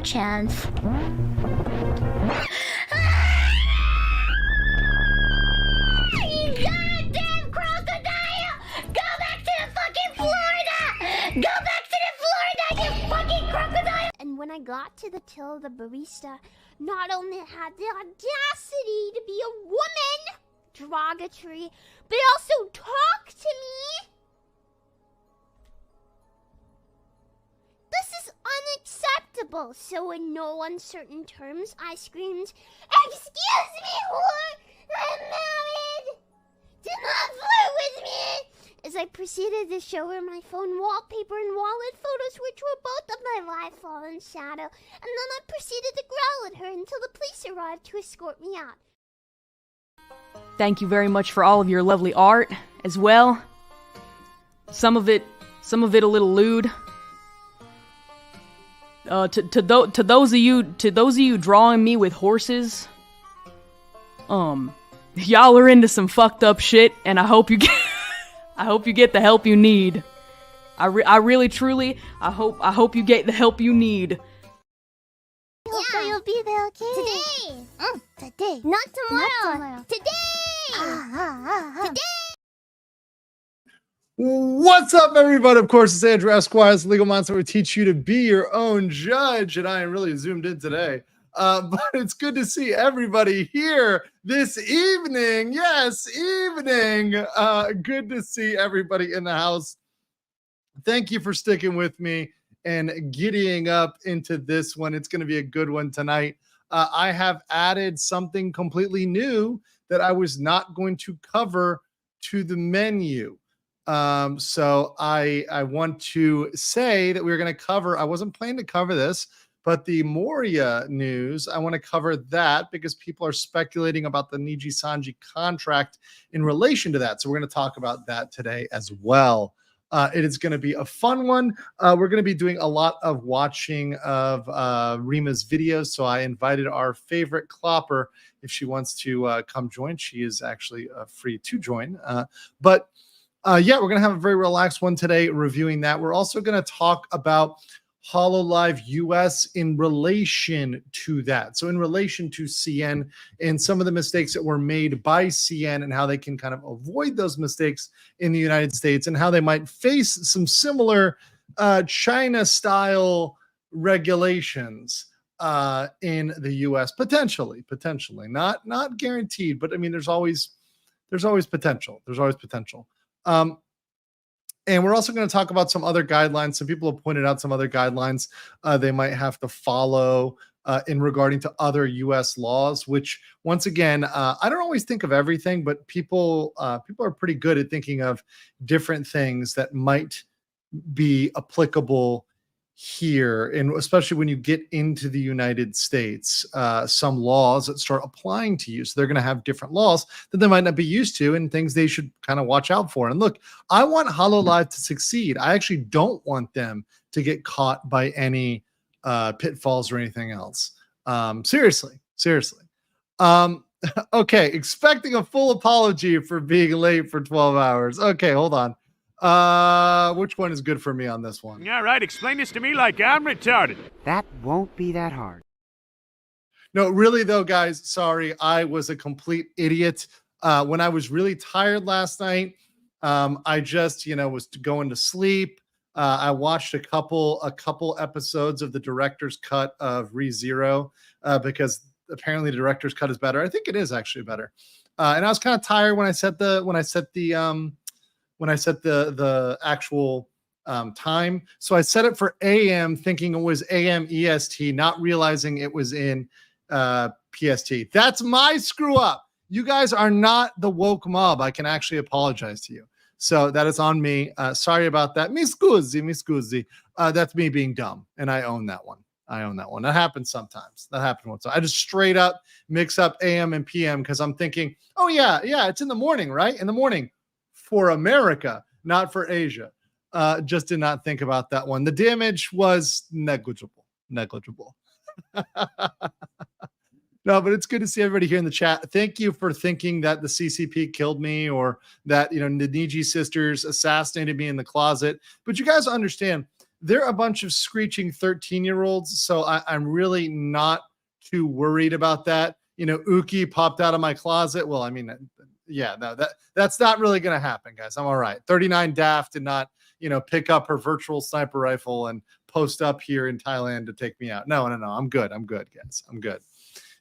chance. You goddamn crocodile! Go back to the fucking Florida! Go back to the Florida, you fucking crocodile! And when I got to the till, the barista not only had the audacity to be a woman, derogatory, but also talk to me. This is unacceptable. So in no uncertain terms, I screamed, "Excuse me, whore! I'm married! Do not flirt with me!" As I proceeded to show her my phone wallpaper and wallet photos, which were both of my life fallen shadow. And then I proceeded to growl at her until the police arrived to escort me out. Thank you very much for all of your lovely art as well. Some of it a little lewd. To those of you drawing me with horses, y'all are into some fucked up shit, and I hope you get the help you need. I really truly hope you get the help you need. Yeah, you'll be there, okay? Today. Today. Not tomorrow. Today. Today. What's up, everybody? Of course, it's Andrew Esquire, the legal monster who teach you to be your own judge, and I am really zoomed in today. But it's good to see everybody here this evening. Yes, evening. Good to see everybody in the house. Thank you for sticking with me and giddying up into this one. It's going to be a good one tonight. I have added something completely new that I was not going to cover to the menu. So I want to say that we're going to cover, I wasn't planning to cover this, but the Moria news, I want to cover that because people are speculating about the Nijisanji contract in relation to that. So we're going to talk about that today as well. It is going to be a fun one. We're going to be doing a lot of watching of Rima's videos. So I invited our favorite Clopper if she wants to come join. She is actually free to join. Yeah, we're going to have a very relaxed one today reviewing that. We're also going to talk about Hololive US in relation to that. So in relation to CN and some of the mistakes that were made by CN and how they can kind of avoid those mistakes in the United States and how they might face some similar China-style regulations in the US, potentially, not guaranteed, but I mean, there's always potential. There's always potential. And we're also going to talk about some other guidelines. Some people have pointed out some other guidelines they might have to follow in regarding to other U.S. laws, which once again, I don't always think of everything, but people are pretty good at thinking of different things that might be applicable here, and especially when you get into the United States, some laws that start applying to you. So they're going to have different laws that they might not be used to and things they should kind of watch out for. And look, I want Hololive to succeed. I actually don't want them to get caught by any pitfalls or anything else. Seriously. Okay, expecting a full apology for being late for 12 hours. Okay, hold on. Which one is good for me on this one? Yeah, right. Explain this to me like I'm retarded. That won't be that hard. No, really though, guys, sorry. I was a complete idiot. When I was really tired last night, I just, was going to sleep. I watched a couple episodes of the director's cut of ReZero because apparently the director's cut is better. I think it is actually better. And I was kind of tired when I set the actual time. So I set it for AM thinking it was AM EST, not realizing it was in PST. That's my screw up. You guys are not the woke mob. I can actually apologize to you. So that is on me. Sorry about that. Mi scusi. That's me being dumb. And I own that one. That happens sometimes. That happened once. I just straight up mix up AM and PM because I'm thinking, oh yeah, it's in the morning, right? In the morning. For America, not for Asia. Just did not think about that one. The damage was negligible. No, but it's good to see everybody here in the chat. Thank you for thinking that the CCP killed me or that, the Niji sisters assassinated me in the closet. But you guys understand, they're a bunch of screeching 13-year-olds. So I'm really not too worried about that. You know, Uki popped out of my closet. Well, I mean, yeah, no, that's not really going to happen, guys. I'm all right. 39 Daft did not, you know, pick up her virtual sniper rifle and post up here in Thailand to take me out. No. I'm good. I'm good, guys. I'm good.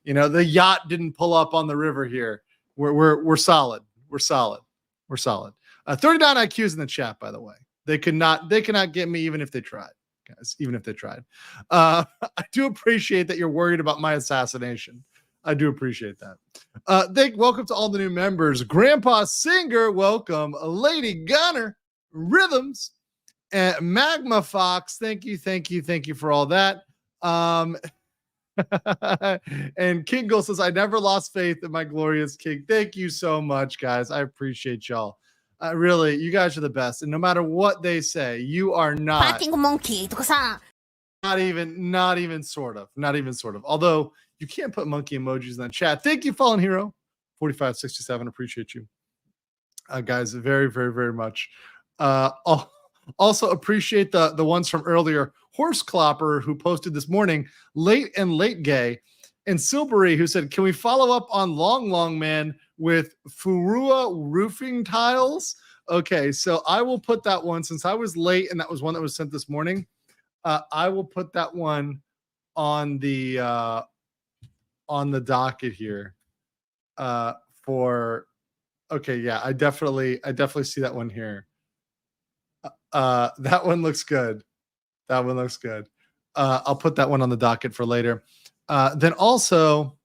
You know, the yacht didn't pull up on the river here. We're solid. We're solid. We're solid. 39 IQs in the chat, by the way. They cannot get me even if they tried, guys. Even if they tried. I do appreciate that you're worried about my assassination. I do appreciate that. Welcome to all the new members. Grandpa Singer, welcome. Lady Gunner, Rhythms, and Magma Fox. Thank you for all that. And Kingle says, I never lost faith in my glorious king. Thank you so much, guys. I appreciate y'all. Really, you guys are the best. And no matter what they say, you are not even sort of. Although you can't put monkey emojis in the chat. Thank you, Fallen Hero 4567. Appreciate you, guys, very, very, very much. Also appreciate the ones from earlier. Horse Clopper, who posted this morning, late gay, and Silbury, who said, can we follow up on Long Man with Furua roofing tiles? Okay, so I will put that one, since I was late and that was one that was sent this morning. I will put that one on the docket here. Okay, yeah, I definitely see that one here. That one looks good. I'll put that one on the docket for later. Then also,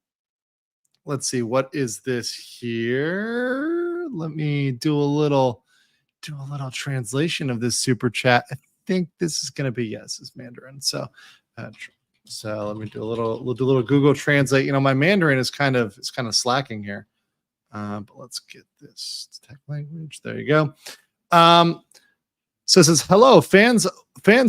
let's see, what is this here? Let me do a little translation of this super chat. I think this is going to be, yes, it's Mandarin. So let me do a little Google Translate. You know, my Mandarin is kind of slacking here. But let's get this tech language. There you go. So it says, hello, fans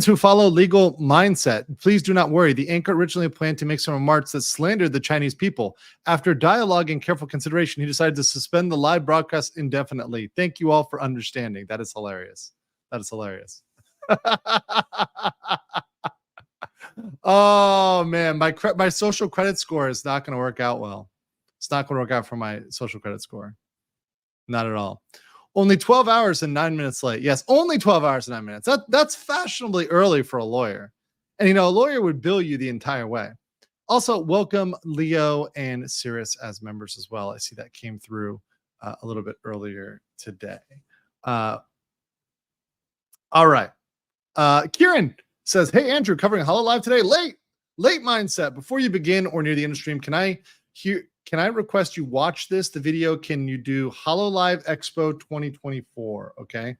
who follow legal mindset. Please do not worry. The anchor originally planned to make some remarks that slandered the Chinese people. After dialogue and careful consideration, he decided to suspend the live broadcast indefinitely. Thank you all for understanding. That is hilarious. Oh, man. My social credit score is not going to work out well. It's not going to work out for my social credit score. Not at all. Only 12 hours and 9 minutes late. Yes, only 12 hours and 9 minutes. That's fashionably early for a lawyer. And, you know, a lawyer would bill you the entire way. Also, welcome Leo and Cirrus as members as well. I see that came through a little bit earlier today. All right. Kieran says, hey, Andrew, covering Hololive today. Late mindset. Before you begin or near the end of stream, can I request you watch this? The video, can you do Hololive Expo 2024? Okay.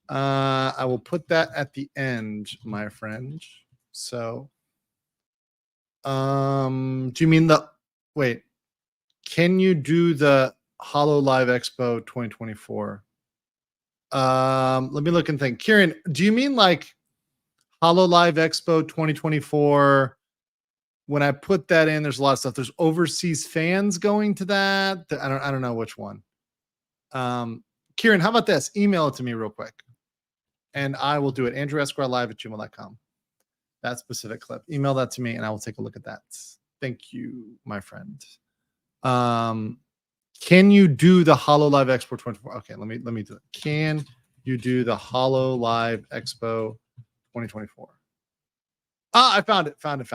I will put that at the end, my friend. So, do you mean can you do the Hololive Expo 2024? Let me look and think. Kieran, do you mean like Hololive Expo 2024? When I put that in, there's a lot of stuff. There's overseas fans going to that. I don't know which one. Kieran, how about this? Email it to me real quick, and I will do it. AndrewEsquireLive@gmail.com. That specific clip. Email that to me, and I will take a look at that. Thank you, my friend. Can you do the Hololive Expo 24? Okay, let me do it. Can you do the Hololive Expo 2024? I found it. Found it.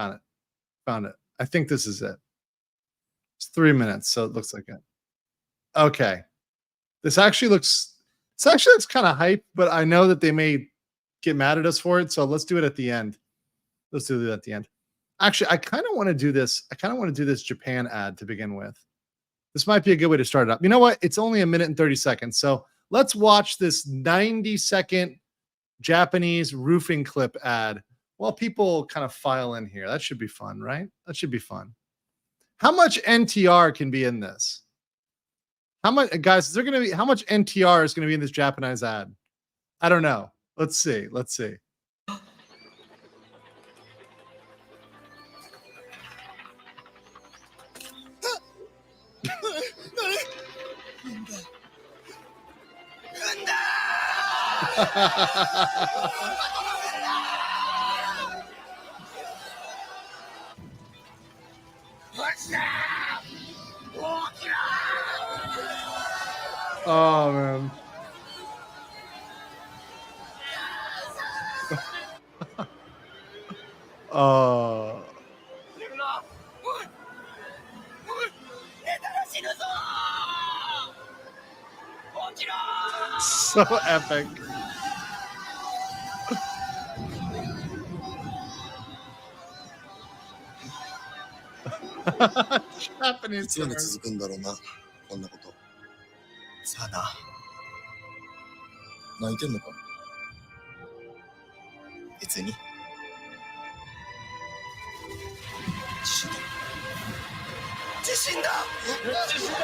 I think this is it. It's 3 minutes, so it looks like it. Okay. This actually looks kind of hype, but I know that they may get mad at us for it, so let's do it at the end. Let's do it at the end. Actually, I kind of want to do this. I kind of want to do this Japan ad to begin with. This might be a good way to start it up. You know what? It's only 1 minute and 30 seconds. So let's watch this 90-second Japanese roofing clip ad while people kind of file in here. That should be fun, right? That should be fun. How much NTR can be in this? How much, guys, is there going to be, how much NTR is going to be in this Japanese ad? I don't know. Let's see. Let's see. Oh man. Oh. So epic. Japanese いつまで singer. 続くんだろうな、こんなこと。さあな。泣いてんのか？別に。地震だ。地震だ。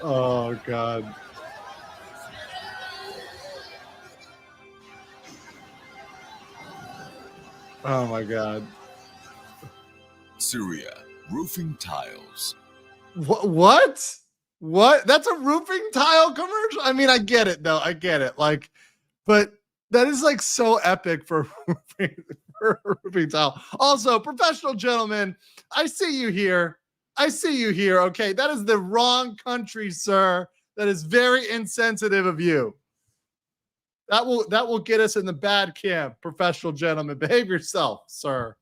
Oh god. Oh my god. Syria, roofing tiles. What? What? That's a roofing tile commercial? I mean, I get it though. I get it. Like, but that is like so epic for for a roofing tile. Also, professional gentlemen, I see you here. I see you here. Okay, that is the wrong country, sir. That is very insensitive of you. That will get us in the bad camp, professional gentlemen. Behave yourself, sir.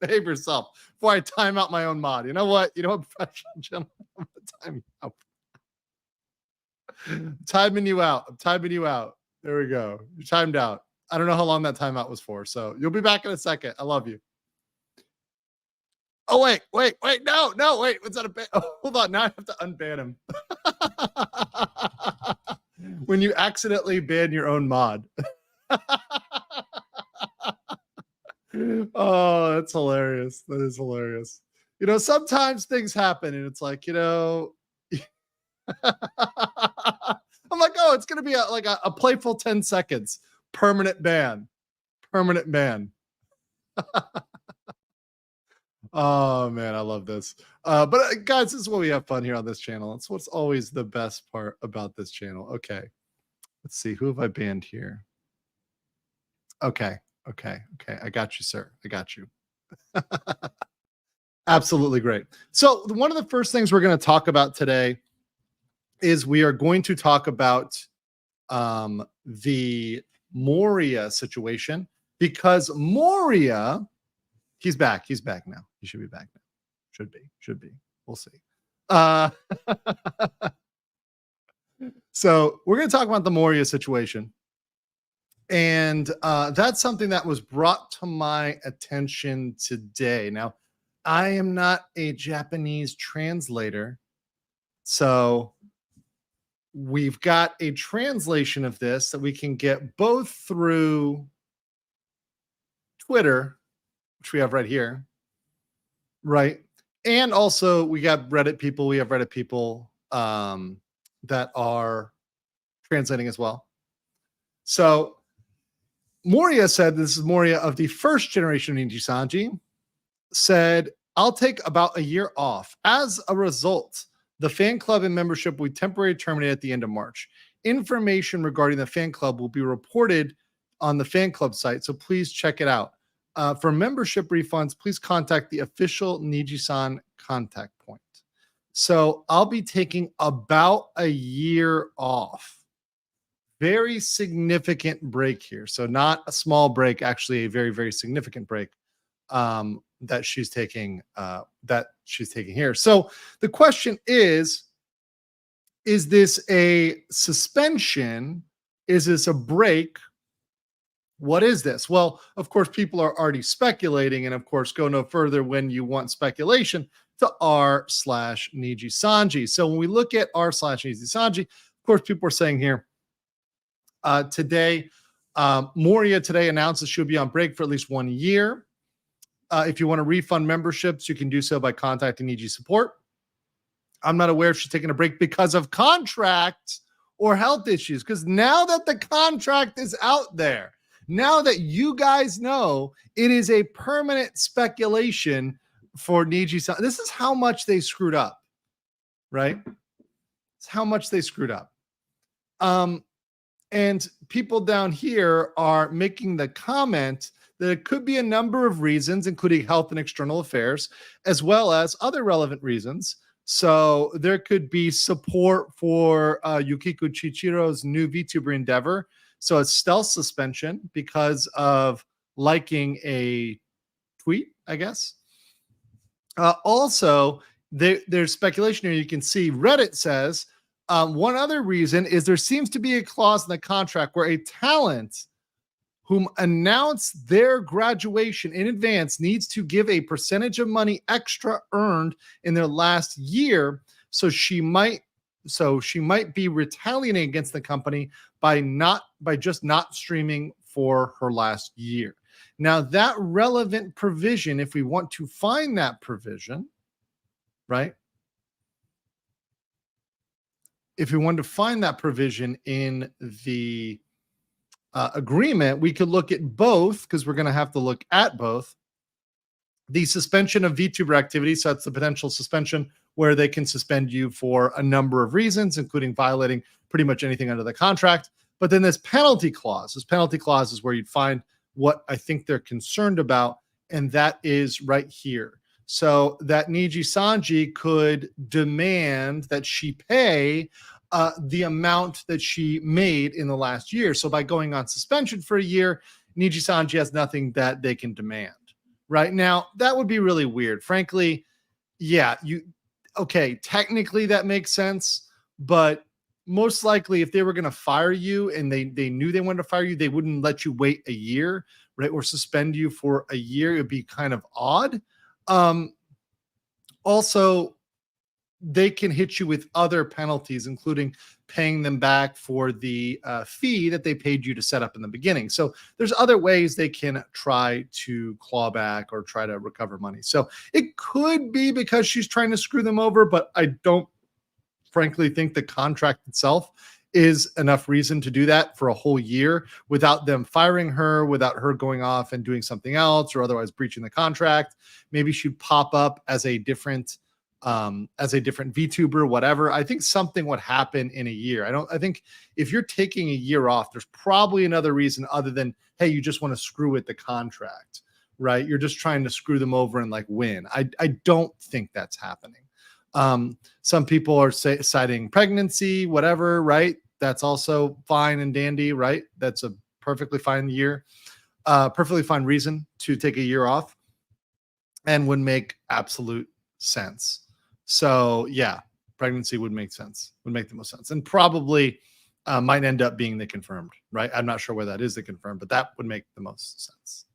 Behave yourself before I time out my own mod. You know what? You know what, professional gentlemen? I'm gonna time you out. Timing you out. I'm timing you out. There we go. You're timed out. I don't know how long that timeout was for, so you'll be back in a second. I love you. Oh, wait. No, wait. What's that? Oh, hold on. Now I have to unban him. When you accidentally ban your own mod. Oh, that's hilarious. That is hilarious. You know, sometimes things happen and it's like, you know, I'm like, oh, it's going to be a playful 10 seconds. Permanent ban. Permanent ban. Oh man, I love this. But guys, this is what we have fun here on this channel. It's what's always the best part about this channel. Okay, let's see. Who have I banned here? Okay. I got you, sir. I got you. Absolutely great. So one of the first things we're going to talk about today is we are going to talk about the Moria situation, because Moria, he's back. He's back now. He should be back now. Should be. We'll see. So we're going to talk about the Moria situation. And that's something that was brought to my attention today. Now, I am not a Japanese translator, so we've got a translation of this that we can get both through Twitter, which we have right here, right? And also we got Reddit people. We have Reddit people that are translating as well. So Moria said, this is Moria of the first generation of Nijisanji, said, I'll take about a year off. As a result, the fan club and membership will be temporarily terminated at the end of March. Information regarding the fan club will be reported on the fan club site, so please check it out. For membership refunds, please contact the official Nijisan contact point. So I'll be taking about a year off. Very significant break here. So not a small break, actually a very, very significant break that she's taking here. So the question is this a suspension? Is this a break? What is this? Well, of course, people are already speculating, and of course, go no further when you want speculation to r/Nijisanji. So when we look at r/Nijisanji, of course, people are saying here, today, Moria today announces she'll be on break for at least 1 year. If you want to refund memberships, you can do so by contacting Niji support. I'm not aware if she's taking a break because of contract or health issues, because now that the contract is out there, now that you guys know, it is a permanent speculation for Niji. This is how much they screwed up, right? It's how much they screwed up. And people down here are making the comment There could be a number of reasons, including health and external affairs, as well as other relevant reasons. So there could be support for Yukiko Chichiro's new VTuber endeavor. So it's stealth suspension because of liking a tweet, I guess. Also, there's speculation here. You can see Reddit says one other reason is there seems to be a clause in the contract where a talent whom announced their graduation in advance needs to give a percentage of money extra earned in their last year. So she might be retaliating against the company by just not streaming for her last year. Now, that relevant provision, if we want to find that provision, right? If we want to find that provision in the agreement, we could look at both, because we're going to have to look at both. The suspension of VTuber activity, so that's the potential suspension where they can suspend you for a number of reasons, including violating pretty much anything under the contract. But then this penalty clause. This penalty clause is where you'd find what I think they're concerned about, and that is right here. So that Nijisanji could demand that she pay the amount that she made in the last year. So by going on suspension for a year, Nijisanji has nothing that they can demand. Right now, that would be really weird. Frankly, yeah, technically that makes sense, but most likely if they were going to fire you and they knew they wanted to fire you, they wouldn't let you wait a year, right? Or suspend you for a year. It'd be kind of odd. Also, they can hit you with other penalties, including paying them back for the fee that they paid you to set up in the beginning. So there's other ways they can try to claw back or try to recover money. So it could be because she's trying to screw them over, but I don't frankly think the contract itself is enough reason to do that for a whole year without them firing her, without her going off and doing something else or otherwise breaching the contract. Maybe she'd pop up as a different VTuber, whatever. I think something would happen in a year. I think if you're taking a year off, there's probably another reason other than, hey, you just want to screw with the contract, right? You're just trying to screw them over and like win. I don't think that's happening. Some people are citing pregnancy, whatever, right? That's also fine and dandy, right? That's a perfectly fine perfectly fine reason to take a year off and would make absolute sense. So yeah, pregnancy would make sense, would make the most sense, and probably might end up being the confirmed, right? I'm not sure where that is the confirmed, but that would make the most sense.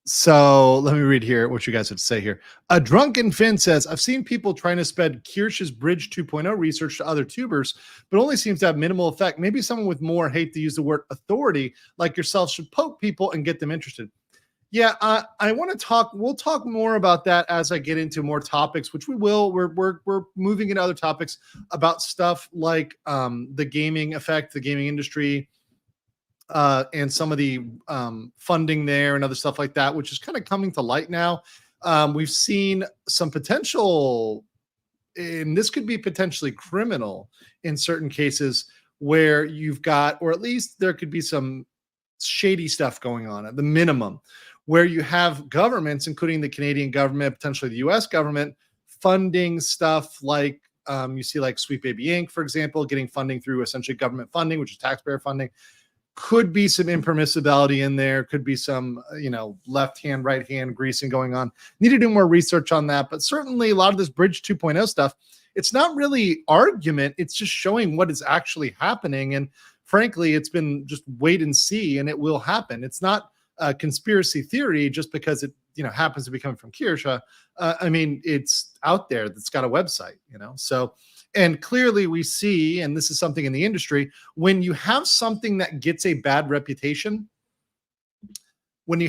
So let me read here what you guys have to say here. A Drunken Finn says, I've seen people trying to spread Kirsch's Bridge 2.0 research to other tubers, but only seems to have minimal effect. Maybe someone with more, hate to use the word authority, like yourself should poke people and get them interested. Yeah, I want to talk. We'll talk more about that as I get into more topics, which we will. We're moving into other topics about stuff like the gaming effect, the gaming industry, and some of the funding there and other stuff like that, which is kind of coming to light now. We've seen some potential, and this could be potentially criminal in certain cases where you've got, or at least there could be some shady stuff going on at the minimum, where you have governments, including the Canadian government, potentially the US government, funding stuff like you see like Sweet Baby Inc., for example, getting funding through essentially government funding, which is taxpayer funding. Could be some impermissibility in there. Could be some, left hand, right hand greasing going on. Need to do more research on that. But certainly a lot of this Bridge 2.0 stuff, it's not really argument. It's just showing what is actually happening. And frankly, it's been just wait and see, and it will happen. It's not a conspiracy theory just because it, happens to be coming from Kirsha. It's out there. That's got a website, so. And clearly we see, and this is something in the industry, when you have something that gets a bad reputation, what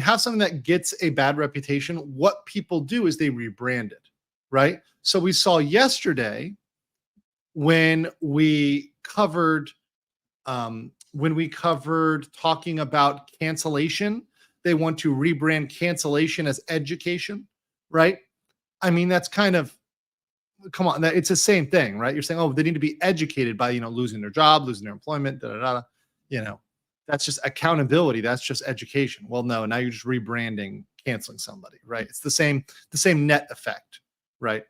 people do is they rebrand it, right? So we saw yesterday when we covered talking about cancellation, they want to rebrand cancellation as education, right? That's kind of, come on, it's the same thing, right? You're saying, oh, they need to be educated by, losing their job, losing their employment, That's just accountability. That's just education. Well, no, now you're just rebranding, canceling somebody, right? It's the same net effect, right?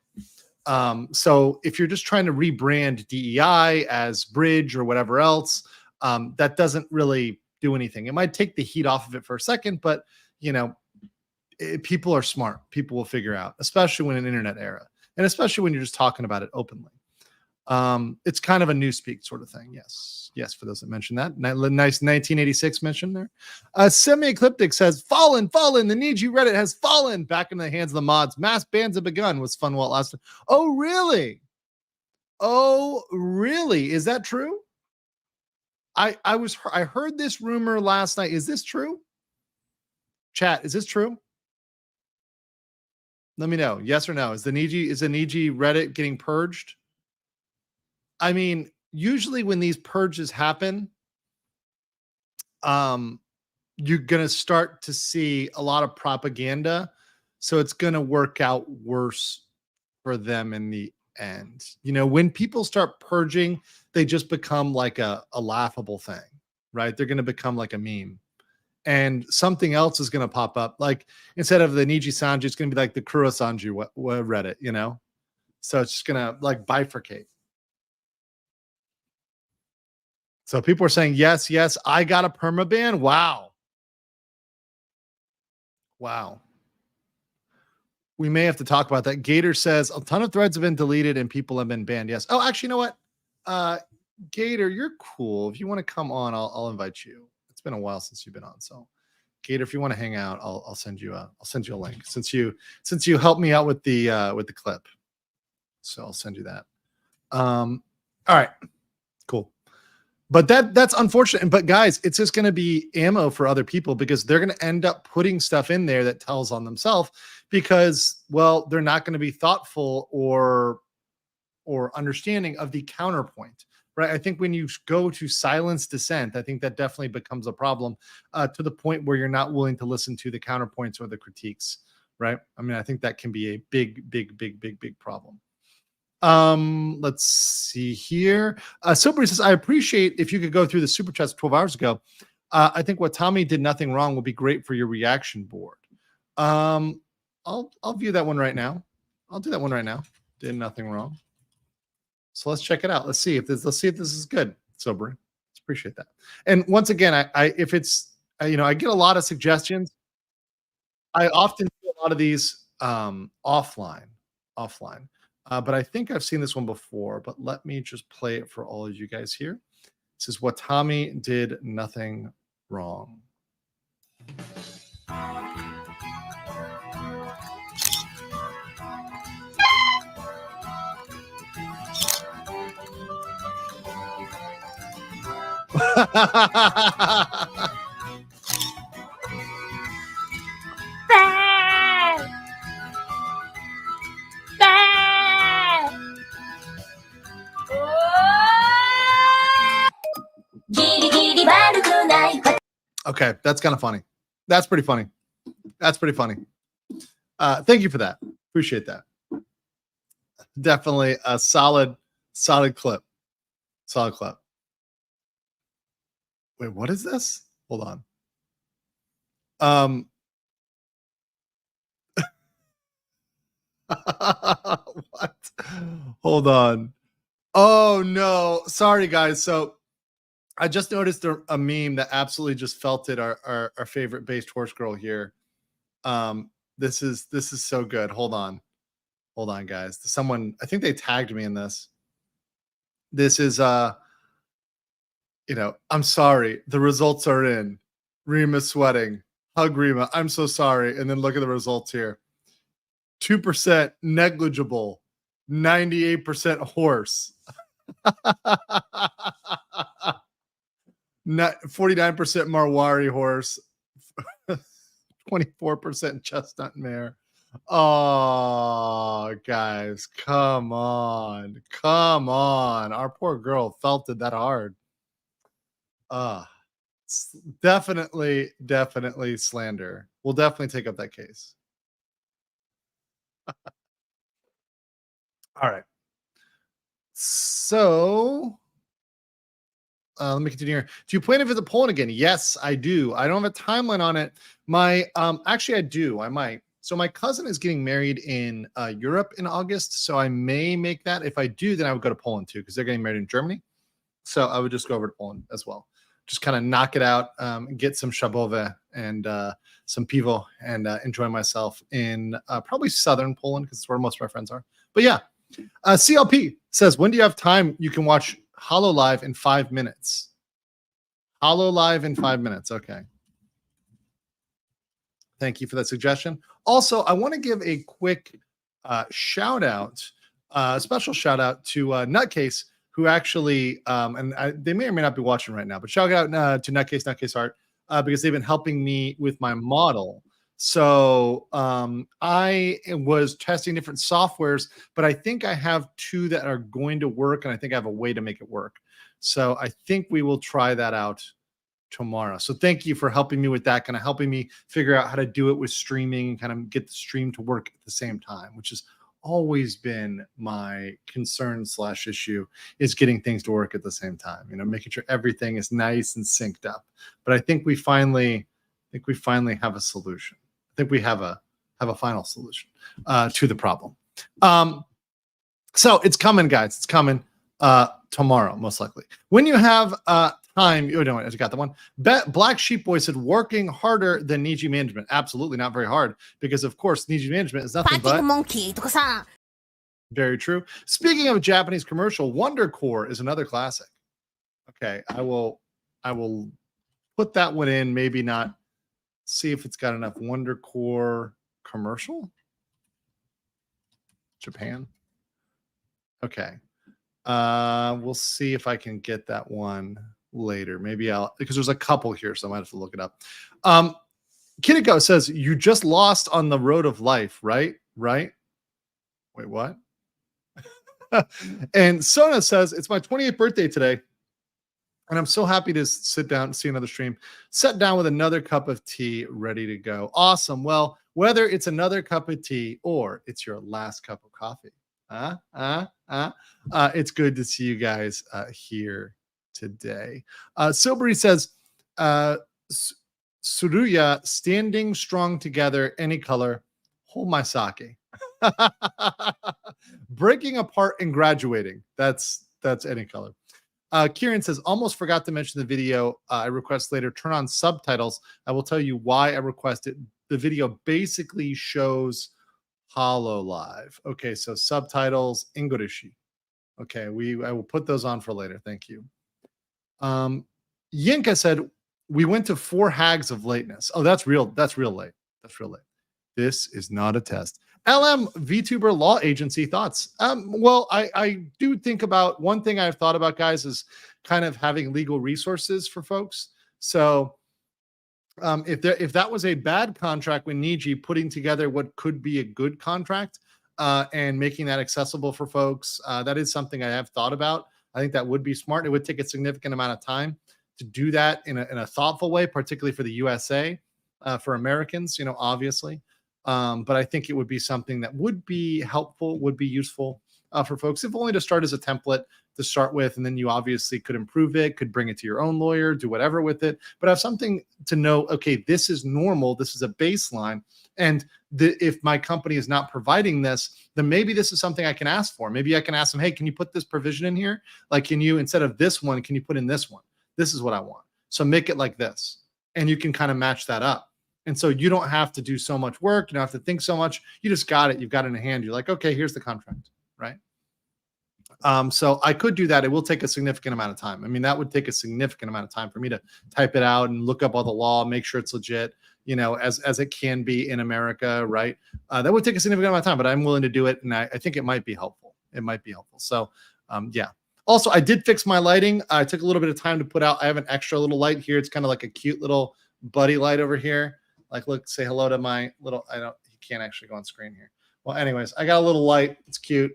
So if you're just trying to rebrand DEI as Bridge or whatever else, that doesn't really do anything. It might take the heat off of it for a second, but people are smart. People will figure out, especially when an internet era, and especially when you're just talking about it openly. It's kind of a newspeak sort of thing. Yes, for those that mentioned that. Nice 1986 mention there. Semi-Ecliptic says, fallen, the Niji Reddit has fallen back into the hands of the mods. Mass bans have begun, was fun while it lasted. Oh, really? Is that true? I heard this rumor last night. Is this true? Chat, is this true? Let me know. Yes or no. Is the Niji Reddit getting purged? I mean, usually when these purges happen, you're going to start to see a lot of propaganda. So it's going to work out worse for them in the end. When people start purging, they just become like a laughable thing, right? They're going to become like a meme. And something else is going to pop up. Like instead of the Nijisanji, it's going to be like the Kurosanji Reddit, So it's just going to like bifurcate. So people are saying, yes, I got a permaban. Wow. We may have to talk about that. Gator says a ton of threads have been deleted and people have been banned. Yes. Oh, actually, you know what? Gator, you're cool. If you want to come on, I'll invite you. It's been a while since you've been on. So Gator, if you want to hang out, I'll send you a link since you helped me out with the clip. So I'll send you that. All right, cool. But that's unfortunate. But guys, it's just going to be ammo for other people because they're going to end up putting stuff in there that tells on themselves because, well, they're not going to be thoughtful or understanding of the counterpoint, right? I think when you go to silence dissent, I think that definitely becomes a problem to the point where you're not willing to listen to the counterpoints or the critiques, right? I mean, I think that can be a big problem. Let's see here. Silbury says, I appreciate if you could go through the super chats 12 hours ago. I think what Tommy did nothing wrong will be great for your reaction board. I'll view that one right now. I'll do that one right now. Did nothing wrong. So let's check it out. Let's see if this is good. Silbury. Let's appreciate that. And once again, if it's I get a lot of suggestions. I often do a lot of these offline. But I think I've seen this one before, but let me just play it for all of you guys here. This is Watami did nothing wrong. Okay, that's kind of funny. That's pretty funny. Thank you for that. Appreciate that. Definitely a solid clip. Wait, what is this? Hold on. What? Hold on. Oh no. Sorry guys. So I just noticed a meme that absolutely just felt it. Our favorite based horse girl here. This is so good. Hold on, guys. Someone, I think they tagged me in this. This is I'm sorry. The results are in. Rima sweating. Hug Rima. I'm so sorry. And then look at the results here. 2% negligible. 98% horse. 49% Marwari horse, 24% chestnut mare. Oh, guys, come on. Our poor girl felt it that hard. Definitely slander. We'll definitely take up that case. All right. So Let me continue here. Do you plan to visit Poland again? Yes, I do. I don't have a timeline on it. My actually, I do. I might. So my cousin is getting married in Europe in August, so I may make that. If I do, then I would go to Poland too, because they're getting married in Germany. So I would just go over to Poland as well. Just kind of knock it out, get some schabowe and some pivo, and enjoy myself in probably southern Poland, because it's where most of my friends are. But yeah, CLP says, when do you have time? You can watch Hololive in 5 minutes. Hololive in 5 minutes. Okay. Thank you for that suggestion. Also, I want to give a quick shout out, special shout out to Nutcase, who actually, they may or may not be watching right now, but shout out to Nutcase Art, because they've been helping me with my model. So I was testing different softwares, but I think I have 2 that are going to work, and I think I have a way to make it work. So I think we will try that out tomorrow. So thank you for helping me with that, kind of helping me figure out how to do it with streaming and kind of get the stream to work at the same time, which has always been my concern / issue, is getting things to work at the same time, making sure everything is nice and synced up. But I think we finally have a solution. I think we have a final solution to the problem. So it's coming, guys. It's coming tomorrow, most likely. When you have time, oh no, I got that one. Black Sheep Boy said, working harder than Niji management. Absolutely not very hard, because of course Niji management is nothing but monkey. very true. Speaking of a Japanese commercial, Wonder Core is another classic. Okay, I will put that one in. Maybe not. See if it's got enough. Wonder Core commercial. Japan. Okay. We'll see if I can get that one later. Maybe because there's a couple here, so I might have to look it up. Kiriko says, you just lost on the road of life, right? Wait, what? And Sona says, it's my 28th birthday today, and I'm so happy to sit down and see another stream. Sit down with another cup of tea, ready to go. Awesome. Well, whether it's another cup of tea or it's your last cup of coffee, it's good to see you guys here today. Silbury says, Suruya, standing strong together, any color, hold my sake. Breaking apart and graduating. That's any color. Kieran says, almost forgot to mention the video I request later. Turn on subtitles. I will tell you why I requested. The video basically shows Hololive. Okay, so subtitles, Ingorishi. Okay, I will put those on for later. Thank you. Yinka said, we went to 4 hags of lateness. Oh, that's real. That's real late. That's real late. This is not a test. LM VTuber Law Agency thoughts. Well, I do think about one thing I've thought about, guys, is kind of having legal resources for folks. So if that was a bad contract with Niji, putting together what could be a good contract and making that accessible for folks, that is something I have thought about. I think that would be smart. It would take a significant amount of time to do that in a thoughtful way, particularly for the USA, for Americans, obviously. But I think it would be something that would be helpful, would be useful for folks, if only to start as a template to start with. And then you obviously could improve it, could bring it to your own lawyer, do whatever with it, but have something to know, okay, this is normal. This is a baseline. And if my company is not providing this, then maybe this is something I can ask for. Maybe I can ask them, hey, can you put this provision in here? Like, can you, instead of this one, can you put in this one? This is what I want. So make it like this. And you can kind of match that up. And so you don't have to do so much work. You don't have to think so much. You just got it. You've got it in hand. You're like, okay, here's the contract, right? So I could do that. It will take a significant amount of time. I mean, that would take a significant amount of time for me to type it out and look up all the law, make sure it's legit, as it can be in America, right? That would take a significant amount of time, but I'm willing to do it. And I think it might be helpful. It might be helpful. So yeah. Also, I did fix my lighting. I took a little bit of time to put out. I have an extra little light here. It's kind of like a cute little buddy light over here. Like, look, say hello to my little, he can't actually go on screen here. Well, anyways, I got a little light. It's cute.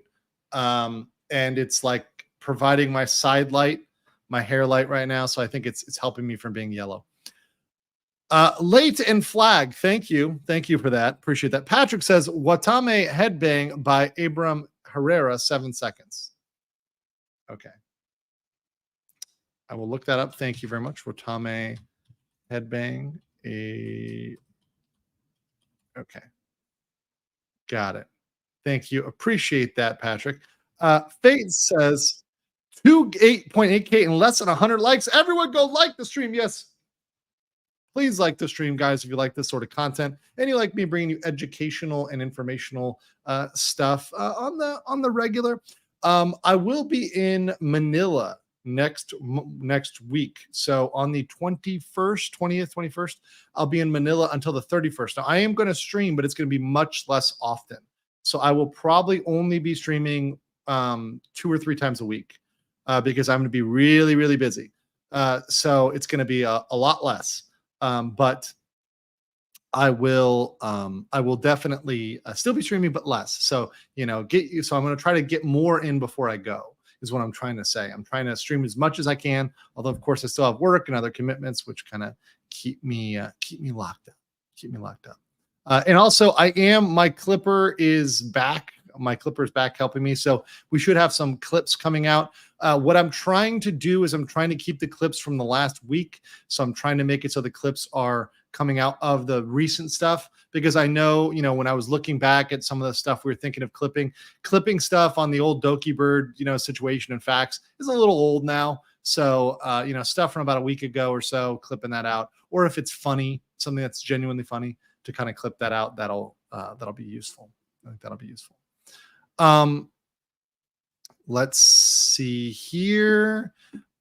And it's like providing my side light, my hair light right now. So I think it's helping me from being yellow. Late and flag. Thank you. Thank you for that. Appreciate that. Patrick says, Watame Headbang by Abram Herrera, 7 seconds. Okay. I will look that up. Thank you very much. Rotame headbang. Okay. Got it. Thank you. Appreciate that, Patrick. Fate says 8.8K and less than 100 likes. Everyone go like the stream. Yes. Please like the stream, guys, if you like this sort of content and you like me bringing you educational and informational stuff on the regular. I will be in Manila next week. So on the 21st, I'll be in Manila until the 31st. Now I am going to stream, but it's going to be much less often. So I will probably only be streaming 2 or 3 times a week because I'm going to be really, really busy. So it's going to be a lot less. But I will definitely still be streaming, but less. So, so I'm going to try to get more in before I go is what I'm trying to say. I'm trying to stream as much as I can. Although of course I still have work and other commitments, which kind of keep me locked up. And also my clipper is back. My clipper's back helping me. So we should have some clips coming out. What I'm trying to do is I'm trying to keep the clips from the last week. So I'm trying to make it so the clips are coming out of the recent stuff, because I know, when I was looking back at some of the stuff we were thinking of clipping stuff on the old Doki Bird, situation and facts is a little old now. So, stuff from about a week ago or so, clipping that out, or if it's funny, something that's genuinely funny, to kind of clip that out, that'll be useful. I think that'll be useful. Let's see here.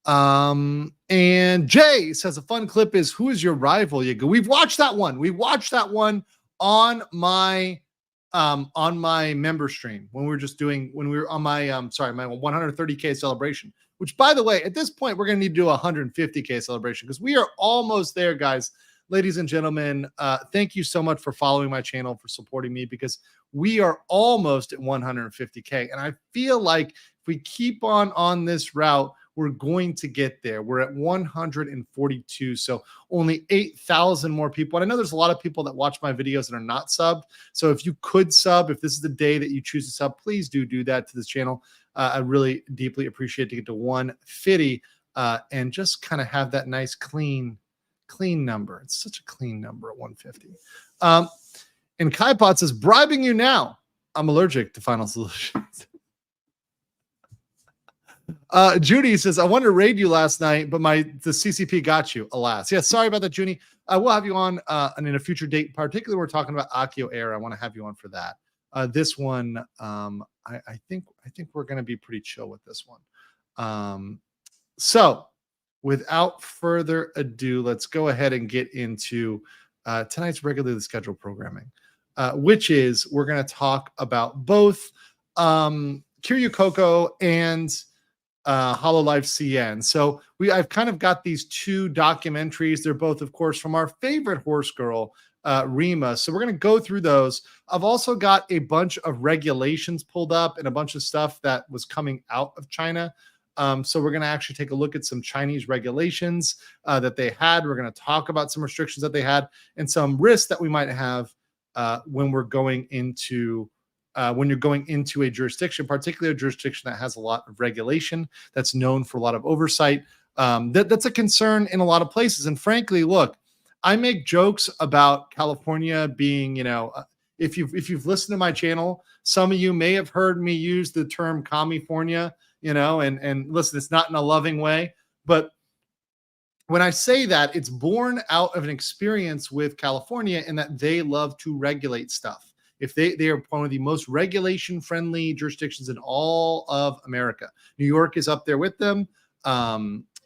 And Jay says a fun clip is, who is your rival? Yiga. We've watched that one. We watched that one on my member stream when we were on my my 130K celebration, which by the way, at this point, we're going to need to do a 150K celebration because we are almost there, guys. Ladies and gentlemen, thank you so much for following my channel, for supporting me, because we are almost at 150K. And I feel like if we keep on this route, we're going to get there. We're at 142. So only 8,000 more people. And I know there's a lot of people that watch my videos that are not subbed. So if you could sub, if this is the day that you choose to sub, please do that to this channel. I really deeply appreciate to get to 150 and just kind of have that nice clean number. It's such a clean number at 150. And Kaipot says, bribing you now. I'm allergic to final solutions. Judy says, I wanted to raid you last night, but the CCP got you, alas. Yeah, sorry about that, Judy. I will have you on and in a future date. Particularly, we're talking about Akio Air. I want to have you on for that. This one, I think we're going to be pretty chill with this one. So without further ado, let's go ahead and get into tonight's regularly scheduled programming, which is we're going to talk about both Kiryu Coco and Hololive CN. So I've kind of got these 2 documentaries. They're both, of course, from our favorite horse girl, Rima. So we're going to go through those. I've also got a bunch of regulations pulled up and a bunch of stuff that was coming out of China. So we're going to actually take a look at some Chinese regulations that they had. We're going to talk about some restrictions that they had and some risks that we might have when you're going into a jurisdiction, particularly a jurisdiction that has a lot of regulation, that's known for a lot of oversight. That's a concern in a lot of places. And frankly, look, I make jokes about California being, if you've listened to my channel, some of you may have heard me use the term California, and listen, it's not in a loving way, but when I say that, it's born out of an experience with California in that they love to regulate stuff. If they are one of the most regulation-friendly jurisdictions in all of America. New York is up there with them.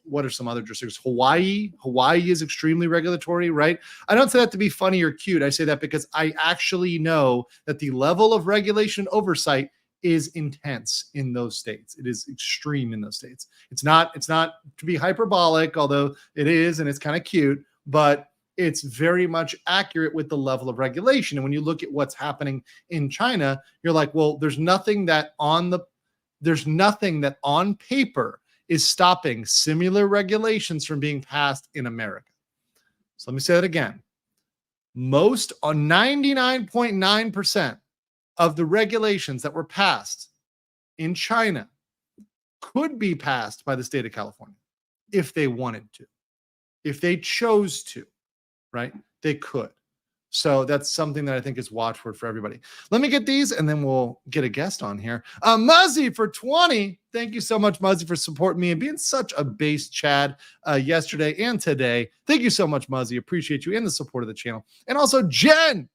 What are some other jurisdictions? Hawaii is extremely regulatory, right? I don't say that to be funny or cute. I say that because I actually know that the level of regulation oversight is intense in those states. It is extreme in those states. It's not to be hyperbolic, although it is, and it's kind of cute, but it's very much accurate with the level of regulation. And when you look at what's happening in China, you're like, well, there's nothing that on paper is stopping similar regulations from being passed in America. So let me say that again. Most, on 99.9% of the regulations that were passed in China could be passed by the state of California. if they wanted to. If they chose to, right? They could. So that's something that I think is watchword for everybody. Let me get these and then we'll get a guest on here. Muzzy for 20. Thank you so much, Muzzy, for supporting me and being such a base Chad yesterday and today. Thank you so much, Muzzy. Appreciate you and the support of the channel. And also Jen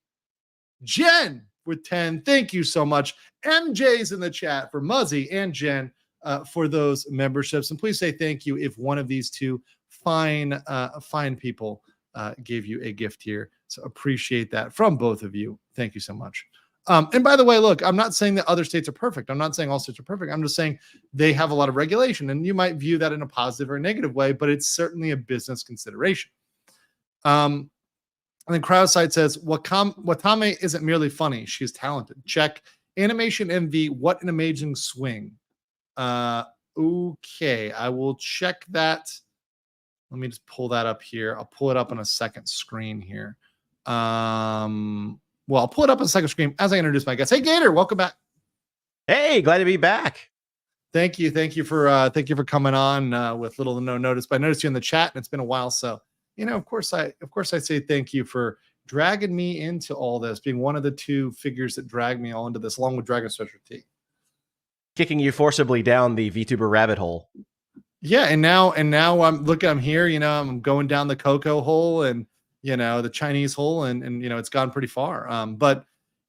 with 10. Thank you so much. MJ's in the chat for Muzzy and Jen for those memberships. And please say thank you if one of these two fine people gave you a gift here. So appreciate that from both of you. Thank you so much. And by the way, look, I'm not saying that other states are perfect. I'm not saying all states are perfect. I'm just saying they have a lot of regulation, and you might view that in a positive or a negative way, but it's certainly a business consideration. And then Crowdside says, Watame isn't merely funny. She's talented. Check. Animation MV, what an amazing swing. Okay, I will check that. Let me just pull that up here. I'll pull it up on a second screen here. Well, I'll pull it up on a second screen as I introduce my guest. Hey, Gator, welcome back. Hey, glad to be back. Thank you for coming on with little to no notice. But I noticed you in the chat, and it's been a while, so of course I say thank you for dragging me into all this, being one of the two figures that dragged me all into this, along with Dragon Stretcher T. Kicking you forcibly down the VTuber rabbit hole. Yeah, and now I'm here, I'm going down the Coco hole and the Chinese hole, and it's gone pretty far. But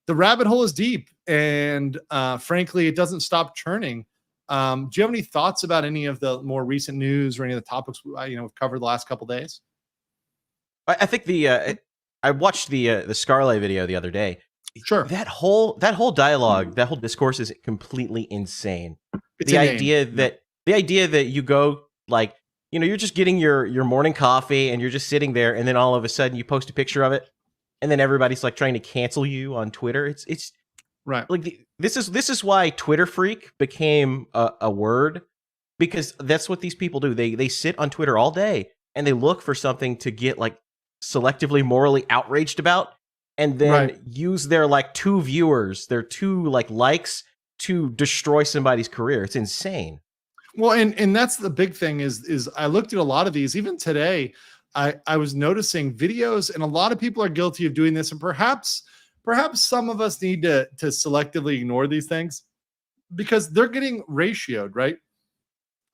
the rabbit hole is deep, and frankly, it doesn't stop churning. Do you have any thoughts about any of the more recent news or any of the topics we've covered the last couple days? I think I watched the Scarlet video the other day. Sure. That whole dialogue, that whole discourse is completely insane. It's the idea that you go you're just getting your morning coffee and you're just sitting there, and then all of a sudden you post a picture of it, and then everybody's trying to cancel you on Twitter. It's right. This is why Twitter freak became a word, because that's what these people do. They sit on Twitter all day and they look for something to get selectively morally outraged about, and then use their 2 viewers, their 2 likes to destroy somebody's career. It's insane. Well, and that's the big thing is I looked at a lot of these, even today. I was noticing videos, and a lot of people are guilty of doing this, and perhaps some of us need to selectively ignore these things because they're getting ratioed, right?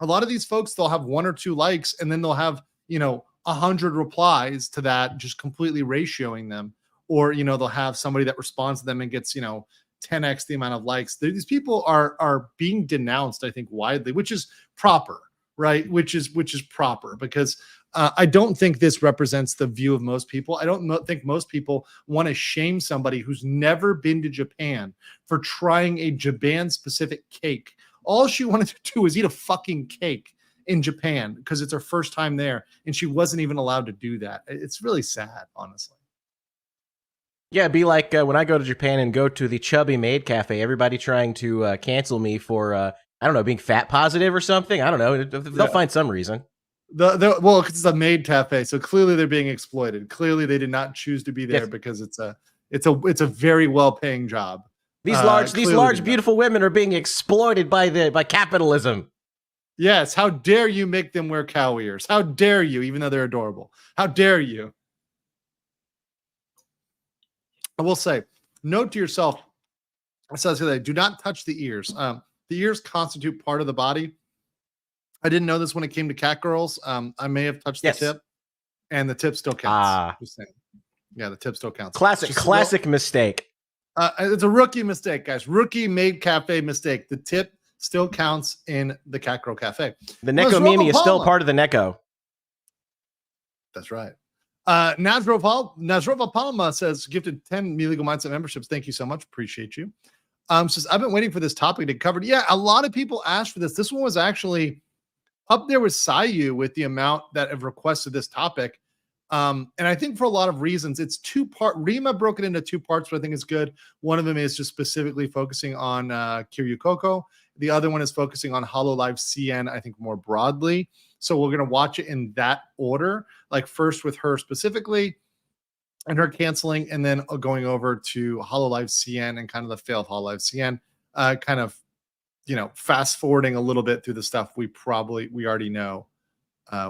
A lot of these folks, they'll have 1 or 2 likes, and then they'll have 100 replies to that, just completely ratioing them. Or they'll have somebody that responds to them and gets 10x the amount of likes. These people are being denounced, I think, widely, which is proper, right? Which is proper, because I don't think this represents the view of most people. I don't think most people want to shame somebody who's never been to Japan for trying a Japan-specific cake. All she wanted to do was eat a fucking cake in Japan because it's her first time there, and she wasn't even allowed to do that. It's really sad, honestly. Yeah, it'd be like when I go to Japan and go to the Chubby Maid Cafe, everybody trying to cancel me for, I don't know, being fat positive or something. I don't know. They'll find some reason. Well, because it's a maid cafe, so clearly they're being exploited. Clearly they did not choose to be there because it's a very well-paying job. These large, beautiful women are being exploited by capitalism. Yes, how dare you make them wear cow ears? How dare you, even though they're adorable? How dare you? I will say, note to yourself, it says here, do not touch the ears. The ears constitute part of the body. I didn't know this when it came to cat girls. I may have touched the tip, and the tip still counts. Just saying. Yeah, the tip still counts. Classic mistake. It's a rookie mistake, guys. Rookie maid cafe mistake. The tip still counts in the cat girl cafe. The Neko Mimi is still part of the Neko. That's right. Nazrova Palma says, gifted 10 illegal mindset memberships. Thank you so much. Appreciate you. Says, I've been waiting for this topic to be covered. Yeah, a lot of people asked for this. This one was actually up there with Sayu with the amount that have requested this topic. And I think for a lot of reasons, it's 2-part. Rima broke it into 2 parts, but I think it's good. One of them is just specifically focusing on Kiryu Coco. The other one is focusing on Hololive CN, I think, more broadly. So we're going to watch it in that order, first with her specifically and her canceling, and then going over to Hololive CN and kind of the fail of Hololive CN, fast forwarding a little bit through the stuff we already know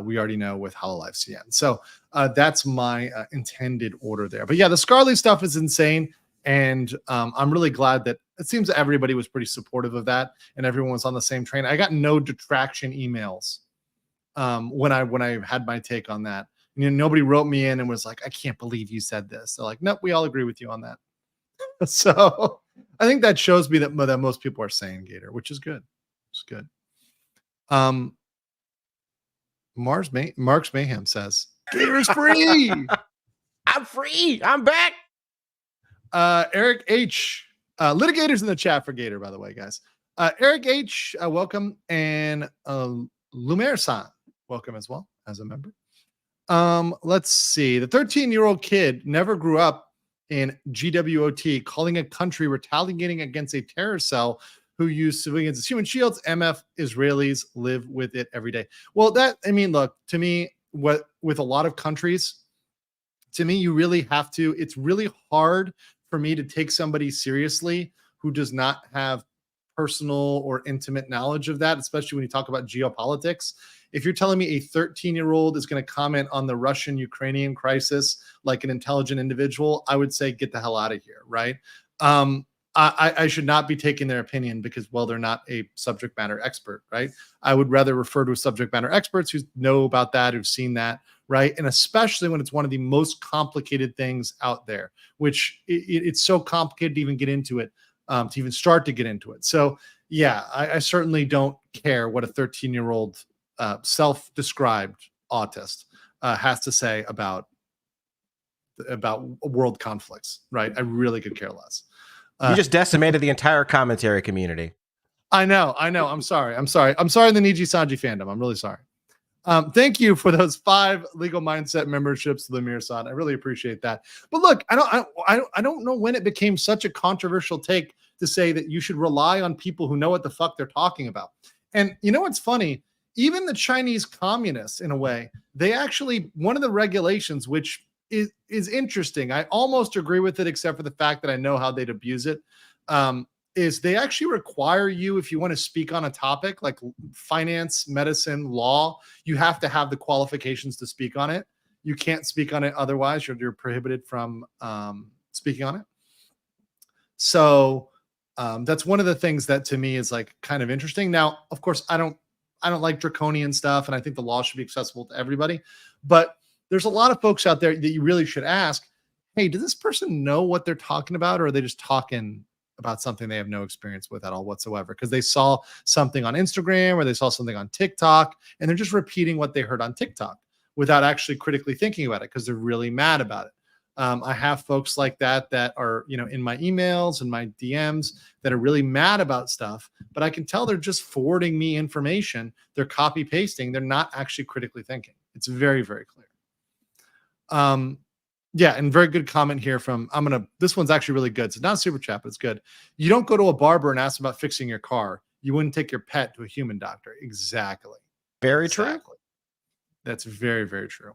we already know with Hololive CN. So that's my intended order there. But yeah, the Scarly stuff is insane. And I'm really glad that it seems that everybody was pretty supportive of that and everyone was on the same train. I got no detraction emails when I had my take on that. You know, nobody wrote me in and was like, I can't believe you said this. They're like, nope, we all agree with you on that. So I think that shows me that most people are saying Gator, which is good. It's good. Mark's Mayhem says, Gator is free. I'm free. I'm back. Eric H. Litigators in the chat for Gator, by the way, guys. Eric H. Welcome. And Lumer-san, welcome as well as a member. Let's see. The 13-year-old kid never grew up in GWOT, calling a country retaliating against a terror cell who use civilians as human shields. MF Israelis live with it every day. Well, look, to me, with a lot of countries, to me, you really have to, it's really hard for me to take somebody seriously who does not have personal or intimate knowledge of that, especially when you talk about geopolitics. If you're telling me a 13-year-old is going to comment on the Russian-Ukrainian crisis like an intelligent individual, I would say, get the hell out of here, right? I should not be taking their opinion because, well, they're not a subject matter expert, right? I would rather refer to subject matter experts who know about that, who've seen that, right? And especially when it's one of the most complicated things out there, which it's so complicated to even get into it, to even start to get into it. So, yeah, I certainly don't care what a 13-year-old self-described autist has to say about world conflicts, right? I really could care less. You just decimated the entire commentary community. I know. I'm sorry in the Nijisanji fandom. I'm really sorry. Thank you for those 5 Legal Mindset memberships, Lemire-san. I really appreciate that. But look, I don't know when it became such a controversial take to say that you should rely on people who know what the fuck they're talking about. And you know what's funny? Even the Chinese communists, in a way, they actually, one of the regulations, which is interesting, I almost agree with it, except for the fact that I know how they'd abuse it, is they actually require you, if you want to speak on a topic like finance, medicine, law, you have to have the qualifications to speak on it. You can't speak on it otherwise. You're prohibited from speaking on it. So that's one of the things that to me is like kind of interesting. Now, of course, I don't like draconian stuff, and I think the law should be accessible to everybody. But there's a lot of folks out there that you really should ask, hey, does this person know what they're talking about, or are they just talking about something they have no experience with at all whatsoever? Because they saw something on Instagram or they saw something on TikTok, and they're just repeating what they heard on TikTok without actually critically thinking about it because they're really mad about it. I have folks like that are, in my emails and my DMs that are really mad about stuff, but I can tell they're just forwarding me information. They're copy pasting. They're not actually critically thinking. It's very, very clear. Yeah, and very good comment here from, this one's actually really good. It's not a super chat, but it's good. You don't go to a barber and ask about fixing your car. You wouldn't take your pet to a human doctor. Exactly. Very true. That's very, very true.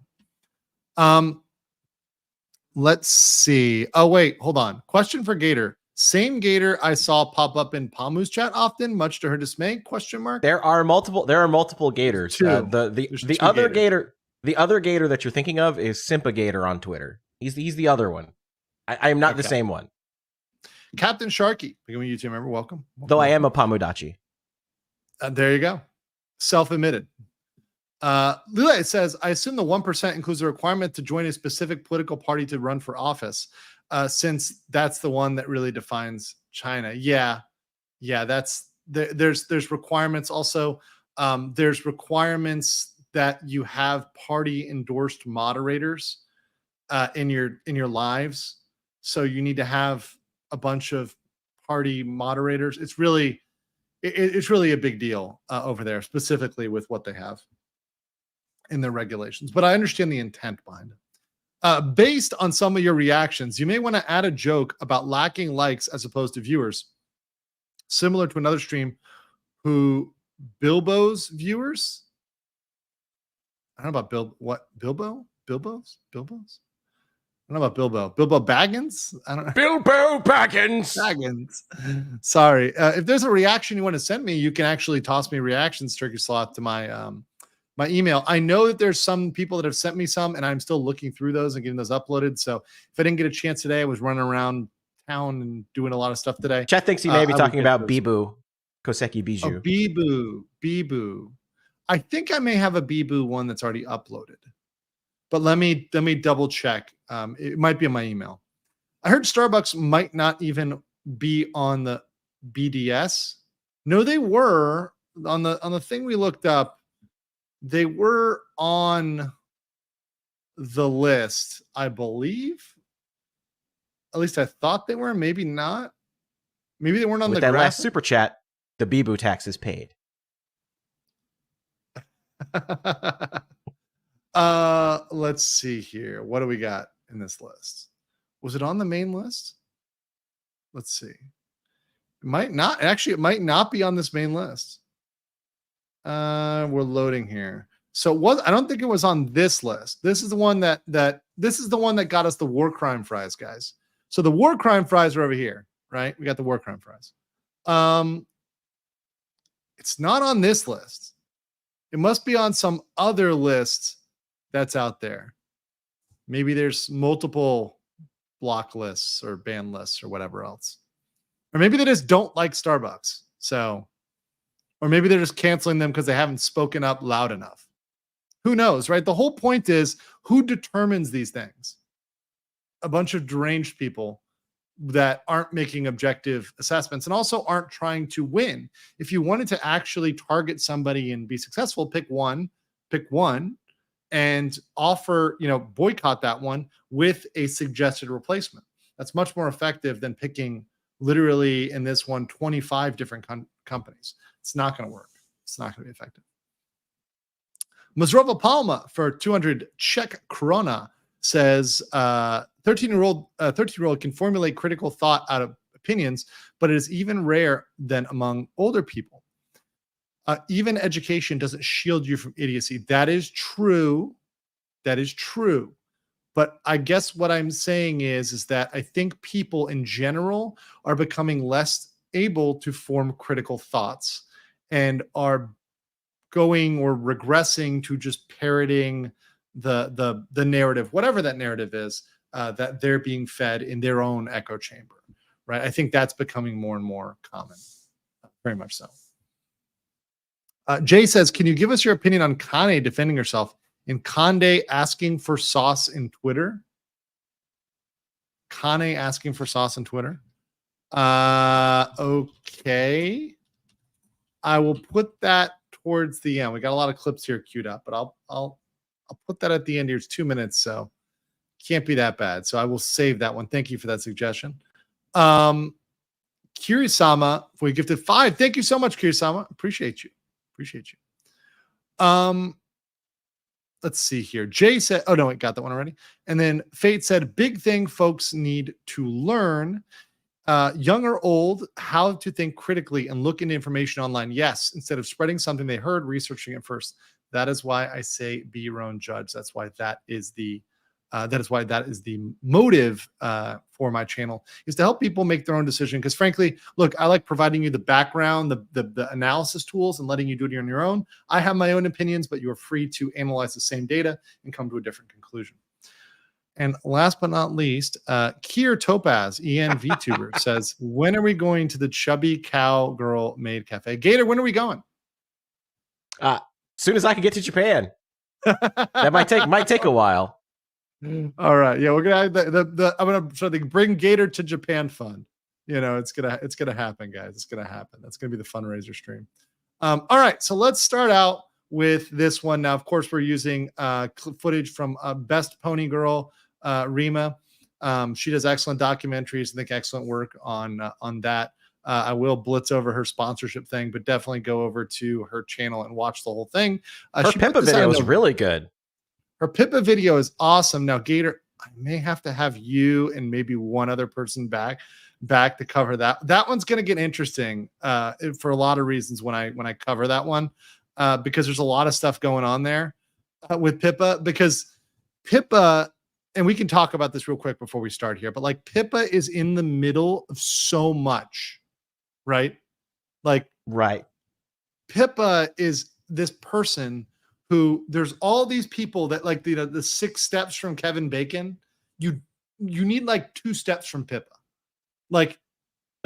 Let's see. Oh, wait, hold on. Question for Gator. Same Gator I saw pop up in Pamu's chat often, much to her dismay? Question mark. There are multiple Gators. The other Gator. The other Gator that you're thinking of is Simpa Gator on Twitter. He's the other one. I am not the same one. Captain Sharky, becoming a YouTube member. Welcome. Though I am a Pamudachi. There you go. Self-admitted. Lila says, I assume the 1% includes a requirement to join a specific political party to run for office, since that's the one that really defines China. Yeah, there's requirements also. There's requirements that you have party endorsed moderators in your lives. So you need to have a bunch of party moderators. It's really a big deal over there, specifically with what they have in their regulations. But I understand the intent behind it. Based on some of your reactions, you may want to add a joke about lacking likes as opposed to viewers, similar to another stream who Bilbo's viewers. I don't know about Bilbo? Bilbo's? I don't know about Bilbo. Bilbo Baggins? I don't know. Bilbo Baggins. Sorry. If there's a reaction you want to send me, you can actually toss me reactions, Turkey Sloth, to my my email. I know that there's some people that have sent me some, and I'm still looking through those and getting those uploaded. So if I didn't get a chance today, I was running around town and doing a lot of stuff today. Chat thinks he may be I talking will get about those. Bibu, Koseki Biju. Oh, Bibu. I think I may have a Bibu one that's already uploaded, but let me double check. It might be in my email. I heard Starbucks might not even be on the BDS. No, they were on the thing we looked up. They were on the list, I believe. At least I thought they were. Maybe not. Maybe they weren't on With the that graphic. last super chat, the Bibu tax is paid. Let's see here. What do we got in this list? Was it on the main list? Let's see. It might not. Actually, it might not be on this main list. We're loading here. So I don't think it was on this list. This is the one that got us the war crime fries, guys. So the war crime fries are over here, right? We got the war crime fries. It's not on this list. It must be on some other list that's out there. Maybe there's multiple block lists or ban lists or whatever else. Or maybe they just don't like Starbucks. So, or maybe they're just canceling them because they haven't spoken up loud enough. Who knows, right? The whole point is, who determines these things? A bunch of deranged people that aren't making objective assessments and also aren't trying to win. If you wanted to actually target somebody and be successful, pick one and offer, boycott that one with a suggested replacement. That's much more effective than picking literally in this one 25 different companies. It's not going to work. It's not going to be effective. Mazrova Palma for 200 Czech koruna says 13-year-old can formulate critical thought out of opinions, but it is even rare than among older people. Even education doesn't shield you from idiocy. That is true. That is true. But I guess what I'm saying is that I think people in general are becoming less able to form critical thoughts and are going or regressing to just parroting the narrative, whatever that narrative is, that they're being fed in their own echo chamber, right? I think that's becoming more and more common. Very much so. Jay says, can you give us your opinion on Kanye defending herself and Conde asking for sauce in Twitter? Kanye asking for sauce in Twitter. Okay. I will put that towards the end. We got a lot of clips here queued up, but I'll put that at the end here. It's 2 minutes, so can't be that bad. So I will save that one. Thank you for that suggestion. Kirisama, we gifted 5. Thank you so much, Kirisama. Appreciate you. Let's see here. Jay said, oh no, I got that one already. And then Fate said, big thing folks need to learn, young or old, how to think critically and look into information online. Yes, instead of spreading something they heard, researching it first. That is why I say be your own judge. That's why that is the motive for my channel, is to help people make their own decision. Because frankly, look, I like providing you the background, the analysis tools, and letting you do it on your own. I have my own opinions, but you are free to analyze the same data and come to a different conclusion. And last but not least, Kier Topaz, EN VTuber, says, when are we going to the Chubby Cowgirl Maid Cafe? Gator, when are we going? Soon as I can get to Japan. That might take a while. All right, yeah, we're gonna have I'm gonna try to bring Gator to Japan fund. It's gonna happen, guys. It's gonna happen. That's gonna be the fundraiser stream. All right, so let's start out with this one. Now, of course, we're using footage from Best Pony Girl, Rima. She does excellent documentaries. I think excellent work on that. I will blitz over her sponsorship thing, but definitely go over to her channel and watch the whole thing. Her Pimpa video was really good. Her Pippa video is awesome. Now, Gator, I may have to have you and maybe one other person back to cover that. That one's going to get interesting for a lot of reasons when I cover that one, because there's a lot of stuff going on there with Pippa. Because Pippa, and we can talk about this real quick before we start here, but like Pippa is in the middle of so much, right? Like, right. Pippa is this person who there's all these people that like the 6 steps from Kevin Bacon. You need like 2 steps from Pippa. Like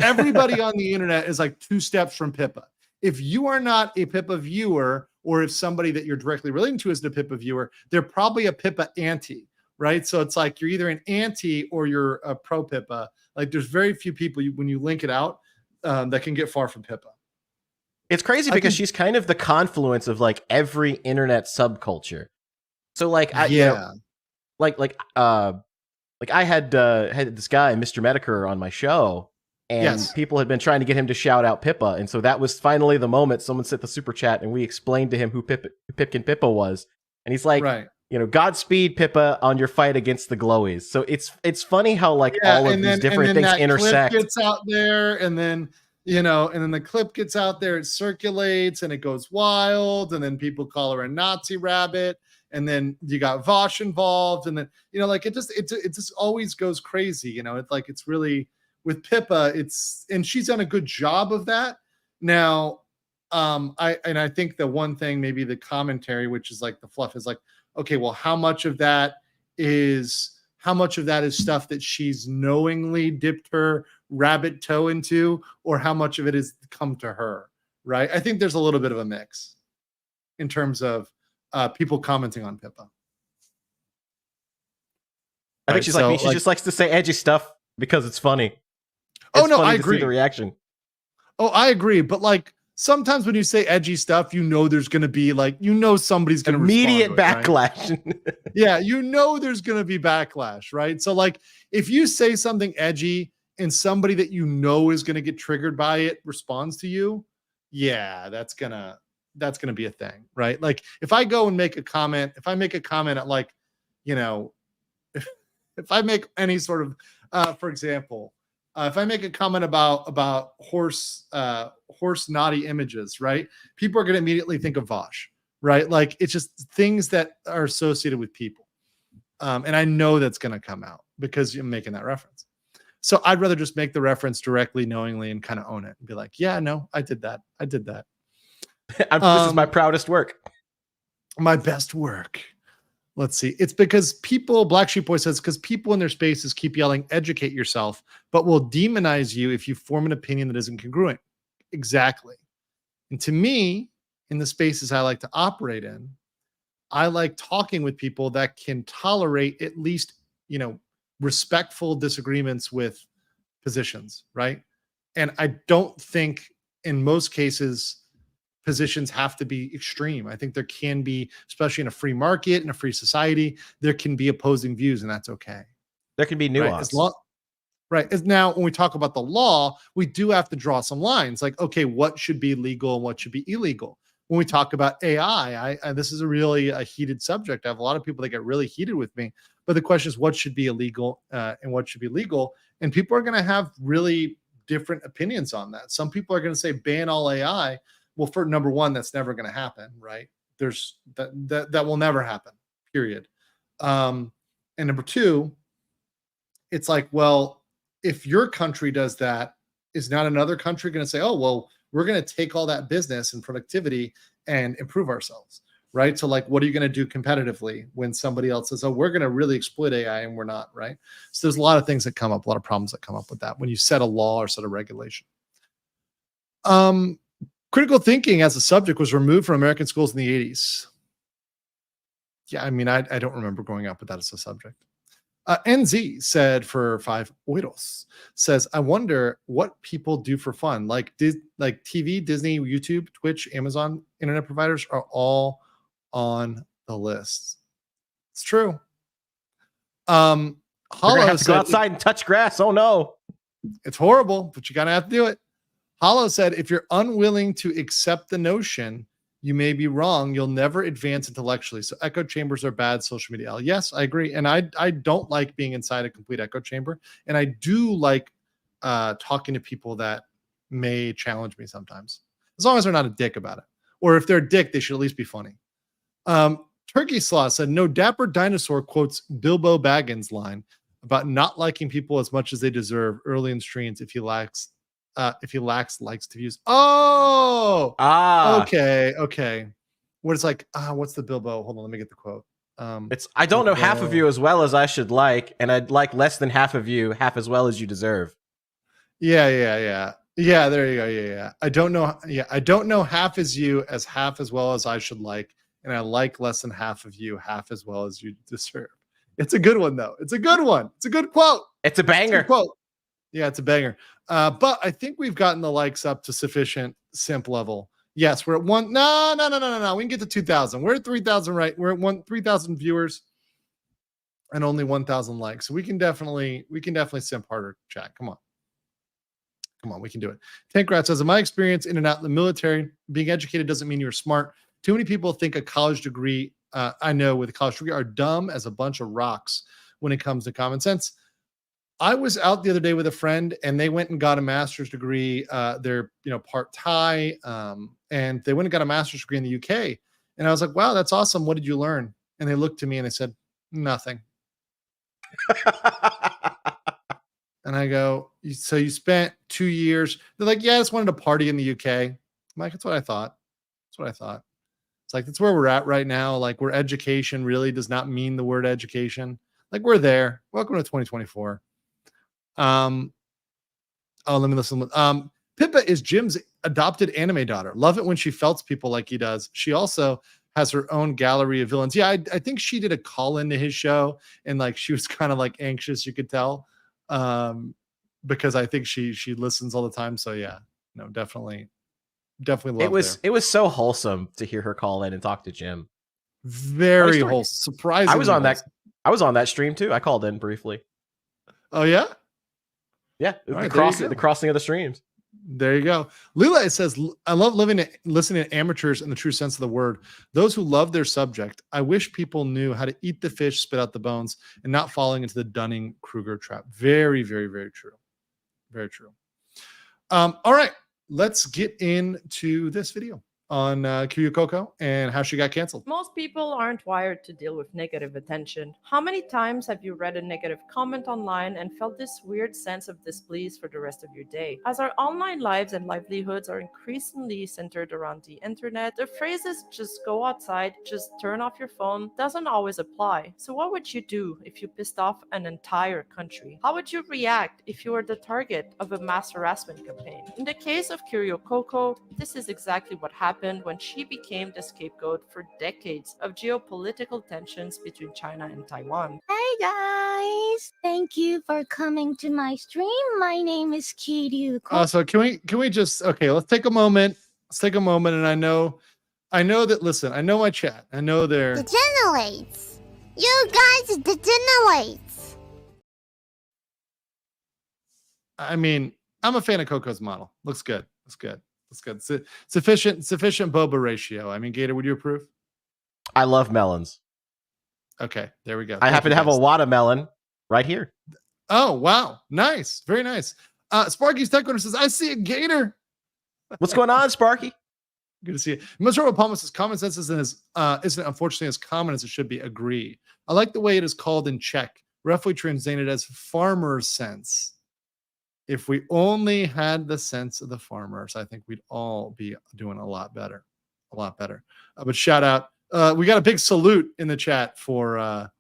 everybody on the internet is like 2 steps from Pippa. If you are not a Pippa viewer, or if somebody that you're directly relating to is the Pippa viewer, they're probably a Pippa anti, right? So it's like you're either an anti or you're a pro Pippa. Like there's very few people when you link it out that can get far from Pippa. It's crazy because she's kind of the confluence of like every internet subculture. So like, I had this guy, Mr. Medicare, on my show, and people had been trying to get him to shout out Pippa, and so that was finally the moment someone sent the super chat, and we explained to him who Pipkin Pippa was, and he's like, Godspeed Pippa on your fight against the glowies. So it's funny how like all of these different things intersect. Clip gets out there, and then the clip gets out there, it circulates, and it goes wild, and then people call her a Nazi rabbit. And then you got Vosh involved, and then it just always goes crazy. It's really with Pippa. And she's done a good job of that. Now, I think the one thing, maybe the commentary, which is like the fluff, is like, okay, well, how much of that is stuff that she's knowingly dipped her rabbit toe into, or how much of it has come to her, right? I think there's a little bit of a mix in terms of people commenting on Pippa. I think she's like me. She just likes to say edgy stuff because it's funny. I agree. See the reaction. Oh, I agree. But like sometimes when you say edgy stuff, there's going to be like, somebody's going to immediate backlash. Right? Yeah, there's going to be backlash, right? So like if you say something edgy and somebody that is going to get triggered by it responds to you, that's going to be a thing, right? Like if I go and make a comment, at like, if I make any sort of, for example, if I make a comment about horse naughty images, right? People are going to immediately think of Vosh, right? Like it's just things that are associated with people. And I know that's going to come out because you're making that reference. So I'd rather just make the reference directly, knowingly, and kind of own it and be like, yeah, no, I did that. This is my proudest work. My best work. Let's see. It's because Black Sheep Boy says, because people in their spaces keep yelling, educate yourself, but will demonize you if you form an opinion that isn't congruent. Exactly. And to me, in the spaces I like to operate in, I like talking with people that can tolerate at least, respectful disagreements with positions, right? And I don't think in most cases positions have to be extreme. I think there can be, especially in a free market, in a free society, there can be opposing views, and that's okay. There can be nuance. Right. As now, when we talk about the law, we do have to draw some lines. Like, okay, what should be legal and what should be illegal? When we talk about AI, this is a heated subject. I have a lot of people that get really heated with me. But the question is, what should be illegal and what should be legal? And people are going to have really different opinions on that. Some people are going to say ban all AI. Well, for number one, that's never going to happen, right? There's that will never happen, period. And number two, it's like, well, if your country does that, is not another country going to say, oh, well, we're going to take all that business and productivity and improve ourselves, right? So like, what are you going to do competitively when somebody else says, oh, we're going to really exploit AI and we're not, right? So there's a lot of things that come up, a lot of problems that come up with that when you set a law or set a regulation. Critical thinking as a subject was removed from American schools in the 80s. Yeah, I mean, I don't remember growing up with that as a subject. NZ said for 5 euros, says, I wonder what people do for fun. Like TV, Disney, YouTube, Twitch, Amazon, internet providers are all on the list. It's true. Hollow have to go outside and touch grass. Oh no. It's horrible, but you gotta have to do it. Hollow said, if you're unwilling to accept the notion, you may be wrong. You'll never advance intellectually. So echo chambers are bad social media. Yes, I agree. And I don't like being inside a complete echo chamber. And I do like talking to people that may challenge me sometimes, as long as they're not a dick about it. Or if they're a dick, they should at least be funny. Turkey Slaw said, no dapper dinosaur quotes Bilbo Baggins' line about not liking people as much as they deserve early in streams if he lacks likes to views. Okay. what it's like, what's the Bilbo? Hold on, let me get the quote. It's I don't know half of Bilbo. you as well as I should like, and I'd like less than half of you half as well as you deserve. Yeah. There you go. Yeah. I don't know half as you as half as well as I should like, and I like less than half of you half as well as you deserve. It's a good one though. It's a good one. It's a good quote. It's a banger. Quote. Yeah, it's a banger. But I think we've gotten the likes up to sufficient simp level. Yes, we're at one. No. We can get to 2,000. We're at 3,000, right? We're at 3,000 viewers and only 1,000 likes. So we can definitely simp harder, chat. Come on, we can do it. Tankrat says, in my experience in and out of the military, being educated doesn't mean you're smart. Too many people think a college degree, I know with a college degree, are dumb as a bunch of rocks when it comes to common sense. I was out the other day with a friend and they went and got a master's degree. They're, part Thai. And they went and got a master's degree in the UK. And I was like, wow, that's awesome. What did you learn? And they looked to me and they said, nothing. And I go, so you spent 2 years. They're like, yeah, I just wanted to party in the UK. I'm like, that's what I thought. It's like, that's where we're at right now. Like, where education really does not mean the word education. Like, we're there. Welcome to 2024. Let me listen. Pippa is Jim's adopted anime daughter. Love it when she felts people like he does. She also has her own gallery of villains. Yeah, I think she did a call into his show and like she was kind of like anxious, you could tell. Because I think she listens all the time. So yeah, no, definitely love it was so wholesome to hear her call in and talk to Jim. Very wholesome. Surprisingly. I was on that stream too. I called in briefly. Oh yeah? Yeah, right, the crossing of the streams. There you go. Lila, it says, I love listening to amateurs in the true sense of the word. Those who love their subject. I wish people knew how to eat the fish, spit out the bones, and not falling into the Dunning-Kruger trap. Very, very, very true. Very true. All right, let's get into this video on Kiryu Coco and how she got canceled. Most people aren't wired to deal with negative attention. How many times have you read a negative comment online and felt this weird sense of displease for the rest of your day? As our online lives and livelihoods are increasingly centered around the internet, the phrases just go outside, just turn off your phone doesn't always apply. So what would you do if you pissed off an entire country? How would you react if you were the target of a mass harassment campaign? In the case of Kiryu Coco, this is exactly what happened when she became the scapegoat for decades of geopolitical tensions between China and Taiwan. Hey guys, thank you for coming to my stream. My name is Kiryu Coco. So can we just, okay, let's take a moment. And I know that, listen, I know my chat. I know they're Degenerates. You guys degenerates. I mean, I'm a fan of Coco's model. Looks good. Sufficient boba ratio. I mean, Gator, would you approve? I love melons. Okay, there we go. I happen to have a watermelon right here. Oh, wow. Nice. Very nice. Sparky's Tech Corner says, I see a Gator. What's going on, Sparky? Good to see you. Mr. Obama says, common sense isn't unfortunately as common as it should be. Agree. I like the way it is called in Czech, roughly translated as farmer's sense. If we only had the sense of the farmers, I think we'd all be doing a lot better. But shout out. We got a big salute in the chat for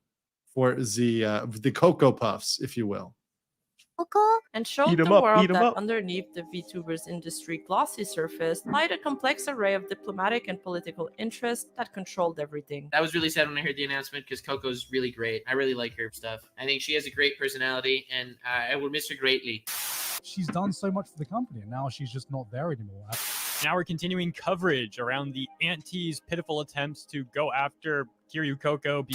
the Cocoa Puffs, if you will. And showed the world that underneath the VTubers industry glossy surface lied a complex array of diplomatic and political interests that controlled everything. That was really sad when I heard the announcement because Coco's really great. I really like her stuff. I think she has a great personality and I will miss her greatly. She's done so much for the company and now she's just not there anymore. Now we're continuing coverage around the auntie's pitiful attempts to go after Kiryu Coco.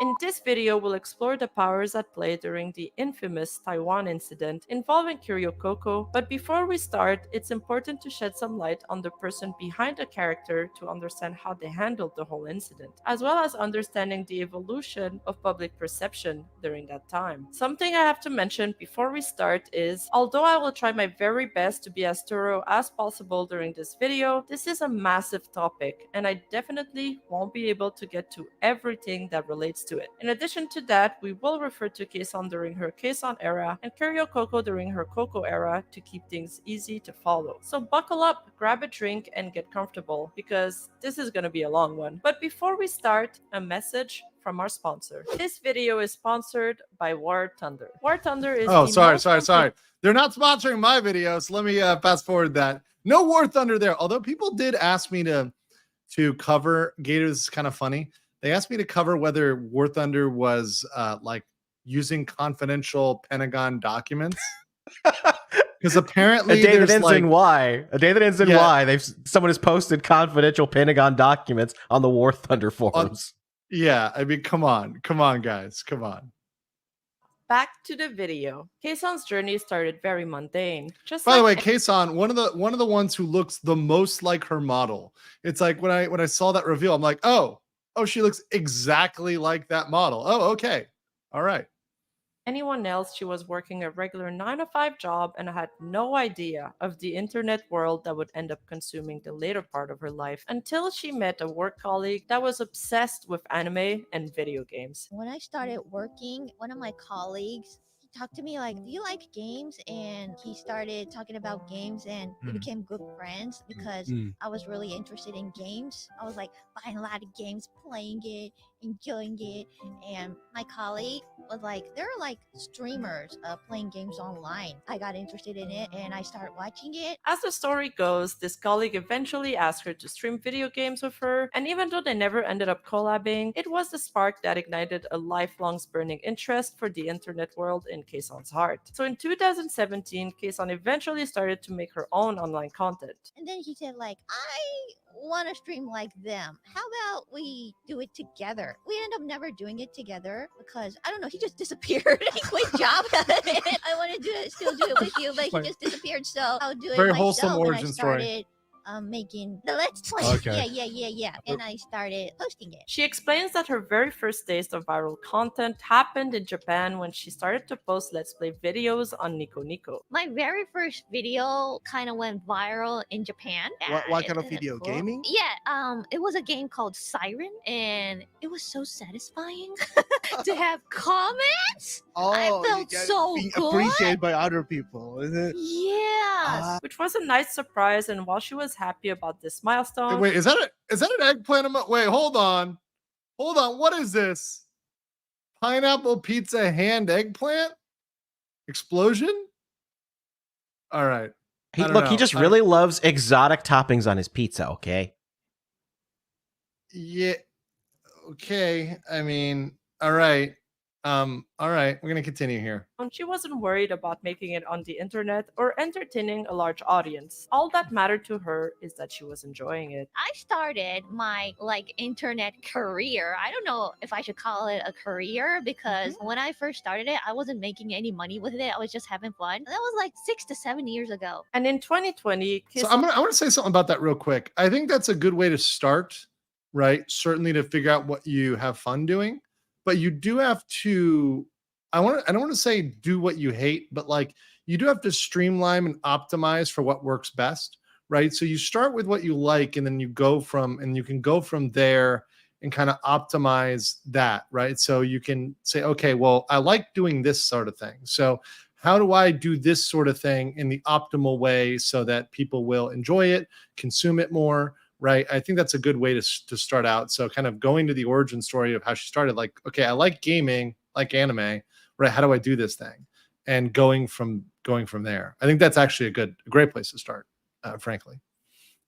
In this video, we'll explore the powers at play during the infamous Taiwan incident involving Kiryu Coco, but before we start, it's important to shed some light on the person behind the character to understand how they handled the whole incident, as well as understanding the evolution of public perception during that time. Something I have to mention before we start is, although I will try my very best to be as thorough as possible during this video, this is a massive topic, and I definitely won't be able to get to everything that relates to it. In addition to that, we will refer to Kason during her Kason era and Kiryu Coco during her Coco era to keep things easy to follow. So buckle up, grab a drink, and get comfortable because this is going to be a long one. But before we start, a message from our sponsor. This video is sponsored by War Thunder. War Thunder is sorry. They're not sponsoring my video, so let me fast forward that. No War Thunder there. Although people did ask me to cover Gators. Is kind of funny. They asked me to cover whether War Thunder was like using confidential Pentagon documents. Because apparently a day that ends in Y. A day that ends in Y. Someone has posted confidential Pentagon documents on the War Thunder forums. Yeah, I mean, come on, guys, come on. Back to the video. Kason's journey started very mundane. By the way, Kason, one of the ones who looks the most like her model. It's like when I saw that reveal, I'm like, oh, she looks exactly like that model. Oh, okay, all right. Anyone else, she was working a regular 9-to-5 job and had no idea of the internet world that would end up consuming the later part of her life until she met a work colleague that was obsessed with anime and video games. When I started working, one of my colleagues talked to me like, do you like games? And he started talking about games and we became good friends because I was really interested in games. I was like buying a lot of games, playing it, enjoying it. And my colleague was like, there are like streamers playing games online. I got interested in it and I started watching it. As the story goes, this colleague eventually asked her to stream video games with her, and even though they never ended up collabing, it was the spark that ignited a lifelong burning interest for the internet world in Kason's heart. So in 2017, Kason eventually started to make her own online content. And then he said like, I want to stream like them. How about we do it together? We ended up never doing it together because, I don't know, he just disappeared. He quit job. I wanted to still do it with you, but he just disappeared, so I'll do it Very myself. wholesome And origin I started story. Making the Let's Play. Okay. Yeah. And I started posting it. She explains that her very first taste of viral content happened in Japan when she started to post Let's Play videos on Nico Nico. My very first video kind of went viral in Japan. What kind of video? Gaming? Yeah, it was a game called Siren, and it was so satisfying to have comments. I felt so being good. appreciated by other people, is it? Yeah. Which was a nice surprise, and while she was happy about this milestone... Wait, is that an eggplant? Wait, hold on. What is this? Pineapple pizza hand eggplant? Explosion? All right. He just really loves exotic toppings on his pizza, okay? Yeah. Okay. I mean, all right. All right. We're going to continue here. She wasn't worried about making it on the internet or entertaining a large audience. All that mattered to her is that she was enjoying it. I started my internet career. I don't know if I should call it a career because when I first started it, I wasn't making any money with it. I was just having fun. That was like 6 to 7 years ago. And in 2020, So I want to say something about that real quick. I think that's a good way to start, right? Certainly to figure out what you have fun doing, but you do have to, I don't want to say do what you hate, but you do have to streamline and optimize for what works best, right? So you start with what you like and then you can go from there and kind of optimize that, right? So you can say, okay, well, I like doing this sort of thing. So how do I do this sort of thing in the optimal way so that people will enjoy it, consume it more, right? I think that's a good way to start out. So kind of going to the origin story of how she started, okay, I like gaming, like anime, right? How do I do this thing? And going from there. I think that's actually a great place to start, frankly.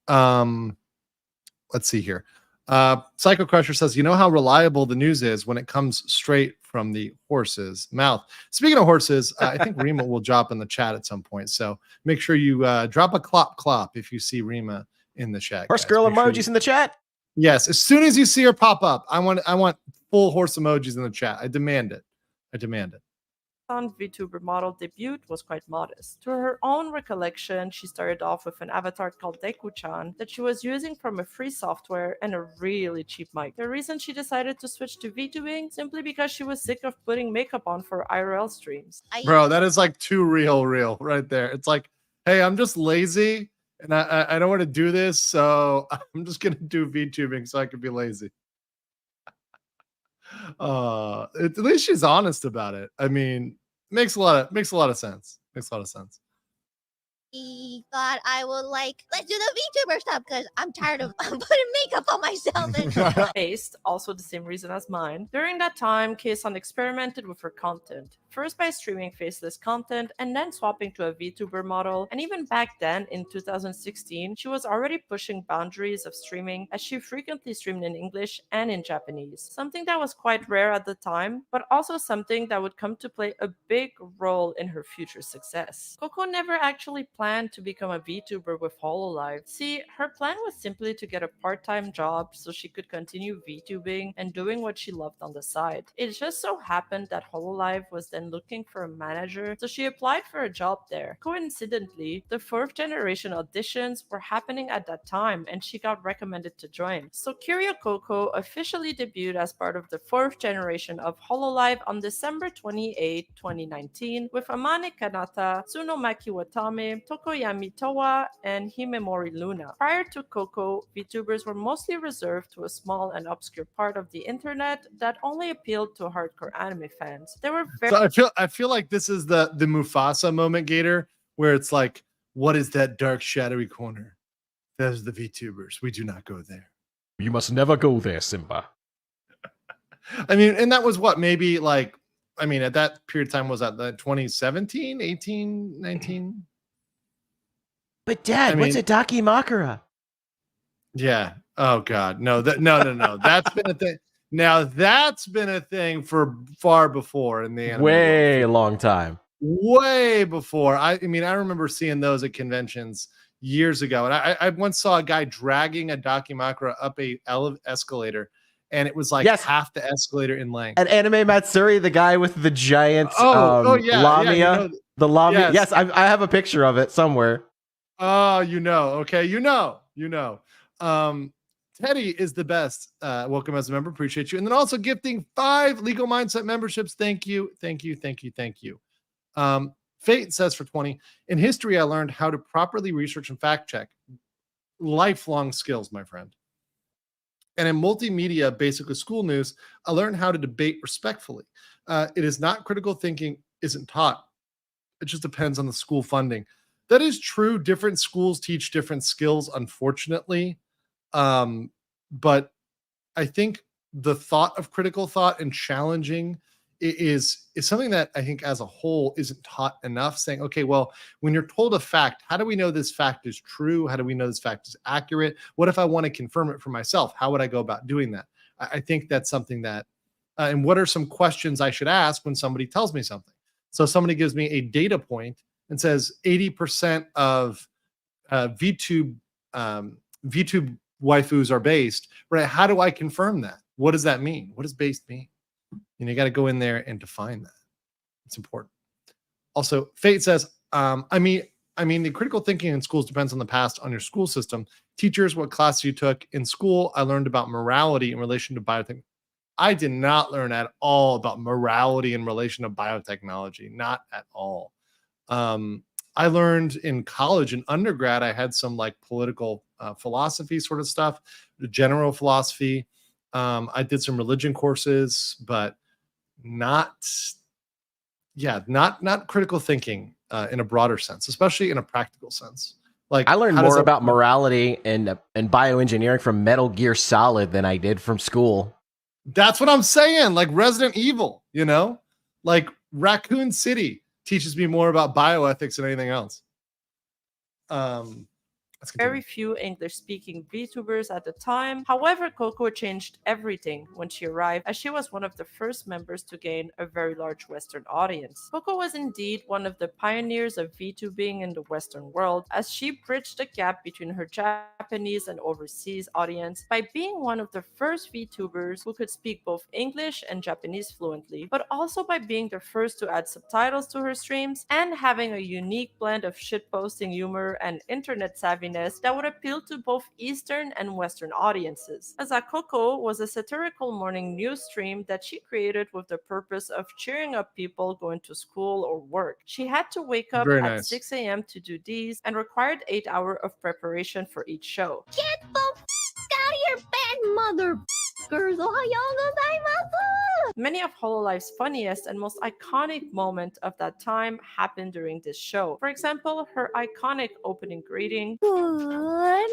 Let's see here. Psycho Crusher says, you know how reliable the news is when it comes straight from the horse's mouth. Speaking of horses, I think Rima will drop in the chat at some point. So make sure you drop a clop if you see Rima in the chat. Horse girl emojis in the chat. Yes, as soon as you see her pop up, I want full horse emojis in the chat. I demand it. VTuber model debut was quite modest. To her own recollection, she started off with an avatar called Deku-chan that she was using from a free software and a really cheap mic. The reason she decided to switch to VTubing simply because she was sick of putting makeup on for IRL streams. Bro, that is too real right there. It's like, hey, I'm just lazy and I don't want to do this, so I'm just gonna do VTubing so I can be lazy. At least she's honest about it. I mean, makes a lot of sense. Makes a lot of sense. He thought I would like, let's do the VTuber stuff because I'm tired of putting makeup on myself. And Based, also the same reason as mine. During that time, Kei-san experimented with her content. First by streaming faceless content and then swapping to a VTuber model. And even back then, in 2016, she was already pushing boundaries of streaming as she frequently streamed in English and in Japanese. Something that was quite rare at the time, but also something that would come to play a big role in her future success. Coco never actually planned to become a VTuber with Hololive. See, her plan was simply to get a part-time job so she could continue VTubing and doing what she loved on the side. It just so happened that Hololive was then looking for a manager, so she applied for a job there. Coincidentally, the 4th generation auditions were happening at that time and she got recommended to join. So Kiryu Coco officially debuted as part of the 4th generation of Hololive on December 28, 2019 with Amane Kanata, Tsunomaki Watame, Tokoyami Towa, and Himemori Luna. Prior to Coco, VTubers were mostly reserved to a small and obscure part of the internet that only appealed to hardcore anime fans. There were very So I feel like this is the Mufasa moment, Gator, where it's like, what is that dark shadowy corner? Those are the VTubers. We do not go there. You must never go there, Simba. I mean, and that was what, maybe like, I mean, at that period of time, was that the 2017, 18, 19? But Dad, what's a Dakimakura? Yeah. Oh God. No, no. That's been a thing. Now that's been a thing for far before in the anime way world. long time. Way before. I mean, I remember seeing those at conventions years ago, and I once saw a guy dragging a Dakimakura up a escalator, and it was like half the escalator in length. And Anime Matsuri, the guy with the giant yeah, Lamia, you know, the Lamia. yes. Yes, I have a picture of it somewhere. Oh, okay, you know. Teddy is the best. Welcome as a member. Appreciate you. And then also gifting 5 Legal Mindset memberships. Thank you. Fate says for 20, in history, I learned how to properly research and fact check. Lifelong skills, my friend. And in multimedia, basically school news, I learned how to debate respectfully. It is not critical thinking isn't taught. It just depends on the school funding. That is true. Different schools teach different skills, unfortunately. But I think the thought of critical thought and challenging is something that I think as a whole isn't taught enough. Saying, okay, well, when you're told a fact, how do we know this fact is true? How do we know this fact is accurate? What if I want to confirm it for myself? How would I go about doing that? I think that's something that, and what are some questions I should ask when somebody tells me something? So somebody gives me a data point and says 80% of VTube waifus are based, right? How do I confirm that? What does that mean? What does based mean? And you got to go in there and define that. It's important. Also, Fate says, I mean, the critical thinking in schools depends on the past, on your school system. Teachers, what class you took in school, I learned about morality in relation to biotech. I did not learn at all about morality in relation to biotechnology. Not at all. I learned in college and undergrad, I had some like political philosophy sort of stuff, general philosophy. I did some religion courses, but not critical thinking in a broader sense, especially in a practical sense. Like I learned more about morality and bioengineering from Metal Gear Solid than I did from school. That's what I'm saying. Like Resident Evil, like Raccoon City teaches me more about bioethics than anything else. Very few English-speaking VTubers at the time. However, Coco changed everything when she arrived, as she was one of the first members to gain a very large Western audience. Coco was indeed one of the pioneers of VTubing in the Western world, as she bridged the gap between her Japanese and overseas audience by being one of the first VTubers who could speak both English and Japanese fluently, but also by being the first to add subtitles to her streams and having a unique blend of shitposting humor and internet savviness that would appeal to both Eastern and Western audiences. Coco was a satirical morning news stream that she created with the purpose of cheering up people going to school or work. She had to wake up at 6 a.m. to do these and required 8 hours of preparation for each show. Get the f*** out of your bed, mother. Many of Hololive's funniest and most iconic moments of that time happened during this show. For example, her iconic opening greeting. Good morning,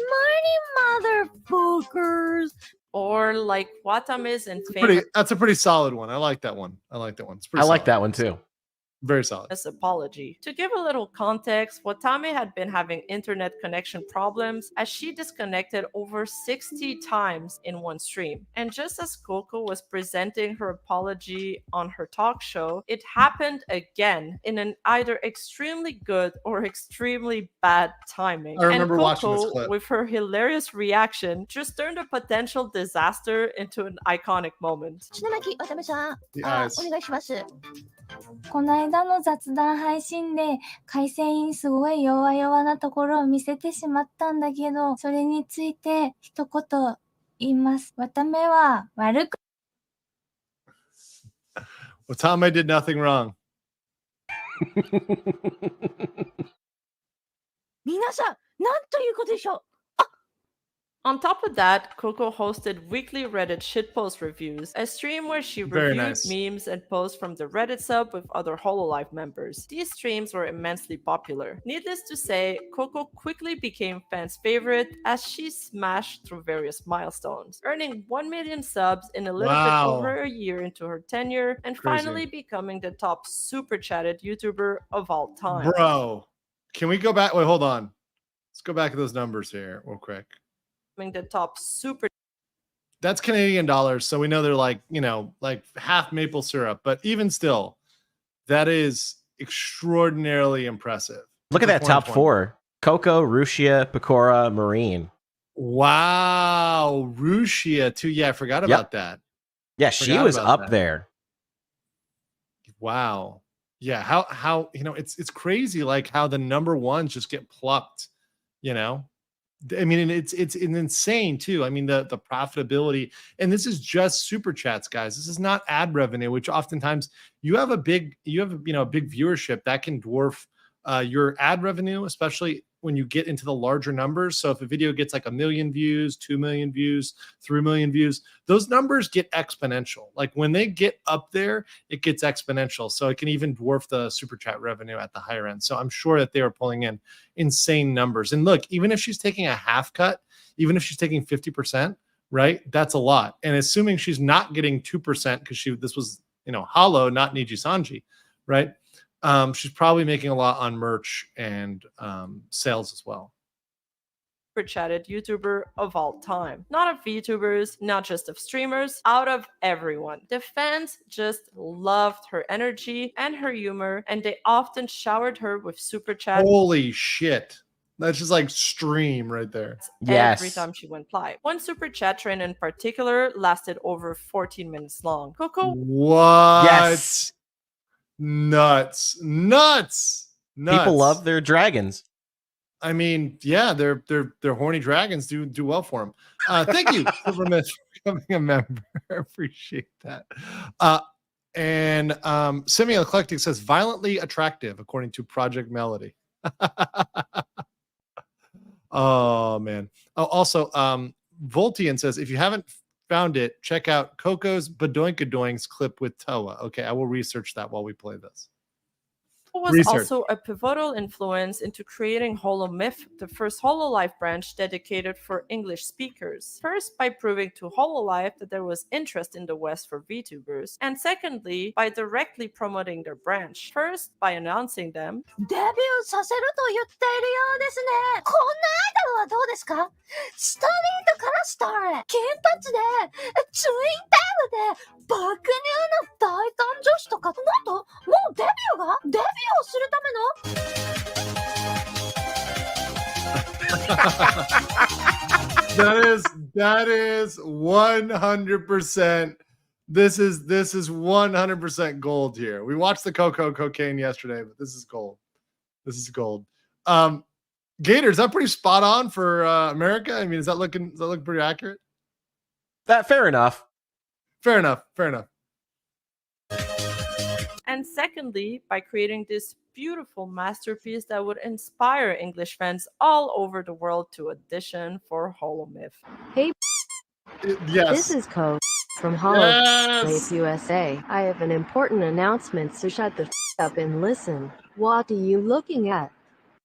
motherfuckers. Or like Watame's and famous That's a pretty solid one. I like that one. It's pretty I like solid. that one too. Very solid. apology. To give a little context, Watame had been having internet connection problems as she disconnected over 60 times in one stream. And just as Coco was presenting her apology on her talk show, it happened again in an either extremely good or extremely bad timing. I remember and watching this Coco, clip. with her hilarious reaction, just turned a potential disaster into an iconic moment. 篠巻渡辺さん、 The あ、 eyes. お願いします。この間の雑談配信で回線員すごい弱々なところを見せてしまったんだけど、それについて一言言います。渡目は悪く Watame did nothing wrong. 皆さん、なんということでしょう。 On top of that, Coco hosted weekly Reddit shitpost reviews, a stream where she Very reviewed nice. memes and posts from the Reddit sub with other Hololive members. These streams were immensely popular. Needless to say, Coco quickly became fans' favorite as she smashed through various milestones, earning 1 million subs in a little Wow. bit over a year into her tenure, and Crazy. finally becoming the top super chatted YouTuber of all time. Bro, can we go back? Wait, hold on. Let's go back to those numbers here real quick. The top super That's Canadian dollars, so we know they're like, like half maple syrup, but even still, that is extraordinarily impressive. Look at that top 2020. four: Coco, Rushia, Pecora, Marine. Wow, Rushia too. Yeah, I forgot Yep. about that. Yeah, she Forgot was about up that. there. Wow. Yeah, how it's crazy like how the number ones just get plucked, I mean, and it's insane too. I mean, the profitability, and this is just super chats, guys. This is not ad revenue, which oftentimes you have a big viewership that can dwarf your ad revenue, especially when you get into the larger numbers. So if a video gets like 1 million views, 2 million views, 3 million views, those numbers get exponential. Like when they get up there, it gets exponential. So it can even dwarf the super chat revenue at the higher end. So I'm sure that they are pulling in insane numbers. And look, even if she's taking a half cut, even if she's taking 50%, right? That's a lot. And assuming she's not getting 2% because this was, Holo, not Nijisanji, right? She's probably making a lot on merch and sales as well. super chatted YouTuber of all time. Not of VTubers, not just of streamers, out of everyone. The fans just loved her energy and her humor, and they often showered her with super chats. Holy shit. That's just like stream right there. Every time she went live. One super chat train in particular lasted over 14 minutes long. Coco. What? Yes. Nuts. People love their dragons. I mean, yeah, their horny dragons do well for them. Thank you, Silvermist, for becoming a member. Appreciate that. And Semi-Eclectic says violently attractive, according to Project Melody. Oh man. Oh, also, Voltian says if you haven't found it, check out Coco's Badoinkadoinks clip with Toa. Okay, I will research that while we play this. Was also a pivotal influence into creating HoloMyth, the first Hololive branch dedicated for English speakers. First, by proving to Hololive that there was interest in the West for VTubers, and secondly, by directly promoting their branch. First, by announcing them. デビューさせると言っているようですね。この間はどうですか？スターリングからスターへ、金髪で、ツインテールで、爆乳の大胆女子とか、なんと、もうデビューをするためのthat is 100%. This is 100% gold here. We watched the Coco cocaine yesterday, but this is gold. This is gold. Gator, is that pretty spot on for America? I mean, does that look pretty accurate? Fair enough. Fair enough. And secondly, by creating this beautiful masterpiece that would inspire English fans all over the world to audition for HoloMyth. Hey, Yes. This is Code from Yes. Hololive USA. I have an important announcement, so shut the up and listen. What are you looking at?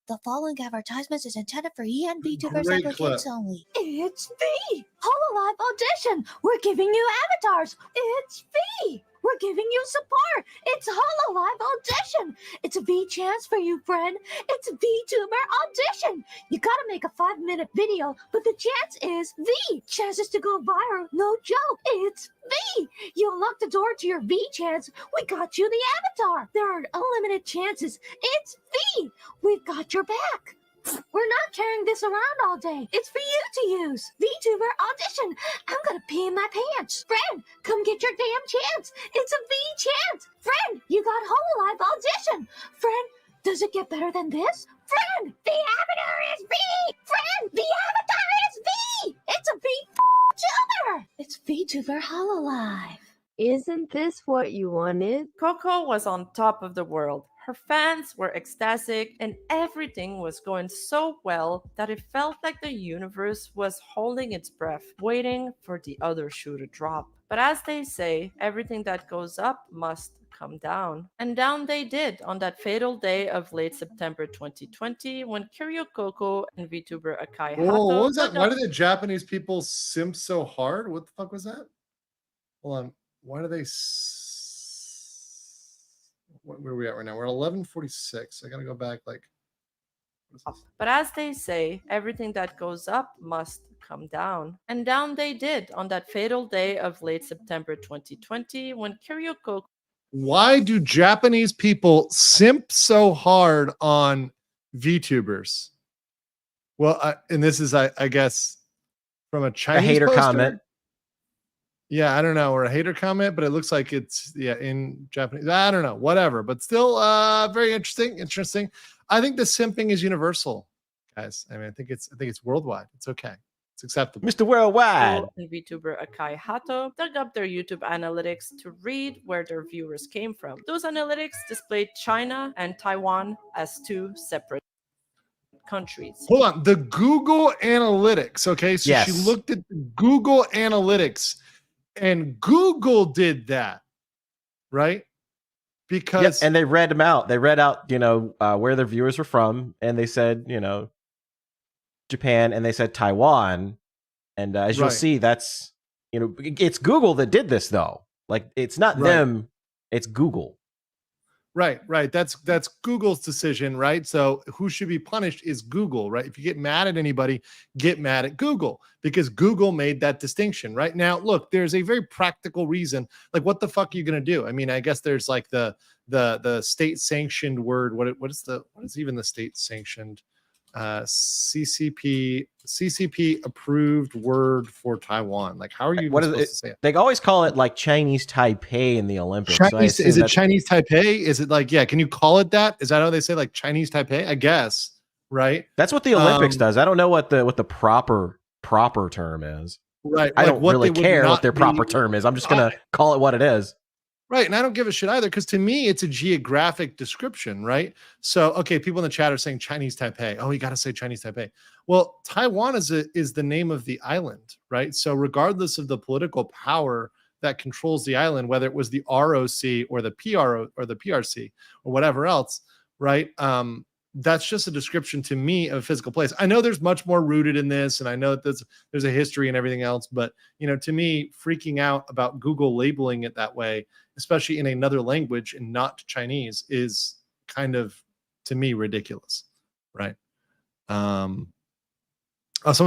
The following advertisements is intended for EN VTubers Great applicants clip. only. It's V! Hololive Audition! We're giving you avatars! It's V! We're giving you support! It's Hololive Audition! It's a V chance for you, friend! It's a VTuber audition! You gotta make a 5-minute video, but the chance is V! Chances to go viral, no joke! It's V! You unlock the door to your V chance, we got you the avatar! There are unlimited chances, it's V! We've got your back! We're not carrying this around all day. It's for you to use. VTuber audition. I'm gonna pee in my pants. Friend, come get your damn chance. It's a V chance. Friend, you got Hololive audition. Friend, does it get better than this? Friend, the avatar is V. Friend, the avatar is V. It's a V-tuber. It's VTuber Hololive. Isn't this what you wanted? Coco was on top of the world. Her fans were ecstatic, and everything was going so well that it felt like the universe was holding its breath, waiting for the other shoe to drop. But as they say, everything that goes up must come down. And down they did on that fatal day of late September 2020 when Kiryu Coco and VTuber Akai Whoa, Hato what was that? dug Why up- do the Japanese people simp so hard? What the fuck was that? Hold on. Why do they... Where are we at right now? We're at 11:46. I gotta go back like... But as they say, everything that goes up must come down. And down they did on that fatal day of late September 2020 when Kiryu Coco... Why do Japanese people simp so hard on VTubers? Well, and this is, I guess, from a Chinese hater poster? comment. Yeah, I don't know, or a hater comment, but it looks like it's in Japanese. I don't know, whatever, but still very interesting. I think the simping is universal, guys. I mean, I think it's worldwide. It's okay. It's acceptable. Mr. Worldwide. And VTuber Akai Hato dug up their YouTube analytics to read where their viewers came from. Those analytics displayed China and Taiwan as two separate countries. Hold on, the Google Analytics. Okay, so Yes. she looked at the Google Analytics, and Google did that, right? Because Yep, and they read them out. They read out, where their viewers were from, and they said, Japan, and they said Taiwan. And as you'll Right. see, that's, it's Google that did this, though. Like, it's not Right. them, it's Google. Right. That's Google's decision, right? So who should be punished is Google, right? If you get mad at anybody, get mad at Google because Google made that distinction, right? Now, look, there's a very practical reason. Like, what the fuck are you gonna do? I mean, I guess there's like the state sanctioned word. What is even the state sanctioned? CCP approved word for Taiwan. Like, how are you What is supposed it? to say it? They always call it like Chinese Taipei in the Olympics. So I Chinese, assume is it that's- Chinese Taipei? Is it like, can you call it that? Is that how they say, like Chinese Taipei? I guess, right? That's what the Olympics does. I don't know what the proper term is. Right. I like don't what really they would care not what their proper be- term is. I'm just gonna call it what it is. Right. And I don't give a shit either, because to me, it's a geographic description, right? So, okay, people in the chat are saying Chinese Taipei. Oh, you got to say Chinese Taipei. Well, Taiwan is the name of the island, right? So regardless of the political power that controls the island, whether it was the ROC or the PRO or the PRC or whatever else, right? That's just a description to me of a physical place. I know there's much more rooted in this, and I know that there's a history and everything else, but to me, freaking out about Google labeling it that way, especially in another language and not Chinese, is kind of, to me, ridiculous, right? Someone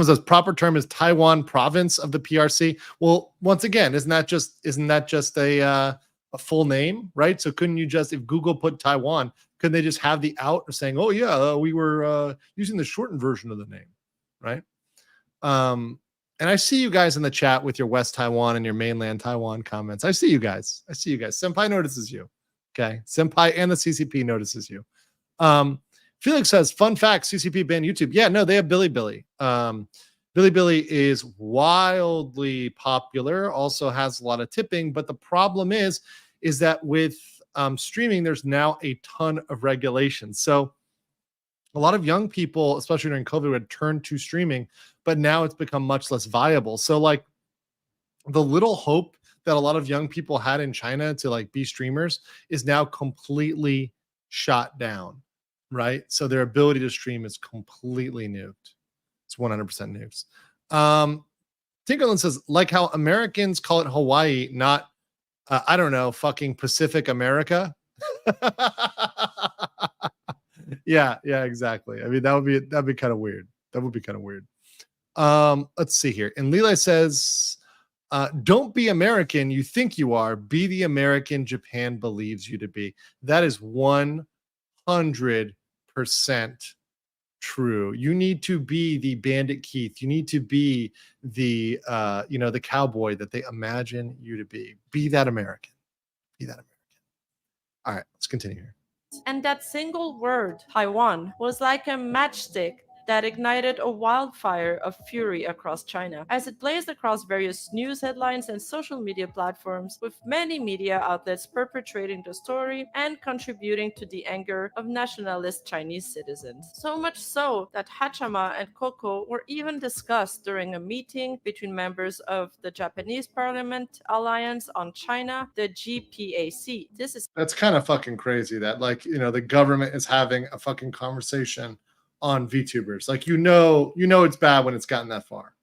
says proper term is Taiwan province of the PRC. Well, once again, isn't that just a full name, right? So couldn't you just, if Google put Taiwan, couldn't they just have the out or saying, oh yeah, we were using the shortened version of the name, right? And I see you guys in the chat with your West Taiwan and your mainland Taiwan comments. I see you guys. Senpai notices you. Okay. Senpai and the CCP notices you. Felix says, fun fact, CCP banned YouTube. Yeah, no, they have Bilibili. Bilibili is wildly popular, also has a lot of tipping, but the problem is that with streaming, there's now a ton of regulations. So a lot of young people, especially during COVID, had turned to streaming, but now it's become much less viable. So like the little hope that a lot of young people had in China to like be streamers is now completely shot down, right? So their ability to stream is completely nuked. It's 100% nukes. Tinkerland says, like how Americans call it Hawaii, not I don't know, fucking Pacific America. yeah, exactly. I mean, that'd be kind of weird. That would be kind of weird. Let's see here. And Leela says, don't be American. You think you are. Be the American Japan believes you to be. That is 100% true. You need to be the Bandit Keith. You need to be the the cowboy that they imagine you to be. Be that American. Be that American. All right, let's continue here. And that single word, Taiwan, was like a matchstick that ignited a wildfire of fury across China, as it blazed across various news headlines and social media platforms, with many media outlets perpetrating the story and contributing to the anger of nationalist Chinese citizens. So much so that Hachama and Coco were even discussed during a meeting between members of the Japanese Parliament Alliance on China, the GPAC. That's kind of fucking crazy that the government is having a fucking conversation on VTubers. Like, it's bad when it's gotten that far.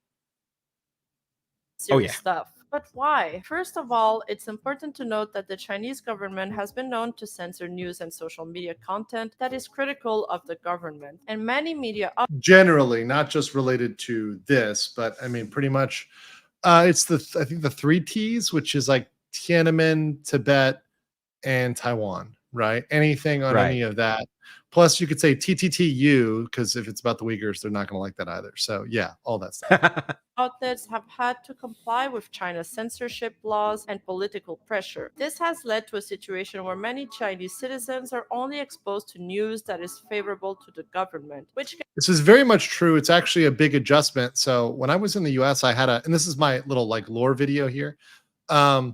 Serious stuff. But why? First of all, it's important to note that the Chinese government has been known to censor news and social media content that is critical of the government. And many media generally, not just related to this, but I mean pretty much it's I think the 3 T's, which is like Tiananmen, Tibet, and Taiwan, right? Anything on any of that. Plus, you could say TTTU, because if it's about the Uyghurs, they're not going to like that either. So, yeah, all that stuff. outlets have had to comply with China's censorship laws and political pressure. This has led to a situation where many Chinese citizens are only exposed to news that is favorable to the government, which this is very much true. It's actually a big adjustment. So, when I was in the US, I had and this is my little lore video here. I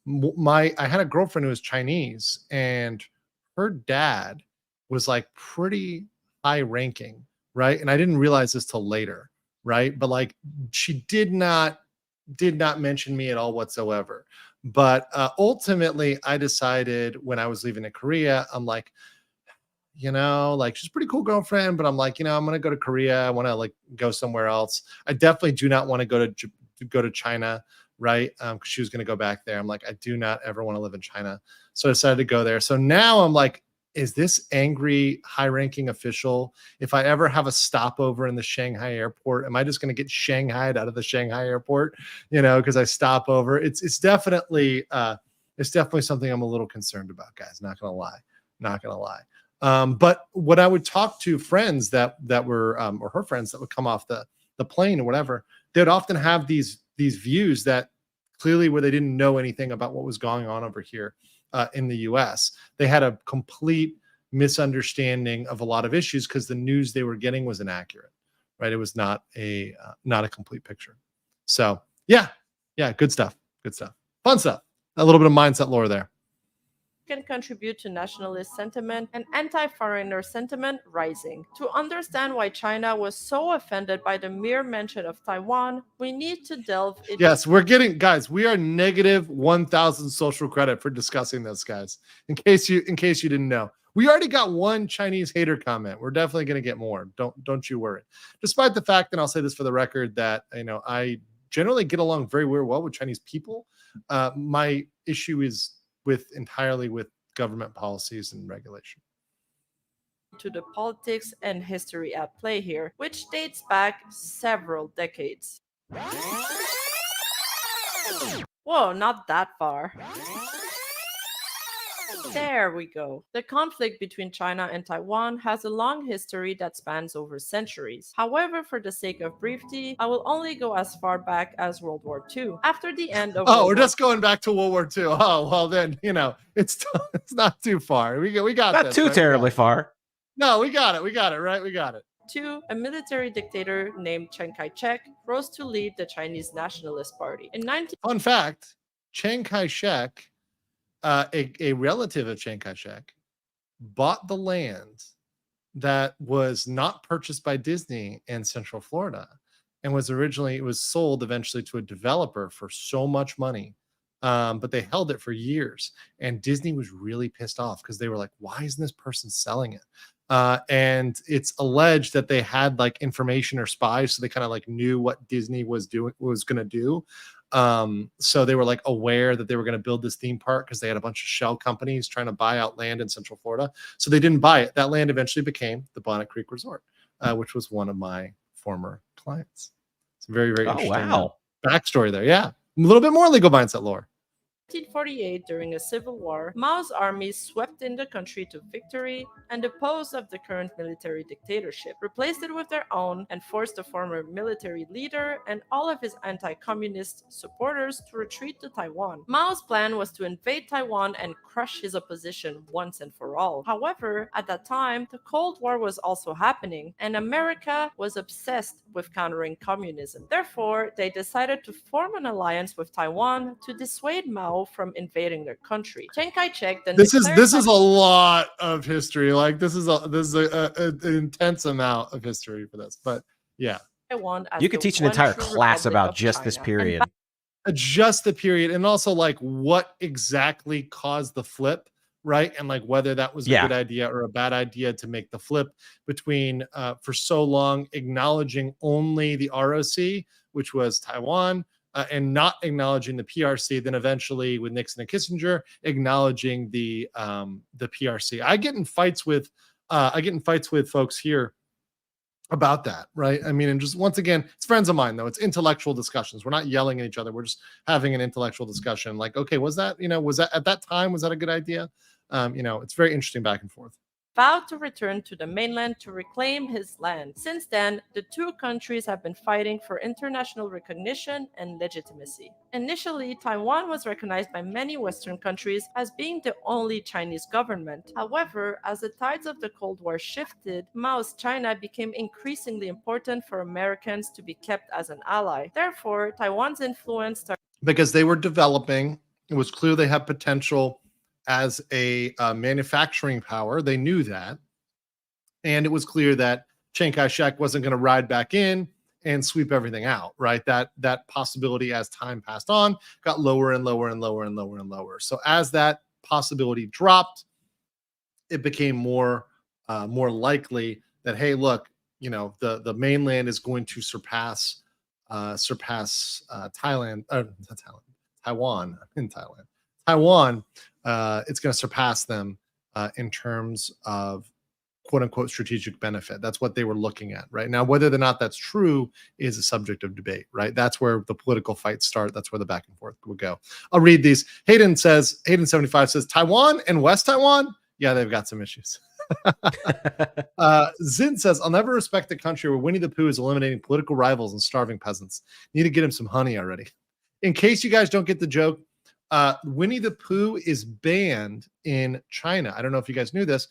had a girlfriend who was Chinese, and her dad was pretty high ranking, right? And I didn't realize this till later, right? But she did not mention me at all whatsoever. But ultimately, I decided when I was leaving to Korea, I'm she's a pretty cool girlfriend, but I'm I'm gonna go to Korea. I want to go somewhere else. I definitely do not want to go to China, right? Because she was gonna go back there. I'm I do not ever want to live in China. So I decided to go there. So now I'm is this angry high-ranking official, if I ever have a stopover in the Shanghai airport, am I just going to get shanghaied out of the Shanghai airport, because I stop over? It's definitely something I'm a little concerned about, guys. Not gonna lie. But when I would talk to friends that were or her friends that would come off the plane or whatever, they would often have these views that clearly where they didn't know anything about what was going on over here in the US. They had a complete misunderstanding of a lot of issues because the news they were getting was inaccurate, right? It was not a complete picture. So yeah, good stuff. Fun stuff. A little bit of mindset lore there. Can contribute to nationalist sentiment and anti-foreigner sentiment rising. To understand why China was so offended by the mere mention of Taiwan, we need to delve into... Yes, we are negative 1,000 social credit for discussing this, guys. In case you didn't know. We already got one Chinese hater comment. We're definitely going to get more. Don't you worry. Despite the fact, and I'll say this for the record, that I generally get along very well with Chinese people. My issue is entirely with government policies and regulation. To the politics and history at play here, which dates back several decades. Whoa, not that far. There we go. The conflict between China and Taiwan has a long history that spans over centuries. However, for the sake of brevity, I will only go as far back as World War II. After the end of we're just going back to World War II. Oh, well then, it's not too far. We got not this, too right? terribly far. No, we got it, right? We got it. A military dictator named Chiang Kai-shek rose to lead the Chinese Nationalist Party. Fun fact, Chiang Kai-shek, a relative of Chiang Kai-shek, bought the land that was not purchased by Disney in Central Florida and it was sold eventually to a developer for so much money. But they held it for years, and Disney was really pissed off because they were like, why isn't this person selling it? And it's alleged that they had like information or spies, so they kind of like knew what Disney was going to do. So they were like aware that they were going to build this theme park because they had a bunch of shell companies trying to buy out land in Central Florida. So they didn't buy it. That land eventually became the Bonnet Creek Resort, which was one of my former clients. It's very, very interesting backstory there. Yeah. A little bit more legal mindset lore. 1948, during a civil war, Mao's army swept in the country to victory and deposed of the current military dictatorship, replaced it with their own, and forced the former military leader and all of his anti-communist supporters to retreat to Taiwan. Mao's plan was to invade Taiwan and crush his opposition once and for all. However, at that time, the Cold War was also happening, and America was obsessed with countering communism. Therefore, they decided to form an alliance with Taiwan to dissuade Mao from invading their country. Chiang Kai-shek then this is a lot of history. Like this is an intense amount of history for this. But yeah, Taiwan as you could teach an entire class about just this period. Just the period, and also like what exactly caused the flip, right? And like whether that was a good idea or a bad idea to make the flip between for so long acknowledging only the ROC, which was Taiwan, and not acknowledging the PRC, then eventually with Nixon and Kissinger acknowledging the PRC. I get in fights with folks here about that, right? I mean, and just once again, it's friends of mine though. It's intellectual discussions. We're not yelling at each other. We're just having an intellectual discussion. Like, okay, was that at that time, was that a good idea? It's very interesting back and forth. Vowed to return to the mainland to reclaim his land. Since then, the two countries have been fighting for international recognition and legitimacy. Initially, Taiwan was recognized by many Western countries as being the only Chinese government. However, as the tides of the Cold War shifted, Mao's China became increasingly important for Americans to be kept as an ally. Therefore, Taiwan's influence started because they were developing. It was clear they had potential as a manufacturing power. They knew that. And it was clear that Chiang Kai-shek wasn't going to ride back in and sweep everything out, right? That possibility as time passed on got lower and lower and lower and lower and lower. So as that possibility dropped, it became more likely that, hey, look, the mainland is going to surpass Taiwan. It's going to surpass them in terms of quote unquote strategic benefit. That's what they were looking at right now. Whether or not that's true is a subject of debate, right? That's where the political fights start. That's where the back and forth will go. I'll read these. Hayden 75 says, Taiwan and West Taiwan? Yeah, they've got some issues. Zin says, I'll never respect a country where Winnie the Pooh is eliminating political rivals and starving peasants. Need to get him some honey already. In case you guys don't get the joke, Winnie the Pooh is banned in China. I don't know if you guys knew this.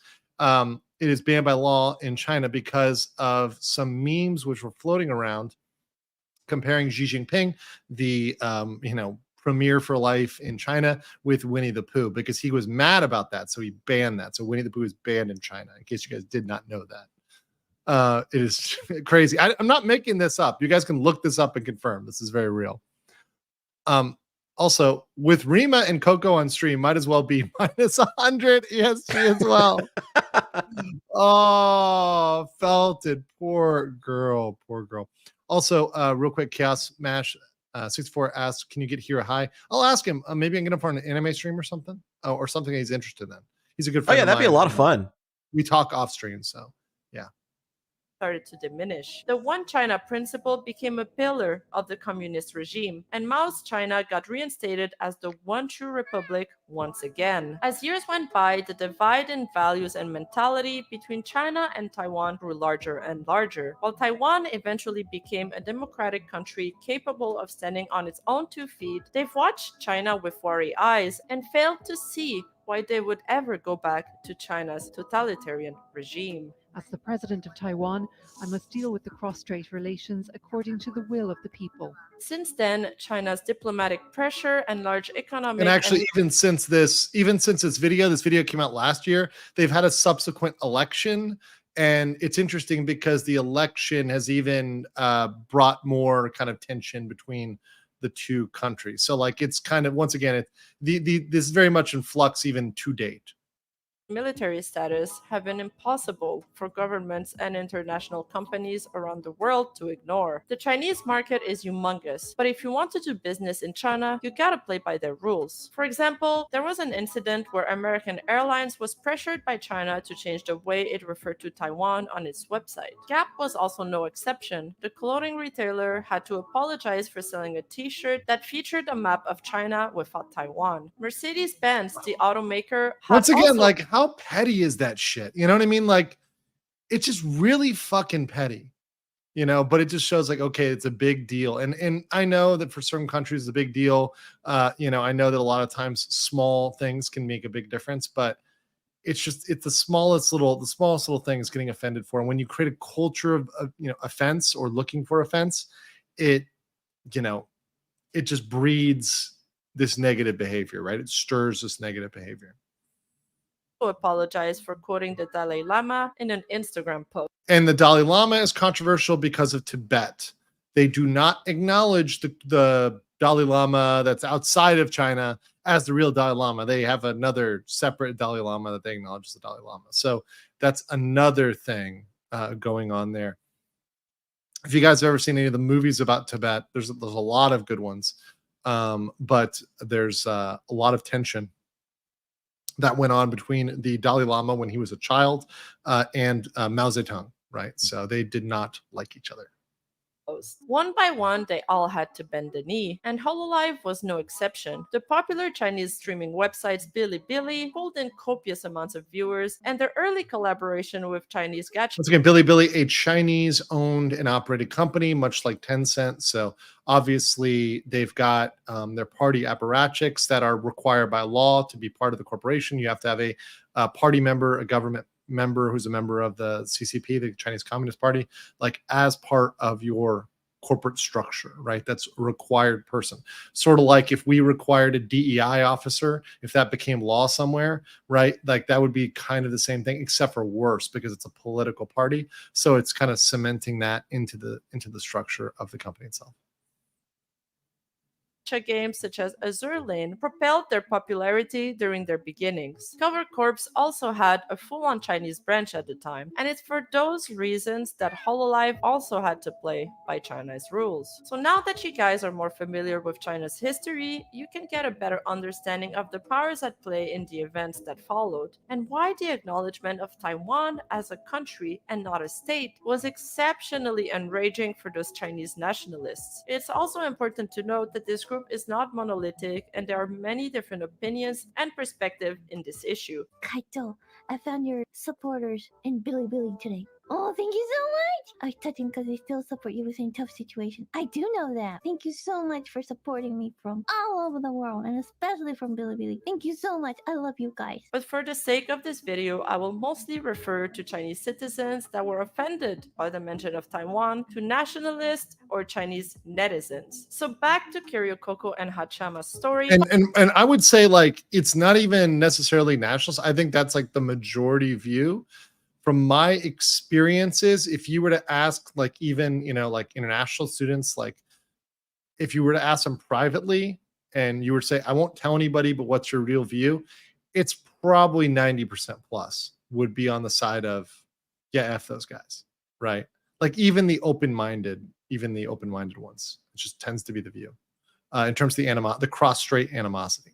It is banned by law in China because of some memes which were floating around comparing Xi Jinping, the premier for life in China, with Winnie the Pooh, because he was mad about that. So he banned that. So Winnie the Pooh is banned in China, in case you guys did not know that. It is crazy. I'm not making this up. You guys can look this up and confirm. This is very real. Also, with Rima and Coco on stream, might as well be minus 100 ESG as well. Oh, felt it. Poor girl. Also, real quick, Chaos Mash 64 asks, can you get Hero High? I'll ask him. Maybe I can get him for an anime stream or something. Or something he's interested in. He's a good friend. Oh, yeah, that'd be a lot of fun. We talk off stream, so yeah. Started to diminish. The One China principle became a pillar of the communist regime, and Mao's China got reinstated as the one true republic once again. As years went by, the divide in values and mentality between China and Taiwan grew larger and larger. While Taiwan eventually became a democratic country capable of standing on its own 2 feet, they've watched China with wary eyes and failed to see why they would ever go back to China's totalitarian regime. As the president of Taiwan, I must deal with the cross-strait relations according to the will of the people. Since then, China's diplomatic pressure and large economic... And actually, even since this video came out last year, they've had a subsequent election And it's interesting because the election has even brought more kind of tension between the two countries. So like it's kind of, once again, this is very much in flux even to date. Military status have been impossible for governments and international companies around the world to ignore. The Chinese market is humongous, but if you want to do business in China, you gotta play by their rules. For example, there was an incident where American Airlines was pressured by China to change the way it referred to Taiwan on its website. Gap was also no exception. The clothing retailer had to apologize for selling a t-shirt that featured a map of China without Taiwan. Mercedes-Benz, the automaker, had Once again, also like how petty is that shit? You know what I mean? Like it's just really fucking petty, you know, but it just shows like, okay, it's a big deal. And I know that for certain countries it's a big deal. You know, I know that a lot of times small things can make a big difference, but it's the smallest little things getting offended for. And when you create a culture of you know, offense or looking for offense, it, you know, it just breeds this negative behavior, right? It stirs this negative behavior. apologize for quoting the Dalai Lama in an Instagram post. And the Dalai Lama is controversial because of Tibet. They do not acknowledge the Dalai Lama that's outside of China as the real Dalai Lama. They have another separate Dalai Lama that they acknowledge as the Dalai Lama. So that's another thing going on there. If you guys have ever seen any of the movies about Tibet, there's a lot of good ones, but there's a lot of tension that went on between the Dalai Lama when he was a child and Mao Zedong, right? So they did not like each other. One by one, they all had to bend the knee, and Hololive was no exception. The popular Chinese streaming websites Bilibili pulled in copious amounts of viewers, and their early collaboration with Chinese gadgets. Once again, Bilibili, a Chinese-owned and operated company, much like Tencent. So obviously, they've got their party apparatchiks that are required by law to be part of the corporation. You have to have a party member, a government member who's a member of the CCP, the Chinese Communist Party, like as part of your corporate structure, right? That's a required person. Sort of like if we required a DEI officer, if that became law somewhere, right? Like that would be kind of the same thing, except for worse because it's a political party. So it's kind of cementing that into the structure of the company itself. Games such as Azur Lane propelled their popularity during their beginnings. Cover Corps also had a full-on Chinese branch at the time, and it's for those reasons that Hololive also had to play by China's rules. So now that you guys are more familiar with China's history, you can get a better understanding of the powers at play in the events that followed, and why the acknowledgement of Taiwan as a country and not a state was exceptionally enraging for those Chinese nationalists. It's also important to note that this group is not monolithic, and there are many different opinions and perspectives in this issue. Kaito, I found your supporters in Bilibili today. Oh, thank you so much. I touching because they still support you within tough situation. I do know that. Thank you so much for supporting me from all over the world, and especially from Bilibili. Thank you so much. I love you guys. But for the sake of this video, I will mostly refer to Chinese citizens that were offended by the mention of Taiwan, to nationalists or Chinese netizens. So back to Kiryu Coco and Hachama's story. And I would say like it's not even necessarily nationalists. I think that's like the majority view. From my experiences, if you were to ask like even, you know, like international students, like if you were to ask them privately and you were to say, I won't tell anybody, but what's your real view? It's probably 90% plus would be on the side of, yeah, F those guys, right? Like even the open-minded ones, it just tends to be the view in terms of the cross-strait animosity.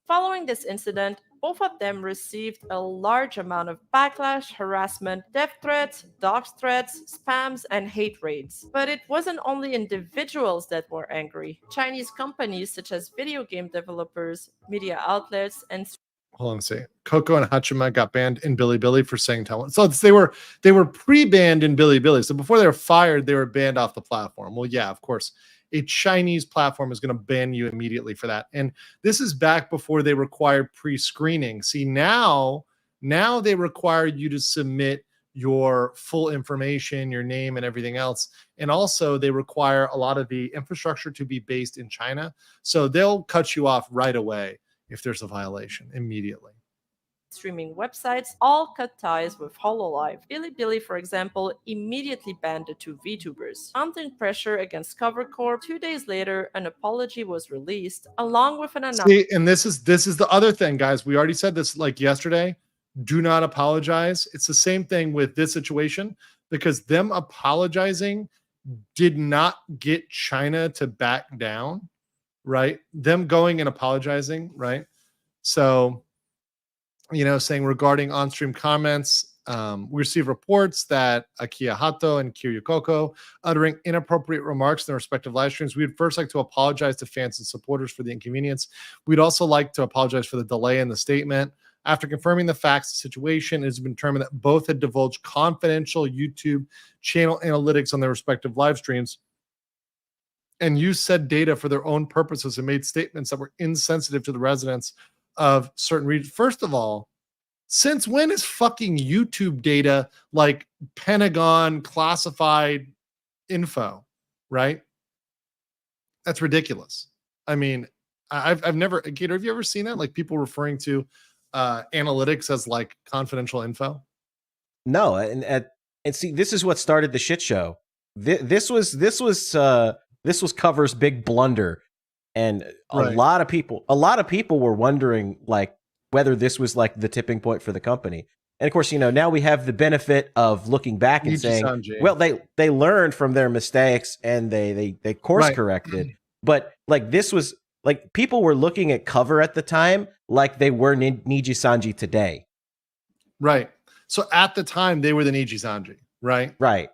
Following this incident, both of them received a large amount of backlash, harassment, death threats, dox threats, spams, and hate raids. But it wasn't only individuals that were angry. Chinese companies such as video game developers, media outlets, and hold on a second. Coco and Hachima got banned in Bilibili for saying Taiwan. So they were pre-banned in Bilibili. So before they were fired, they were banned off the platform. Well, yeah, of course. A Chinese platform is going to ban you immediately for that. And this is back before they required pre-screening. See, now they require you to submit your full information, your name and everything else. And also they require a lot of the infrastructure to be based in China. So they'll cut you off right away if there's a violation immediately. streaming websites all cut ties with Hololive. Bilibili, for example, immediately banned the two VTubers. Mounting pressure against Cover Corp, 2 days later, an apology was released, along with an announcement. See, and this is the other thing, guys. We already said this like yesterday. Do not apologize. It's the same thing with this situation, because them apologizing did not get China to back down, right? Them going and apologizing, right? So, saying regarding on-stream comments, we received reports that Akiya Hato and Kiryu Coco uttering inappropriate remarks in their respective live streams. We'd first like to apologize to fans and supporters for the inconvenience. We'd also like to apologize for the delay in the statement. After confirming the facts of the situation, it has been determined that both had divulged confidential YouTube channel analytics on their respective live streams and used said data for their own purposes and made statements that were insensitive to the residents of certain regions. First of all, since when is fucking YouTube data like Pentagon classified info, right? That's ridiculous. I mean, I've never, Gator, have you ever seen that? Like people referring to analytics as like confidential info? No, and see, this is what started the shit show. This was Cover's big blunder, and a lot of people were wondering like whether this was like the tipping point for the company. And of course, now we have the benefit of looking back and saying, well, they learned from their mistakes and they course corrected. But like this was like people were looking at Cover at the time like they were Nijisanji today. Right. So at the time they were the Nijisanji, right? Right.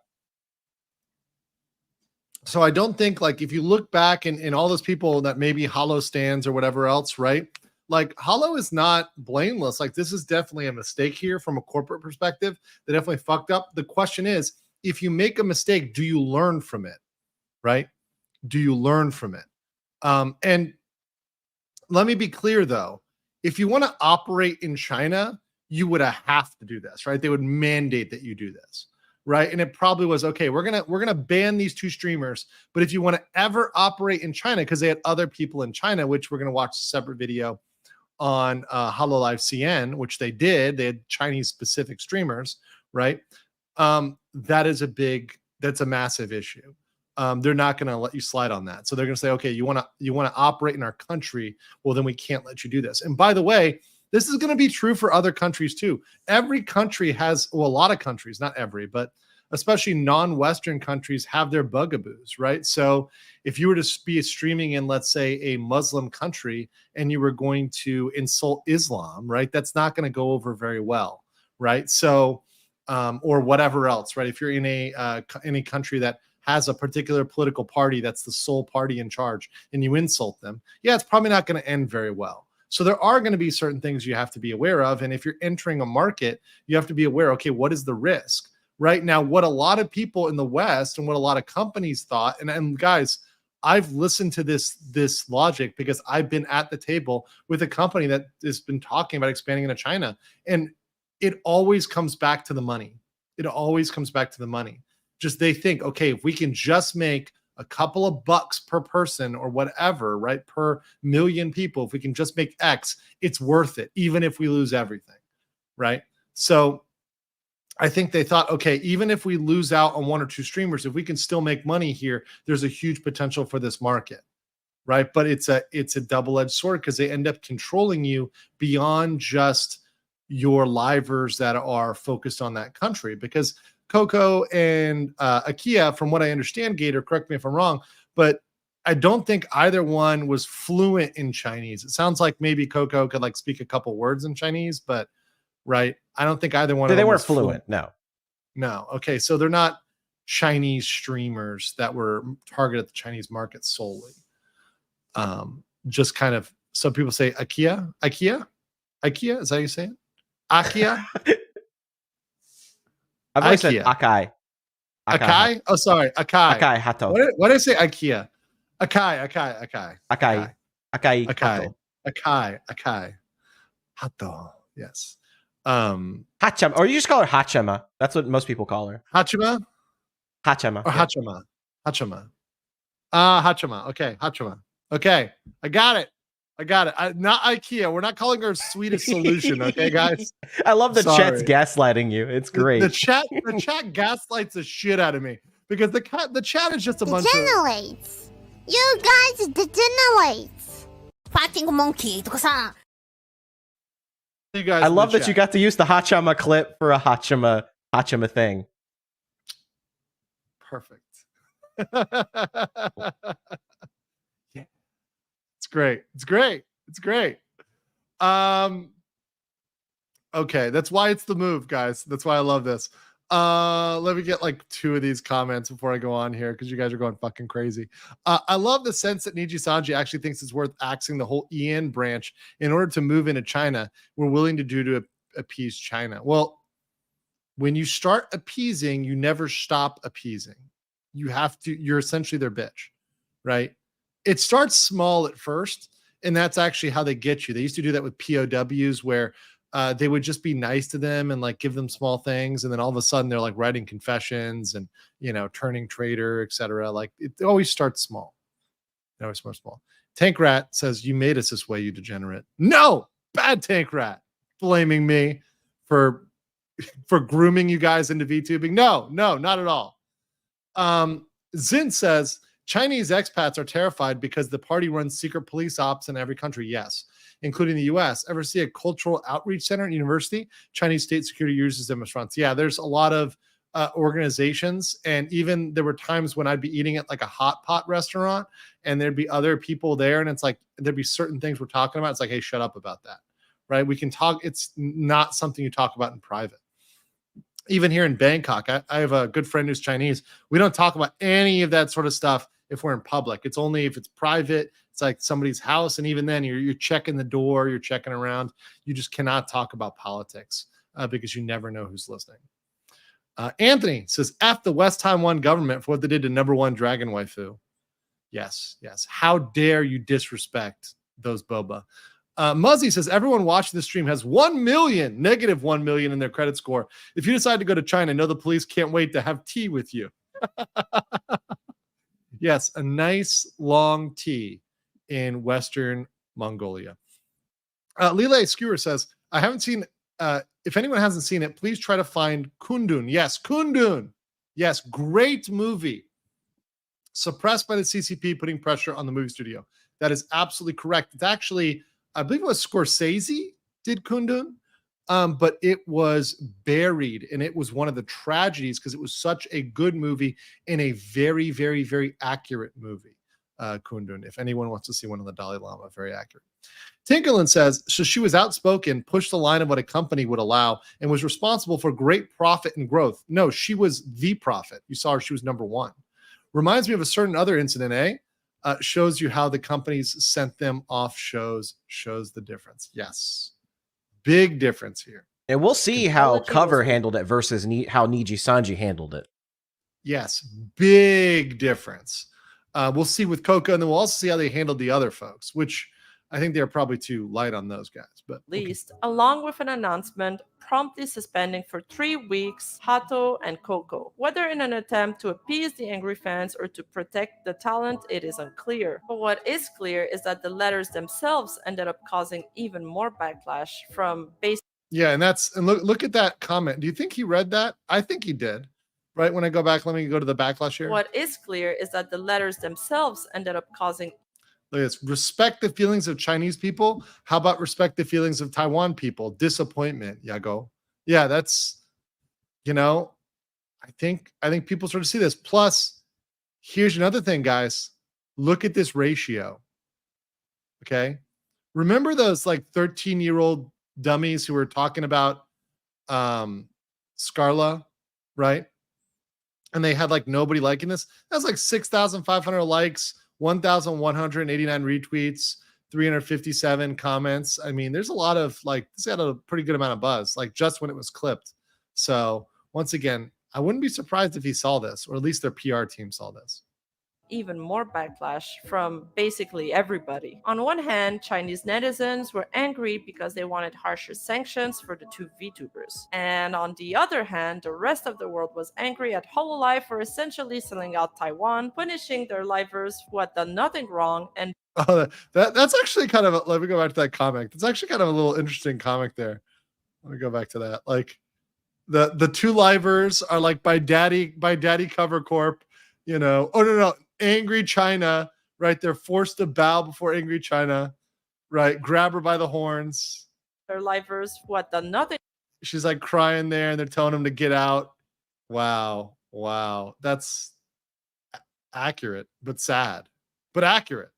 So I don't think like if you look back and all those people that maybe Holo stands or whatever else, right? Like Holo is not blameless. Like this is definitely a mistake here from a corporate perspective. They definitely fucked up. The question is, if you make a mistake, do you learn from it? Right? Do you learn from it? And let me be clear though, if you want to operate in China, you would have to do this, right? They would mandate that you do this, right? And it probably was, okay, we're gonna ban these two streamers, but if you want to ever operate in China, because they had other people in China, which we're gonna watch a separate video on Hololive CN, which they had Chinese specific streamers, right? That's a massive issue. They're not going to let you slide on that. So they're going to say, okay, you want to operate in our country. Well, then we can't let you do this. And by the way, this is going to be true for other countries too. Every country has, well, a lot of countries, not every, but especially non-Western countries have their bugaboos, right? So if you were to be streaming in, let's say, a Muslim country and you were going to insult Islam, right? That's not going to go over very well, right? So, or whatever else, right? If you're in any country that has a particular political party that's the sole party in charge and you insult them, yeah, it's probably not going to end very well. So there are going to be certain things you have to be aware of. And if you're entering a market, you have to be aware, okay, what is the risk? Right now, what a lot of people in the West and what a lot of companies thought, and guys, I've listened to this logic because I've been at the table with a company that has been talking about expanding into China, and it always comes back to the money. It always comes back to the money. Just they think, okay, if we can just make a couple of bucks per person or whatever, right, per million people, if we can just make X, it's worth it, even if we lose everything, right? So I think they thought, okay, even if we lose out on one or two streamers, if we can still make money here, there's a huge potential for this market, right? But it's a double-edged sword because they end up controlling you beyond just your livers that are focused on that country. Because Coco and Akiya, from what I understand, Gator, correct me if I'm wrong, but I don't think either one was fluent in Chinese. It sounds like maybe Coco could like speak a couple words in Chinese, but right, I don't think either one of them weren't was fluent. No. Okay, so they're not Chinese streamers that were targeted at the Chinese market solely. Just kind of, some people say Akiya, is that how you say it? Akiya. I've always said Akai. Akai? Oh, sorry. Akai. Akai Hato. What did I say? IKEA. Akai. Akai. Hato. Yes. Hachama. Or you just call her Hachama. That's what most people call her. Hachima? Hachama. Or Hachima. Hachima. Hachima. Okay. Hachima. Okay. I got it. I got it. Not IKEA. We're not calling her sweetest solution, okay, guys? I love the chat's Sorry. gaslighting you. It's great. The chat gaslights the shit out of me because the chat is just a bunch of Degenerates. You guys degenerates. Fighting monkey とかさ。 you guys. I in love the that you chat. got to use the Hachama clip for a Hachama thing. Perfect. Yeah. It's great. It's great. It's great. Okay, that's why it's the move, guys. That's why I love this. Let me get like 2 of these comments before I go on here because you guys are going fucking crazy. I love the sense that Nijisanji actually thinks it's worth axing the whole EN branch in order to move into China. We're willing to do to appease China. Well, when you start appeasing, you never stop appeasing. You're essentially their bitch, right? It starts small at first, and that's actually how they get you. They used to do that with POWs where they would just be nice to them and like give them small things. And then all of a sudden they're like writing confessions and, turning traitor, etc. Like it always starts small. It always starts small. Tank Rat says, you made us this way, you degenerate. No, bad Tank Rat blaming me for grooming you guys into VTubing. No, not at all. Zin says, Chinese expats are terrified because the party runs secret police ops in every country. Yes, including the US. Ever see a cultural outreach center at university? Chinese state security uses them as fronts. Yeah, there's a lot of organizations. And even there were times when I'd be eating at like a hot pot restaurant and there'd be other people there. And it's like, there'd be certain things we're talking about. It's like, hey, shut up about that, right? We can talk. It's not something you talk about in private. Even here in Bangkok, I have a good friend who's Chinese. We don't talk about any of that sort of stuff if we're in public. It's only if it's private. It's like somebody's house. And even then you're checking the door, you're checking around. You just cannot talk about politics because you never know who's listening. Anthony says, F the West Taiwan government for what they did to #1 dragon waifu. Yes. How dare you disrespect those boba? Muzzy says, everyone watching the stream has -1 million in their credit score. If you decide to go to China, know the police can't wait to have tea with you. Yes, a nice long tea in Western Mongolia. Lile Skewer says, I haven't seen, if anyone hasn't seen it, please try to find Kundun. Yes, Kundun. Yes, great movie. Suppressed by the CCP, putting pressure on the movie studio. That is absolutely correct. It's actually, I believe it was Scorsese did Kundun, but it was buried, and it was one of the tragedies because it was such a good movie and a very, very, very accurate movie. Kundun, if anyone wants to see one of the Dalai Lama, very accurate. Tinkerland says, so she was outspoken, pushed the line of what a company would allow, and was responsible for great profit and growth. No, she was the prophet. You saw her, she was #1. Reminds me of a certain other incident, shows you how the companies sent them off shows the difference. Yes. Big difference here. And we'll see how Cover handled it versus how Nijisanji handled it. Yes. Big difference. We'll see with Coco, and then we'll also see how they handled the other folks, which I think they're probably too light on those guys. But least, along with an announcement promptly suspending for 3 weeks Hato and Coco. Whether in an attempt to appease the angry fans or to protect the talent, it is unclear. But what is clear is that the letters themselves ended up causing even more backlash from yeah, and look at that comment. Do you think he read that? I think he did. Right when I go back, let me go to the backlash here. What is clear is that the letters themselves ended up causing. Look at this. Respect the feelings of Chinese people. How about respect the feelings of Taiwan people? Disappointment, Yago. Yeah, that's, I think people sort of see this. Plus, here's another thing, guys. Look at this ratio. Okay. Remember those like 13-year-old dummies who were talking about Scarla, right? And they had like nobody liking this. That's like 6,500 likes, 1,189 retweets, 357 comments. I mean, there's a lot of this had a pretty good amount of buzz, like just when it was clipped. So once again, I wouldn't be surprised if he saw this, or at least their PR team saw this. even more backlash from basically everybody. On one hand, Chinese netizens were angry because they wanted harsher sanctions for the two VTubers. And on the other hand, the rest of the world was angry at Hololive for essentially selling out Taiwan, punishing their livers who had done nothing wrong and Oh, that's actually kind of let me go back to that comic. That's actually kind of a little interesting comic there. Let me go back to that. Like the two livers are like by daddy cover corp, you know. Oh no, angry China, right? They're forced to bow before angry China, right? Grab her by the horns. their livers who had done nothing. She's like crying there and they're telling him to get out. Wow. That's accurate, but sad, but accurate.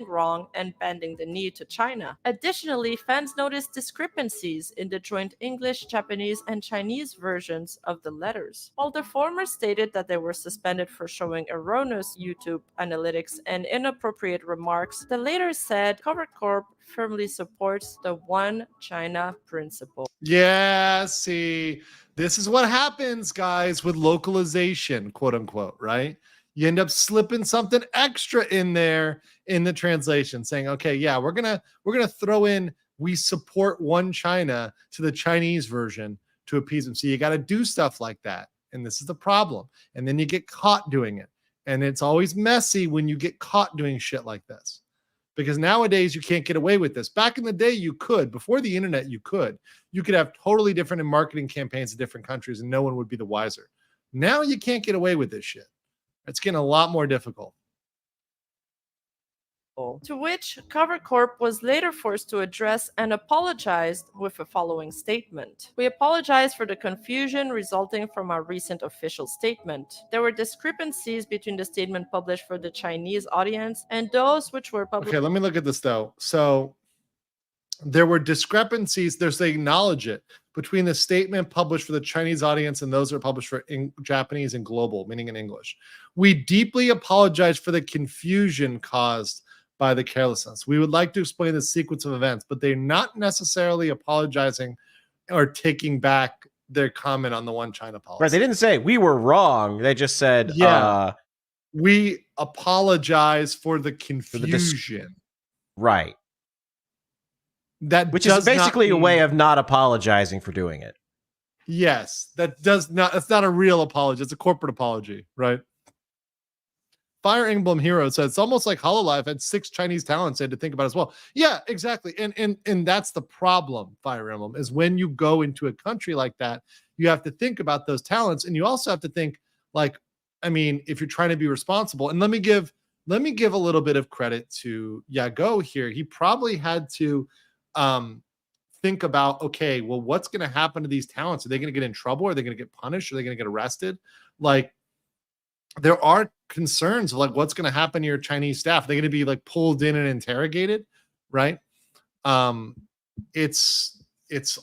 Wrong and bending the knee to China. Additionally, fans noticed discrepancies in the joint English, Japanese, and Chinese versions of the letters. While the former stated that they were suspended for showing erroneous YouTube analytics and inappropriate remarks, the latter said Cover Corp firmly supports the One China principle. Yeah, see, this is what happens, guys, with localization, quote unquote, right? You end up slipping something extra in there in the translation saying, okay, yeah, we're going to throw in, we support One China to the Chinese version to appease them. So you got to do stuff like that. And this is the problem. And then you get caught doing it. And it's always messy when you get caught doing shit like this, because nowadays you can't get away with this. Back in the day, you could. Before the internet, you could have totally different marketing campaigns in different countries and no one would be the wiser. Now you can't get away with this shit. It's getting a lot more difficult. To which Cover Corp was later forced to address and apologized with the following statement. We apologize for the confusion resulting from our recent official statement. There were discrepancies between the statement published for the Chinese audience and those which were published. Okay, let me look at this though. So there were discrepancies, they acknowledge it, between the statement published for the Chinese audience and those that are published for Japanese and global, meaning in English. We deeply apologize for the confusion caused by the carelessness. We would like to explain the sequence of events, but they're not necessarily apologizing or taking back their comment on the One China policy. Right, they didn't say we were wrong. They just said, we apologize for the confusion. Right. That which is basically a way of not apologizing for doing it. Yes, that's not a real apology. It's a corporate apology, right? Fire Emblem Hero says it's almost like Hololive had 6 Chinese talents they had to think about as well. Yeah, exactly. And that's the problem, Fire Emblem, is when you go into a country like that, you have to think about those talents, and you also have to think, like, I mean, if you're trying to be responsible. And let me give a little bit of credit to Yago here. He probably had to think about, okay, well, what's going to happen to these talents? Are they going to get in trouble? Are they going to get punished? Are they going to get arrested? Like, there are concerns of like, what's going to happen to your Chinese staff? Are they going to be like pulled in and interrogated? Right. It's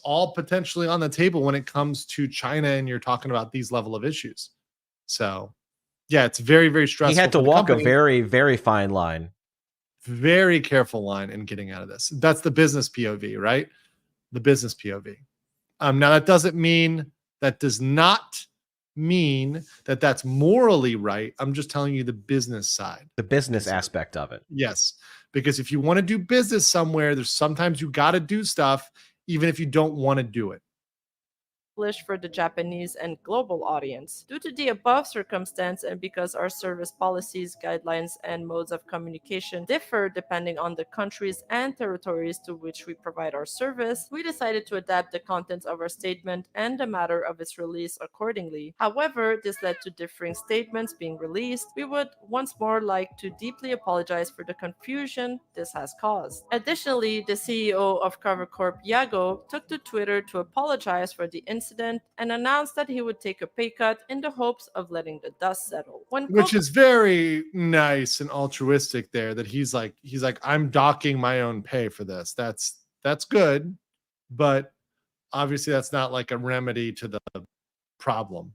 all potentially on the table when it comes to China and you're talking about these level of issues. So yeah, it's very, very stressful. He had to walk a very, very fine line. Very careful line in getting out of this. That's the business POV, right? The business POV. Now that does not mean that that's morally right. I'm just telling you the business side. The business aspect of it. Yes. Because if you want to do business somewhere, there's sometimes you got to do stuff, even if you don't want to do it. For the Japanese and global audience. Due to the above circumstance and because our service policies, guidelines, and modes of communication differ depending on the countries and territories to which we provide our service, we decided to adapt the contents of our statement and the matter of its release accordingly. However, this led to differing statements being released. We would once more like to deeply apologize for the confusion this has caused. Additionally, the CEO of Cover Corp, Yago, took to Twitter to apologize for the incident and announced that he would take a pay cut in the hopes of letting the dust settle. Which is very nice and altruistic there, that he's like, I'm docking my own pay for this. That's good, but obviously that's not like a remedy to the problem.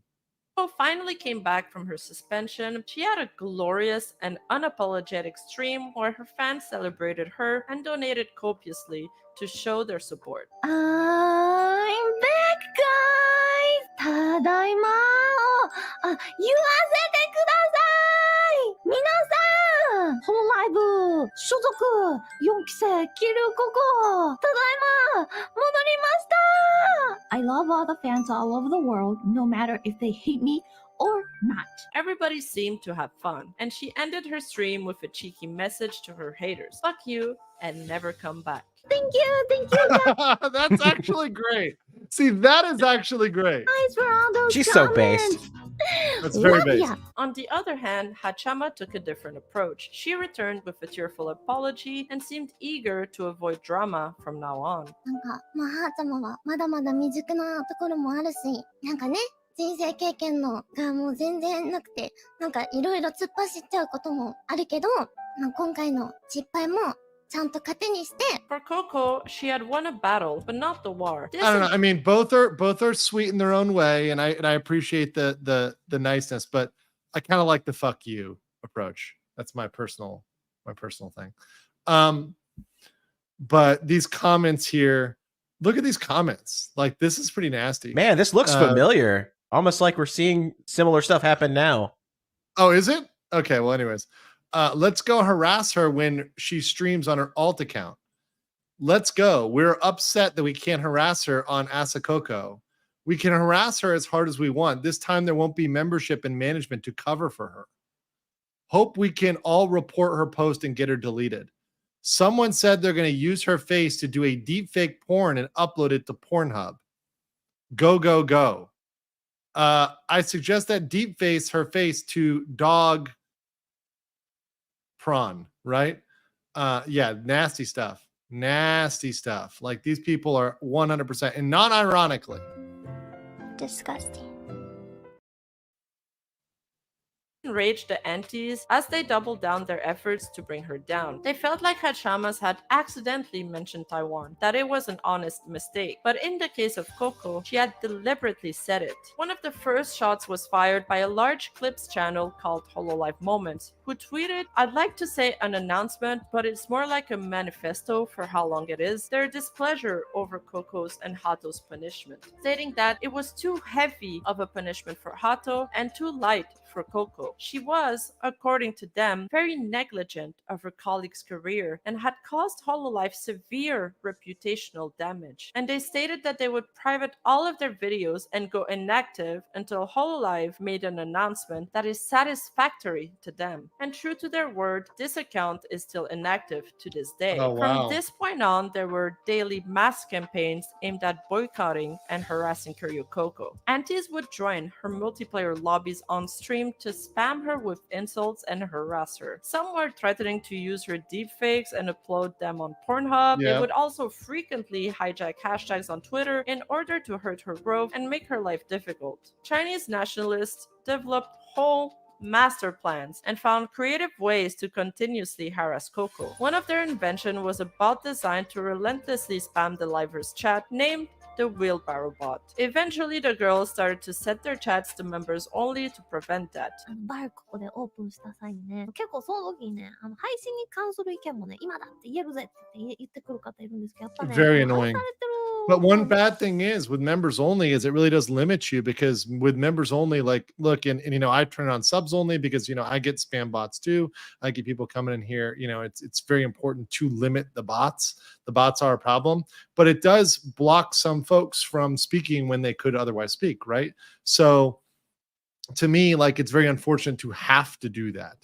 Finally came back from her suspension. She had a glorious and unapologetic stream where her fans celebrated her and donated copiously to show their support. I'm back, guys! ただいまを言わせてください!皆さんホロライブ所属4期生キリュウココただいま戻りました I love all the fans all over the world, no matter if they hate me or not. Everybody seemed to have fun, and she ended her stream with a cheeky message to her haters. Fuck you, and never come back. Thank you. That's actually great. See, that is actually great. Guys, for all those She's so comments. based. That's very Love based. ya. On the other hand, Hachama took a different approach. She returned with a tearful apology and seemed eager to avoid drama from now on. なんか、まあ、はーちゃまはまだまだ未熟なところもあるし、なんかね、人生経験のがもう全然なくて、なんかいろいろ突っ走っちゃうこともあるけど、まあ、今回の失敗もちゃんと糧にして。For Coco, she had won a battle, but not the war. I don't know. I mean, both are sweet in their own way, and I appreciate the niceness, but I kind of like the fuck you approach. That's my personal thing. But these comments here, look at these comments. Like, this is pretty nasty. Man, this looks familiar. Almost like we're seeing similar stuff happen now. Oh, is it? Okay, well, anyways. Let's go harass her when she streams on her alt account. Let's go. We're upset that we can't harass her on Asakoko. We can harass her as hard as we want. This time there won't be membership and management to cover for her. Hope we can all report her post and get her deleted. Someone said they're going to use her face to do a deepfake porn and upload it to Pornhub. Go. I suggest that deepface her face to dog prawn, right? Yeah, nasty stuff. Like, these people are 100% and non-ironically disgusting. Enraged the aunties as they doubled down their efforts to bring her down. They felt like Hachamas had accidentally mentioned Taiwan, that it was an honest mistake. But in the case of Coco, she had deliberately said it. One of the first shots was fired by a large clips channel called Hololive Moments, who tweeted, "I'd like to say an announcement, but it's more like a manifesto for how long it is, their displeasure over Coco's and Hato's punishment," stating that it was too heavy of a punishment for Hato and too light for Coco. She was, according to them, very negligent of her colleague's career and had caused Hololive severe reputational damage. And they stated that they would private all of their videos and go inactive until Hololive made an announcement that is satisfactory to them. And true to their word, this account is still inactive to this day. Oh, wow. From this point on, there were daily mass campaigns aimed at boycotting and harassing Kiryu Coco. Aunties would join her multiplayer lobbies on stream to spam her with insults and harass her. Some were threatening to use her deepfakes and upload them on Pornhub. Yeah. They would also frequently hijack hashtags on Twitter in order to hurt her growth and make her life difficult. Chinese nationalists developed whole master plans and found creative ways to continuously harass Coco. One of their inventions was a bot designed to relentlessly spam the livers chat named the wheelbarrow bot. Eventually, the girls started to set their chats to members only to prevent that. バーここでオープンした際にね、結構その時にね、配信に関する意見もね、今だって言えるぜって言ってくる方いるんですけど、やっぱね、 very annoying. But one bad thing is with members only is it really does limit you, because with members only, like, look, and you know, I turn on subs only because, you know, I get spam bots too. I get people coming in here. You know, it's very important to limit the bots. The bots are a problem, but it does block some folks from speaking when they could otherwise speak, right? So to me, like, it's very unfortunate to have to do that,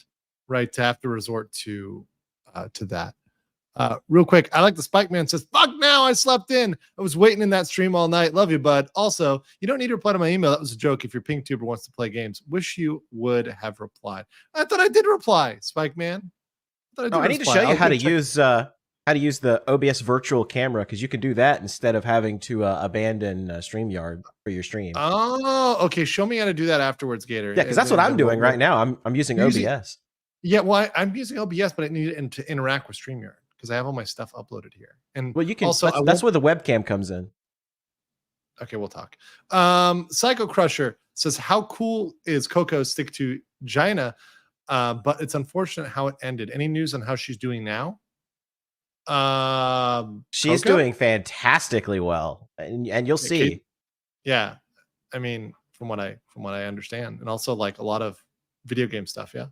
right? To have to resort to that. Real quick, I like the Spike Man says, "Fuck now, I slept in. I was waiting in that stream all night. Love you, bud. Also, you don't need to reply to my email. That was a joke. If your pink tuber wants to play games, wish you would have replied." I thought I did reply, Spike Man. I need to show you how to use the OBS virtual camera, because you can do that instead of having to abandon StreamYard for your stream. Oh, okay. Show me how to do that afterwards, Gator. Yeah, because that's what I'm doing right now. I'm using OBS. Yeah, well, I'm using OBS, but I need to interact with StreamYard because I have all my stuff uploaded here. And well, you can also that's where the webcam comes in. Okay, we'll talk. Psycho Crusher says, "How cool is Coco stick to China? But it's unfortunate how it ended. Any news on how she's doing now?" She's Coco? doing fantastically well, and you'll see. Yeah, I mean, from what I understand, and also like a lot of video game stuff. Yeah.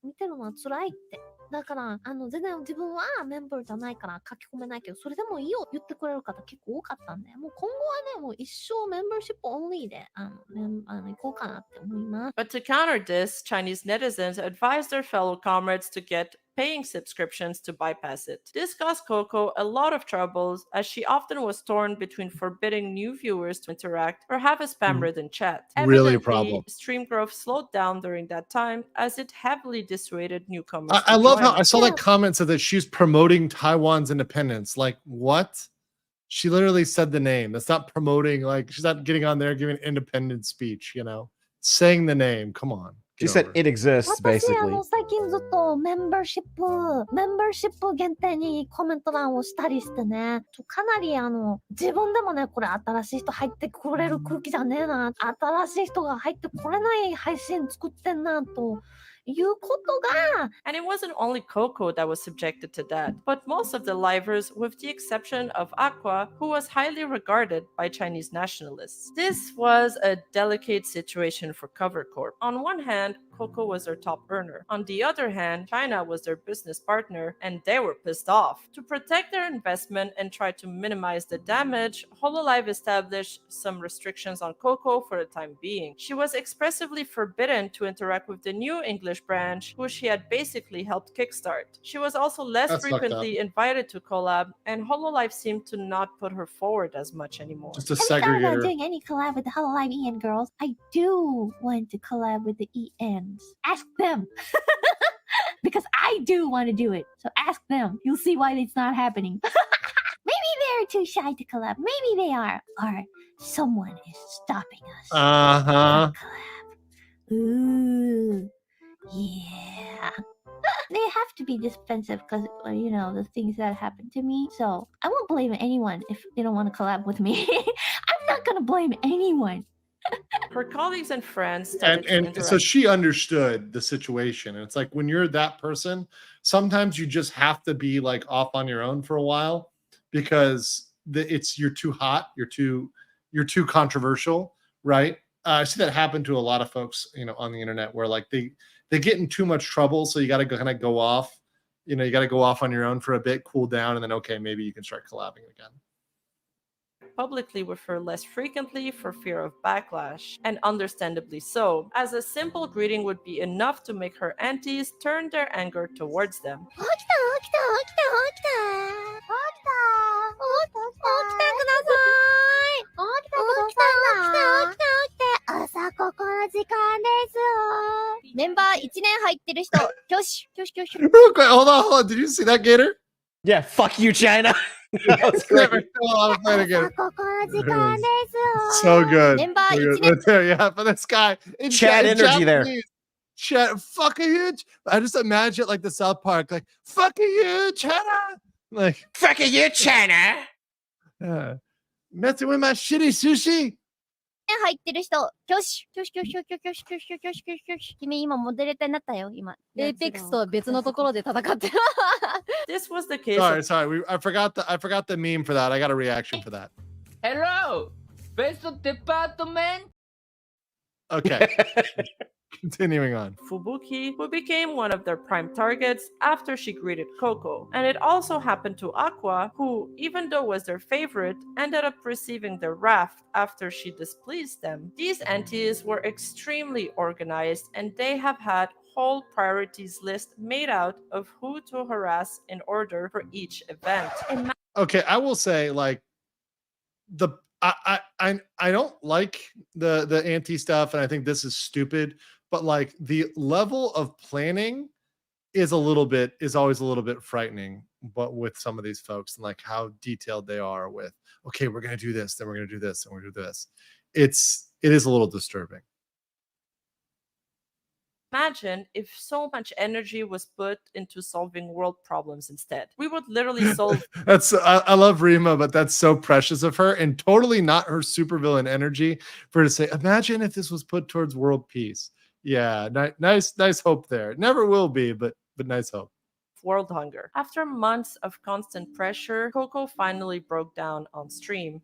見てるのは辛いって。だから、全然自分はメンバーじゃないから書き込めないけど、それでもいいよ言ってくれる方結構多かったんで、もう今後はね、もう一生メンバーシップオンリーで、行こうかなって思います。But to counter this, Chinese netizens advised their fellow comrades to get paying subscriptions to bypass it. This caused Coco a lot of troubles, as she often was torn between forbidding new viewers to interact or have a spam-ridden chat. Really a Evidently, problem. stream growth slowed down during that time, as it heavily dissuaded newcomers. I love how I saw that comment said that she's promoting Taiwan's independence. Like, what? She literally said the name. That's not promoting, like, she's not getting on there giving an independent speech, you know, saying the name. Come on. She said it exists, 私 basically. 最近ずっとメンバーシップ限定にコメント欄をしたりしてね、かなり自分でもね、これ新しい人入ってこれる空気じゃねえな、新しい人が入ってこれない配信作ってんなということが。 And it wasn't only Coco that was subjected to that, but most of the livers, with the exception of Aqua, who was highly regarded by Chinese nationalists. This was a delicate situation for Cover Corp. On one hand, Coco was their top earner. On the other hand, China was their business partner, and they were pissed off. To protect their investment and try to minimize the damage, Hololive established some restrictions on Coco for the time being. She was expressively forbidden to interact with the new English branch, who she had basically helped kickstart. She was also less That's fucked frequently invited to collab, and Hololive seemed to not put her forward as much anymore. Just a I thought about segregator. doing any collab with the Hololive EN girls. I do want to collab with the ENs. Ask them. Because I do want to do it. So ask them. You'll see why it's not happening. Maybe they're too shy to collab. Maybe they are. Or someone is stopping us. Uh-huh. Ooh. Yeah. They have to be defensive because, you know, the things that happened to me. So I won't blame anyone if they don't want to collab with me. I'm not going to blame anyone. Her colleagues and friends started to And interact. so she understood the situation. And it's like when you're that person, sometimes you just have to be like off on your own for a while because you're too hot, you're too controversial, right? I see that happen to a lot of folks, you know, on the internet where like they get in too much trouble, so you got to kind of go off. You know, you got to go off on your own for a bit, cool down, and then okay, maybe you can start collabing again. Publicly with her less frequently for fear of backlash, and understandably so, as a simple greeting would be enough to make her aunties turn their anger towards them. Real quick, hold on. Did you see that, Gator? Yeah, fuck you, China. That was great. I'll play it again. So good. Right there, yeah, for this guy. In Chat energy there. Chat, fuck you. I just imagine like the South Park, like, fuck you, China. Like, fuck you, China. Messing with my shitty sushi. 入ってる人、挙手、挙手、挙手、挙手、挙手、挙手、挙手、挙手、挙手。君今モデレーターになったよ、今。エーペックスとは別のところで戦ってる。This was the case. Sorry. I forgot the meme for that. I got a reaction for that. Hello, best department. Okay. Continuing on. Fubuki, who became one of their prime targets after she greeted Coco. And it also happened to Aqua, who, even though was their favorite, ended up receiving their wrath after she displeased them. These aunties were extremely organized, and they have had whole priorities list made out of who to harass in order for each event. Okay, I will say, like, I don't like the anti stuff, and I think this is stupid. But like the level of planning is always a little bit frightening. But with some of these folks and like how detailed they are with, okay, we're gonna do this, then we're gonna do this, and we're gonna do this. It is a little disturbing. Imagine if so much energy was put into solving world problems instead. We would literally solve. I love Rima, but that's so precious of her and totally not her supervillain energy for her to say, imagine if this was put towards world peace. Yeah, nice hope there. Never will be, but nice hope. World hunger. After months of constant pressure, Coco finally broke down on stream.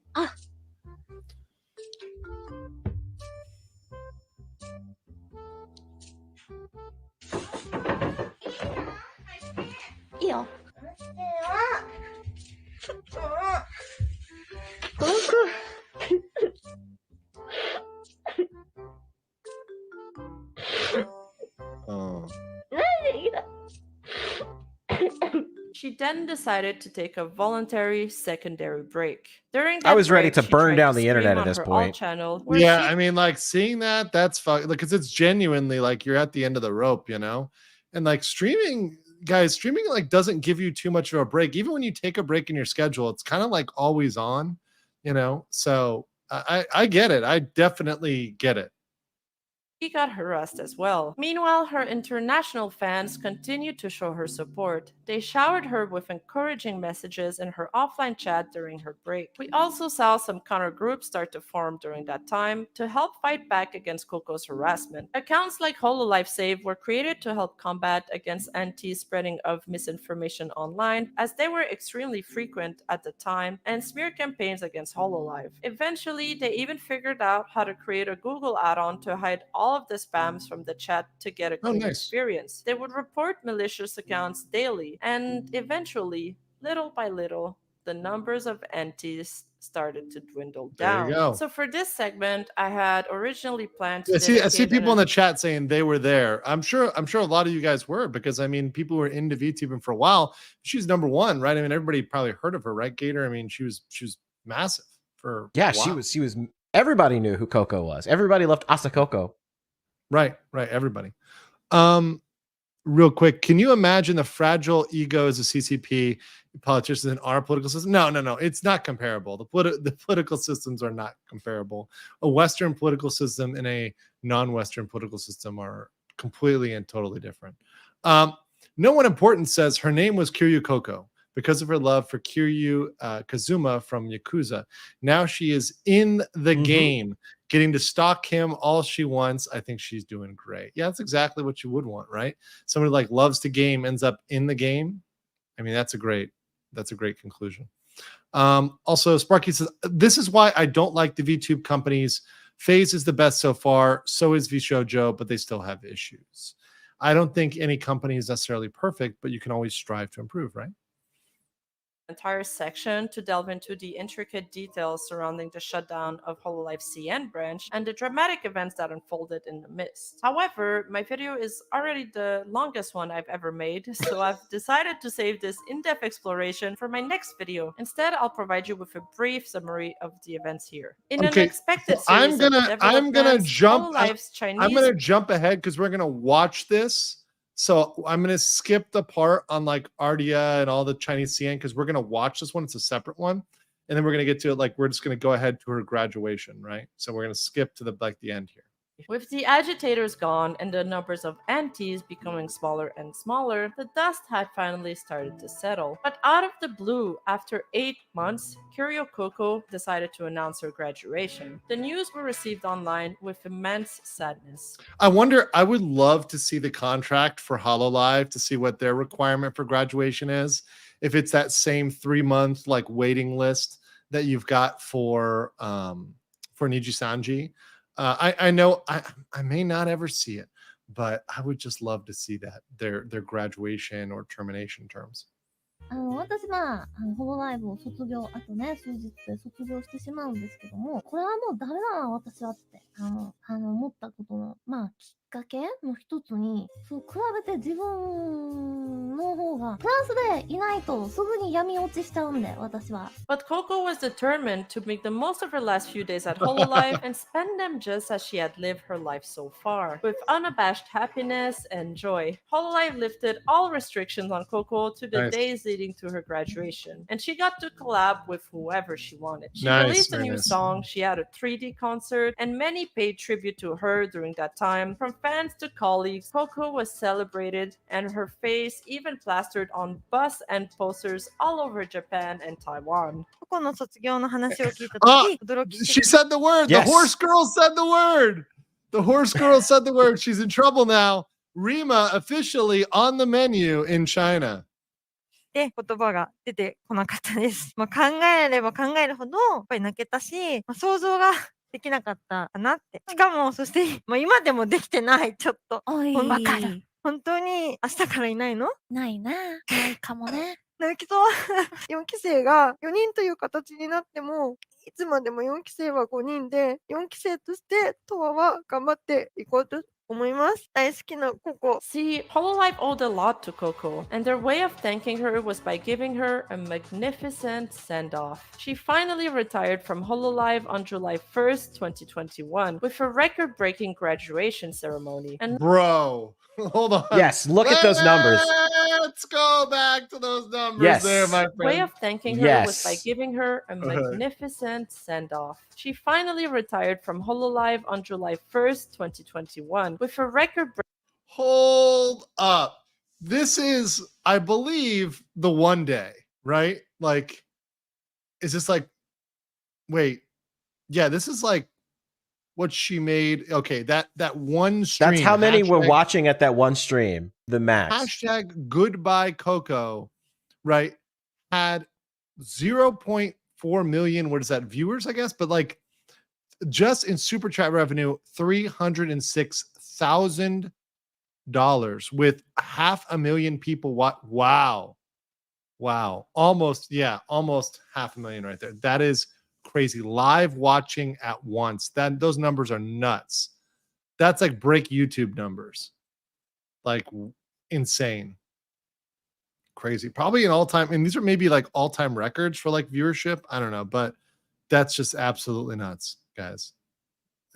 She then decided to take a voluntary secondary break. During I that was ready break, to she burn tried down to the internet stream at on this her alt point. channel where Yeah, she I mean, like seeing that's fuck because it's genuinely like you're at the end of the rope, you know, and like streaming, guys, streaming like doesn't give you too much of a break. Even when you take a break in your schedule, it's kind of like always on, you know. So I get it. I definitely get it. She got harassed as well. Meanwhile, her international fans continued to show her support. They showered her with encouraging messages in her offline chat during her break. We also saw some counter groups start to form during that time to help fight back against Coco's harassment. Accounts like Hololive Save were created to help combat against anti-spreading of misinformation online, as they were extremely frequent at the time, and smear campaigns against Hololive. Eventually, they even figured out how to create a Google add-on to hide all of the spams from the chat to get a clean experience. They would report malicious accounts daily, and eventually, little by little, the numbers of antis started to dwindle There you down. go. So for this segment, I had originally planned to I see dedicate people in an the chat saying they were there. I'm sure a lot of you guys were, because I mean people were into VTubing for a while. She's number one, right? I mean, everybody probably heard of her, right, Gator? I mean, she was massive for Yeah, a while. she was everybody knew who Coco was. Everybody loved Asa Coco. Right, everybody. Real quick, can you imagine the fragile egos of CCP politicians in our political system? No. It's not comparable. The political systems are not comparable. A Western political system and a non-Western political system are completely and totally different. No one important says her name was Kiryu Coco because of her love for Kiryu Kazuma from Yakuza. Now she is in the game, getting to stalk him all she wants. I think she's doing great. Yeah, that's exactly what you would want, right? Somebody like loves to game, ends up in the game. I mean, that's a great conclusion. Also, Sparky says, this is why I don't like the VTube companies. FaZe is the best so far. So is VShojo, but they still have issues. I don't think any company is necessarily perfect, but you can always strive to improve, right? entire section to delve into the intricate details surrounding the shutdown of Hololive CN branch and the dramatic events that unfolded in the midst. However, my video is already the longest one I've ever made, so I've decided to save this in-depth exploration for my next video. Instead, I'll provide you with a brief summary of the events here. In an expected series I'm gonna jump ahead because we're gonna watch this. So I'm going to skip the part on like Ardia and all the Chinese CN because we're going to watch this one. It's a separate one. And then we're going to get to it. Like, we're just going to go ahead to her graduation, right? So we're going to skip to the end here. With the agitators gone and the numbers of antis becoming smaller and smaller, the dust had finally started to settle. But out of the blue, after 8 months, Kiryu Coco decided to announce her graduation. The news were received online with immense sadness. I would love to see the contract for Hololive to see what their requirement for graduation is. If it's that same 3-month like waiting list that you've got for Nijisanji. I know I may not ever see it, but I would just love to see that their graduation or termination terms. 私ホロライブを卒業、あとね、数日で卒業してしまうんですけども、これはもうダメだな、私はって、思ったことの、きっかけの一つに、そう、比べて自分の方が、プラスでいないと、すぐに闇落ちしちゃうんで、私は。But Coco was determined to make the most of her last few days at Hololive and spend them just as she had lived her life so far, with unabashed happiness and joy. Hololive lifted all restrictions on Coco to the days leading to her graduation, and she got to collab with whoever she wanted. She released a new song, she had a 3D concert, and many paid tribute to her during that time. From fans to colleagues, Coco was celebrated, and her face even plastered on bus and posters all over Japan and Taiwan. She said the word. Yes. The horse girl said the word. The horse girl said the word. She's in trouble now. Rima officially on the menu in China. で言葉が出てこなかったです。考えれば考えるほどやっぱり泣けたし、想像ができなかったかなって。しかもそして今でもできてないちょっと。わかる。本当に明日からいないの？ないな。ないかもね。泣きそう。4期生が4人という形になっても、いつまでも4期生は5人で、4期生としてトワは頑張っていこうと思います。大好きなココ。 See, Hololive owed a lot to Coco, and their way of thanking her was by giving her a magnificent send-off. She finally retired from Hololive on July 1st, 2021, with a record-breaking graduation ceremony. And Bro, hold on. Yes, look at those numbers. Let's go back to those numbers Yes. there, my friend. way of thanking her was by Yes. giving her a Go ahead. magnificent send-off. She finally retired from Hololive on July 1st, 2021, with a record. Hold up. This is, I believe, the one day, right? Like, is this like, wait, yeah, this is like what she made. Okay, that one stream. That's how many were hashtag- watching at that one stream. The max. Hashtag goodbye Coco, right? Had 0.4 million, what is that, viewers, I guess? But like just in super chat revenue, $306,000 with 500,000 people. Wow. Almost 500,000 right there. That is crazy. Live watching at once. Those numbers are nuts. That's like break YouTube numbers. Like insane. Crazy. Probably an all-time, and these are maybe like all-time records for like viewership. I don't know, but that's just absolutely nuts, guys.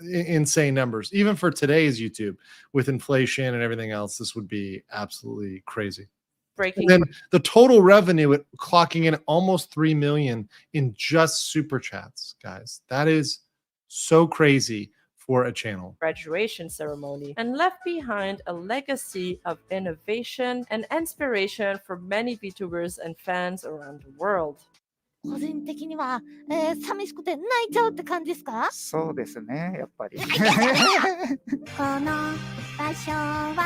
Insane numbers. Even for today's YouTube with inflation and everything else, this would be absolutely crazy. Breaking. And then the total revenue clocking in almost 3 million in just super chats, guys. That is so crazy for a channel. Graduation ceremony, and left behind a legacy of innovation and inspiration for many VTubers and fans around the world. 個人的には、寂しくて泣いちゃうって感じですか？そうですね、やっぱり。この場所は変わ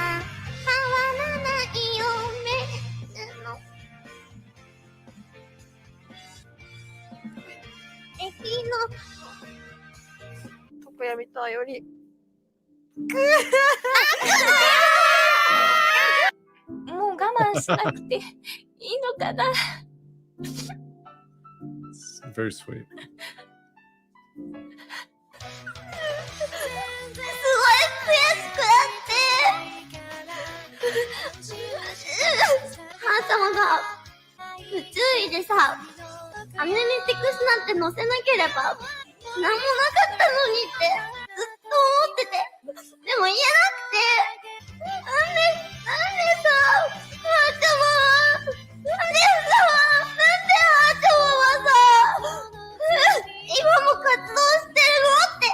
らないよね。駅の床屋みたいより。もう我慢しなくていいのかな。Very sweet. すごい悔しくなってハン様が不注意でさ、アメメティクスなんて載せなければなんもなかったのにってずっと思ってて、でも言えなくて、なんでさ、ハン様はなんでハン様はさ、今も活動してるのって。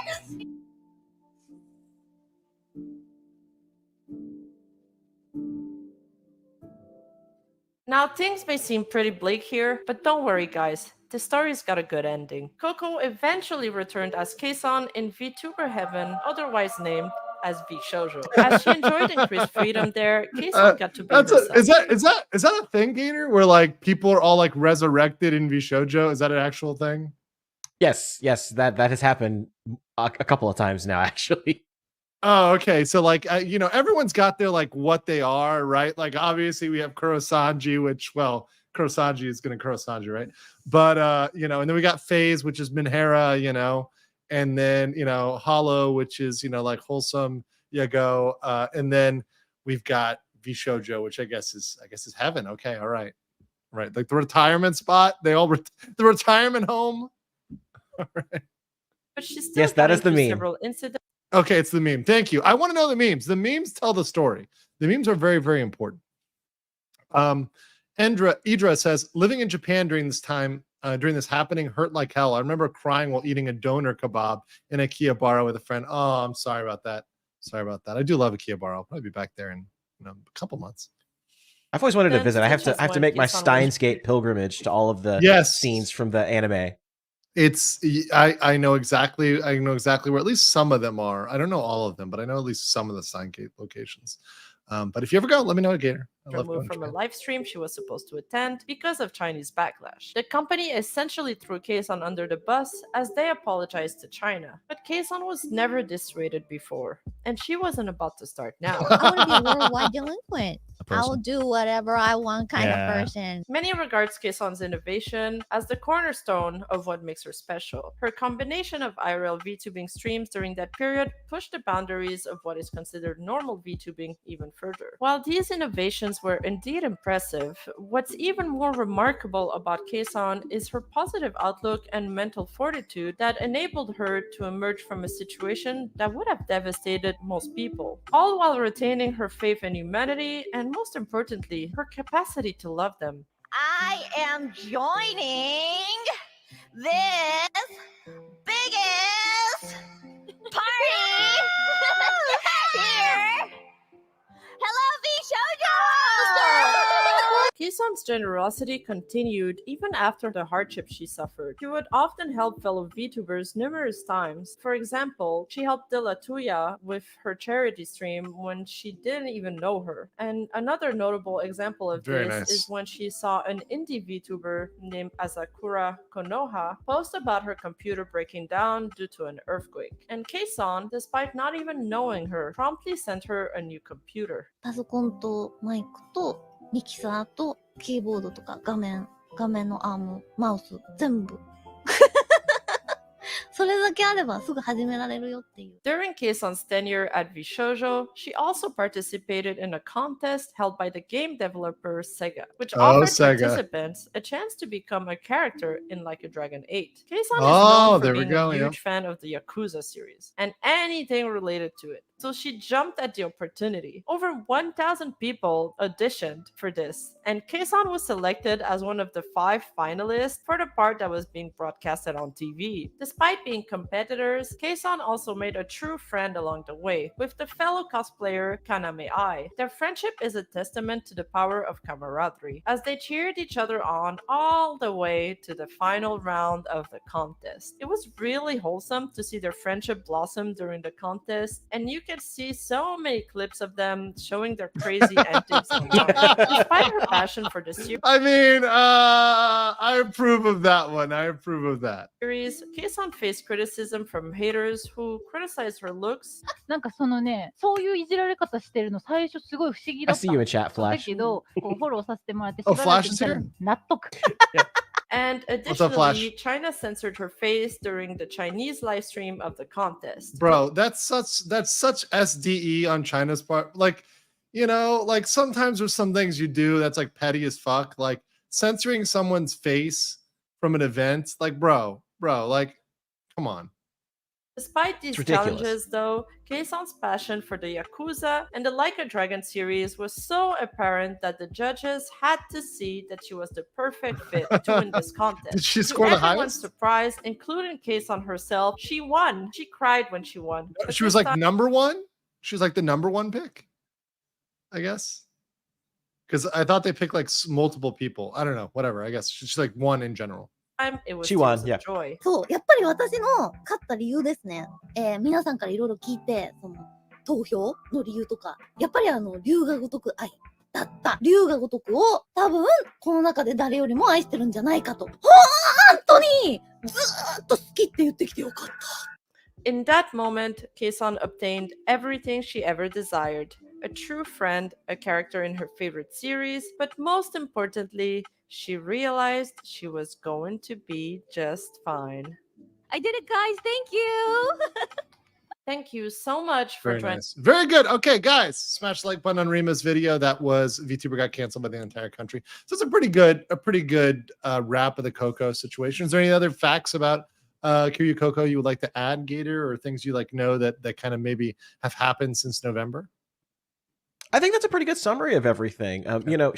Now, things may seem pretty bleak here, but don't worry, guys. The story's got a good ending. Coco eventually returned as Keisan in VTuber Heaven, otherwise named as VShoujo. As she enjoyed increased freedom there, Keisan got to be herself. Is that a thing, Gator? Where like people are all like resurrected in VShoujo? Is that an actual thing? Yes, that has happened a couple of times now, actually. Oh, okay. So like, everyone's got their like what they are, right? Like obviously we have Kurosanji, which, well, Kurosanji is going to Kurosanji, right? But, and then we got FaZe, which is Minhera, and then, Hollow, which is, like wholesome Yago. And then we've got VShoujo, which I guess is heaven. Okay. All right. Right. Like the retirement spot, the retirement home. All right. But she's still Yes, that is the meme. several incidents. Okay, it's the meme. Thank you. I want to know the memes. The memes tell the story. The memes are very, very important. Idra says, living in Japan during this time, during this happening, hurt like hell. I remember crying while eating a doner kebab in a Akihabara with a friend. Oh, I'm sorry about that. I do love Akihabara. I'll probably be back there in a couple months. I've always wanted to visit. I have to make my Steins Gate pilgrimage to all of the scenes from the anime. I know exactly where at least some of them are. I don't know all of them, but I know at least some of the Steins Gate locations. But if you ever go, let me know, Gator. I love Removed going to from a Japan. live stream she was supposed to attend because of Chinese backlash. The company essentially threw Kason under the bus as they apologized to China. But Kason was never this rated before, and she wasn't about to start now. I want to be a worldwide delinquent. I will do whatever I want kind of person. Many regards Kaeson's innovation as the cornerstone of what makes her special. Her combination of IRL VTubing streams during that period pushed the boundaries of what is considered normal VTubing even further. While these innovations were indeed impressive, what's even more remarkable about Kaeson is her positive outlook and mental fortitude that enabled her to emerge from a situation that would have devastated most people, all while retaining her faith in humanity and, most importantly, her capacity to love them. I am joining this biggest party here. Hello, V-Shoujo! Kaeson's generosity continued even after the hardship she suffered. She would often help fellow VTubers numerous times. For example, she helped De La Tuya with her charity stream when she didn't even know her. And another notable example of Very this nice. is when she saw an indie VTuber named Asakura Konoha post about her computer breaking down due to an earthquake. And Kaeson, despite not even knowing her, promptly sent her a new computer. パソコンとマイクとミキサーとキーボードとか画面のアーム、マウス、全部。それだけあればすぐ始められるよっていう。 During Kaeson's tenure at VShojo, she also participated in a contest held by the game developer Sega, which offered participants a chance to become a character in Like a Dragon 8. Kaeson is known for being a huge fan of the Yakuza series and anything related to it, so she jumped at the opportunity. Over 1,000 people auditioned for this, and Kaeson was selected as one of the 5 finalists for the part that was being broadcasted on TV. Despite being competitors, Kaeson also made a true friend along the way with the fellow cosplayer Kaname Ai. Their friendship is a testament to the power of camaraderie, as they cheered each other on all the way to the final round of the contest. It was really wholesome to see their friendship blossom during the contest, and you can see so many clips of them showing their crazy antics online. Despite her passion for the series, I mean, I approve of that one. I approve of that. Kaeson faced criticism from haters who criticized her looks. なんかそのね、そういういじられ方してるの最初すごい不思議だ I った。 see you in chat, だ Flash. けど、こうフォローさせてもらってし Oh, ばらく Flash 見 is たら here? 納得。 And What's up, Flash? additionally, China censored her face during the Chinese live stream of the contest. Bro, that's such SDE on China's part. Like, you know, like sometimes there's some things you do that's like petty as fuck. Like censoring someone's face from an event. Like, bro, like, come on. Despite these ridiculous. challenges, though, Kaeson's passion for the Yakuza and the Like a Dragon series was so apparent that the judges had to see that she was the perfect fit to win this contest. Did she To score the everyone's highest? surprise, including Kaeson herself, she won. She cried when she won. But She was this like time- number one. She was like the number one pick, I guess. Because I thought they picked like multiple people. I don't know. Whatever. I guess she's like one in general. It was She won, tears of yeah. joy. そう、やっぱり私の勝った理由ですね。皆さんからいろいろ聞いて、その投票の理由とか、やっぱり龍が如く愛だった。龍が如くを多分、この中で誰よりも愛してるんじゃないかと。本当にずーっと好きって言ってきてよかった。 In that moment, Kaeson obtained everything she ever desired. A true friend, a character in her favorite series, but most importantly, she realized she was going to be just fine. I did it, guys. Thank you. Thank you so much for Very joining. nice. Very good. Okay, guys, smash the like button on Rima's video. That was VTuber got canceled by the entire country. So it's a pretty good wrap of the Coco situation. Is there any other facts about Kiryu Coco you would like to add, Gator, or things you like know that kind of maybe have happened since November? I think that's a pretty good summary of everything. You know,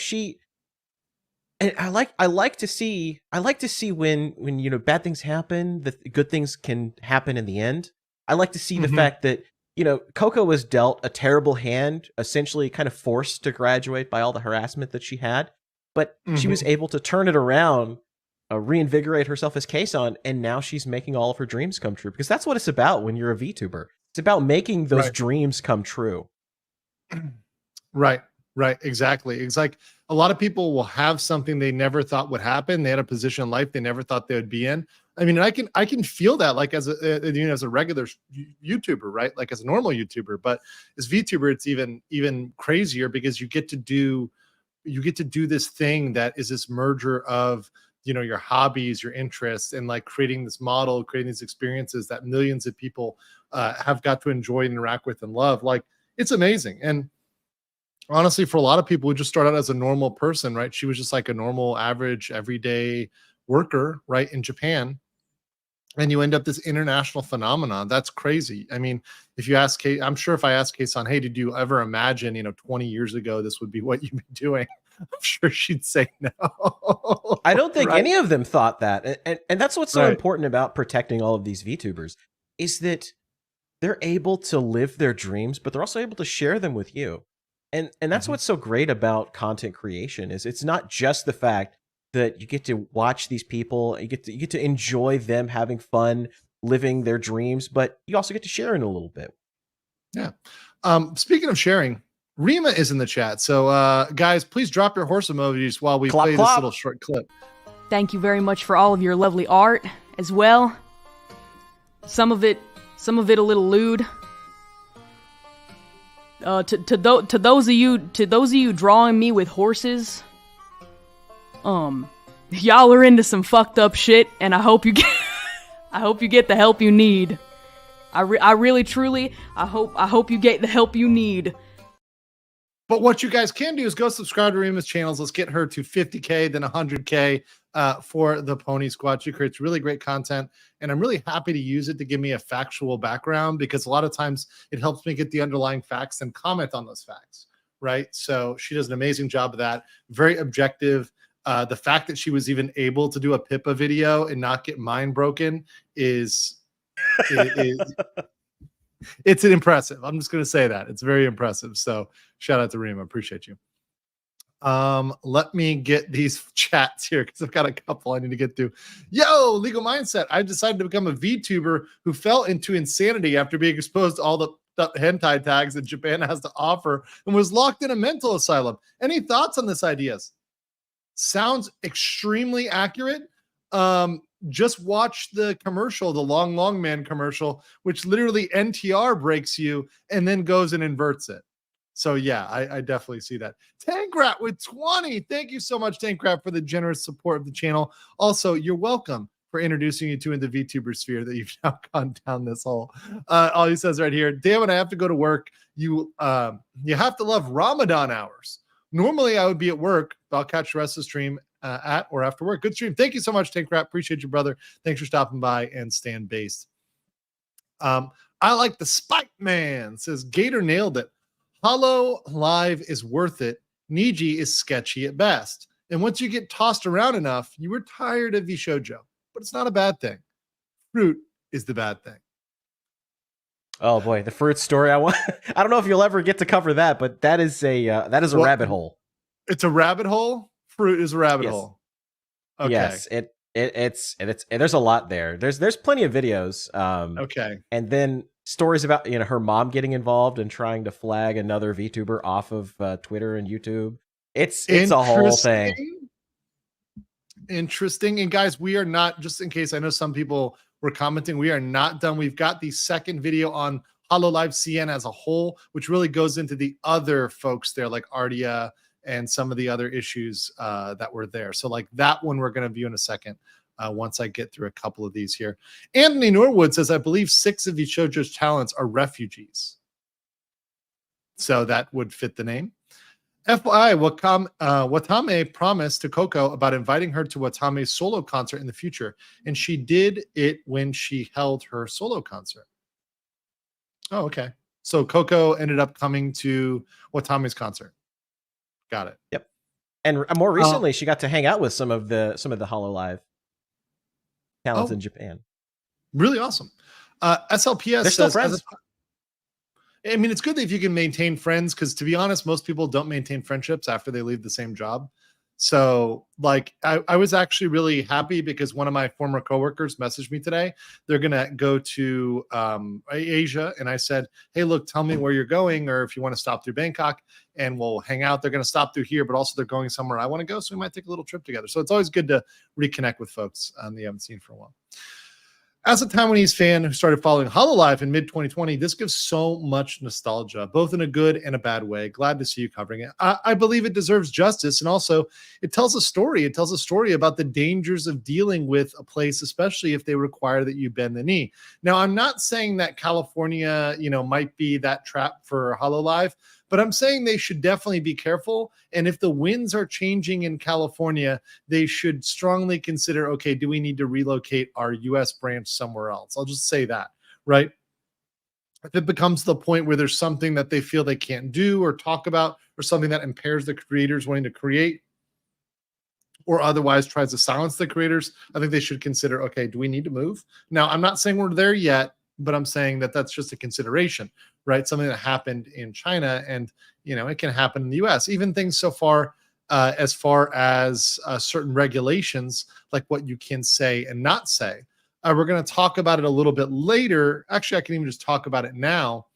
and I like to see when you know bad things happen, that good things can happen in the end. I like to see the fact that, you know, Coco was dealt a terrible hand, essentially kind of forced to graduate by all the harassment that she had, but she was able to turn it around, reinvigorate herself as Kaeson, and now she's making all of her dreams come true, because that's what it's about when you're a VTuber. It's about making those dreams come true. Right. Right. Exactly. It's like a lot of people will have something they never thought would happen. They had a position in life they never thought they would be in. I mean, I can feel that like as a regular YouTuber, right? Like as a normal YouTuber, but as VTuber, it's even crazier because you get to do this thing that is this merger of your hobbies, your interests, and like creating this model, creating these experiences that millions of people have got to enjoy and interact with and love. Like it's amazing. And honestly, for a lot of people who just start out as a normal person, right? She was just like a normal, average, everyday worker, right, in Japan. And you end up this international phenomenon. That's crazy. I mean, if you ask Kate, I'm sure if I ask Kate-san, hey, did you ever imagine, 20 years ago, this would be what you'd be doing? I'm sure she'd say no. I don't think Right? any of them thought that. And that's what's so Right. important about protecting all of these VTubers is that they're able to live their dreams, but they're also able to share them with you. And that's what's so great about content creation is it's not just the fact that you get to watch these people, you get to enjoy them having fun, living their dreams, but you also get to share in a little bit. Yeah. Speaking of sharing, Rima is in the chat. So guys, please drop your horse emojis while we play this little short clip. Thank you very much for all of your lovely art as well. Some of it a little lewd. To those of you drawing me with horses, y'all are into some fucked up shit, and I hope you get the help you need. I really truly hope you get the help you need. But what you guys can do is go subscribe to Rima's channels. Let's get her to 50K, then 100K for the Pony Squad. She creates really great content, and I'm really happy to use it to give me a factual background because a lot of times it helps me get the underlying facts and comment on those facts, right? So she does an amazing job of that. Very objective. The fact that she was even able to do a Pippa video and not get mind broken is it's impressive. I'm just going to say that. It's very impressive. So shout out to Rima. Appreciate you. Let me get these chats here because I've got a couple I need to get to. Yo, Legal Mindset. I decided to become a VTuber who fell into insanity after being exposed to all the hentai tags that Japan has to offer and was locked in a mental asylum. Any thoughts on this ideas? Sounds extremely accurate. Just watch the commercial, the Long Man commercial, which literally NTR breaks you and then goes and inverts it. So yeah, I definitely see that. Tankrat with 20. Thank you so much, Tankrat, for the generous support of the channel. Also, you're welcome for introducing you to in the VTuber sphere that you've now gone down this hole. All he says right here, damn it, I have to go to work. You have to love Ramadan hours. Normally I would be at work, but I'll catch the rest of the stream at or after work. Good stream. Thank you so much, Tankrat. Appreciate you, brother. Thanks for stopping by and stand based. I like the Spike Man, says Gator nailed it. Hololive is worth it. Niji is sketchy at best. And once you get tossed around enough, you were tired of Vishojo. But it's not a bad thing. Fruit is the bad thing. Oh boy, the fruit story. I don't know if you'll ever get to cover that, but that is a rabbit hole. It's a rabbit hole. Fruit is a rabbit hole. Okay. Yes, it's there's a lot there. There's plenty of videos. Okay. And then stories about her mom getting involved and trying to flag another VTuber off of Twitter and YouTube. It's a whole thing. Interesting. And guys, we are not, just in case I know some people were commenting, we are not done. We've got the second video on Hololive CN as a whole, which really goes into the other folks there, like Ardia and some of the other issues that were there. So like that one we're going to view in a second once I get through a couple of these here. Anthony Norwood says, I believe 6 of Vishojo's talents are refugees. So that would fit the name. FYI, Watame promised to Coco about inviting her to Watame's solo concert in the future, and she did it when she held her solo concert. Oh, okay. So Coco ended up coming to Watame's concert. Got it. Yep. And more recently, she got to hang out with some of the Hololive talents in Japan. Really awesome. SLPS They're still says, friends. I mean, it's good that if you can maintain friends, because to be honest, most people don't maintain friendships after they leave the same job. So like I was actually really happy because one of my former coworkers messaged me today. They're going to go to Asia. And I said, hey, look, tell me where you're going, or if you want to stop through Bangkok and we'll hang out. They're going to stop through here, but also they're going somewhere I want to go. So we might take a little trip together. So it's always good to reconnect with folks that you haven't seen for a while. As a Taiwanese fan who started following Hololive in mid-2020, this gives so much nostalgia, both in a good and a bad way. Glad to see you covering it. I believe it deserves justice, and also it tells a story. It tells a story about the dangers of dealing with a place, especially if they require that you bend the knee. Now, I'm not saying that California, might be that trap for Hololive, but I'm saying they should definitely be careful. And if the winds are changing in California, they should strongly consider, okay, do we need to relocate our US branch somewhere else? I'll just say that, right? If it becomes the point where there's something that they feel they can't do or talk about, or something that impairs the creators wanting to create, or otherwise tries to silence the creators, I think they should consider, okay, do we need to move? Now, I'm not saying we're there yet, but I'm saying that that's just a consideration, right? Something that happened in China, and it can happen in the US. Even things so far as certain regulations, like what you can say and not say. We're going to talk about it a little bit later. Actually, I can even just talk about it now.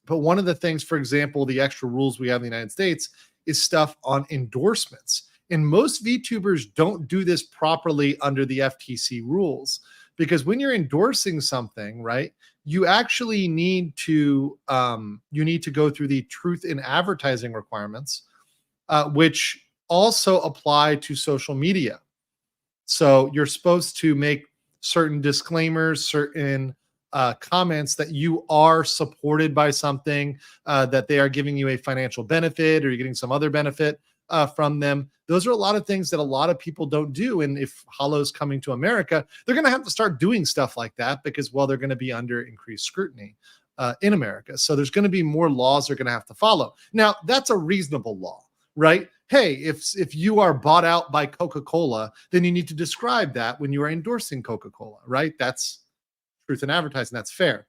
But one of the things, for example, the extra rules we have in the United States is stuff on endorsements. And most VTubers don't do this properly under the FTC rules. Because when you're endorsing something, right, you actually need to go through the truth in advertising requirements, which also apply to social media. So you're supposed to make certain disclaimers, certain comments that you are supported by something, that they are giving you a financial benefit, or you're getting some other benefit from them. Those are a lot of things that a lot of people don't do. And if Holo's coming to America, they're going to have to start doing stuff like that because, well, they're going to be under increased scrutiny in America. So there's going to be more laws they're going to have to follow. Now, that's a reasonable law, right? Hey, if you are bought out by Coca-Cola, then you need to describe that when you are endorsing Coca-Cola, right? That's truth in advertising. That's fair.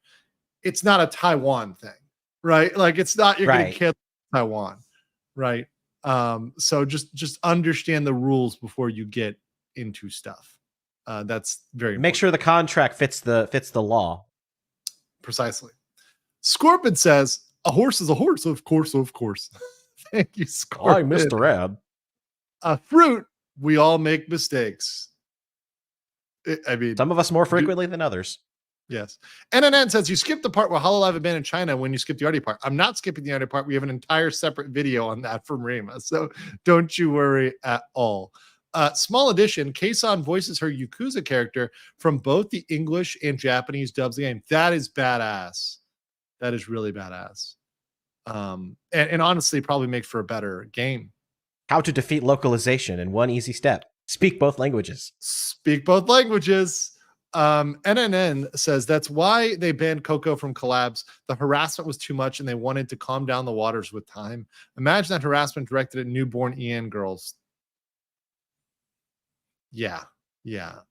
It's not a Taiwan thing, right? Like it's not, you're going to kill Taiwan, right? So just understand the rules before you get into stuff. That's very important. Make sure the contract fits the law. Precisely. Scorpion says, a horse is a horse, of course. Thank you, Scorpion. Hi, Mr. Ed. Fruit, we all make mistakes. I mean, some of us more frequently than others. Yes. NNN says you skipped the part where Hololive abandoned China when you skipped the audio part. I'm not skipping the audio part. We have an entire separate video on that from Rima. So don't you worry at all. Small addition, Kason voices her Yakuza character from both the English and Japanese dubs of the game. That is badass. That is really badass. And honestly, probably make for a better game. How to defeat localization in one easy step. Speak both languages. NNN says that's why they banned Coco from collabs. The harassment was too much and they wanted to calm down the waters with time. Imagine that harassment directed at newborn EN girls. Yeah.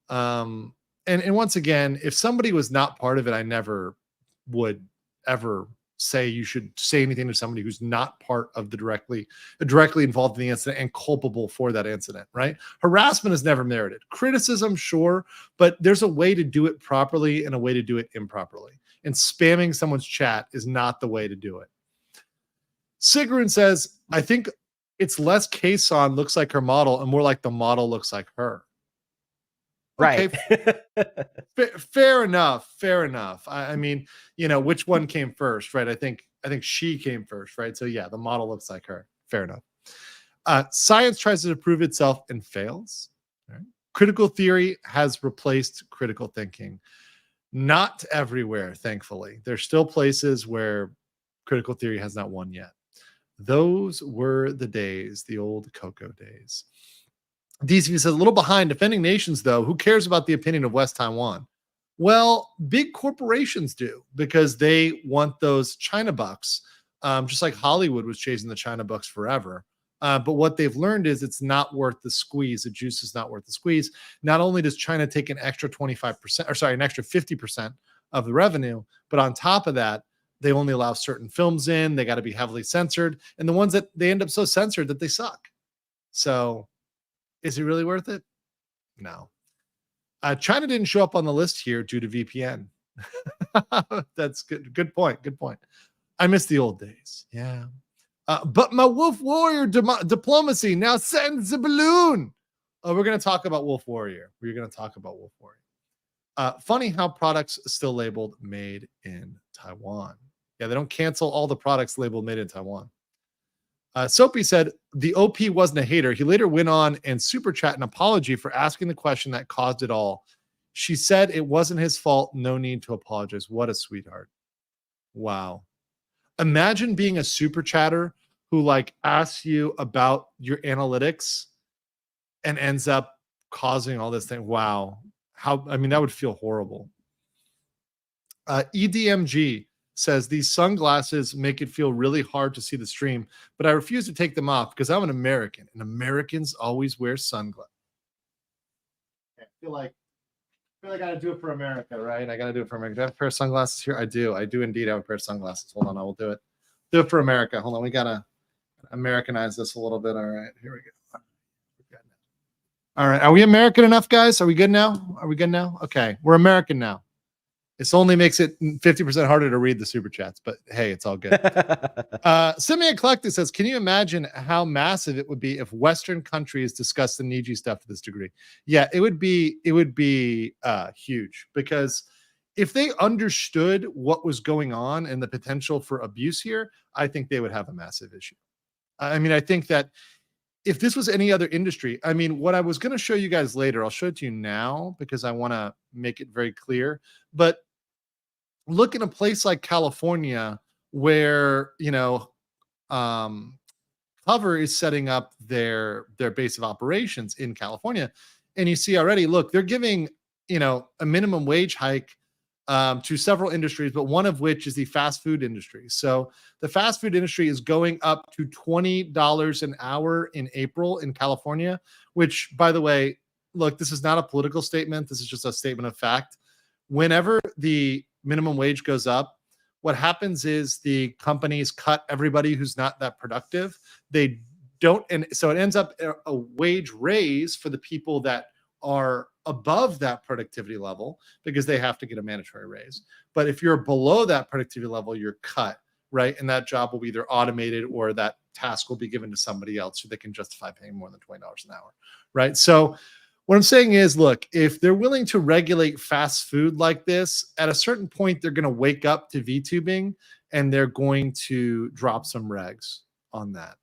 And once again, if somebody was not part of it, I never would ever say you should say anything to somebody who's not part of the directly involved in the incident and culpable for that incident, right? Harassment is never merited. Criticism, sure, but there's a way to do it properly and a way to do it improperly. And spamming someone's chat is not the way to do it. Sigrun says, I think it's less Kason looks like her model and more like the model looks like her. Right. Okay. Fair enough. I mean, which one came first, right? I think she came first, right? So yeah, the model looks like her. Fair enough. Science tries to prove itself and fails. Right? Critical theory has replaced critical thinking. Not everywhere, thankfully. There's still places where critical theory has not won yet. Those were the days, the old Coco days. DCV says, a little behind defending nations, though. Who cares about the opinion of West Taiwan? Well, big corporations do because they want those China bucks, just like Hollywood was chasing the China bucks forever. But what they've learned is it's not worth the squeeze. The juice is not worth the squeeze. Not only does China take an extra 50% of the revenue, but on top of that, they only allow certain films in. They got to be heavily censored. And the ones that they end up so censored that they suck. So is it really worth it? No. China didn't show up on the list here due to VPN. That's good. Good point. Good point. I miss the old days. Yeah. But my Wolf Warrior diplomacy now sends a balloon. We're going to talk about Wolf Warrior. We're going to talk about Wolf Warrior. Funny how products still labeled made in Taiwan. Yeah, they don't cancel all the products labeled made in Taiwan. Soapy said the OP wasn't a hater. He later went on and super chat an apology for asking the question that caused it all. She said it wasn't his fault. No need to apologize. What a sweetheart. Wow. Imagine being a super chatter who like asks you about your analytics and ends up causing all this thing. Wow. That would feel horrible. EDMG says these sunglasses make it feel really hard to see the stream, but I refuse to take them off because I'm an American and Americans always wear sunglasses. I feel like I gotta do it for America, right? I gotta do it for America. Do I have a pair of sunglasses here? I do indeed have a pair of sunglasses. Hold on, I will do it. Do it for America. Hold on, we gotta Americanize this a little bit. All right, here we go. All right, are we American enough, guys? Are we good now? Are we good now? Okay, we're American now. This only makes it 50% harder to read the super chats, but hey, it's all good. Simeon Eclectic says, can you imagine how massive it would be if Western countries discussed the Niji stuff to this degree? Yeah, it would be huge, because if they understood what was going on and the potential for abuse here, I think they would have a massive issue. I think that if this was any other industry, what I was going to show you guys later, I'll show it to you now because I want to make it very clear. But look in a place like California where, Cover is setting up their base of operations in California. And you see already, look, they're giving, a minimum wage hike to several industries, but one of which is the fast food industry. So the fast food industry is going up to $20 an hour in April in California, which, by the way, look, this is not a political statement. This is just a statement of fact. Whenever the minimum wage goes up, what happens is the companies cut everybody who's not that productive. They don't, and so it ends up a wage raise for the people that are above that productivity level because they have to get a mandatory raise. But if you're below that productivity level, you're cut, right? And that job will be either automated or that task will be given to somebody else so they can justify paying more than $20 an hour, right? So what I'm saying is, look, if they're willing to regulate fast food like this, at a certain point, they're going to wake up to VTubing and they're going to drop some regs on that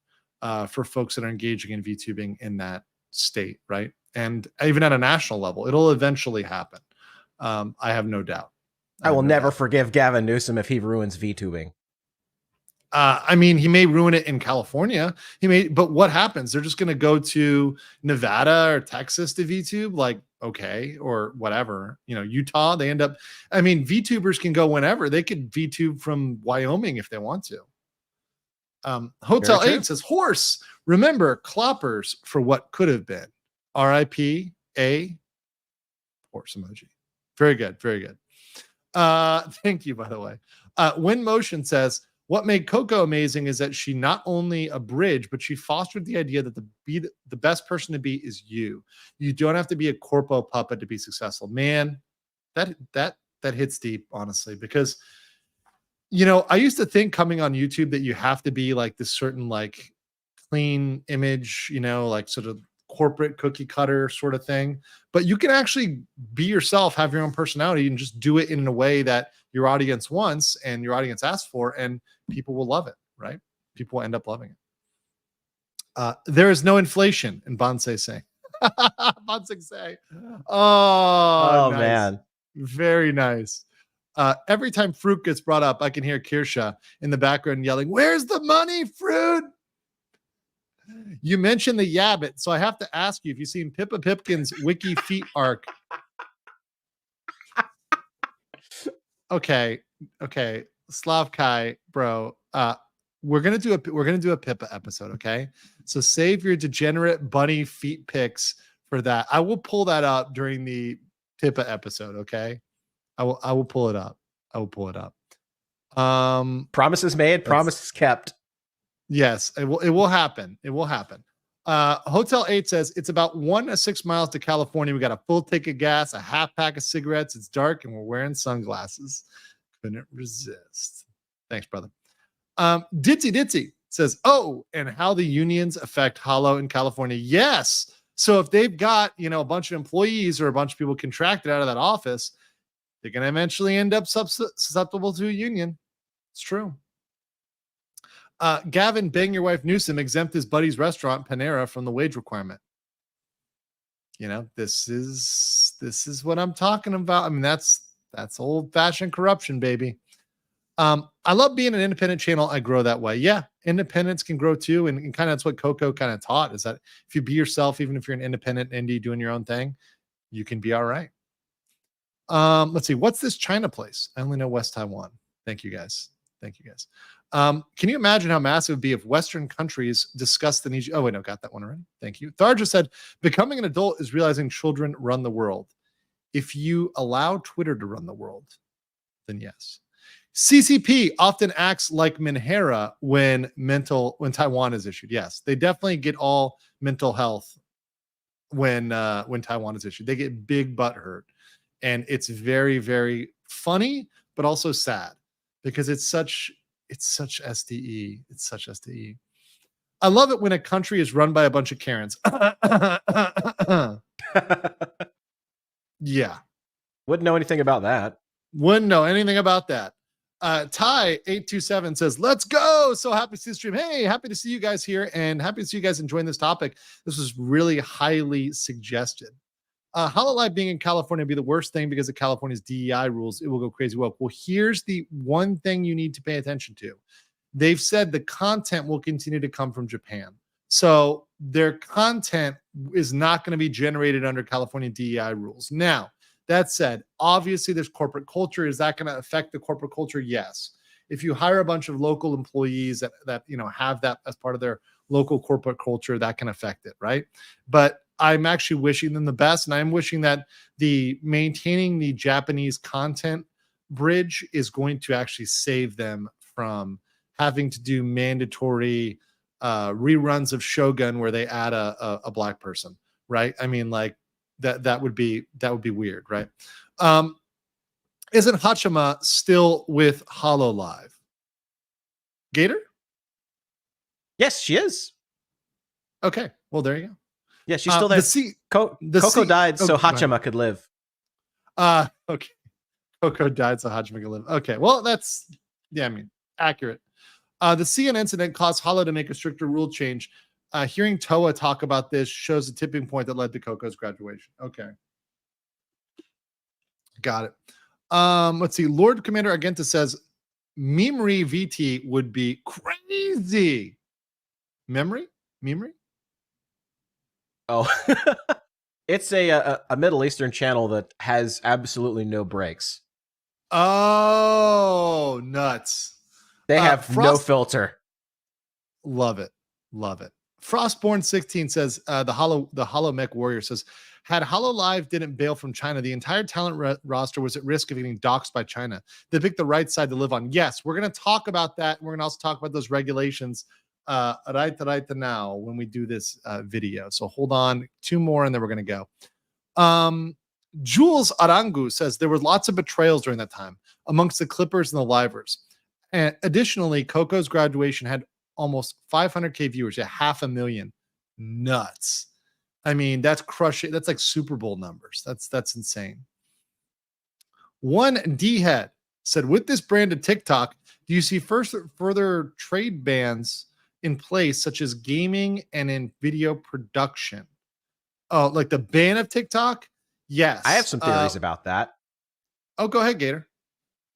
for folks that are engaging in VTubing in that state, right? And even at a national level, it'll eventually happen. I have no doubt. I will never forgive Gavin Newsom if he ruins VTubing. He may ruin it in California. But what happens? They're just going to go to Nevada or Texas to VTube, like, okay, or whatever. Utah, they end up, VTubers can go whenever. They could VTube from Wyoming if they want to. Hotel 8 says, horse, remember cloppers for what could have been. RIP, a horse emoji. Very good, very good. Thank you, by the way. Win Motion says, what made Coco amazing is that she not only abridged, but she fostered the idea that the best person to be is you. You don't have to be a corpo puppet to be successful. Man, that hits deep, honestly, because I used to think coming on YouTube that you have to be like this certain like clean image, like sort of corporate cookie cutter sort of thing, but you can actually be yourself, have your own personality, and just do it in a way that your audience wants and your audience asks for, and people will love it, right? People will end up loving it. There is no inflation in Bonsai saying. Bonsai say. Oh nice. Man. Very nice. Every time fruit gets brought up, I can hear Kirsha in the background yelling, where's the money, fruit? You mentioned the Yabbit, so I have to ask you if you've seen Pippa Pipkin's Wiki Feet arc. Okay, Slavkai, bro. We're gonna do a Pippa episode, okay? So save your degenerate bunny feet pics for that. I will pull that up during the Pippa episode, okay? I will pull it up. Promises made, promises kept. Yes, it will happen. It will happen. Hotel 8 says it's about 1 to 6 miles to California. We got a full tank of gas, a half pack of cigarettes. It's dark and we're wearing sunglasses. Couldn't resist. Thanks, brother. Ditzy says, oh, and how the unions affect Holo in California. Yes. So if they've got, a bunch of employees or a bunch of people contracted out of that office, they're going to eventually end up susceptible to a union. It's true. Gavin, bang your wife Newsom, exempt his buddy's restaurant, Panera, from the wage requirement. This is what I'm talking about. I mean, that's old-fashioned corruption, baby. I love being an independent channel. I grow that way. Yeah, independence can grow too. And kind of that's what Coco kind of taught, is that if you be yourself, even if you're an independent indie doing your own thing, you can be all right. Let's see. What's this China place? I only know West Taiwan. Thank you, guys. Can you imagine how massive it would be if Western countries discuss the need? Oh, wait, no, got that one already. Thank you. Tharja said, becoming an adult is realizing children run the world. If you allow Twitter to run the world, then yes. CCP often acts like Minhera when Taiwan is issued. Yes, they definitely get all mental health when Taiwan is issued. They get big butt hurt. And it's very, very funny, but also sad because it's such SDE. It's such SDE. I love it when a country is run by a bunch of Karens. Yeah. Wouldn't know anything about that. Ty827 says, let's go. So happy to see the stream. Hey, happy to see you guys here and happy to see you guys enjoying this topic. This was really highly suggested. Hololive being in California would be the worst thing because of California's DEI rules. It will go crazy. Well, here's the one thing you need to pay attention to. They've said the content will continue to come from Japan. So their content is not going to be generated under California DEI rules. Now, that said, obviously there's corporate culture. Is that going to affect the corporate culture? Yes. If you hire a bunch of local employees that have that as part of their local corporate culture, that can affect it, right? But I'm actually wishing them the best, and I'm wishing that maintaining the Japanese content bridge is going to actually save them from having to do mandatory reruns of Shogun where they add a black person, right? I mean, like that would be weird, right? Isn't Hachima still with Hololive? Gator? Yes, she is. Okay, well there you go. Yeah, she's still there. Coco died so Hachima could live. Okay. Coco died so Hachima could live. Okay, well that's accurate. The CN incident caused Holo to make a stricter rule change. Hearing Toa talk about this shows the tipping point that led to Coco's graduation. Okay. Got it. Let's see. Lord Commander Argenta says, Memory VT would be crazy. Memory? Oh, it's a Middle Eastern channel that has absolutely no breaks. Oh, nuts. They have no filter. Love it. Frostborn16 says, the Hollow Mech Warrior says, had Hololive didn't bail from China, the entire talent roster was at risk of getting doxxed by China. They picked the right side to live on. Yes, we're going to talk about that. We're going to also talk about those regulations right now when we do this video. So hold on, 2 more and then we're going to go. Jules Arangu says there were lots of betrayals during that time amongst the Clippers and the Livers. And additionally, Coco's graduation had almost 500K viewers, 500,000. Nuts. I mean, that's crushing. That's like Super Bowl numbers. That's insane. One D-head said, with this brand of TikTok, do you see further trade bans in place, such as gaming and in video production? Oh, like the ban of TikTok? Yes. I have some theories about that. Oh, go ahead, Gator.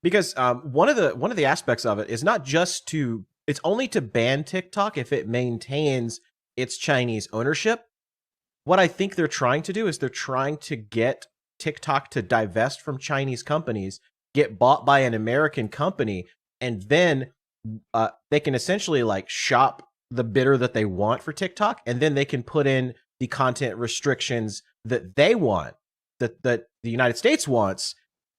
Because one of the aspects of it is not just it's only to ban TikTok if it maintains its Chinese ownership. What I think they're trying to do is they're trying to get TikTok to divest from Chinese companies, get bought by an American company, and then they can essentially like shop the bidder that they want for TikTok, and then they can put in the content restrictions that they want, that the United States wants,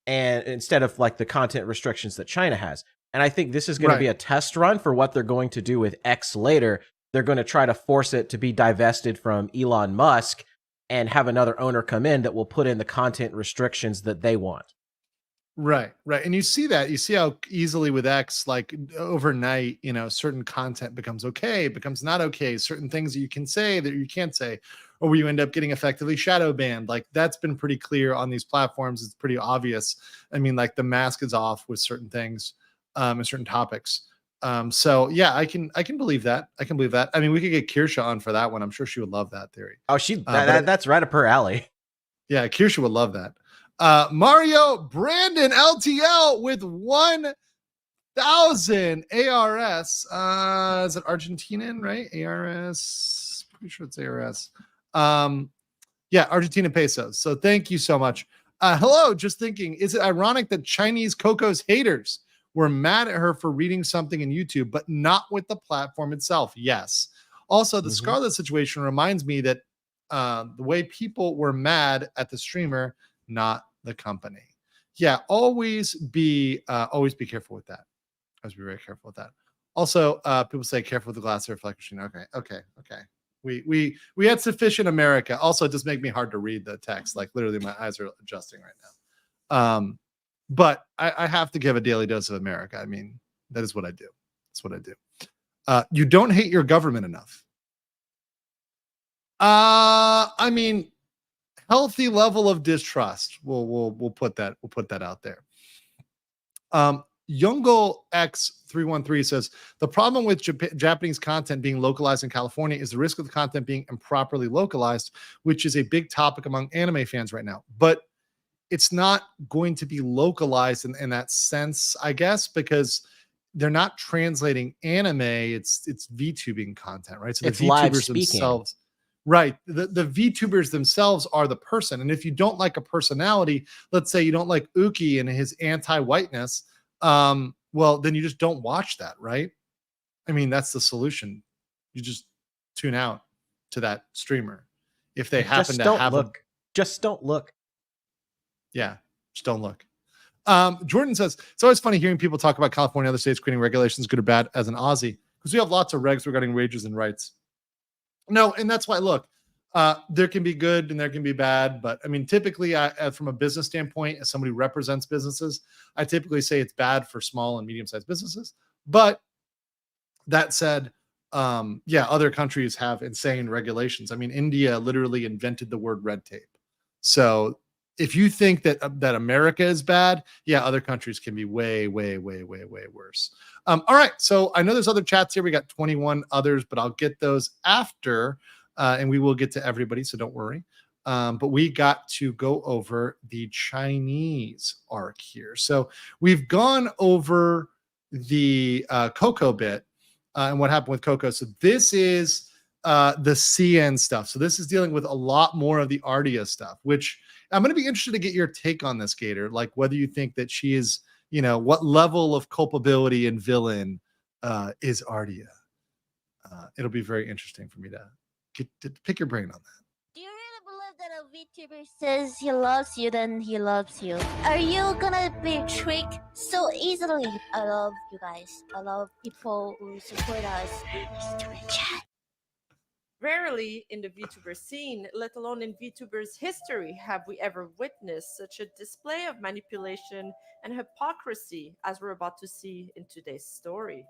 and instead of like the content restrictions that China has. And I think this is going to be a test run for what they're going to do with X later. they're going to try to force it to be divested from Elon Musk and have another owner come in that will put in the content restrictions that they want. Right. And you see that. You see how easily with X, like overnight, certain content becomes okay, becomes not okay. Certain things that you can say that you can't say, or where you end up getting effectively shadow banned. Like that's been pretty clear on these platforms. It's pretty obvious. I mean, like the mask is off with certain things, and certain topics. So yeah, I can believe that. I mean, we could get Kirsha on for that one. I'm sure she would love that theory. Oh, that's right up her alley. Yeah, Kirsha would love that. Mario Brandon LTL with 1,000 ARS. Is it Argentinian, right? ARS. Pretty sure it's ARS. Argentina pesos. So thank you so much. Hello, just thinking, is it ironic that Chinese Coco's haters were mad at her for reading something in YouTube, but not with the platform itself? Yes. Also, the Scarlet situation reminds me that the way people were mad at the streamer, not the company. Yeah, always be careful with that. Always be very careful with that. Also, people say careful with the glass reflection. Okay. We had sufficient America. Also, it does make me hard to read the text. Like literally, my eyes are adjusting right now. But I have to give a daily dose of America. I mean, that is what I do. That's what I do. You don't hate your government enough. I mean, healthy level of distrust. We'll put that out there. Youngol X313 says the problem with Japanese content being localized in California is the risk of the content being improperly localized, which is a big topic among anime fans right now. But it's not going to be localized in that sense, I guess, because they're not translating anime. It's VTubing content, right? So it's the live VTubers speaking. themselves. Right. The VTubers themselves are the person. And if you don't like a personality, let's say you don't like Uki and his anti-whiteness, well, then you just don't watch that, right? I mean, that's the solution. You just tune out to that streamer. If they happen to have just don't look. Yeah, just don't look. Jordan says, it's always funny hearing people talk about California and other states creating regulations, good or bad, as an Aussie, because we have lots of regs regarding wages and rights. No, and that's why, look, there can be good and there can be bad. But I mean, typically, from a business standpoint, as somebody who represents businesses, I typically say it's bad for small and medium-sized businesses. But that said, other countries have insane regulations. I mean, India literally invented the word red tape. So if you think that America is bad, other countries can be way, way, way, way, way worse. All right. So I know there's other chats here. We got 21 others, but I'll get those after, and we will get to everybody. So don't worry. But we got to go over the Chinese arc here. So we've gone over the Coco bit and what happened with Coco. So this is the CN stuff. So this is dealing with a lot more of the Ardia stuff, which I'm going to be interested to get your take on this, Gator, like whether you think that she is, what level of culpability and villain is Ardia. It'll be very interesting for me to pick your brain on that. Do you really believe that a VTuber says he loves you, then he loves you? Are you gonna be tricked so easily? I love you guys. I love people who support us. Chat. Rarely in the VTuber scene, let alone in VTuber's history, have we ever witnessed such a display of manipulation and hypocrisy as we're about to see in today's story.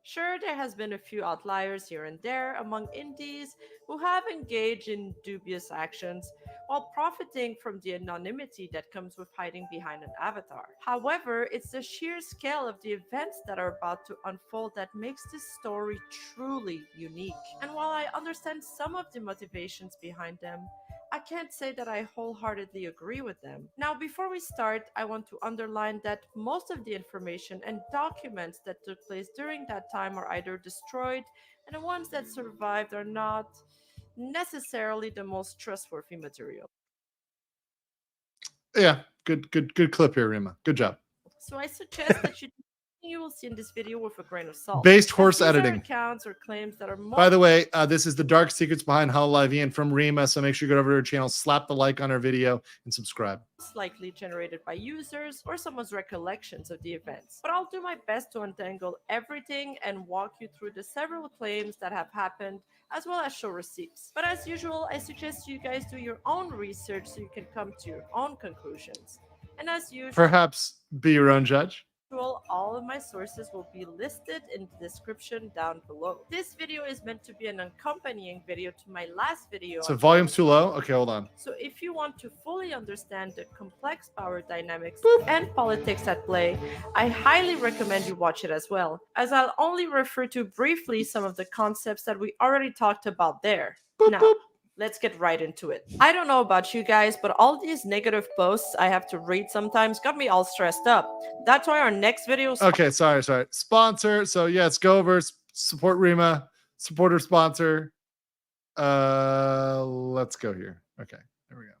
Sure, there has been a few outliers here and there among indies who have engaged in dubious actions while profiting from the anonymity that comes with hiding behind an avatar. However, it's the sheer scale of the events that are about to unfold that makes this story truly unique. And while I understand some of the motivations behind them, I can't say that I wholeheartedly agree with them. Now, before we start, I want to underline that most of the information and documents that took place during that time are either destroyed, and the ones that survived are not necessarily the most trustworthy material. Yeah, good clip here, Rima. Good job. So I suggest that you You will see in this video with a grain of salt. Based As horse these are editing. accounts or claims that are more By the way, this is the dark secrets behind Hololive CN from Rima. So make sure you go over to her channel, slap the like on her video, and subscribe. likely generated by users or someone's recollections of the events. But I'll do my best to untangle everything and walk you through the several claims that have happened, as well as show receipts. But as usual, I suggest you guys do your own research so you can come to your own conclusions. And as usual, Perhaps be your own judge. all of my sources will be listed in the description down below. This video is meant to be an accompanying video to my last video. So on volume's too low? Okay, hold on. So if you want to fully understand the complex power dynamics and politics at play, I highly recommend you watch it as well, as I'll only refer to briefly some of the concepts that we already talked about there. Now, let's get right into it. I don't know about you guys, but all these negative posts I have to read sometimes got me all stressed up. That's why our next video... Okay, sorry. Sponsor. So yes, go over, support Rima, support her sponsor. Let's go here. Okay, there we go.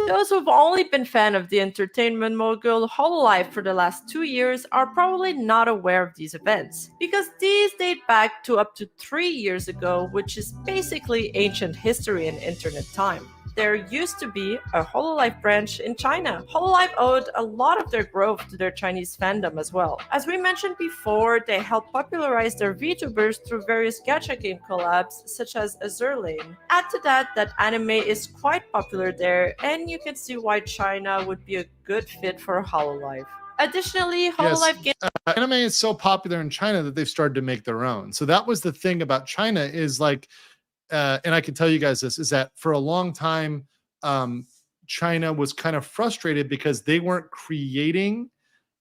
Those who've only been fan of the entertainment mogul Hololive for the last 2 years are probably not aware of these events, because these date back to up to 3 years ago, which is basically ancient history in internet time. There used to be a Hololive branch in China. Hololive owed a lot of their growth to their Chinese fandom as well. As we mentioned before, they helped popularize their VTubers through various gacha game collabs, such as Azur Lane. Add to that anime is quite popular there, and you can see why China would be a good fit for Hololive. Additionally, Hololive Yes, anime is so popular in China that they've started to make their own. So that was the thing about China is like, and I can tell you guys this, is that for a long time, China was kind of frustrated because they weren't creating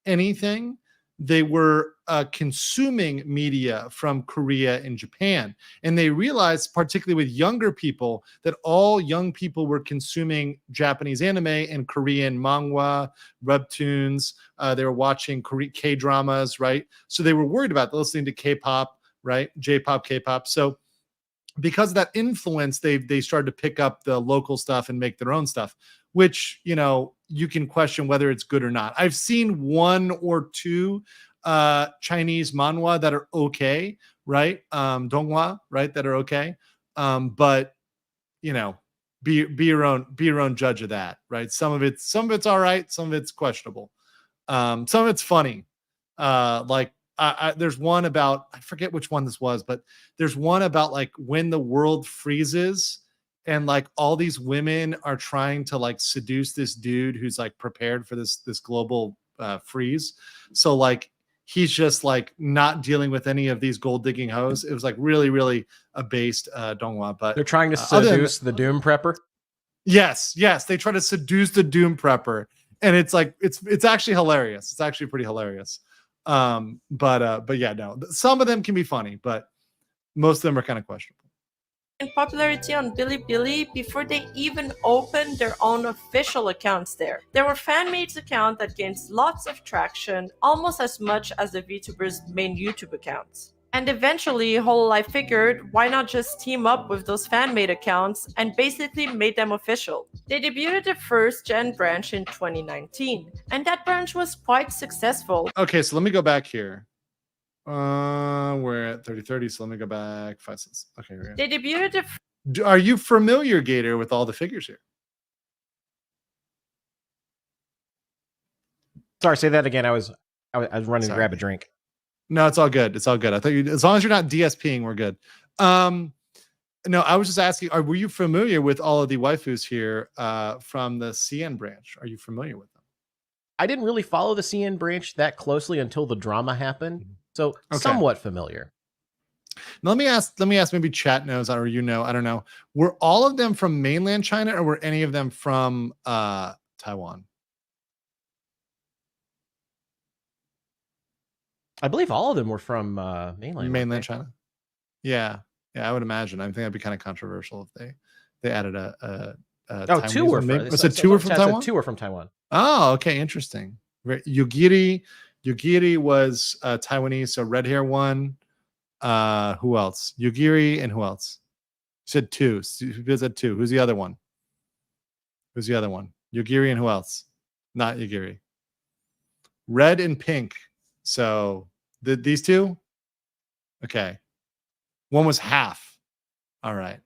anything. They were consuming media from Korea and Japan. And they realized, particularly with younger people, that all young people were consuming Japanese anime and Korean manga, webtoons. They were watching K-dramas, right? So they were worried about listening to K-pop, right? J-pop, K-pop. So because of that influence, they started to pick up the local stuff and make their own stuff, which, you know, you can question whether it's good or not. I've seen 1 or 2 Chinese manhwa that are okay, right? Donghua, right? That are okay. But you know, be your own judge of that, right? Some of it's all right, some of it's questionable. Some of it's funny. Like there's one about, I forget which one this was, but there's one about like when the world freezes and like all these women are trying to like seduce this dude who's like prepared for this global freeze. So like he's just like not dealing with any of these gold digging hoes. It was like really abased donghua, but they're trying to seduce the doom prepper. Yes, they try to seduce the doom prepper, and it's like it's actually hilarious. It's actually pretty hilarious. But yeah, no, some of them can be funny, but most of them are kind of questionable. In popularity on Bilibili before they even opened their own official accounts there. There were fan-made accounts that gained lots of traction, almost as much as the VTubers' main YouTube accounts. And eventually, Hololive figured, why not just team up with those fan-made accounts and basically made them official. They debuted the first gen branch in 2019, and that branch was quite successful. Okay, so let me go back here. We're at 30:30, so let me go back 5 cents. Okay, we're They debuted the Are you familiar, Gator, with all the figures here? Sorry, say that again. I was running to grab a drink. No, it's all good. It's all good. I thought as long as you're not DSPing, we're good. No, I was just asking, were you familiar with all of the waifus here from the CN branch? Are you familiar with them? I didn't really follow the CN branch that closely until the drama happened, so somewhat familiar. Now, let me ask maybe chat knows, or you know, I don't know. Were all of them from mainland China, or were any of them from Taiwan? I believe all of them were from mainland China. Yeah, I would imagine. I think that'd be kind of controversial if they added a two were from was it two were from Taiwan? 2 were from Taiwan. Oh, okay, interesting. Yugiri was Taiwanese, so red hair one. Who else? Yugiri and who else? You said 2. Who said 2? Who's the other one? Yugiri and who else? Not Yugiri. Red and pink. So these two? Okay. One was half. All right.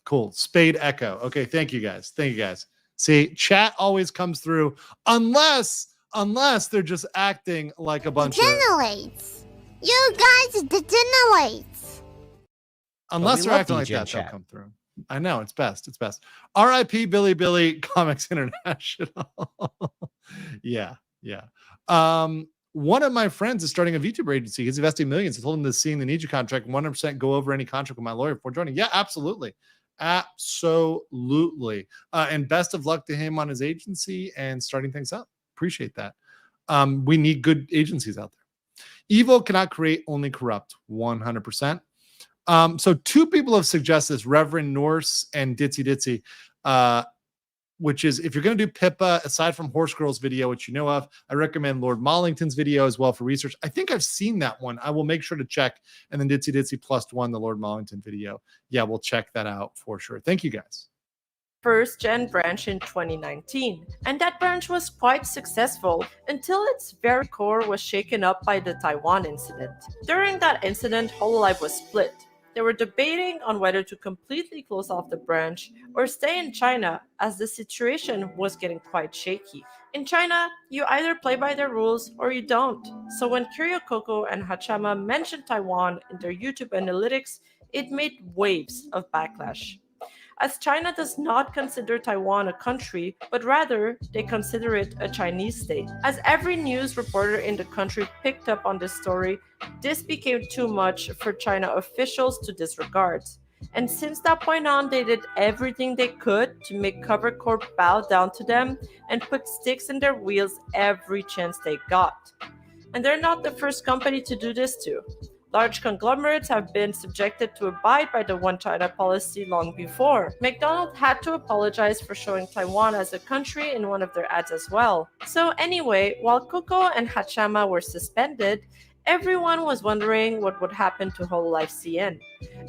Cool. Spade Echo. Okay. Thank you guys. See, chat always comes through unless they're just acting like a bunch of Degenerates. You guys degenerates. unless they're acting like that, they'll come through. I know, it's best. R.I.P. Billy Comics International. Yeah. One of my friends is starting a VTuber agency. He's investing millions. I told him to seeing the Niji contract, 100% go over any contract with my lawyer before joining. Yeah, absolutely. And best of luck to him on his agency and starting things up. Appreciate that. We need good agencies out there. Evil cannot create, only corrupt. 100%. So two people have suggested this, Reverend Norse and Ditzy, which is if you're going to do Pippa, aside from Horse Girl's video, which you know of, I recommend Lord Mollington's video as well for research. I think I've seen that one. I will make sure to check. And then Ditzy +1, the Lord Mollington video. Yeah, we'll check that out for sure. Thank you guys. First gen branch in 2019, and that branch was quite successful until its very core was shaken up by the Taiwan incident. During that incident, Hololive was split. They were debating on whether to completely close off the branch or stay in China, as the situation was getting quite shaky. In China, you either play by their rules or you don't. So when Kiryu Coco and Hachama mentioned Taiwan in their YouTube analytics, it made waves of backlash. As China does not consider Taiwan a country, but rather they consider it a Chinese state. As every news reporter in the country picked up on this story, this became too much for China officials to disregard. And since that point on, they did everything they could to make Cover Corp bow down to them and put sticks in their wheels every chance they got. And they're not the first company to do this too. Large conglomerates have been subjected to abide by the One China policy long before. McDonald's had to apologize for showing Taiwan as a country in one of their ads as well. So anyway, while Coco and Hachama were suspended, everyone was wondering what would happen to Hololive CN.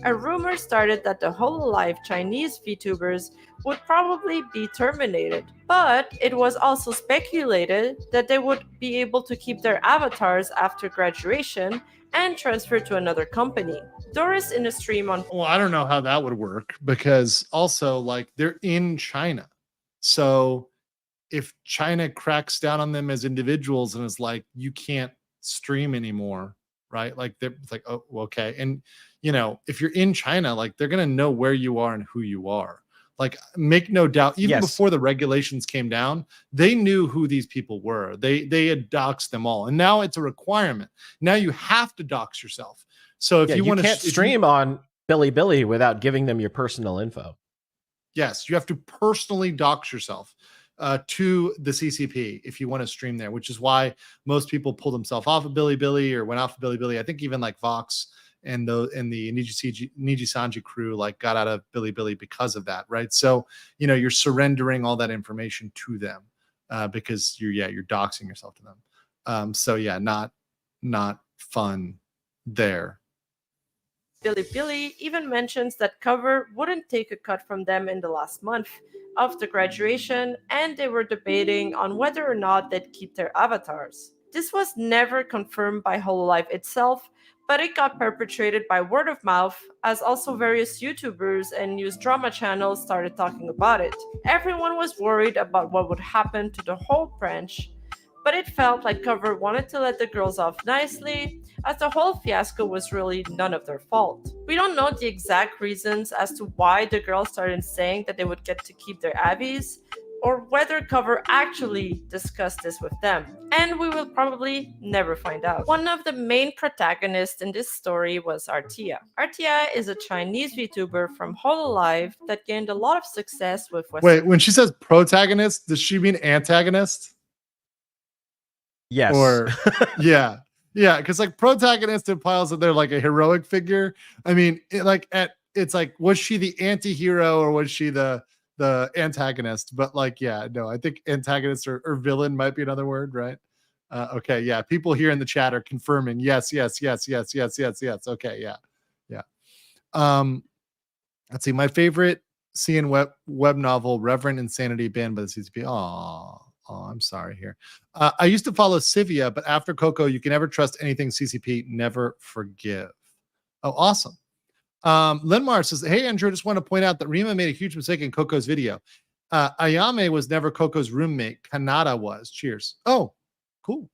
A rumor started that the Hololive Chinese VTubers would probably be terminated, but it was also speculated that they would be able to keep their avatars after graduation and transfer to another company. Doris in a stream on... Well, I don't know how that would work because also like they're in China. So if China cracks down on them as individuals and is like, you can't stream anymore, right? Like they're like, oh, okay. And you know, if you're in China, like they're going to know where you are and who you are. Like, make no doubt, even before the regulations came down, they knew who these people were. They had doxed them all. And now it's a requirement. Now you have to dox yourself. So if you want to can't stream on Billy without giving them your personal info. Yes, you have to personally dox yourself to the CCP if you want to stream there, which is why most people pull themselves off of Billy or went off of Billy. I think even like Vox and the Nijisanji crew like got out of Billy because of that, right? So you know you're surrendering all that information to them because you're doxing yourself to them. So yeah, not fun there. Billy even mentions that Cover wouldn't take a cut from them in the last month of the graduation, and they were debating on whether or not they'd keep their avatars. This was never confirmed by Hololive itself, but it got perpetrated by word of mouth, as also various YouTubers and news drama channels started talking about it. Everyone was worried about what would happen to the whole branch, but it felt like Cover wanted to let the girls off nicely, as the whole fiasco was really none of their fault. We don't know the exact reasons as to why the girls started saying that they would get to keep their avies, or whether Cover actually discussed this with them, and we will probably never find out. One of the main protagonists in this story was Artia. Artia is a Chinese VTuber from Hololive that gained a lot of success with Western... Wait, when she says protagonist, does she mean antagonist? Yes. Or yeah, because like protagonist implies that they're like a heroic figure. I mean, it's like, was she the anti-hero or was she the antagonist? But like, yeah, no, I think antagonist or villain might be another word, right? Okay, yeah. People here in the chat are confirming. Yes. Okay, yeah. Let's see. My favorite CN web novel, Reverend Insanity, banned by the CCP. Aw, I'm sorry here. I used to follow Sivia, but after Coco, you can never trust anything CCP. Never forgive. Oh, awesome. Linmar says, hey, Andrew, I just want to point out that Rima made a huge mistake in Coco's video. Ayame was never Coco's roommate. Kanata was. Cheers. Oh, cool.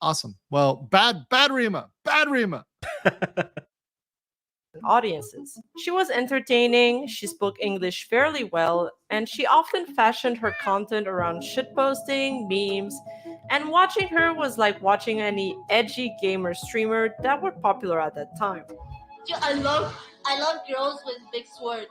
Awesome. Well, bad Rima. Bad Rima. Audiences. She was entertaining, she spoke English fairly well, and she often fashioned her content around shitposting, memes, and watching her was like watching any edgy gamer streamer that were popular at that time. I love girls with big sword.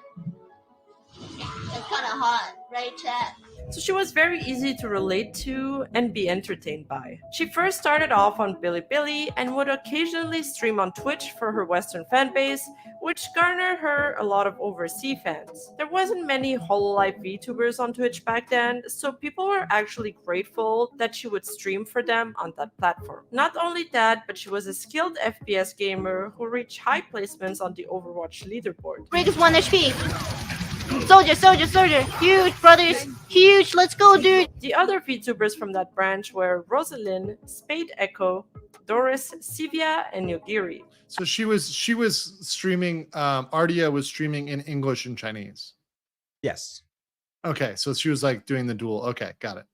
It's kind of hot, right, chat? So she was very easy to relate to and be entertained by. She first started off on Bilibili and would occasionally stream on Twitch for her Western fanbase, which garnered her a lot of overseas fans. There wasn't many Hololive VTubers on Twitch back then, so people were actually grateful that she would stream for them on that platform. Not only that, but she was a skilled FPS gamer who reached high placements on the Overwatch leaderboard. Break is 1 HP. Soldier. Huge, brothers. Huge. Let's go, dude. The other VTubers from that branch were Rosalind, Spade Echo, Doris, Sivia, and Yogiri. So she was streaming. Ardia was streaming in English and Chinese. Yes. Okay, so she was like doing the dual. Okay, got it.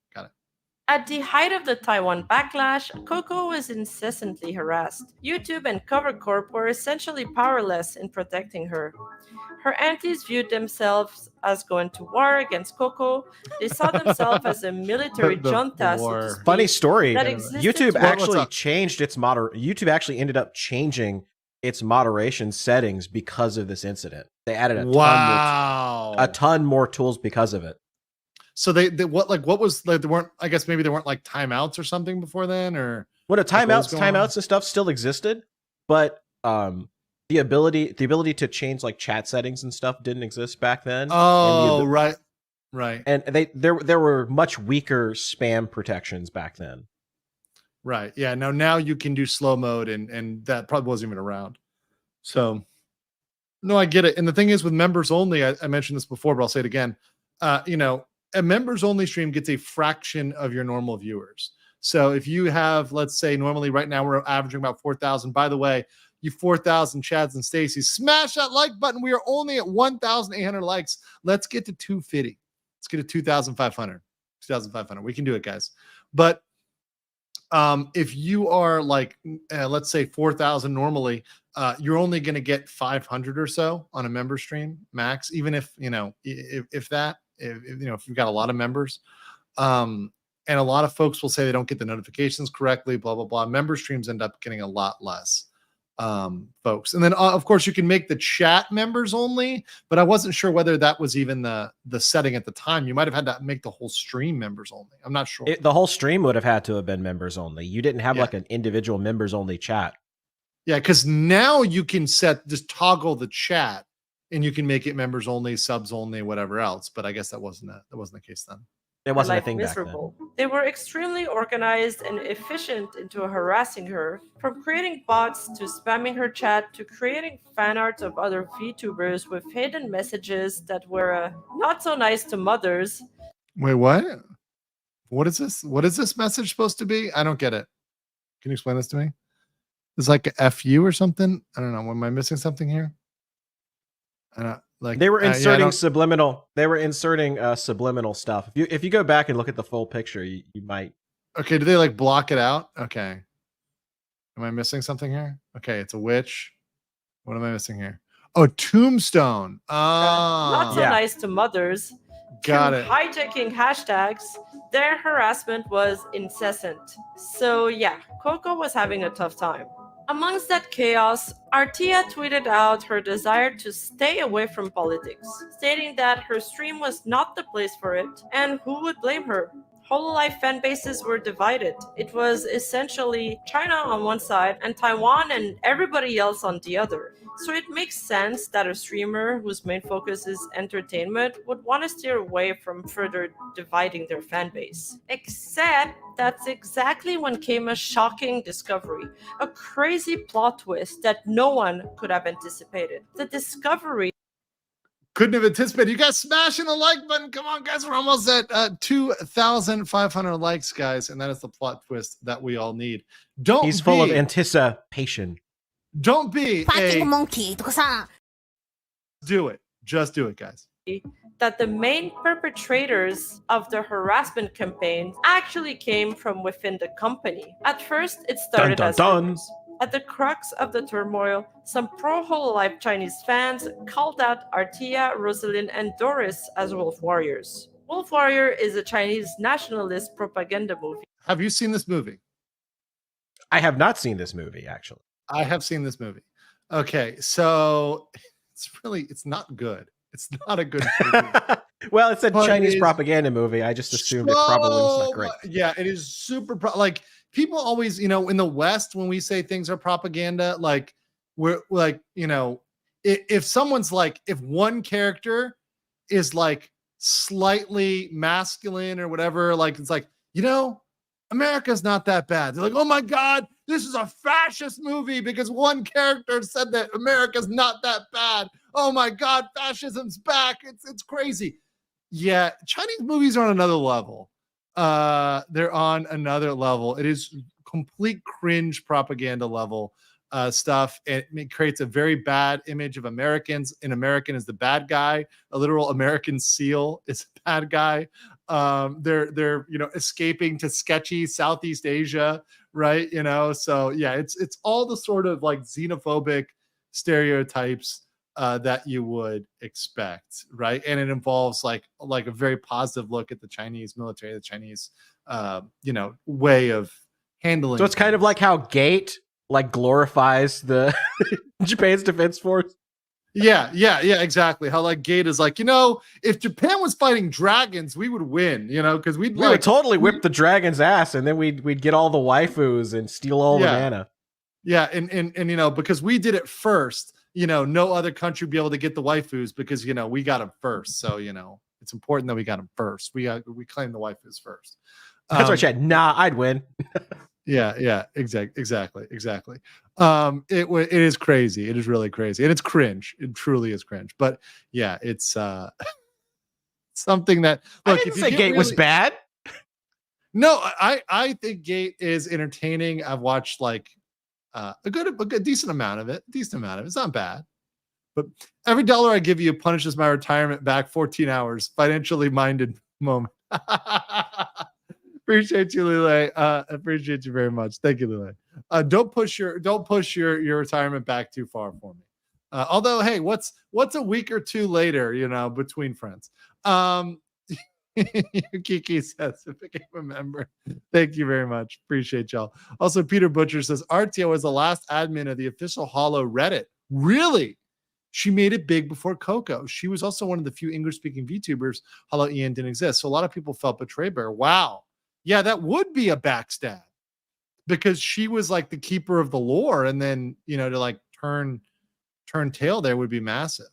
At the height of the Taiwan backlash, Coco was incessantly harassed. YouTube and Cover Corp were essentially powerless in protecting her. Her aunties viewed themselves as going to war against Coco. They saw themselves as a military junta. So to speak, Funny story. that existed YouTube to- actually changed its YouTube actually ended up changing its moderation settings because of this incident. They added a ton more tools because of it. So they what was like, there weren't, I guess maybe there weren't like timeouts or something before then, or Well, no, like, what was going on? timeouts and stuff still existed, but the ability to change like chat settings and stuff didn't exist back then. Oh, right. And there were much weaker spam protections back then. Right. Yeah. Now you can do slow mode, and that probably wasn't even around. So no, I get it. And the thing is, with members only, I mentioned this before, but I'll say it again. A members only stream gets a fraction of your normal viewers. So if you have, let's say, normally right now we're averaging about 4,000. By the way, you 4,000 Chads and Stacy, smash that like button. We are only at 1,800 likes. Let's get to 250. Let's get to 2,500. 2,500. We can do it, guys. But if you are like, let's say 4,000 normally, you're only going to get 500 or so on a member stream max, even if, if you've got a lot of members. And a lot of folks will say they don't get the notifications correctly, blah, blah, blah. Member streams end up getting a lot less folks. And then, of course, you can make the chat members only, but I wasn't sure whether that was even the setting at the time. You might have had to make the whole stream members only. I'm not sure. The whole stream would have had to have been members only. You didn't have like an individual members only chat. Yeah, because now you can just toggle the chat, and you can make it members only, subs only, whatever else. But I guess that wasn't the case then. It wasn't a life thing miserable. They were extremely organized and efficient into harassing her, from creating bots to spamming her chat to creating fan art of other VTubers with hidden messages that were not so nice to mothers. Wait, what? What is this? What is this message supposed to be? I don't get it. Can you explain this to me? It's like a FU or something? I don't know. Am I missing something here? They were inserting subliminal. They were inserting subliminal stuff. If you go back and look at the full picture, you might. Okay, do they like block it out? Okay. Am I missing something here? Okay, it's a witch. What am I missing here? Oh, tombstone. Not so nice to mothers. Got Through it. hijacking hashtags, their harassment was incessant. So yeah, Coco was having a tough time. Amongst that chaos, Artia tweeted out her desire to stay away from politics, stating that her stream was not the place for it, and who would blame her? Hololive fan bases were divided. It was essentially China on one side and Taiwan and everybody else on the other. So it makes sense that a streamer whose main focus is entertainment would want to steer away from further dividing their fan base. Except that's exactly when came a shocking discovery, a crazy plot twist that no one could have anticipated. The discovery Couldn't have anticipated. You guys smashing the like button. Come on, guys. We're almost at 2,500 likes, guys. And that is the plot twist that we all need. He's full of anticipation. Don't be a monkey. do it. Just do it, guys. That the main perpetrators of the harassment campaign actually came from within the company. At first, it started Dun, as dun, rumors. At the crux of the turmoil, some pro-Hololive Chinese fans called out Artia, Rosalind, and Doris as wolf warriors. Wolf Warrior is a Chinese nationalist propaganda movie. Have you seen this movie? I have not seen this movie, actually. I have seen this movie. Okay, so it's not good. It's not a good movie. Well, it's a But Chinese it is propaganda movie. I just assumed it probably was not great. Yeah, it is super like people always, in the West, when we say things are propaganda, like we're like, if someone's like, if one character is like slightly masculine or whatever, like it's like, America's not that bad. They're like, oh my God, this is a fascist movie because one character said that America's not that bad. Oh my God, fascism's back. It's crazy. Yeah, Chinese movies are on another level. They're on another level. It is complete cringe propaganda level stuff. It creates a very bad image of Americans. An American is the bad guy. A literal American seal is a bad guy. They're escaping to sketchy Southeast Asia, right? So yeah, it's all the sort of like xenophobic stereotypes that you would expect, right? And it involves like a very positive look at the Chinese military, the Chinese way of handling. So it's kind of like how Gate like glorifies the Japan's defense force. Yeah, exactly. How like Gate is like, if Japan was fighting dragons, we would win, because we would totally whip the dragon's ass, and then we'd get all the waifus and steal all the mana. Yeah, and because we did it first, no other country would be able to get the waifus because we got them first. So it's important that we got them first. We claim the waifus first. That's right, Chad. Nah, I'd win. Yeah, exactly. It is crazy. It is really crazy, and it's cringe. It truly is cringe. But yeah, it's something that look. I didn't say Gate was bad. No, I think Gate is entertaining. I've watched like a decent amount of it. It's not bad. But every dollar I give you punishes my retirement back 14 hours. Financially minded moment. Appreciate you, Lile. Appreciate you very much. Thank you, Lile. Don't push your retirement back too far for me. Although, hey, what's a week or two later, between friends? Kiki says, if I can remember. Thank you very much. Appreciate y'all. Also, Peter Butcher says, Artia was the last admin of the official Holo Reddit. Really? She made it big before Coco. She was also one of the few English-speaking VTubers Holo EN didn't exist. So a lot of people felt betrayed by her. Wow. Yeah, that would be a backstab because she was like the keeper of the lore, and then to like turn tail there would be massive.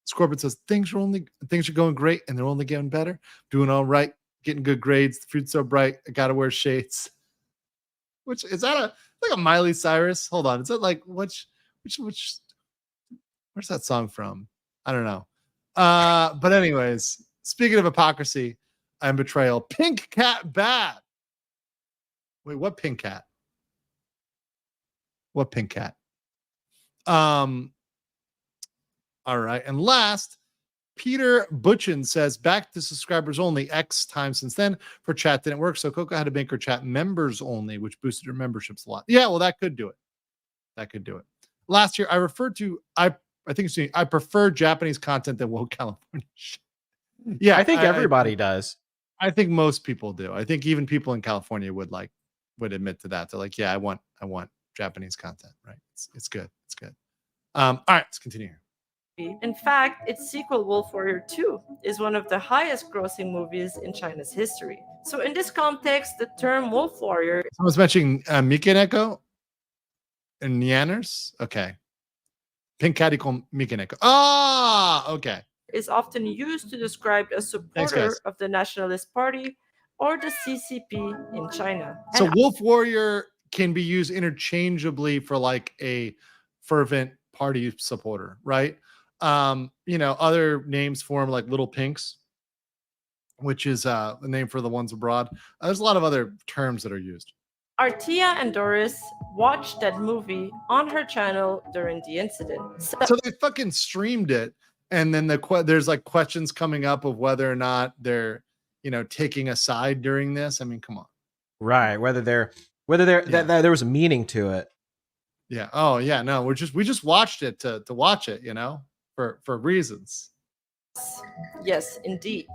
Scorpion says things are going great and they're only getting better. Doing all right, getting good grades. The fruit's so bright, I gotta wear shades. Which is that like a Miley Cyrus? Hold on, is that like which? Where's that song from? I don't know. But anyways, speaking of hypocrisy and betrayal, Pink Cat bad. Wait, what Pink Cat? What Pink Cat? All right. And last, Peter Butchin says, back to subscribers only. X time since then for chat didn't work. So Coco had to make her chat members only, which boosted her memberships a lot. Yeah, well, that could do it. Last year, I prefer Japanese content than woke California shit. Yeah, I think everybody does. I think most people do. I think even people in California would admit to that. They're like, yeah, I want Japanese content, right? It's good. It's good. All right, let's continue here. In fact, its sequel, Wolf Warrior 2, is one of the highest grossing movies in China's history. So in this context, the term Wolf Warrior... Someone's mentioning Mikeneko and Nyanners? Okay. Pink Catty con Mikeneko. Ah, okay. ...is often used to describe a supporter of the Nationalist Party or the CCP in China. So Wolf Warrior can be used interchangeably for like a fervent party supporter, right? Other names for them like Little Pinks, which is the name for the ones abroad. There's a lot of other terms that are used. Artia and Doris watched that movie on her channel during the incident. So they fucking streamed it, and then there's like questions coming up of whether or not they're taking a side during this. I mean, come on. Right. Whether there was a meaning to it. Yeah. Oh yeah. No, we just watched it to watch it, for reasons. Yes, indeed.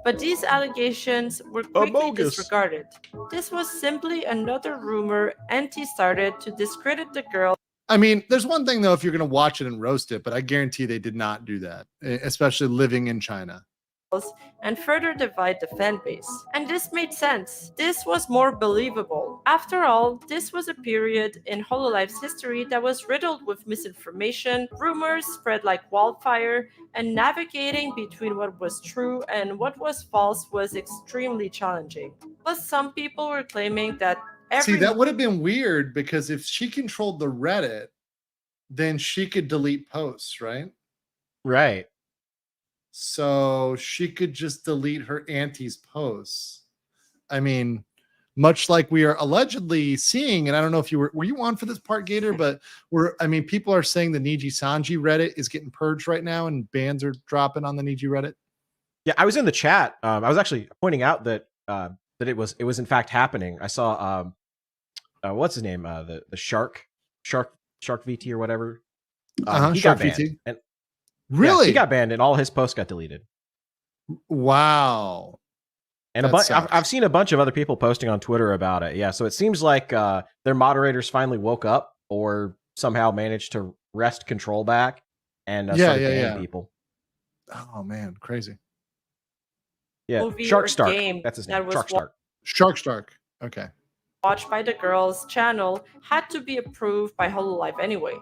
But these allegations were quickly disregarded. This was simply another rumor NT started to discredit the girl. I mean, there's one thing though, if you're going to watch it and roast it, but I guarantee they did not do that, especially living in China. And further divide the fan base. And this made sense. This was more believable. After all, this was a period in Hololive's history that was riddled with misinformation, rumors spread like wildfire, and navigating between what was true and what was false was extremely challenging. Plus, some people were claiming that See, that would have been weird, because if she controlled the Reddit, then she could delete posts, right? Right. So she could just delete her auntie's posts. I mean, much like we are allegedly seeing, and I don't know if you were you on for this part, Gator, but people are saying the Nijisanji Reddit is getting purged right now and bans are dropping on the Niji Reddit. Yeah, I was in the chat. I was actually pointing out that it was in fact happening. I saw what's his name? The Shark VT or whatever. He Shark got banned. VT. And really? Yeah, he got banned and all his posts got deleted. Wow. And I've seen a bunch of other people posting on Twitter about it. Yeah, so it seems like their moderators finally woke up or somehow managed to wrest control back and started banning people. Oh man, crazy. Yeah, Movie Shark or Stark. game That's his that name. was Shark Stark. Shark Stark. Okay. Watched by the girls' channel had to be approved by Hololive anyway.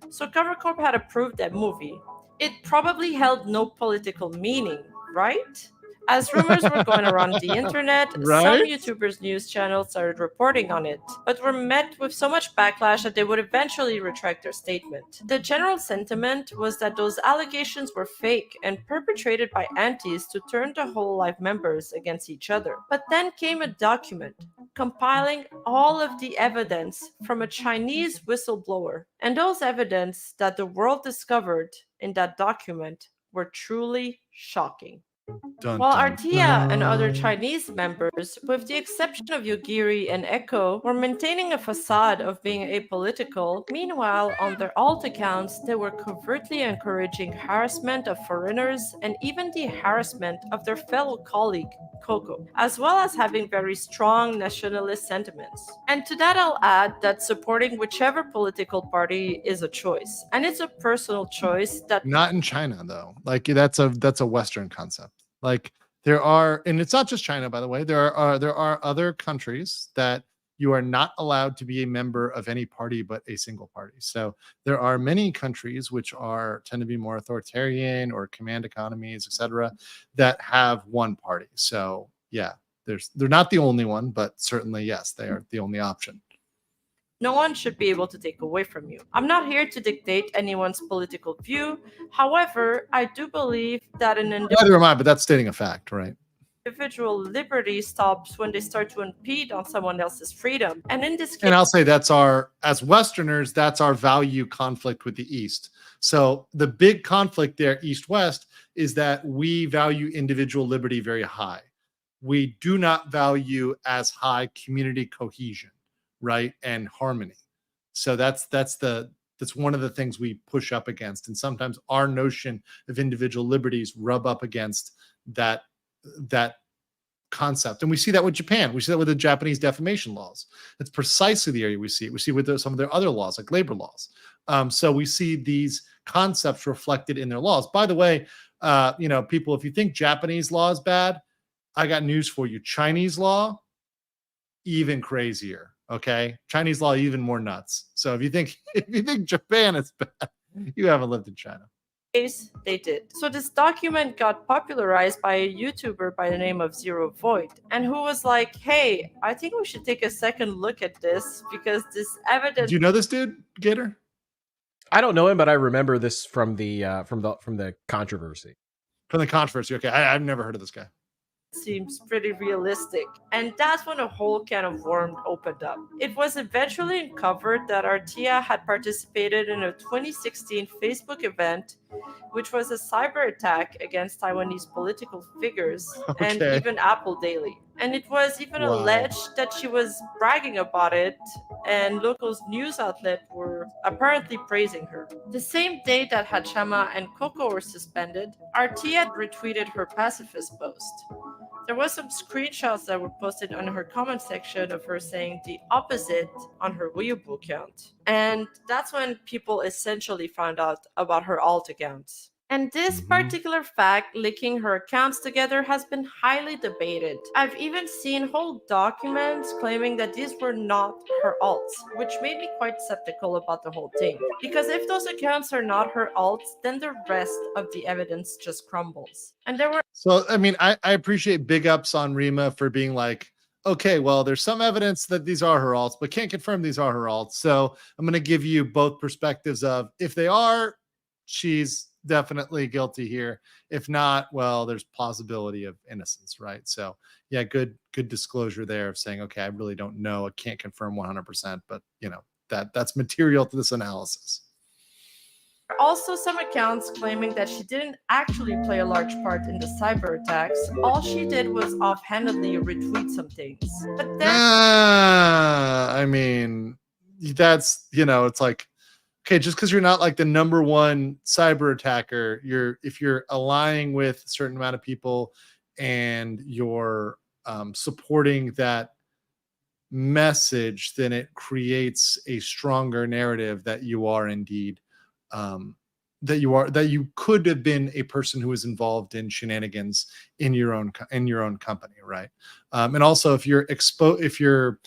So CoverCorp had approved that movie. It probably held no political meaning, right? As rumors were going around the internet, some YouTubers' news channels started reporting on it, but were met with so much backlash that they would eventually retract their statement. The general sentiment was that those allegations were fake and perpetrated by antis to turn the Hololive members against each other. But then came a document compiling all of the evidence from a Chinese whistleblower, and those evidence that the world discovered in that document were truly shocking. While Artia and other Chinese members, with the exception of Yogiri and Echo, were maintaining a facade of being apolitical, meanwhile, on their alt accounts, they were covertly encouraging harassment of foreigners and even the harassment of their fellow colleague, Coco, as well as having very strong nationalist sentiments. And to that I'll add that supporting whichever political party is a choice, and it's a personal choice that— Not in China though. Like that's a Western concept. Like there are, and it's not just China, by the way. There are other countries that you are not allowed to be a member of any party but a single party. So there are many countries which tend to be more authoritarian or command economies, etc., that have one party. So yeah, they're not the only one, but certainly yes, they are the only option. no one should be able to take away from you. I'm not here to dictate anyone's political view. However, I do believe that an Neither am I, but that's stating a fact, right? Individual liberty stops when they start to impede on someone else's freedom. And in this case— And I'll say as Westerners, that's our value conflict with the East. So the big conflict there, East-West, is that we value individual liberty very high. We do not value as high community cohesion, right, and harmony. So that's one of the things we push up against, and sometimes our notion of individual liberties rub up against that concept. And we see that with Japan. We see that with the Japanese defamation laws. That's precisely the area we see it. We see with some of their other laws, like labor laws. So we see these concepts reflected in their laws. By the way, people, if you think Japanese law is bad, I got news for you. Chinese law, even crazier. Okay, Chinese law even more nuts. So if you think Japan is bad, you haven't lived in China. They did. So this document got popularized by a YouTuber by the name of Zero Void, and who was like, "Hey, I think we should take a second look at this because this evidence." Do you know this dude, Gator? I don't know him, but I remember this from the controversy. From the controversy. Okay, I've never heard of this guy. Seems pretty realistic. And that's when a whole can of worms opened up. It was eventually uncovered that Artia had participated in a 2016 Facebook event, which was a cyber attack against Taiwanese political figures and Okay. even Apple Daily. And it was even Wow. alleged that she was bragging about it, and local news outlets were apparently praising her. The same day that Hachama and Coco were suspended, Artia retweeted her pacifist post. There was some screenshots that were posted on her comment section of her saying the opposite on her Weibo account. And that's when people essentially found out about her alt accounts. And this particular fact, linking her accounts together, has been highly debated. I've even seen whole documents claiming that these were not her alts, which made me quite skeptical about the whole thing. Because if those accounts are not her alts, then the rest of the evidence just crumbles. And there were So, I mean, I appreciate big ups on Rima for being like, okay, well, there's some evidence that these are her alts, but can't confirm these are her alts. So I'm going to give you both perspectives of if they are, she's definitely guilty here. If not, well, there's plausibility of innocence, right? So yeah, good disclosure there of saying, okay, I really don't know. I can't confirm 100%, but you know, that's material to this analysis. also some accounts claiming that she didn't actually play a large part in the cyber attacks. All she did was offhandedly retweet some things. But then I mean, that's, you know, it's like, okay, just because you're not like the number one cyber attacker, if you're aligning with a certain amount of people and you're supporting that message, then it creates a stronger narrative that you are indeed that you could have been a person who was involved in shenanigans in your own company, right? And also if you're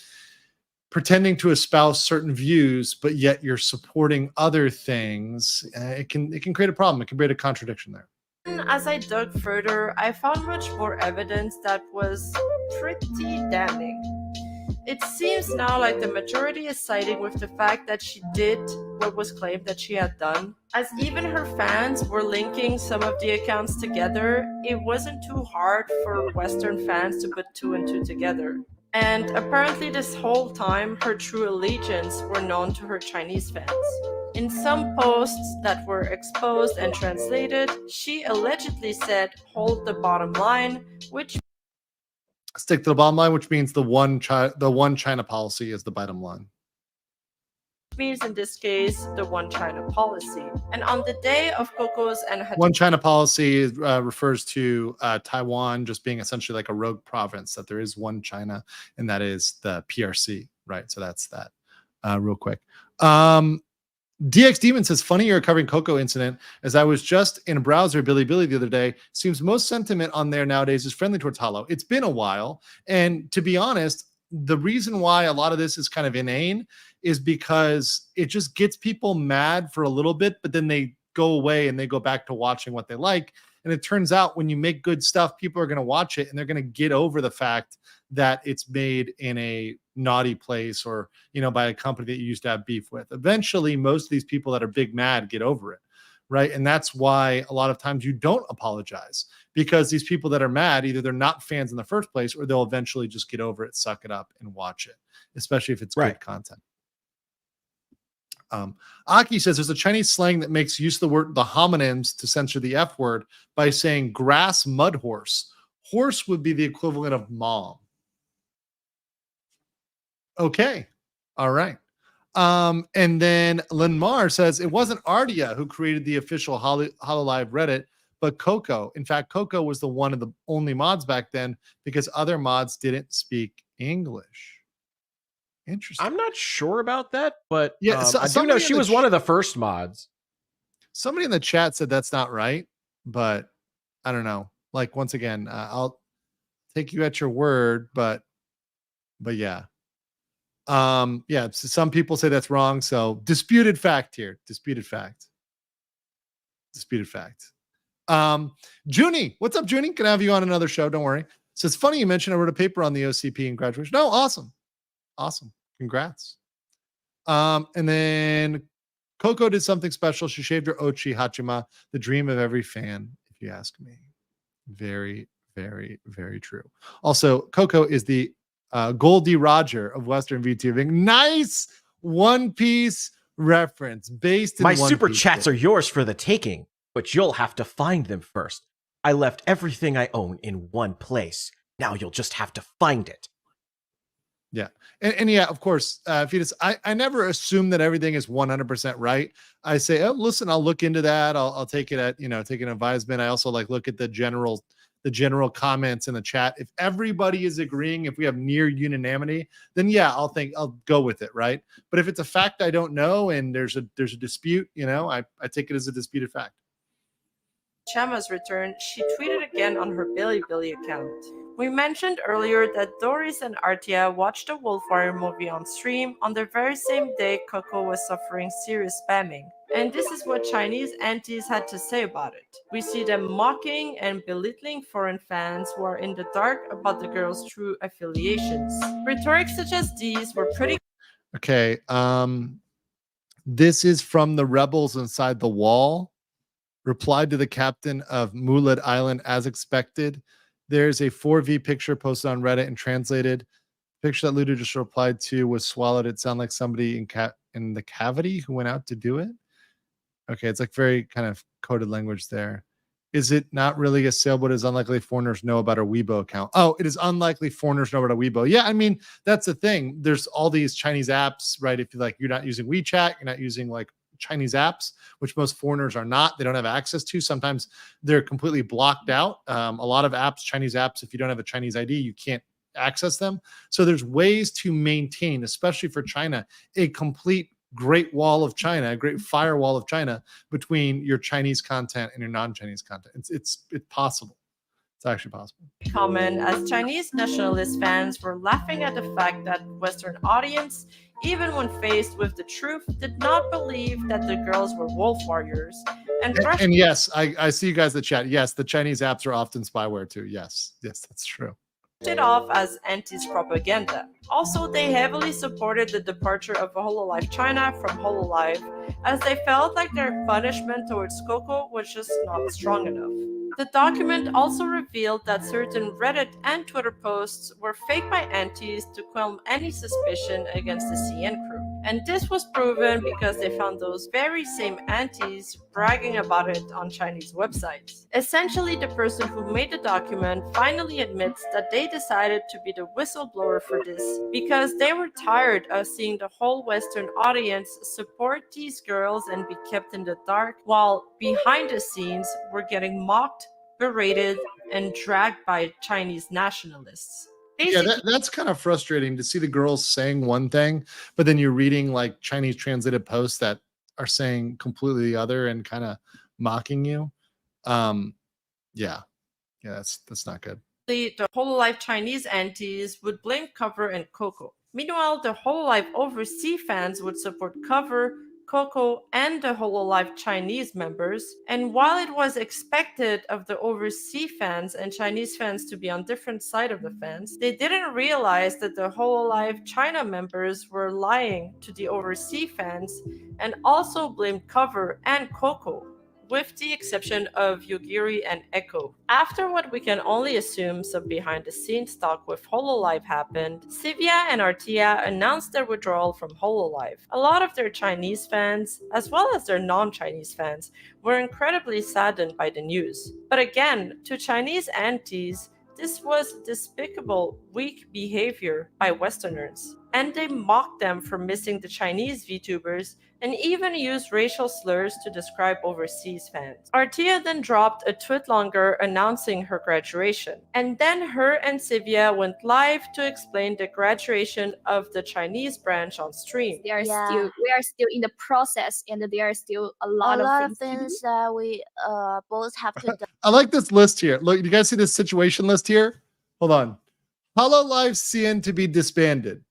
pretending to espouse certain views, but yet you're supporting other things, it can create a problem. It can create a contradiction there. as I dug further, I found much more evidence that was pretty damning. It seems now like the majority is siding with the fact that she did what was claimed that she had done. As even her fans were linking some of the accounts together, it wasn't too hard for Western fans to put two and two together. And apparently this whole time, her true allegiance were known to her Chinese fans. In some posts that were exposed and translated, she allegedly said, "Hold the bottom line," which Stick to the bottom line, which means the one China policy is the bottom line. means in this case, the one China policy. And on the day of Coco's and One China policy refers to Taiwan just being essentially like a rogue province, that there is one China, and that is the PRC, right? So that's that real quick. DX Demon says, funny you're covering Coco incident, as I was just in a browser, Billy the other day. Seems most sentiment on there nowadays is friendly towards Holo. It's been a while. And to be honest, the reason why a lot of this is kind of inane is because it just gets people mad for a little bit, but then they go away and they go back to watching what they like. And it turns out when you make good stuff, people are going to watch it and they're going to get over the fact that it's made in a naughty place or, you know, by a company that you used to have beef with. Eventually, most of these people that are big mad get over it, right? And that's why a lot of times you don't apologize, because these people that are mad, either they're not fans in the first place or they'll eventually just get over it, suck it up, and watch it, especially if it's good content. Aki says there's a Chinese slang that makes use of the homonyms to censor the F word by saying grass mud horse. Horse would be the equivalent of mom. Okay. All right. And then Linmar says it wasn't Ardia who created the official Hololive Reddit, but Coco. In fact, Coco was the one of the only mods back then because other mods didn't speak English. Interesting. I'm not sure about that, but yeah, I do know she was one of the first mods. Somebody in the chat said that's not right, but I don't know. Like, once again, I'll take you at your word, but yeah. Yeah, so some people say that's wrong. So disputed fact here. Disputed fact. Junie, what's up, Junie? Can I have you on another show? Don't worry. So it's funny you mentioned I wrote a paper on the OCP in graduation. No, awesome. Congrats. And then Coco did something special. She shaved her Ochi Hachima, the dream of every fan, if you ask me. Very, very, very true. Also, Coco is the Goldie Roger of Western VTubing. Nice One Piece reference based in My One super Piece. chats are yours for the taking, but you'll have to find them first. I left everything I own in one place. Now you'll just have to find it. Yeah. And yeah, of course, Fetus, I never assume that everything is 100% right. I say, oh, listen, I'll look into that. I'll take it at, take an advisement. I also look at the general comments in the chat. If everybody is agreeing, if we have near unanimity, then yeah, I'll go with it. Right. But if it's a fact I don't know, and there's a dispute, I take it as a disputed fact. Chama's return, she tweeted again on her Bilibili account. We mentioned earlier that Doris and Artia watched a Wolfwire movie on stream on the very same day Coco was suffering serious spamming. And this is what Chinese aunties had to say about it. We see them mocking and belittling foreign fans who are in the dark about the girl's true affiliations. Rhetoric such as these were pretty... Okay, this is from the rebels inside the wall. Replied to the captain of Mulad Island as expected. There's a 4V picture posted on Reddit and translated. Picture that Ludo just replied to was swallowed. It sounded like somebody in the cavity who went out to do it. Okay, it's very kind of coded language there. Is it not really a sailboat? It's unlikely foreigners know about our Weibo account. Oh, it is unlikely foreigners know about a Weibo. Yeah, I mean, that's the thing. There's all these Chinese apps, right? If you're not using WeChat, you're not using Chinese apps, which most foreigners are not. They don't have access to. Sometimes they're completely blocked out. A lot of apps, Chinese apps, if you don't have a Chinese ID, you can't access them. So there's ways to maintain, especially for China, a complete Great Wall of China, a great firewall of China between your Chinese content and your non-Chinese content. It's possible. It's actually possible. Common as Chinese nationalist fans were laughing at the fact that Western audience, even when faced with the truth, did not believe that the girls were wolf warriors. And yes, I see you guys in the chat. Yes, the Chinese apps are often spyware too. Yes, that's true. It off as antis propaganda. Also, they heavily supported the departure of Hololive China from Hololive, as they felt like their punishment towards Coco was just not strong enough. The document also revealed that certain Reddit and Twitter posts were faked by antis to quell any suspicion against the CN crew. And this was proven because they found those very same antis bragging about it on Chinese websites. Essentially, the person who made the document finally admits that they decided to be the whistleblower for this because they were tired of seeing the whole Western audience support these girls and be kept in the dark, while behind the scenes were getting mocked, berated, and dragged by Chinese nationalists. Yeah, that's kind of frustrating to see the girls saying one thing, but then you're reading Chinese translated posts that are saying completely the other and kind of mocking you. Yeah, that's not good. The Hololive Chinese antis would blame Cover and Coco. Meanwhile, the Hololive overseas fans would support Cover, Coco, and the Hololive Chinese members. And while it was expected of the overseas fans and Chinese fans to be on different side of the fence, they didn't realize that the Hololive China members were lying to the overseas fans and also blamed Cover and Coco, with the exception of Yugiri and Echo. After what we can only assume some behind-the-scenes talk with Hololive happened, Sivia and Artia announced their withdrawal from Hololive. A lot of their Chinese fans, as well as their non-Chinese fans, were incredibly saddened by the news. But again, to Chinese antis, this was despicable, weak behavior by Westerners. And they mocked them for missing the Chinese VTubers and even used racial slurs to describe overseas fans. Artia then dropped a tweet longer announcing her graduation. And then her and Sivia went live to explain the graduation of the Chinese branch on stream. We are still in the process, and there are still a lot of things that we both have to do. I like this list here. Look, you guys see this situation list here? Hold on. Hololive CN to be disbanded.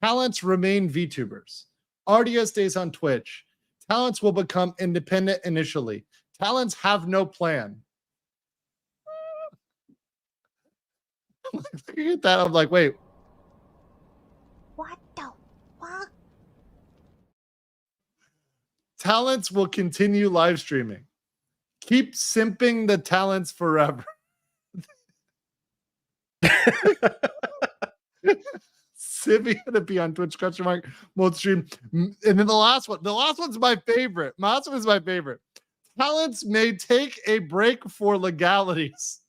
Talents remain VTubers. Artia stays on Twitch. Talents will become independent initially. Talents have no plan. Look at that. I'm like, wait. What the fuck? Talents will continue live streaming. Keep simping the talents forever. Sibby gonna be on Twitch mode stream. And then the last one's my favorite. My last one is my favorite. Talents may take a break for legalities.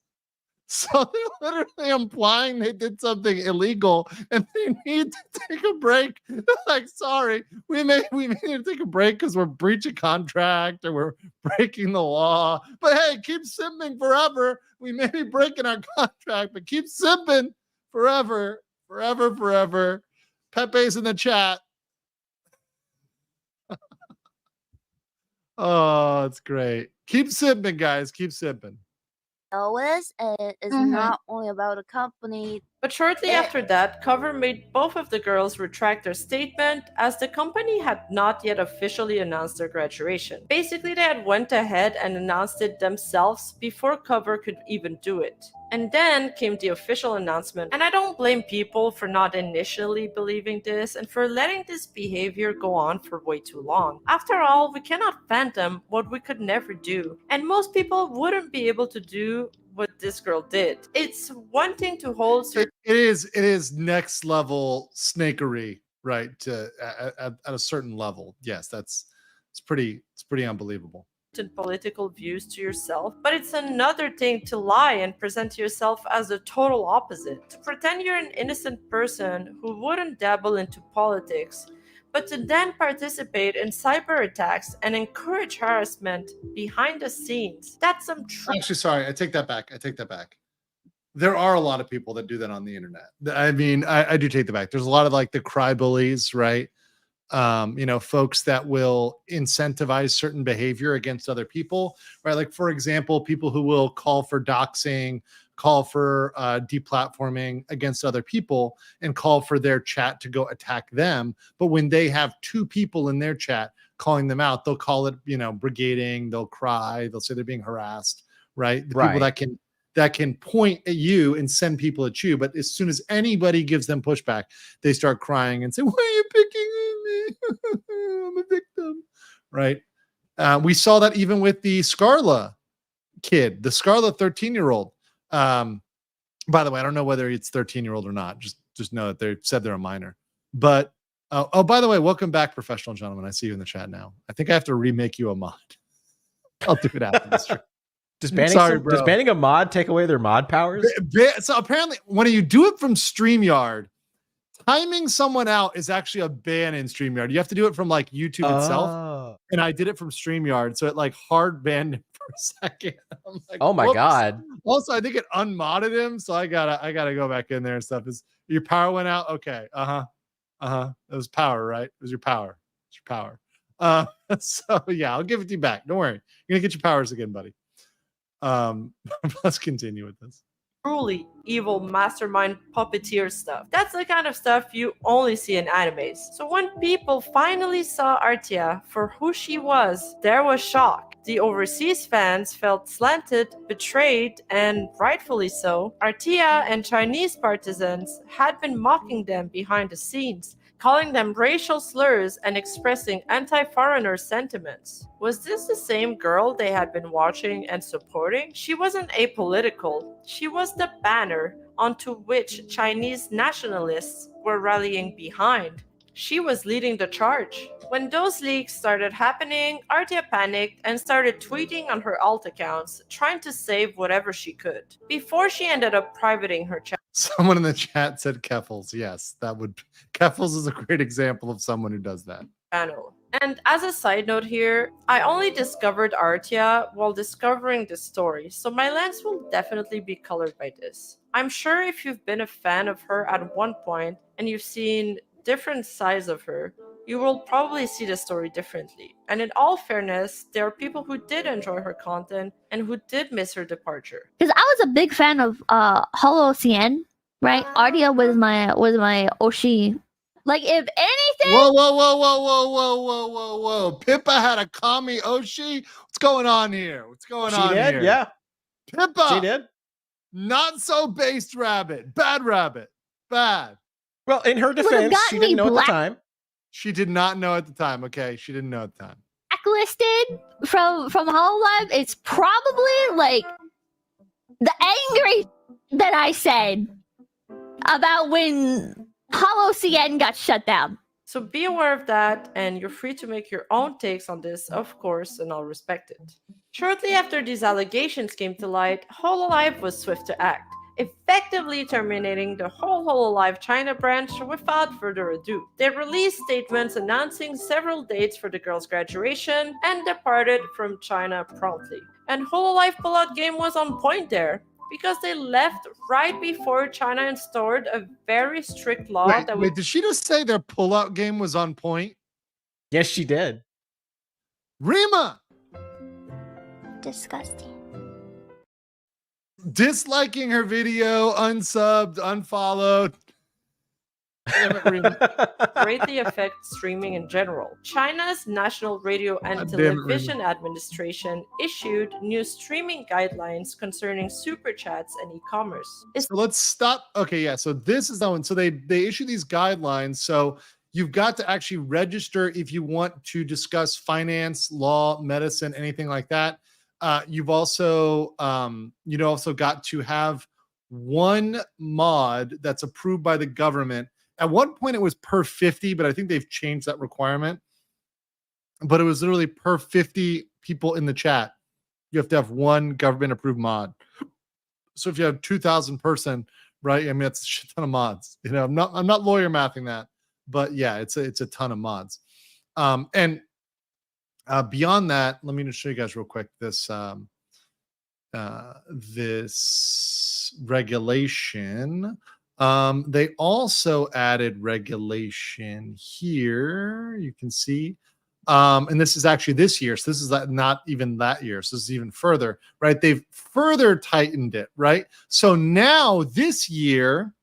So they're literally implying they did something illegal and they need to take a break. They're like, sorry, we may need to take a break because we're breaching contract or we're breaking the law. But hey, keep simping forever. We may be breaking our contract, but keep simping forever. Forever. Pepe's in the chat. Oh, it's great. Keep simping, guys. Keep simping. Always, it's not only about a company. But shortly after that, Cover made both of the girls retract their statement as the company had not yet officially announced their graduation. Basically, they had went ahead and announced it themselves before Cover could even do it. And then came the official announcement, and I don't blame people for not initially believing this and for letting this behavior go on for way too long. After all, we cannot phantom what we could never do, and most people wouldn't be able to do what this girl did. It's one thing to hold it is next level snakery, right? At a certain level. Yes, it's pretty unbelievable. Political views to yourself, but it's another thing to lie and present yourself as the total opposite. To pretend you're an innocent person who wouldn't dabble into politics, but to then participate in cyber attacks and encourage harassment behind the scenes. That's some Actually, sorry, I take that back. There are a lot of people that do that on the internet. I mean, I do take that back. There's a lot of like the cry bullies, right? Folks that will incentivize certain behavior against other people, right? Like, for example, people who will call for doxing, call for deplatforming against other people, and call for their chat to go attack them. But when they have two people in their chat calling them out, they'll call it, brigading, they'll cry, they'll say they're being harassed, right? The people that can point at you and send people at you, but as soon as anybody gives them pushback, they start crying and say, why are you picking on me? I'm a victim, right? We saw that even with the Scarla kid, the Scarla 13-year-old. By the way, I don't know whether it's 13-year-old or not. Just know that they said they're a minor. But, by the way, welcome back, professional gentlemen. I see you in the chat now. I think I have to remake you a mod. I'll do it after this stream. Does banning a mod take away their mod powers? So apparently, when you do it from StreamYard, timing someone out is actually a ban in StreamYard. You have to do it from like YouTube itself. And I did it from StreamYard, so it like hard banned him for a second. I'm like, oh my whoops. God. Also, I think it unmodded him, so I gotta go back in there and stuff. Is your power went out? Okay. It was power, right? It was your power. It's your power. So yeah, I'll give it to you back. Don't worry. You're gonna get your powers again, buddy. Let's continue with this. Truly evil mastermind puppeteer stuff. That's the kind of stuff you only see in animes. So when people finally saw Artia for who she was, there was shock. The overseas fans felt slanted, betrayed, and rightfully so. Artia and Chinese partisans had been mocking them behind the scenes, calling them racial slurs and expressing anti-foreigner sentiments. Was this the same girl they had been watching and supporting? She wasn't apolitical. She was the banner onto which Chinese nationalists were rallying behind. She was leading the charge. When those leaks started happening, Artia panicked and started tweeting on her alt accounts, trying to save whatever she could, before she ended up privating her chat. Someone in the chat said Keffels. Yes, Keffels is a great example of someone who does that. Channel. And as a side note here, I only discovered Artia while discovering this story, so my lens will definitely be colored by this. I'm sure if you've been a fan of her at one point and you've seen different sides of her, you will probably see the story differently. And in all fairness, there are people who did enjoy her content and who did miss her departure. Because I was a big fan of Hololive CN, right? Artia was my Oshi. Like, if anything... Whoa. Pippa had a Kami Oshi? What's going on here? She did, yeah. Pippa! She did. Not so based rabbit. Bad rabbit. Bad. Well, in her defense, she didn't know at the time. She did not know at the time, okay? She didn't know at the time. blacklisted from Hololive, it's probably like the angry that I said about when Holo CN got shut down. So be aware of that, and you're free to make your own takes on this, of course, and I'll respect it. Shortly after these allegations came to light, Hololive was swift to act, effectively terminating the whole Hololive China branch without further ado. They released statements announcing several dates for the girls' graduation and departed from China promptly. And Hololive pullout game was on point there, because they left right before China instaured a very strict law that Wait, did she just say their pullout game was on point? Yes, she did. Rima! Disgusting. Disliking her video, unsubbed, unfollowed. greatly affect streaming in general. China's National Radio and Television Administration issued new streaming guidelines concerning super chats and e-commerce. So let's stop. Okay, yeah. So this is the one. So they issue these guidelines. So you've got to actually register if you want to discuss finance, law, medicine, anything like that. You've also got to have one mod that's approved by the government. At one point it was per 50, but I think they've changed that requirement. But it was literally per 50 people in the chat. You have to have one government approved mod. So if you have 2,000 person, right? I mean, it's a shit ton of mods. You know, I'm not lawyer mathing that, but yeah, it's a ton of mods. And beyond that, let me just show you guys real quick this this regulation. They also added regulation here. You can see, and this is actually this year. So this is not even that year. So this is even further, right? They've further tightened it, right? So now this year,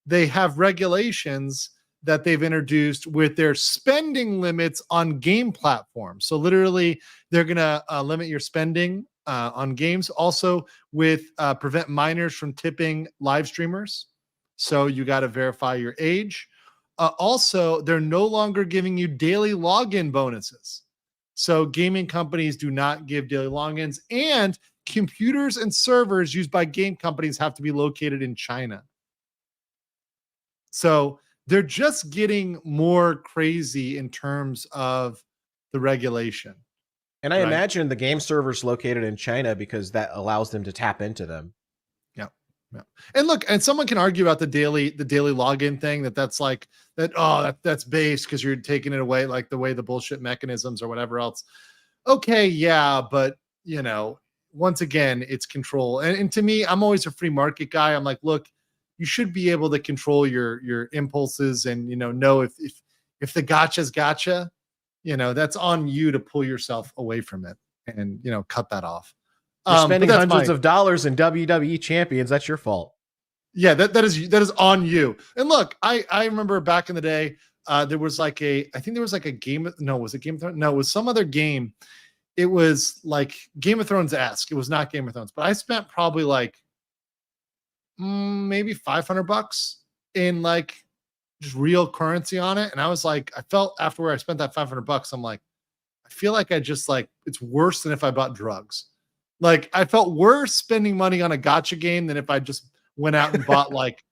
they have regulations that they've introduced with their spending limits on game platforms. So literally, they're going to limit your spending on games. Also, with prevent minors from tipping live streamers. So you got to verify your age. Also, they're no longer giving you daily login bonuses. So gaming companies do not give daily logins, and computers and servers used by game companies have to be located in China. So they're just getting more crazy in terms of the regulation. And I imagine the game servers located in China because that allows them to tap into them. Yeah. And look, and someone can argue about the daily login thing that's like that. Oh, that's base because you're taking it away, like the way the bullshit mechanisms or whatever else. Okay, yeah, but you know, once again, it's control. And to me, I'm always a free market guy. I'm like, look, you should be able to control your impulses and know if the gotcha's gotcha, that's on you to pull yourself away from it and cut that off. You're spending hundreds of dollars in WWE champions. That's your fault. Yeah, that is on you. And look, I remember back in the day, there was like I think there was like a game. No, was it Game of Thrones? No, it was some other game. It was like Game of Thrones-esque. It was not Game of Thrones, but I spent probably like maybe $500 in like just real currency on it. And I was like, I felt after I spent that $500, I'm like, I feel like I just like, it's worse than if I bought drugs. Like I felt worse spending money on a gacha game than if I just went out and bought like,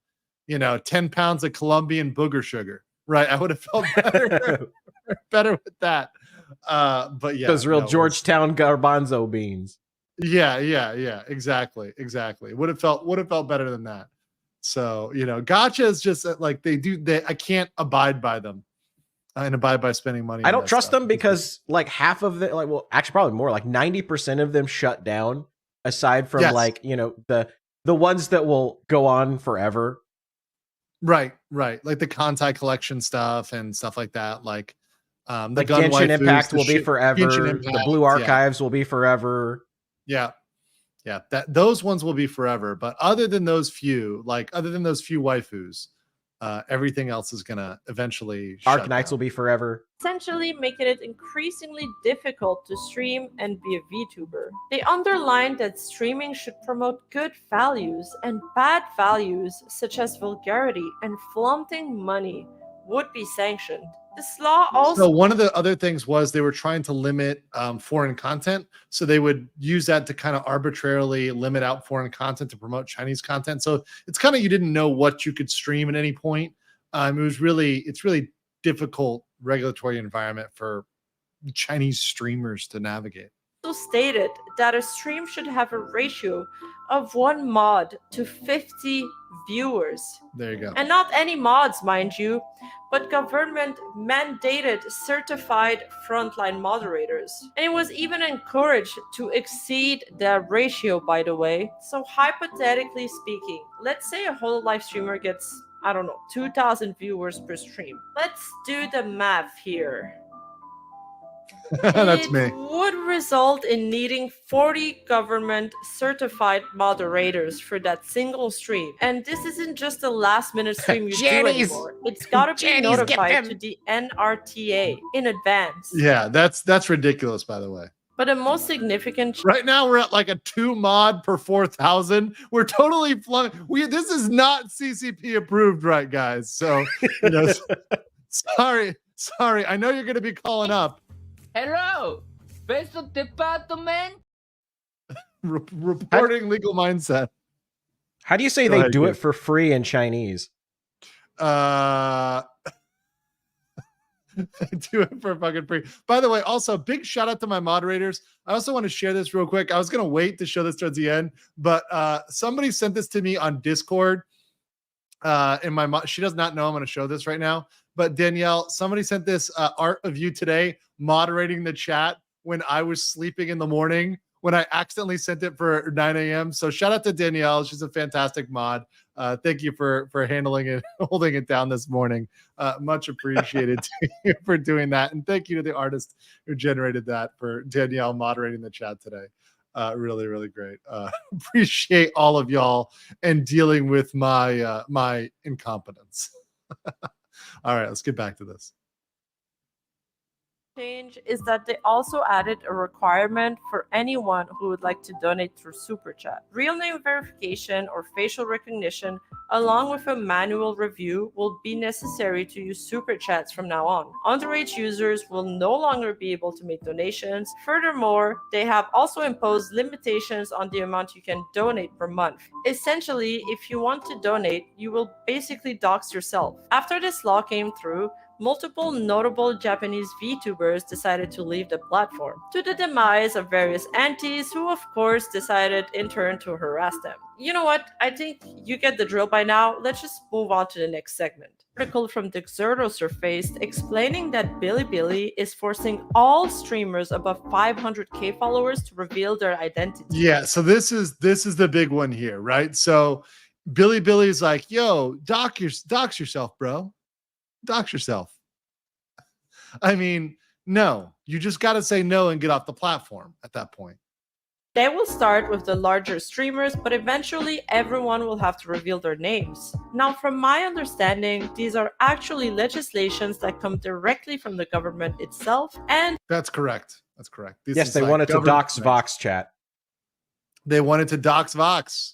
10 pounds of Colombian booger sugar. Right. I would have felt better with that. But yeah, those real Georgetown garbanzo beans. Yeah, exactly. Would have felt better than that. So, gotcha is just like I can't abide by them and abide by spending money. I don't trust them because like half of the actually probably more like 90% of them shut down aside from the ones that will go on forever. Right. Like the Kantai collection stuff and stuff like that. Like the Genshin Impact will be forever. The Blue Archives will be forever. Yeah. Those ones will be forever. But other than those few waifus, everything else is gonna eventually. Arknights will be forever. Essentially making it increasingly difficult to stream and be a VTuber. They underlined that streaming should promote good values, and bad values such as vulgarity and flaunting money would be sanctioned. This law also So one of the other things was they were trying to limit foreign content. So they would use that to kind of arbitrarily limit out foreign content to promote Chinese content. So it's kind of, you didn't know what you could stream at any point. It's really difficult regulatory environment for Chinese streamers to navigate. stated that a stream should have a ratio of 1 mod to 50 viewers. There you go. And not any mods, mind you, but government mandated certified frontline moderators. And it was even encouraged to exceed that ratio, by the way. So hypothetically speaking, let's say a Hololive streamer gets, I don't know, 2,000 viewers per stream. Let's do the math here. That's me. Would result in needing 40 government certified moderators for that single stream. And this isn't just a last minute stream you do anymore. It's gotta be notified to the NRTA in advance. Yeah, that's ridiculous, by the way. But the most significant right now we're at like a 2 mod per 4,000. We're totally flung. This is not CCP approved, right, guys? So sorry. I know you're gonna be calling up. Hello, Peso Department. Reporting legal mindset. How do you say they do it for free in Chinese? Do it for fucking free. By the way, also big shout out to my moderators. I also want to share this real quick. I was gonna wait to show this towards the end, but somebody sent this to me on Discord. She does not know I'm gonna show this right now. But Danielle, somebody sent this art of you today moderating the chat when I was sleeping in the morning, when I accidentally sent it for 9 a.m. So shout out to Danielle. She's a fantastic mod. Thank you for handling it, holding it down this morning. Much appreciated to you for doing that. And thank you to the artist who generated that, for Danielle moderating the chat today. Really, really great. Appreciate all of y'all and dealing with my my incompetence. All right, let's get back to this. Change is that they also added a requirement for anyone who would like to donate through Super Chat. Real name verification or facial recognition, along with a manual review, will be necessary to use Super Chats from now on. Underage users will no longer be able to make donations. Furthermore, they have also imposed limitations on the amount you can donate per month. Essentially, if you want to donate, you will basically dox yourself. After this law came through, multiple notable Japanese VTubers decided to leave the platform, to the demise of various aunties who of course decided in turn to harass them. You know what? I think you get the drill by now. Let's just move on to the next segment. Article from Discourse surfaced explaining that Bilibili is forcing all streamers above 500k followers to reveal their identity. Yeah, so this is the big one here, right? So Bilibili's like, yo, dox yourself, bro. Dox yourself. I mean, no, you just got to say no and get off the platform at that point. They will start with the larger streamers, but eventually everyone will have to reveal their names. Now, from my understanding, these are actually legislations that come directly from the government itself, and that's correct. That's correct. Yes, they wanted to dox Vox chat. They wanted to dox Vox.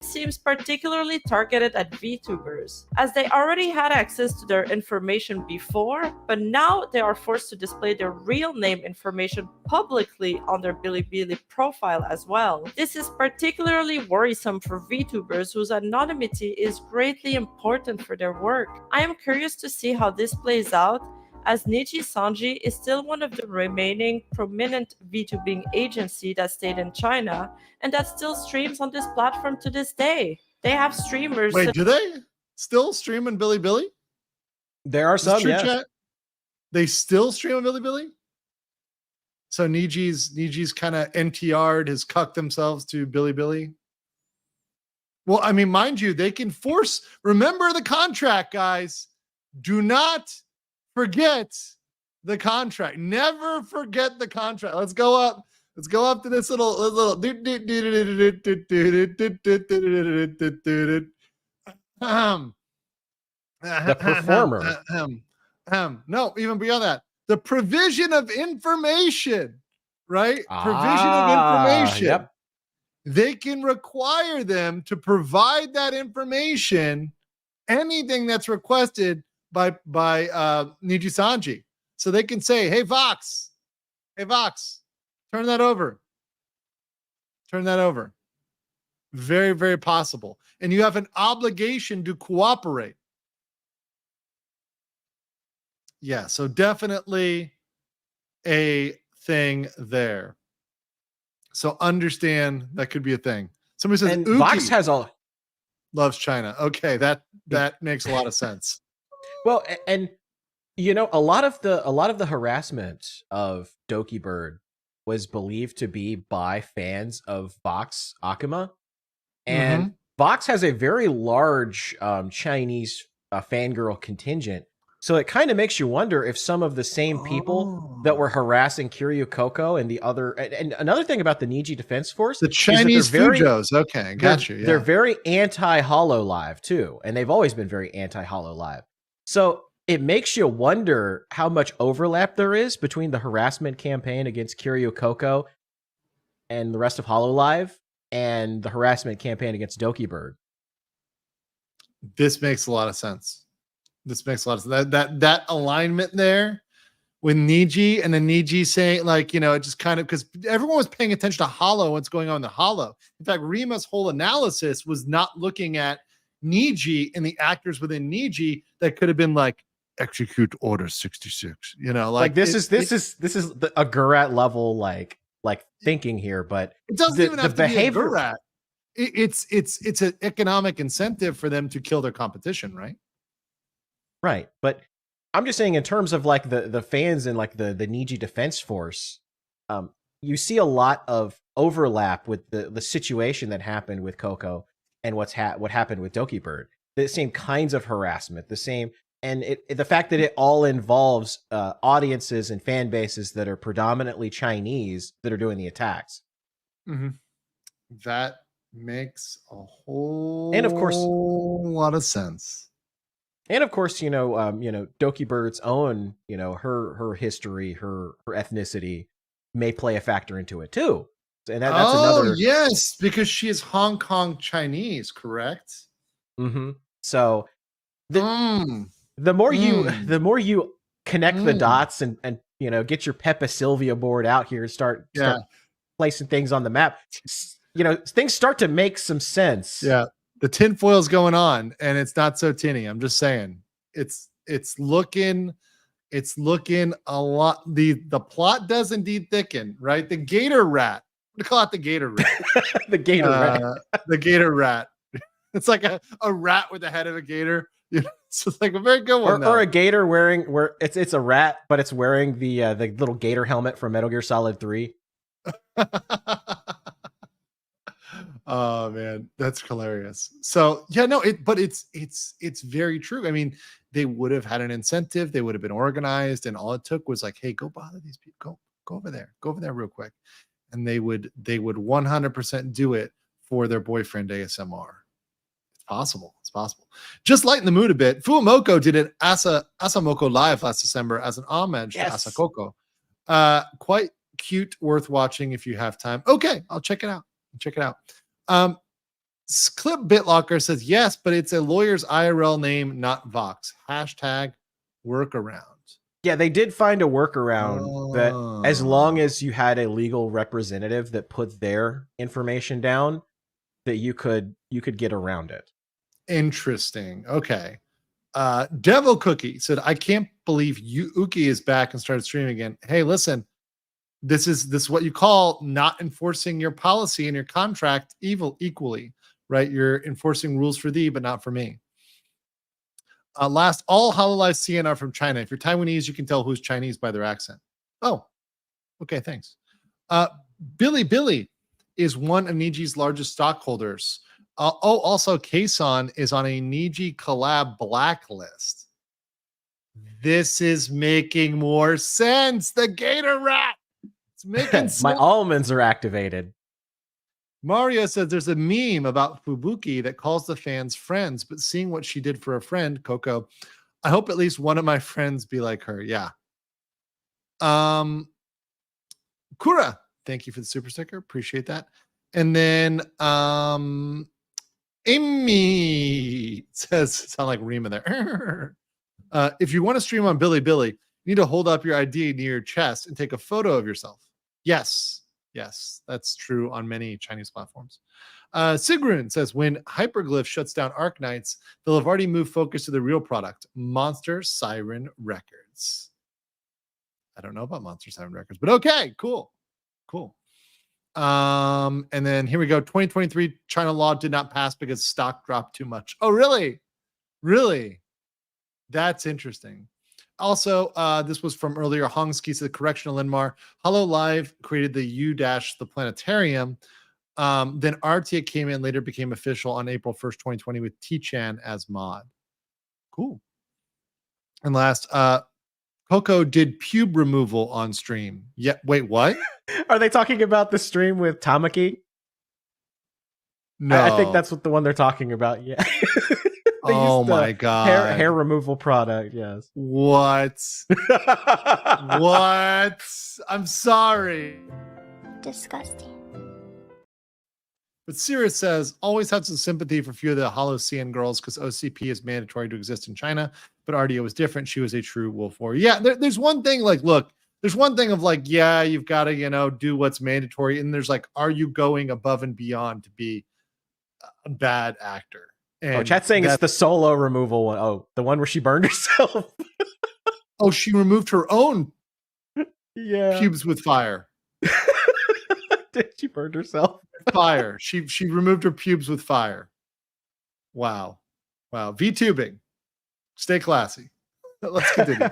Seems particularly targeted at VTubers, as they already had access to their information before, but now they are forced to display their real name information publicly on their Bilibili profile as well. This is particularly worrisome for VTubers whose anonymity is greatly important for their work. I am curious to see how this plays out, as Nijisanji is still one of the remaining prominent VTubing agency that stayed in China and that still streams on this platform to this day. They have streamers. Wait, do they still stream on Bilibili? There are some, yeah. They still stream on Bilibili? So Niji's kind of NTR'd, has cucked themselves to Bilibili. Well, I mean, mind you, they can force. Remember the contract, guys. Do not forget the contract. Never forget the contract. Let's go up. Let's go up to this little. The performer. No, even beyond that. The provision of information, right? Provision of information. Yep. They can require them to provide that information, anything that's requested, Nijisanji. So they can say, hey Vox, turn that over. Very, very possible. And you have an obligation to cooperate. Yeah, so definitely a thing there. So understand that could be a thing. Somebody says, and Vox loves China. Okay, that makes a lot of sense. Well, and you know, a lot of the harassment of Doki Bird was believed to be by fans of Vox Akuma, and Vox has a very large Chinese fangirl contingent. So it kind of makes you wonder if some of the same people that were harassing Kiryu Coco and the other, and another thing about the Niji Defense Force, the Chinese Fujos. Okay, got you. Yeah. They're very anti-Hololive too, and they've always been very anti-Hololive. So it makes you wonder how much overlap there is between the harassment campaign against Kiryu Coco and the rest of Hololive and the harassment campaign against Doki Bird. This makes a lot of sense. That alignment there with Niji, and then Niji saying, like, you know, it just kind of, because everyone was paying attention to Holo, what's going on in the Holo. In fact, Rima's whole analysis was not looking at Niji and the actors within Niji that could have been like, execute order 66, you know, like this is a Gurat level like thinking here, but it doesn't even have to be a Gurat. It's an economic incentive for them to kill their competition, right? Right, but I'm just saying in terms of like the fans and like the Niji Defense Force, you see a lot of overlap with the situation that happened with Coco and what happened with Doki Bird. The same kinds of harassment, the same, and the fact that it all involves audiences and fan bases that are predominantly Chinese that are doing the attacks. Mm-hmm. That makes a whole and of course lot of sense. And of course, you know, Doki Bird's own, you know, her history, her ethnicity may play a factor into it too. And that's another. Yes, because she is Hong Kong Chinese, correct? Mm-hmm. So the more you connect the dots and you know, get your Pepe Sylvia board out here and start placing things on the map, you know, things start to make some sense. Yeah. The tinfoil's going on, and it's not so tinny. I'm just saying, it's looking a lot. The plot does indeed thicken, right? The gator rat. We call it the gator rat. The gator rat. The gator rat. It's like a rat with the head of a gator. You know, it's just like a very good one. Or a gator where it's a rat, but it's wearing the little gator helmet from Metal Gear Solid 3. Oh man, that's hilarious. So yeah, no, it's very true. I mean, they would have had an incentive, they would have been organized, and all it took was like, hey, go bother these people, go over there real quick, and they would 100% do it for their boyfriend ASMR. It's possible. Just lighten the mood a bit. Fuamoko did an Asamoko live last December as an homage to Asakoko. Quite cute, worth watching if you have time. Okay, I'll check it out. Clip BitLocker says yes, but it's a lawyer's IRL name, not Vox. # workaround. Yeah, they did find a workaround that as long as you had a legal representative that put their information down, that you could get around it. Interesting. Okay. Devil Cookie said, I can't believe Uki is back and started streaming again. Hey, listen. This is what you call not enforcing your policy and your contract equally, right? You're enforcing rules for thee, but not for me. Last, all Hololive CN are from China. If you're Taiwanese, you can tell who's Chinese by their accent. Oh, okay, thanks. Billy is one of Niji's largest stockholders. Also, Kason is on a Niji collab blacklist. This is making more sense. The Gator Rat. It's making sense. My almonds are activated. Mario says there's a meme about Fubuki that calls the fans friends, but seeing what she did for a friend, Coco, I hope at least one of my friends be like her. Yeah. Kura, thank you for the super sticker. Appreciate that. And then Amy says, sound like Rima there. If you want to stream on Bilibili, you need to hold up your ID near your chest and take a photo of yourself. Yes, that's true on many Chinese platforms. Sigrun says, when Hyperglyph shuts down Arc Knights, they'll have already moved focus to the real product, Monster Siren Records. I don't know about Monster Siren Records, but okay, cool. And then here we go. 2023 China law did not pass because stock dropped too much. Oh, really? That's interesting. Also, this was from earlier. Hongski said, correctional Linmar. Hololive created the the planetarium. Then Artia came in later, became official on April 1st, 2020 with T-Chan as mod. Cool. And last, Coco did pube removal on stream. Yeah, wait, what? Are they talking about the stream with Tamaki? No. I think that's what the one they're talking about. Yeah. Oh my God. Hair removal product. Yes. What? What? I'm sorry. Disgusting. But Sirius says, always had some sympathy for a few of the Holo CN girls because OCP is mandatory to exist in China, but RDO was different. She was a true wolf warrior. Yeah, there's one thing like, look, there's one thing of like, yeah, you've got to, do what's mandatory. And there's like, are you going above and beyond to be a bad actor? And chat's saying it's the solo removal one. Oh, the one where she burned herself. Oh, she removed her own pubes with fire. Did she burn herself? Fire. She removed her pubes with fire. Wow. VTubing. Stay classy. Let's continue.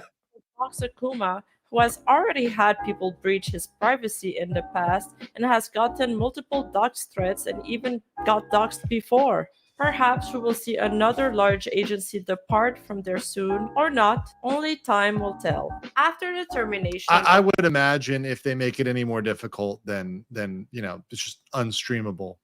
Boxer Kuma, who has already had people breach his privacy in the past and has gotten multiple dox threats and even got doxed before. Perhaps we will see another large agency depart from there soon, or not. Only time will tell. After the termination, I would imagine if they make it any more difficult, then it's just unstreamable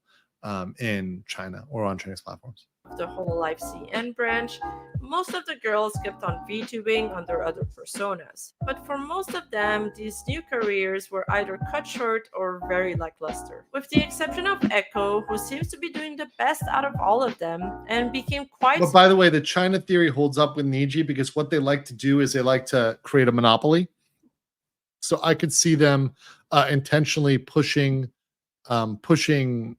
in China or on Chinese platforms. The Hololive CN branch, most of the girls kept on VTubing on their other personas. But for most of them, these new careers were either cut short or very lackluster. With the exception of Echo, who seems to be doing the best out of all of them and became quite... But by the way, the China theory holds up with Niji because what they like to do is they like to create a monopoly. So I could see them intentionally pushing Hololive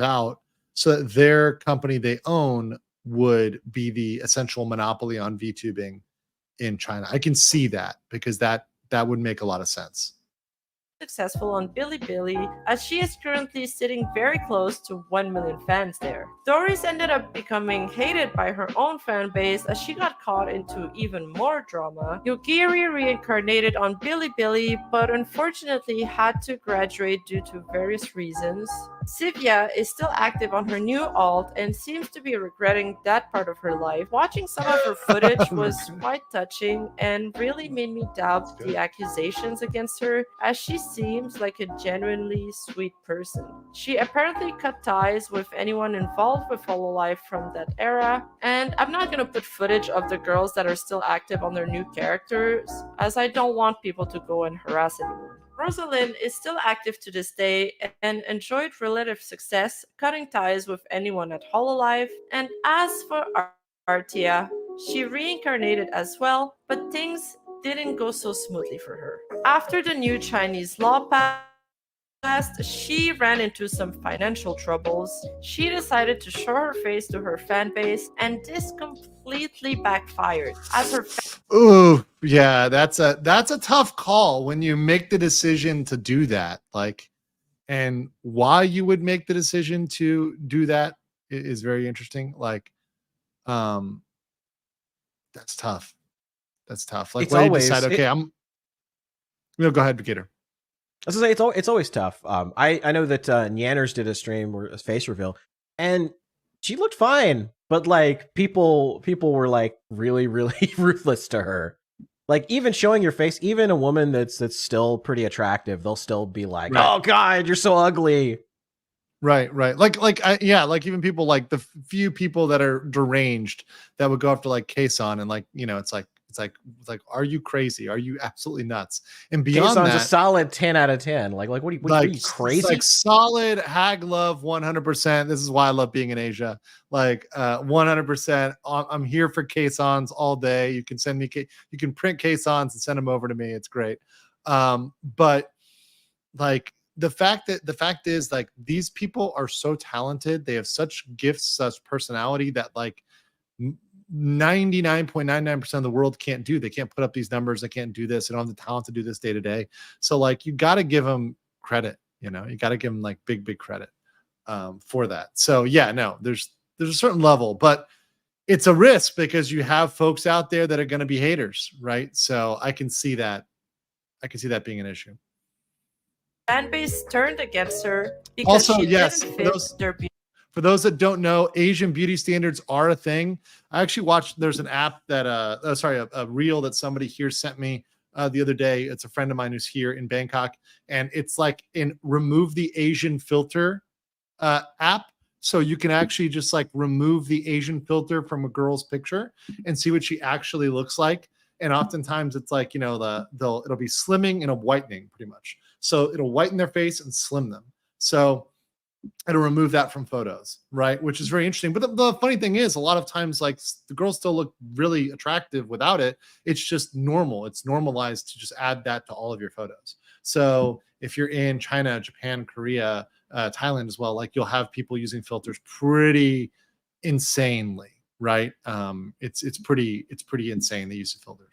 out, so that their company they own would be the essential monopoly on VTubing in China. I can see that because that would make a lot of sense. Successful on Bilibili, as she is currently sitting very close to 1 million fans there. Doris ended up becoming hated by her own fan base as she got caught into even more drama. Yogiri reincarnated on Bilibili, but unfortunately had to graduate due to various reasons. Sivya is still active on her new alt and seems to be regretting that part of her life. Watching some of her footage was quite touching and really made me doubt the accusations against her, as she seems like a genuinely sweet person. She apparently cut ties with anyone involved with Hololive from that era, and I'm not gonna put footage of the girls that are still active on their new characters, as I don't want people to go and harass anyone. Rosalind is still active to this day and enjoyed relative success, cutting ties with anyone at Hololive. And as for Artia, she reincarnated as well, but things didn't go so smoothly for her. After the new Chinese law passed, she ran into some financial troubles. She decided to show her face to her fan base, and this completely backfired. As her Ooh, yeah, that's a tough call when you make the decision to do that. Like, and why you would make the decision to do that is very interesting. Like, that's tough. That's tough. Like, when you decide, okay, go ahead, Gator. I was gonna say it's always tough. I know that Nyanners did a stream or a face reveal, and she looked fine, but like people were like really ruthless to her. Like, even showing your face, even a woman that's still pretty attractive, they'll still be like, right. "Oh God, you're so ugly." Right. Like even people like the few people that are deranged that would go after like Kason, and like, it's It's like, are you crazy? Are you absolutely nuts? And beyond Kayson's that, a solid 10 out of 10. Like what are you crazy? It's like solid hag love 100%. This is why I love being in Asia. Like 100%. I'm here for caissons all day. You can send me, you can print caissons and send them over to me. It's great. But like the fact is like these people are so talented. They have such gifts, such personality that like 99.99% of the world can't do. They can't put up these numbers. They can't do this. They don't have the talent to do this day to day. So like, you got to give them credit, you got to give them like big credit for that. So yeah, no, there's a certain level, but it's a risk because you have folks out there that are going to be haters, right? So I can see that being an issue. Fan base turned against her because Also, she yes, didn't fit their beauty. For those that don't know, Asian beauty standards are a thing. I actually watched, there's an app that, a reel that somebody here sent me the other day. It's a friend of mine who's here in Bangkok, and it's like in remove the Asian filter app. So you can actually just like remove the Asian filter from a girl's picture and see what she actually looks like. And oftentimes it's like, it'll be slimming and a whitening pretty much. So it'll whiten their face and slim them. So it'll remove that from photos, right? Which is very interesting. But the funny thing is, a lot of times, like, the girls still look really attractive without it. It's just normal. It's normalized to just add that to all of your photos. So if you're in China, Japan, Korea, Thailand as well, like, you'll have people using filters pretty insanely, right? It's pretty insane, the use of filters.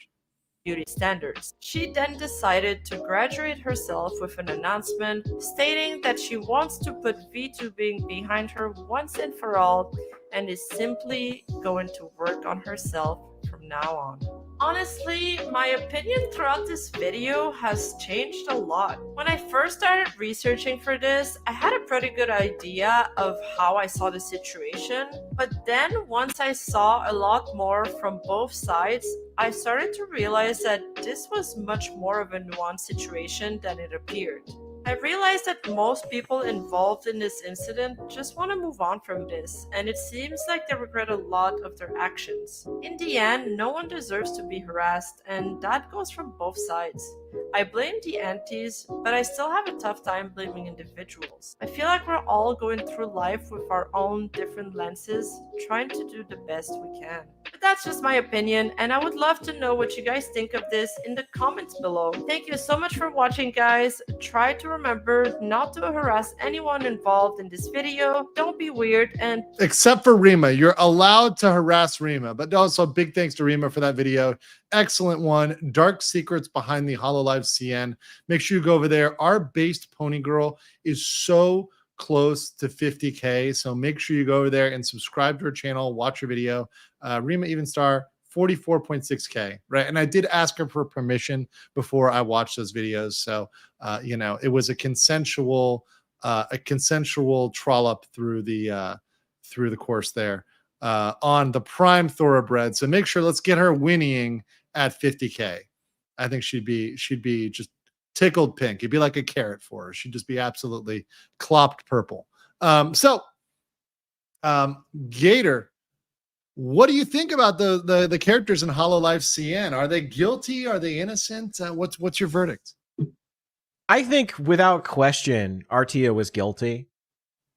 Beauty standards. She then decided to graduate herself with an announcement stating that she wants to put VTubing behind her once and for all and is simply going to work on herself from now on. Honestly, my opinion throughout this video has changed a lot. When I first started researching for this, I had a pretty good idea of how I saw the situation, but then once I saw a lot more from both sides, I started to realize that this was much more of a nuanced situation than it appeared. I realized that most people involved in this incident just want to move on from this, and it seems like they regret a lot of their actions. In the end, no one deserves to be harassed, and that goes from both sides. I blame the aunties, but I still have a tough time blaming individuals. I feel like we're all going through life with our own different lenses, trying to do the best we can. But that's just my opinion, and I would love to know what you guys think of this in the comments below. Thank you so much for watching, guys. Try to remember not to harass anyone involved in this video. Don't be weird, and except for Rima. You're allowed to harass Rima, but also big thanks to Rima for that video. Excellent one. Dark secrets behind the Hololive CN. Make sure you go over there. Our based pony girl is so close to 50K, so make sure you go over there and subscribe to her channel, watch her video. Rima Even Star, 44.6K, right? And I did ask her for permission before I watched those videos, so it was a consensual trollop through the course there on the prime thoroughbred. So make sure, let's get her whinnying at 50K. I think she'd be just tickled pink. It'd be like a carrot for her. She'd just be absolutely clopped purple. Gator, what do you think about the characters in Hololive CN? Are they guilty? Are they innocent? What's your verdict? I think without question, Artia was guilty.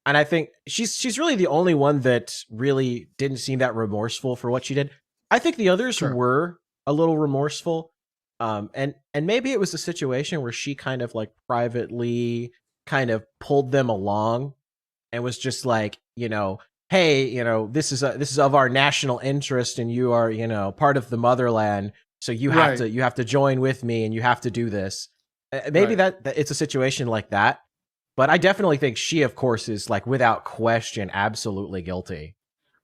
And I think she's really the only one that really didn't seem that remorseful for what she did. I think the others were a little remorseful. And maybe it was a situation where she kind of like privately kind of pulled them along and was just like, hey, this is of our national interest, and you are, part of the motherland, so you have to join with me, and you have to do this. Maybe that it's a situation like that, but I definitely think she, of course, is like without question absolutely guilty.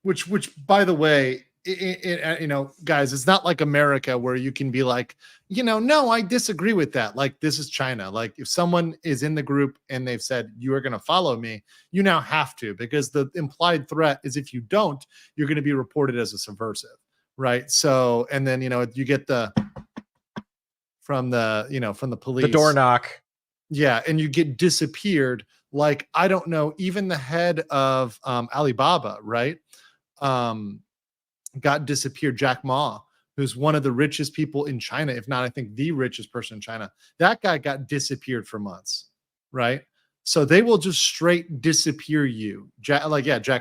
Which by the way, guys, it's not like America where you can be like, no, I disagree with that. Like, this is China. Like, if someone is in the group and they've said, you are going to follow me, you now have to, because the implied threat is if you don't, you're going to be reported as a subversive, right? So, and then, you get from the police. The door knock. Yeah, and you get disappeared. Like, I don't know, even the head of Alibaba, right? Got disappeared, Jack Ma, who's one of the richest people in China, if not, I think the richest person in China. That guy got disappeared for months, right? So they will just straight disappear you. Jack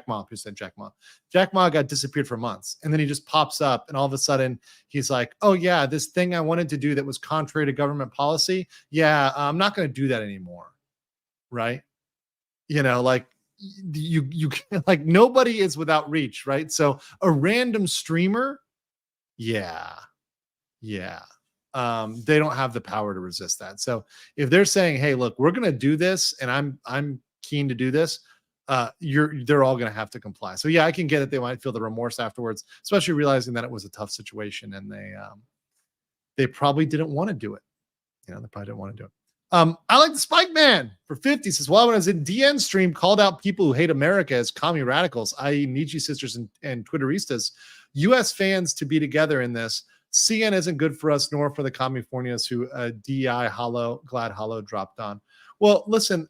Ma, who said Jack Ma. Jack Ma got disappeared for months. And then he just pops up and all of a sudden he's like, oh yeah, this thing I wanted to do that was contrary to government policy. Yeah, I'm not going to do that anymore. Right? You know, like you like nobody is without reach, right? So a random streamer, yeah. They don't have the power to resist that. So if they're saying, hey, look, we're going to do this and I'm keen to do this, they're all going to have to comply. So yeah, I can get it. They might feel the remorse afterwards, especially realizing that it was a tough situation and they probably didn't want to do it. You know, they probably didn't want to do it. I like the Spike Man for 50 says, well, when I was in DN stream, called out people who hate America as commie radicals, i.e. Niji sisters and Twitteristas, US fans to be together in this. CN isn't good for us, nor for the Californians who DI Glad Hollow dropped on. Well, listen,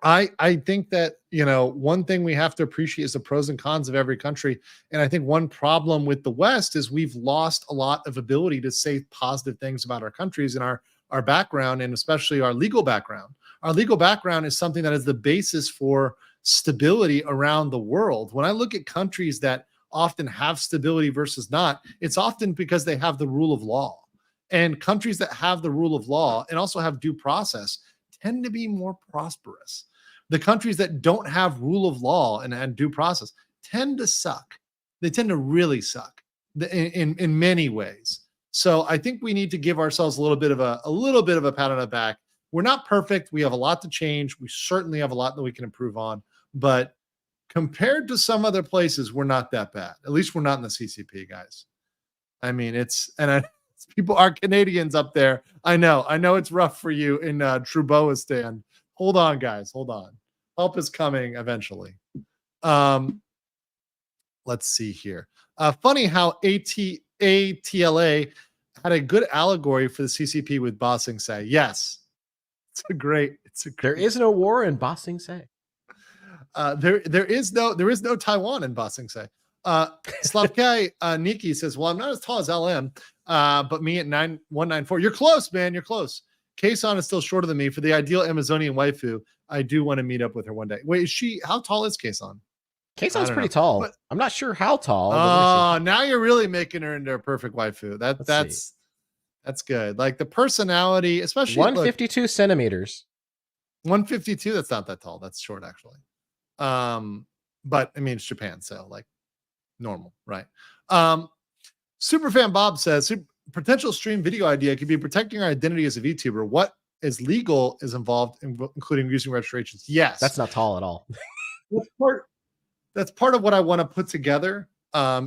I think that, you know, one thing we have to appreciate is the pros and cons of every country. And I think one problem with the West is we've lost a lot of ability to say positive things about our countries and our background, and especially our legal background. Our legal background is something that is the basis for stability around the world. When I look at countries that often have stability versus not, it's often because they have the rule of law. And countries that have the rule of law and also have due process tend to be more prosperous. The countries that don't have rule of law and due process tend to suck. They tend to really suck in many ways. So I think we need to give ourselves a little bit of a pat on the back. We're not perfect. We have a lot to change. We certainly have a lot that we can improve on, but compared to some other places, we're not that bad. At least we're not in the CCP, guys. I mean, people are Canadians up there. I know it's rough for you in Truboistan. Hold on, guys. Hold on. Help is coming eventually. Let's see here. Funny how ATLA had a good allegory for the CCP with Ba Sing Se. Yes. There is no war in Ba Sing Se. There is no Taiwan in Ba Sing Se. Slavkai Nikki says, well, I'm not as tall as LM, but me at 194. You're close, man. You're close. Kason is still shorter than me. For the ideal Amazonian waifu, I do want to meet up with her one day. Wait, how tall is Kason? Kason's pretty tall. But I'm not sure how tall. Now you're really making her into a perfect waifu. That's good. Like the personality, especially 152 centimeters. 152. That's not that tall. That's short, actually. But I mean, it's Japan, so like normal, right? Superfan Bob says, potential stream video idea could be protecting our identity as a VTuber. What is legal is involved, including using registrations. Yes, that's not tall at all. That's part of what I want to put together.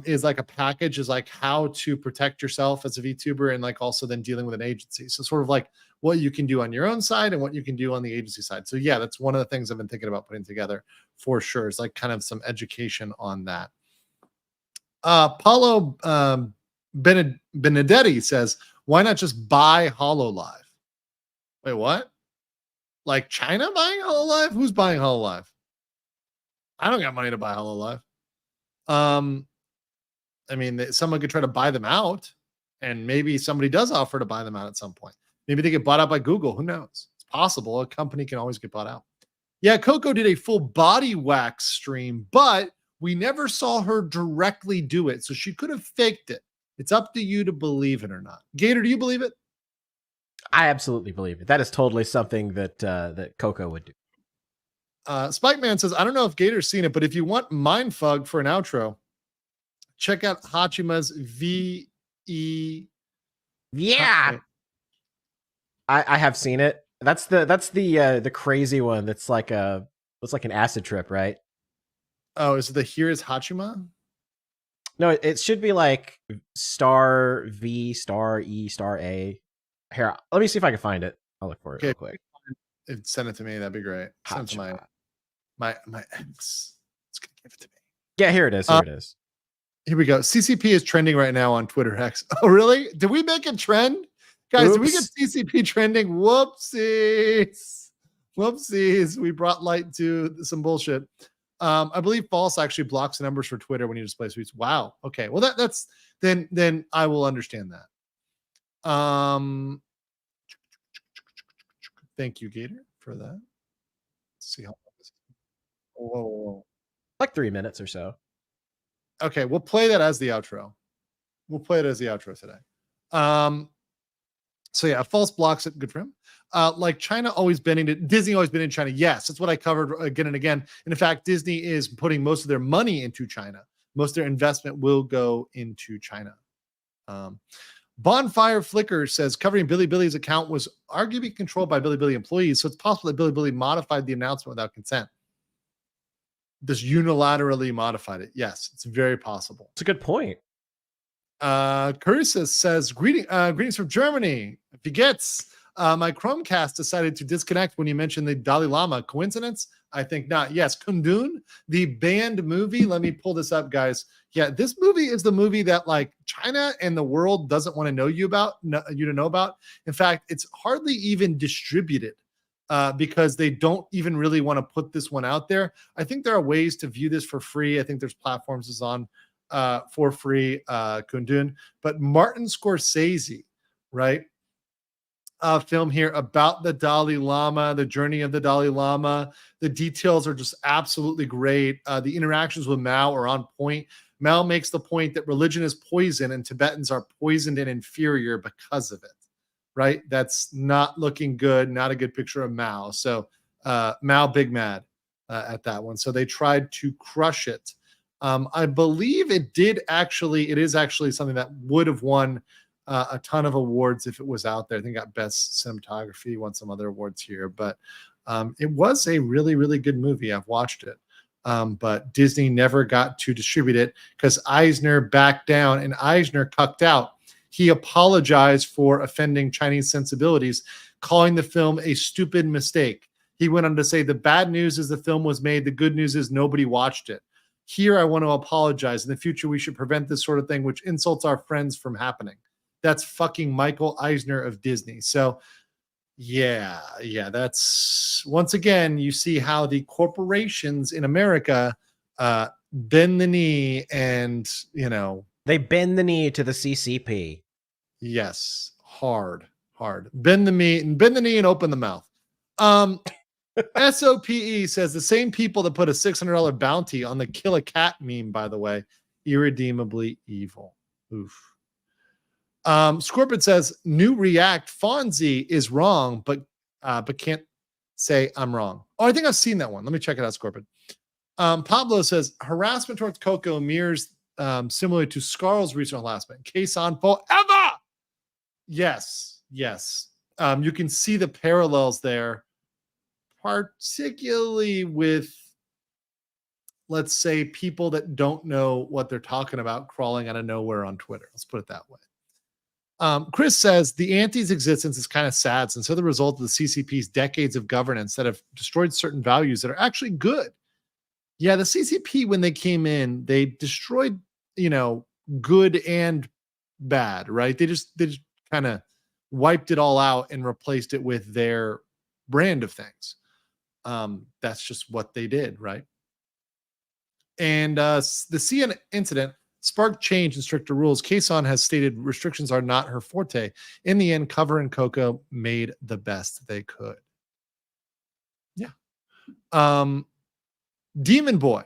Is like a package, is like how to protect yourself as a VTuber, and like also then dealing with an agency. So sort of like what you can do on your own side and what you can do on the agency side. So yeah, that's one of the things I've been thinking about putting together for sure. It's like kind of some education on that. Paulo Benedetti says, why not just buy Hololive? Wait, what? Like China buying Hololive? Who's buying Hololive? I don't got money to buy Hololive. I mean, someone could try to buy them out, and maybe somebody does offer to buy them out at some point. Maybe they get bought out by Google. Who knows? It's possible. A company can always get bought out. Yeah, Coco did a full body wax stream, but we never saw her directly do it, so she could have faked it. It's up to you to believe it or not. Gator, do you believe it? I absolutely believe it. That is totally something that that Coco would do. Spike Man says, I don't know if Gator's seen it, but if you want Mindfug for an outro, check out Hachima's VE. Yeah. I have seen it. That's the crazy one. It's like an acid trip, right? Oh, is it the Here is Hachima? No, it should be like star V star E star A. Here, let me see if I can find it. I'll look for it real quick. Send it to me. That'd be great. Send it to my ex. It's gonna give it to me. Yeah, here it is. Here it is. Here we go. CCP is trending right now on Twitter X. Oh, really? Did we make a trend? Guys, did we get CCP trending? Whoopsies. We brought light to some bullshit. I believe false actually blocks the numbers for Twitter when you display tweets. Wow. Okay. Well, that's then I will understand that. Thank you, Gator, for that. Let's see how long this is. Whoa. Like 3 minutes or so. Okay, we'll play that as the outro. We'll play it as the outro today. So yeah, false blocks it. Good for him. Like China always bending to Disney always been in China. Yes, that's what I covered again and again. And in fact, Disney is putting most of their money into China. Most of their investment will go into China. Bonfire Flicker says covering Billy's account was arguably controlled by Billy employees, so it's possible that Billy modified the announcement without consent. Just unilaterally modified it. Yes, it's very possible. It's a good point. Carissa says greetings from Germany. If he gets my Chromecast decided to disconnect when you mentioned the Dalai Lama. Coincidence? I think not. Yes, Kundun, the banned movie. Let me pull this up, guys. Yeah, this movie is the movie that like China and the world doesn't want to know you to know about. In fact, it's hardly even distributed because they don't even really want to put this one out there. I think there are ways to view this for free. I think there's platforms is on for free, Kundun. But Martin Scorsese, right? Film here about the Dalai Lama, the journey of the Dalai Lama. The details are just absolutely great. The interactions with Mao are on point. Mao makes the point that religion is poison and Tibetans are poisoned and inferior because of it, right? That's not looking good, not a good picture of Mao. So Mao big mad at that one. So they tried to crush it. I believe it is actually something that would have won a ton of awards if it was out there. I think it got best cinematography, won some other awards here, but it was a really, really good movie. I've watched it. But Disney never got to distribute it because Eisner backed down and Eisner cucked out. He apologized for offending Chinese sensibilities, calling the film a stupid mistake. He went on to say, the bad news is the film was made. The good news is nobody watched it. Here, I want to apologize. In the future, we should prevent this sort of thing, which insults our friends from happening. That's fucking Michael Eisner of Disney. So, yeah, that's once again, you see how the corporations in America bend the knee and, they bend the knee to the CCP. Yes, hard. Bend the knee and open the mouth. SOPE says the same people that put a $600 bounty on the kill a cat meme, by the way, irredeemably evil. Oof. Scorpion says new React Fonzie is wrong, but can't say I'm wrong. Oh, I think I've seen that one. Let me check it out, Scorpion. Pablo says harassment towards Coco mirrors similar to Scarl's recent harassment. Case on forever. Yes. You can see the parallels there, particularly with, let's say, people that don't know what they're talking about crawling out of nowhere on Twitter. Let's put it that way. Chris says the anti's existence is kind of sad since they're the result of the CCP's decades of governance that have destroyed certain values that are actually good. Yeah, the CCP, when they came in, they destroyed, good and bad, right? They just kind of wiped it all out and replaced it with their brand of things. That's just what they did, right? And the CN incident sparked change in stricter rules. Kason has stated restrictions are not her forte. In the end, Cover and Coco made the best they could. Yeah. Demon Boy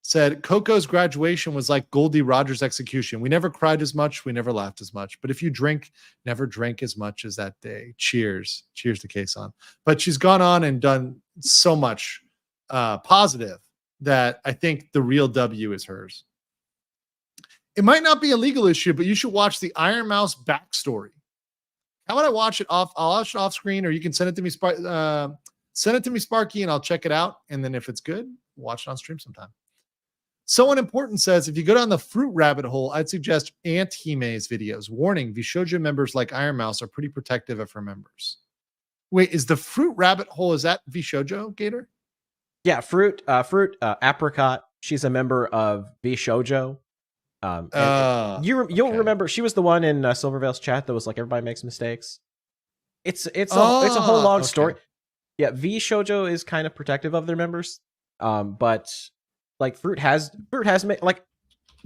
said Coco's graduation was like Goldie Rogers' execution. We never cried as much. We never laughed as much. But if you drink, never drank as much as that day. Cheers. Cheers to Kason. But she's gone on and done so much positive that I think the real W is hers. It might not be a legal issue, but you should watch the Iron Mouse backstory. How about I watch it off? I'll watch it off screen, or you can send it to me. Send it to me, Sparky, and I'll check it out. And then if it's good, watch it on stream sometime. Someone important says, if you go down the fruit rabbit hole, I'd suggest Aunt Hime's videos. Warning: Vishojo members like Iron Mouse are pretty protective of her members. Wait, is the fruit rabbit hole? Is that Vishojo, Gator? Yeah, fruit, apricot. She's a member of Vishojo. You'll remember she was the one in Silvervale's chat that was like, everybody makes mistakes. It's a whole long story. Yeah, V Shoujo is kind of protective of their members, but like Fruit has made, like,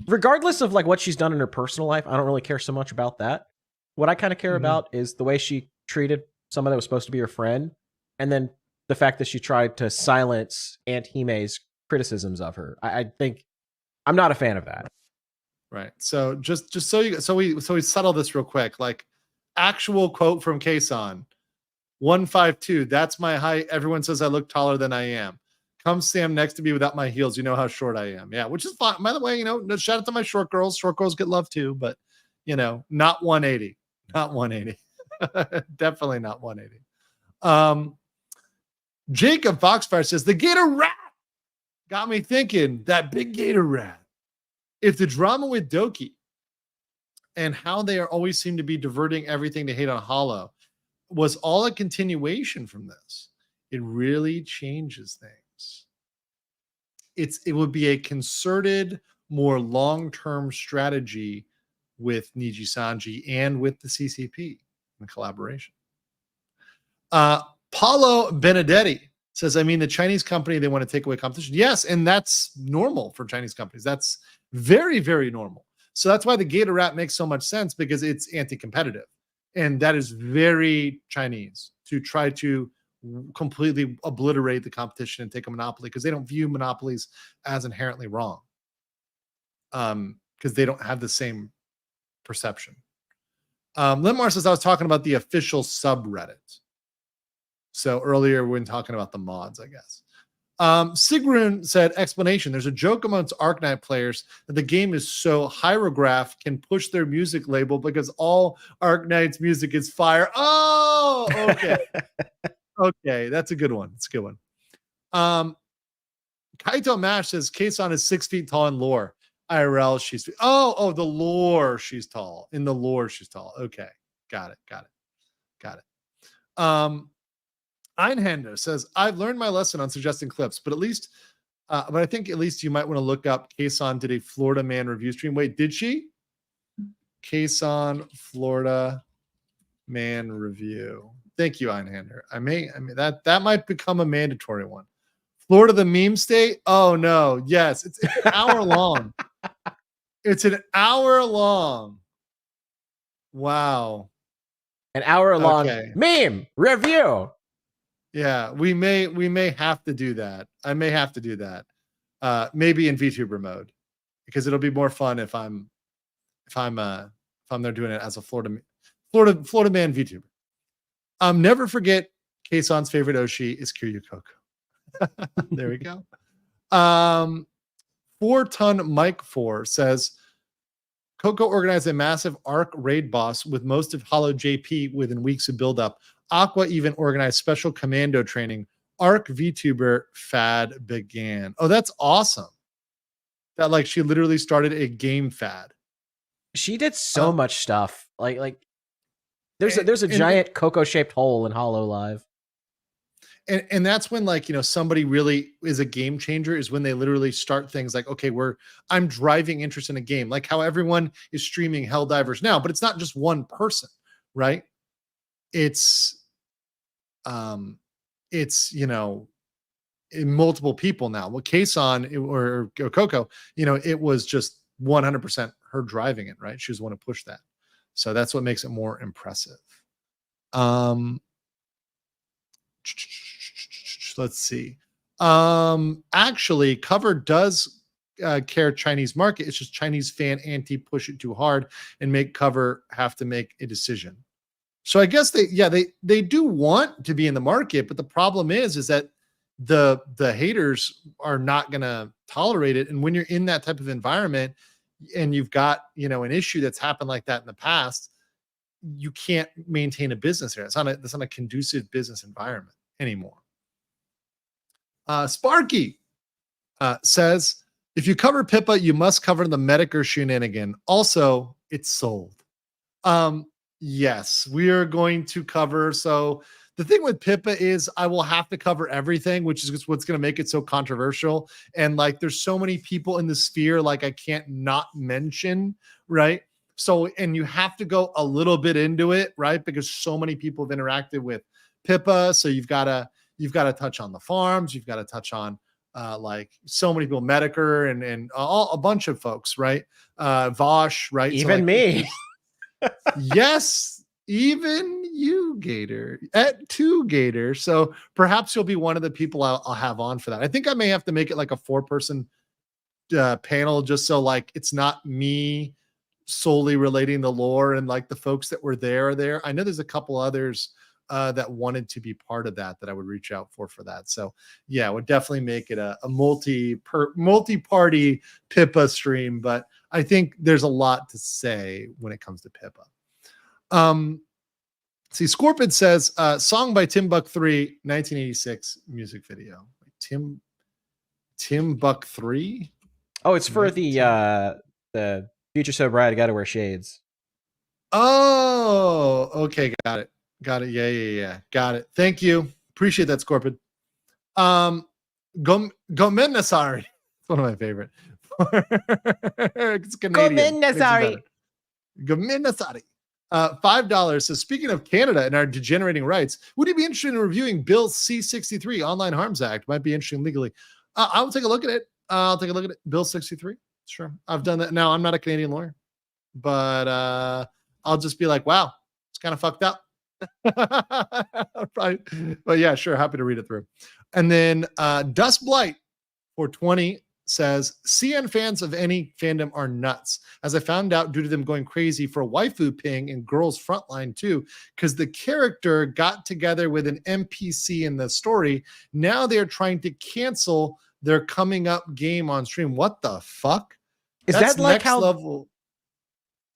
regardless of like what she's done in her personal life, I don't really care so much about that. What I kind of care about is the way she treated someone that was supposed to be her friend, and then the fact that she tried to silence Aunt Hime's criticisms of her. I think I'm not a fan of that. Right. So just so we settle this real quick. Like, actual quote from Kason, 152. That's my height. Everyone says I look taller than I am. Come stand next to me without my heels. You know how short I am. Yeah, which is fine. By the way, shout out to my short girls. Short girls get love too, but not 180. Not 180. Definitely not 180. Jacob Foxfire says the Gator Rat got me thinking. That big Gator Rat. If the drama with Doki and how they always seem to be diverting everything to hate on Hollow was all a continuation from this, it really changes things. It would be a concerted, more long-term strategy with Nijisanji and with the CCP in collaboration. Paulo Benedetti says, I mean, the Chinese company, they want to take away competition. Yes, and that's normal for Chinese companies. That's very, very normal. So that's why the Gator Rat makes so much sense, because it's anti-competitive. And that is very Chinese, to try to completely obliterate the competition and take a monopoly, because they don't view monopolies as inherently wrong, because they don't have the same perception. Limar says, I was talking about the official subreddit. So earlier when talking about the mods, I guess. Sigrun said, explanation. There's a joke amongst Arknight players that the game is so Hierograph can push their music label because all Arknight's music is fire. Oh, okay. Okay, that's a good one. It's a good one. Kaito Mash says, Kason is 6 feet tall in lore. IRL, she's... Oh, the lore, she's tall. In the lore, she's tall. Okay, got it. Einhander says, I've learned my lesson on suggesting clips, but I think at least you might want to look up Kason did a Florida Man review stream. Wait, did she? Kason Florida Man review. Thank you, Einhander. I mean that might become a mandatory one. Florida, the meme state? Oh no, yes, it's an hour long. It's an hour long. Wow. An hour long meme review. Yeah, we may have to do that. I may have to do that. Maybe in VTuber mode, because it'll be more fun if I'm there doing it as a Florida Man VTuber. Never forget Kason's favorite Oshi is Kiryu Coco. There we go. 4-ton Mike 4 says Coco organized a massive ARC raid boss with most of Hollow JP within weeks of buildup. Aqua even organized special commando training. ARC VTuber fad began. Oh, that's awesome. That like she literally started a game fad. She did so much stuff. Like there's a giant Coco shaped hole in Hololive. And that's when somebody really is a game changer, is when they literally start things like, okay, I'm driving interest in a game, like how everyone is streaming Helldivers now, but it's not just one person, right? It's multiple people now. Well, Kason or Coco, it was just 100% her driving it, right? She was the one to push that. So that's what makes it more impressive. Let's see. Actually, Cover does care Chinese market. It's just Chinese fan anti-push it too hard and make Cover have to make a decision. So I guess they do want to be in the market, but the problem is that the haters are not going to tolerate it. And when you're in that type of environment and you've got, an issue that's happened like that in the past, you can't maintain a business here. It's not a conducive business environment anymore. Sparky says, if you cover Pippa, you must cover the Medic shenanigan. Also, it's sold. Yes, we are going to cover. So the thing with Pippa is I will have to cover everything, which is what's going to make it so controversial. And there's so many people in the sphere, I can't not mention, right? So, and you have to go a little bit into it, right? Because so many people have interacted with Pippa. So you've got to touch on the farms. You've got to touch on like so many people, Medicare and a bunch of folks, right? Vosh, right? Even me. Yes, even you, Gator, at 2 Gator. So perhaps you'll be one of the people I'll have on for that. I think I may have to make it like a 4-person panel, just so like it's not me solely relating the lore and like the folks that were there are there. I know there's a couple others that wanted to be part of that I would reach out for that. So yeah, I would definitely make it a multi-party Pippa stream, but I think there's a lot to say when it comes to Pippa. See, Scorpid says, song by Timbuk 3, 1986 music video. Timbuk 3? Oh, it's for the Future So Bright, I Gotta Wear Shades. Oh, okay, got it. Yeah. Got it. Thank you. Appreciate that, Scorpid. Gomenasari. It's one of my favorite. It's Canadian. Gomenasari. $5. So speaking of Canada and our degenerating rights, would you be interested in reviewing Bill C-63, Online Harms Act? Might be interesting legally. I'll take a look at it. Bill 63. Sure. I've done that. Now, I'm not a Canadian lawyer, but I'll just be like, wow, it's kind of fucked up. Right. But yeah, sure. Happy to read it through. And then Dust Blight for 20 says, CN fans of any fandom are nuts, as I found out due to them going crazy for waifu ping in Girls Frontline too, because the character got together with an NPC in the story. Now they're trying to cancel their coming up game on stream. What the fuck? That's like next how level.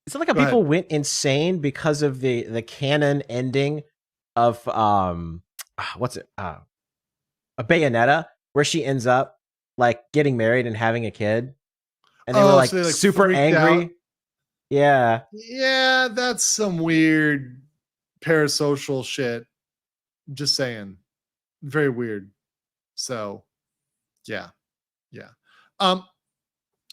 Is it like how people went insane because of the canon ending of what's it? A Bayonetta, where she ends up like getting married and having a kid, and they were like, so they, super angry. Out. Yeah, that's some weird parasocial shit. Just saying, very weird. So, yeah.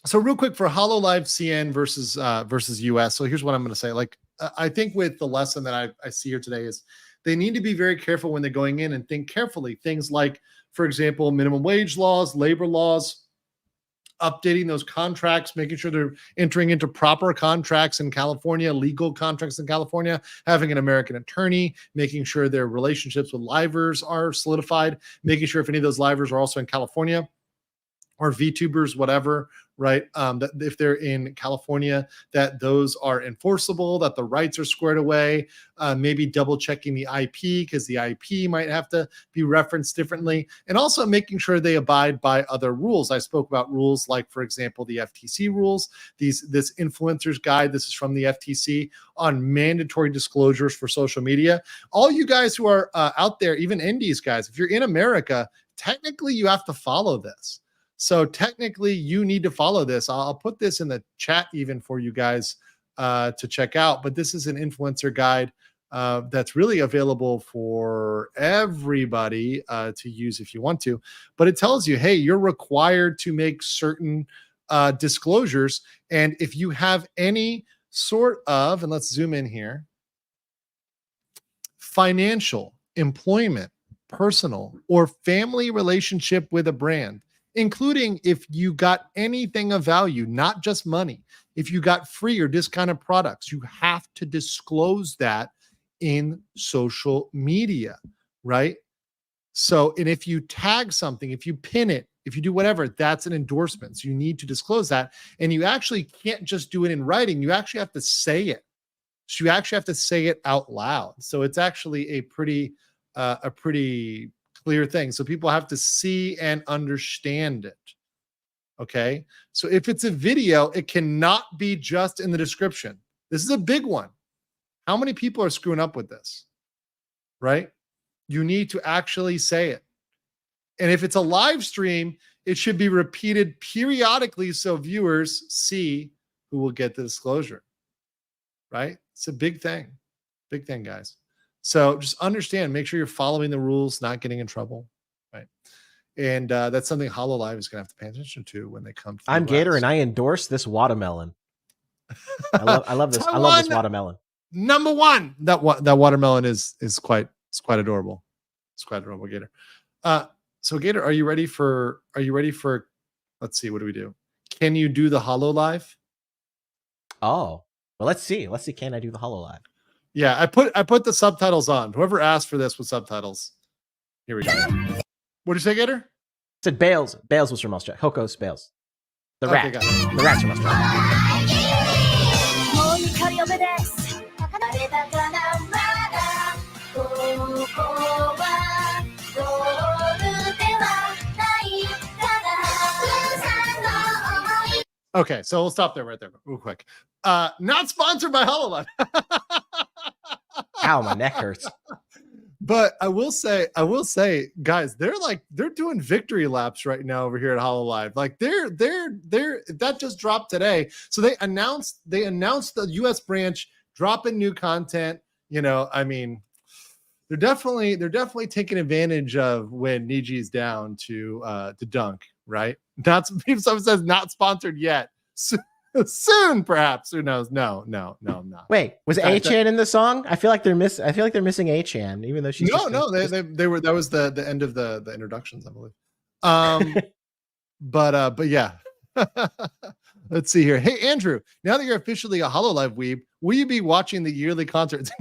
So real quick for Hololive CN versus US. So here's what I'm going to say. Like, I think with the lesson that I see here today is they need to be very careful when they're going in and think carefully. Things like, for example, minimum wage laws, labor laws, updating those contracts, making sure they're entering into proper contracts in California, legal contracts in California, having an American attorney, making sure their relationships with livers are solidified, making sure if any of those livers are also in California, or VTubers, whatever, right? That if they're in California, that those are enforceable, that the rights are squared away, maybe double checking the IP because the IP might have to be referenced differently, and also making sure they abide by other rules. I spoke about rules like, for example, the FTC rules, this influencers guide, this is from the FTC, on mandatory disclosures for social media. All you guys who are out there, even indies guys, if you're in America, technically you have to follow this. So technically, you need to follow this. I'll put this in the chat even for you guys to check out. But this is an influencer guide that's really available for everybody to use if you want to. But it tells you, hey, you're required to make certain disclosures. And if you have any sort of, and let's zoom in here, financial, employment, personal, or family relationship with a brand, including if you got anything of value, not just money. If you got free or discounted products, you have to disclose that in social media, right? So, and if you tag something, if you pin it, if you do whatever, that's an endorsement. So you need to disclose that. And you actually can't just do it in writing. You actually have to say it. So you actually have to say it out loud. So it's actually a pretty clear thing. So people have to see and understand it. Okay. So if it's a video, it cannot be just in the description. This is a big one. How many people are screwing up with this? Right? You need to actually say it. And if it's a live stream, it should be repeated periodically so viewers see who will get the disclosure. Right? It's a big thing. Big thing, guys. So just understand, make sure you're following the rules, not getting in trouble, right? And that's something Hololive is going to have to pay attention to when they come to I'm Gator, and I endorse this watermelon. I love this. I love this watermelon. Number one. That watermelon is quite adorable. It's quite adorable, Gator. So Gator, are you ready for? Let's see. What do we do? Can you do the Hololive? Oh, well, let's see. Let's see. Can I do the Hololive? Yeah, I put the subtitles on. Whoever asked for this with subtitles. Here we go. What did you say, Gator? It said Bales. Bales was from Australia. Coco's Bales. The rat. Okay, got it. The rat's from Australia. Okay, so we'll stop there right there real quick. Not sponsored by Hololive. Ow, my neck hurts. But I will say, guys, they're doing victory laps right now over here at Hololive. Like they're that just dropped today. So they announced the US branch dropping new content. You know, I mean, they're definitely taking advantage of when Niji's down to dunk, right? Someone says not sponsored yet. Soon, perhaps. Who knows? No, I'm not. Wait, was A-chan in the song? I feel like they're missing A-chan, even though she's they were. That was the end of the introductions, I believe. But yeah. Let's see here. Hey Andrew, now that you're officially a Hololive weeb, will you be watching the yearly concerts?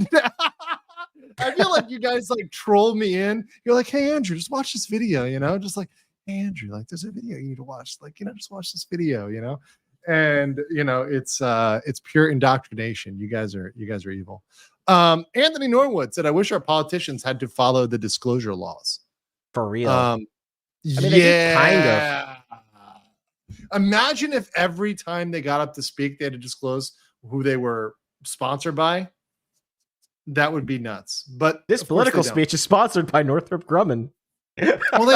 I feel like you guys like troll me in. You're like, hey Andrew, just watch this video, you know, just like, hey Andrew, like there's a video you need to watch, like, you know, just watch this video, you know. And you know, it's pure indoctrination. You guys are evil. Anthony Norwood said, I wish our politicians had to follow the disclosure laws. For real. I mean, they did kind of. Imagine if every time they got up to speak, they had to disclose who they were sponsored by. That would be nuts. But this political speech is sponsored by Northrop Grumman. Well,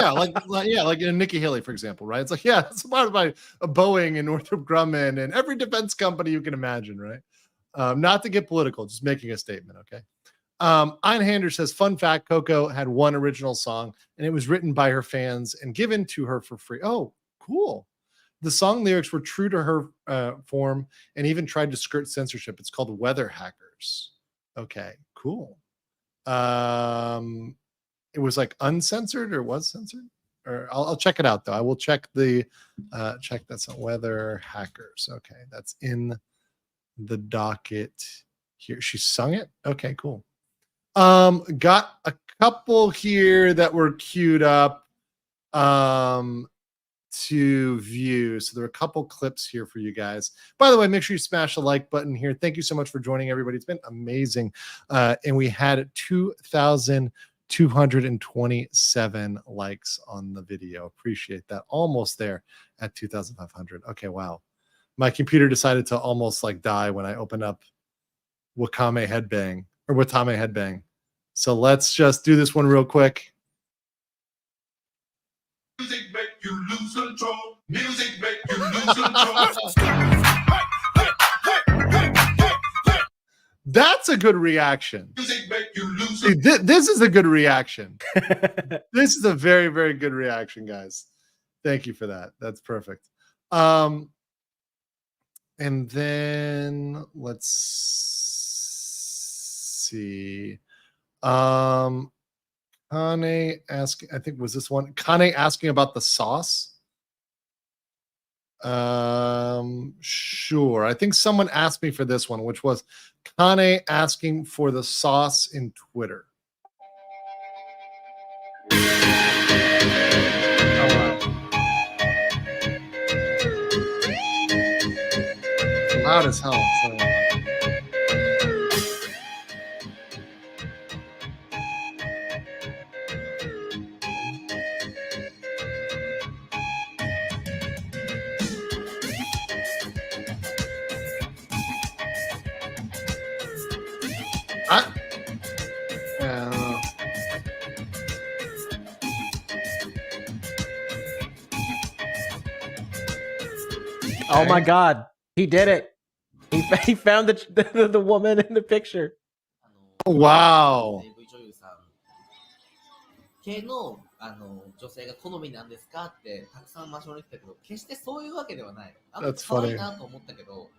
yeah, like Nikki Haley, for example, right? It's like, yeah, it's sponsored by Boeing and Northrop Grumman and every defense company you can imagine, right? Not to get political, just making a statement, okay? Einhander says, fun fact, Coco had one original song, and it was written by her fans and given to her for free. Oh, cool. The song lyrics were true to her form and even tried to skirt censorship. It's called Weather Hackers. Okay, cool. It was like uncensored or was censored? Or I'll check it out though. I will check the that's on Weather Hackers. Okay, that's in the docket here. She sung it. Okay, cool. Got a couple here that were queued up to view. So there are a couple clips here for you guys. By the way, make sure you smash the like button here. Thank you so much for joining, everybody. It's been amazing. And we had 2,227 likes on the video. Appreciate that. Almost there at 2,500. Okay, wow. My computer decided to almost like die when I opened up Watame Headbang. So let's just do this one real quick. Music make you lose control. Music make you lose control. That's a good reaction. Music make you lose See, this is a good reaction. This is a very, very good reaction, guys. Thank you for that. That's perfect. And then let's see. Kane asking, I think was this one. Kane asking about the sauce. Sure. I think someone asked me for this one, which was Kane asking for the sauce in Twitter. Loud as hell. So. Oh my God, he did it. He found the woman in the picture. Wow. 系の女性が好みなんですかってたくさんマシュマロに来たけど、決してそういうわけではない。あんま可愛いなと思ったけど、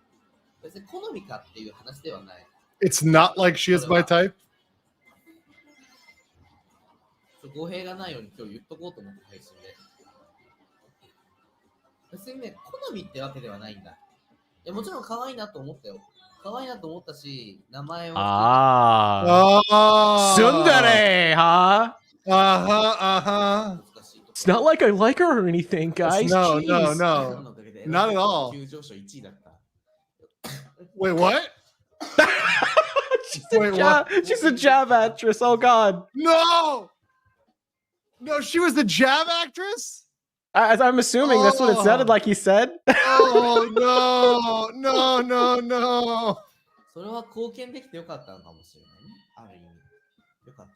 別に好みかっていう話ではない。 It's not like she is my type. 語弊がないように今日言っとこうと思って配信で。別にね、好みってわけではないんだ。いや、もちろん可愛いなと思ったよ。可愛いなと思ったし、名前を。Tsundere, huh? It's not like I like her or anything, guys. No, Jeez. no. Not at all. Wait, what? She's a Jab actress. Oh God. No, she was the Jab actress. As I'm assuming that's what it sounded like he said. Oh no. それは貢献できてよかったのかもしれないね。ある意味。よかった。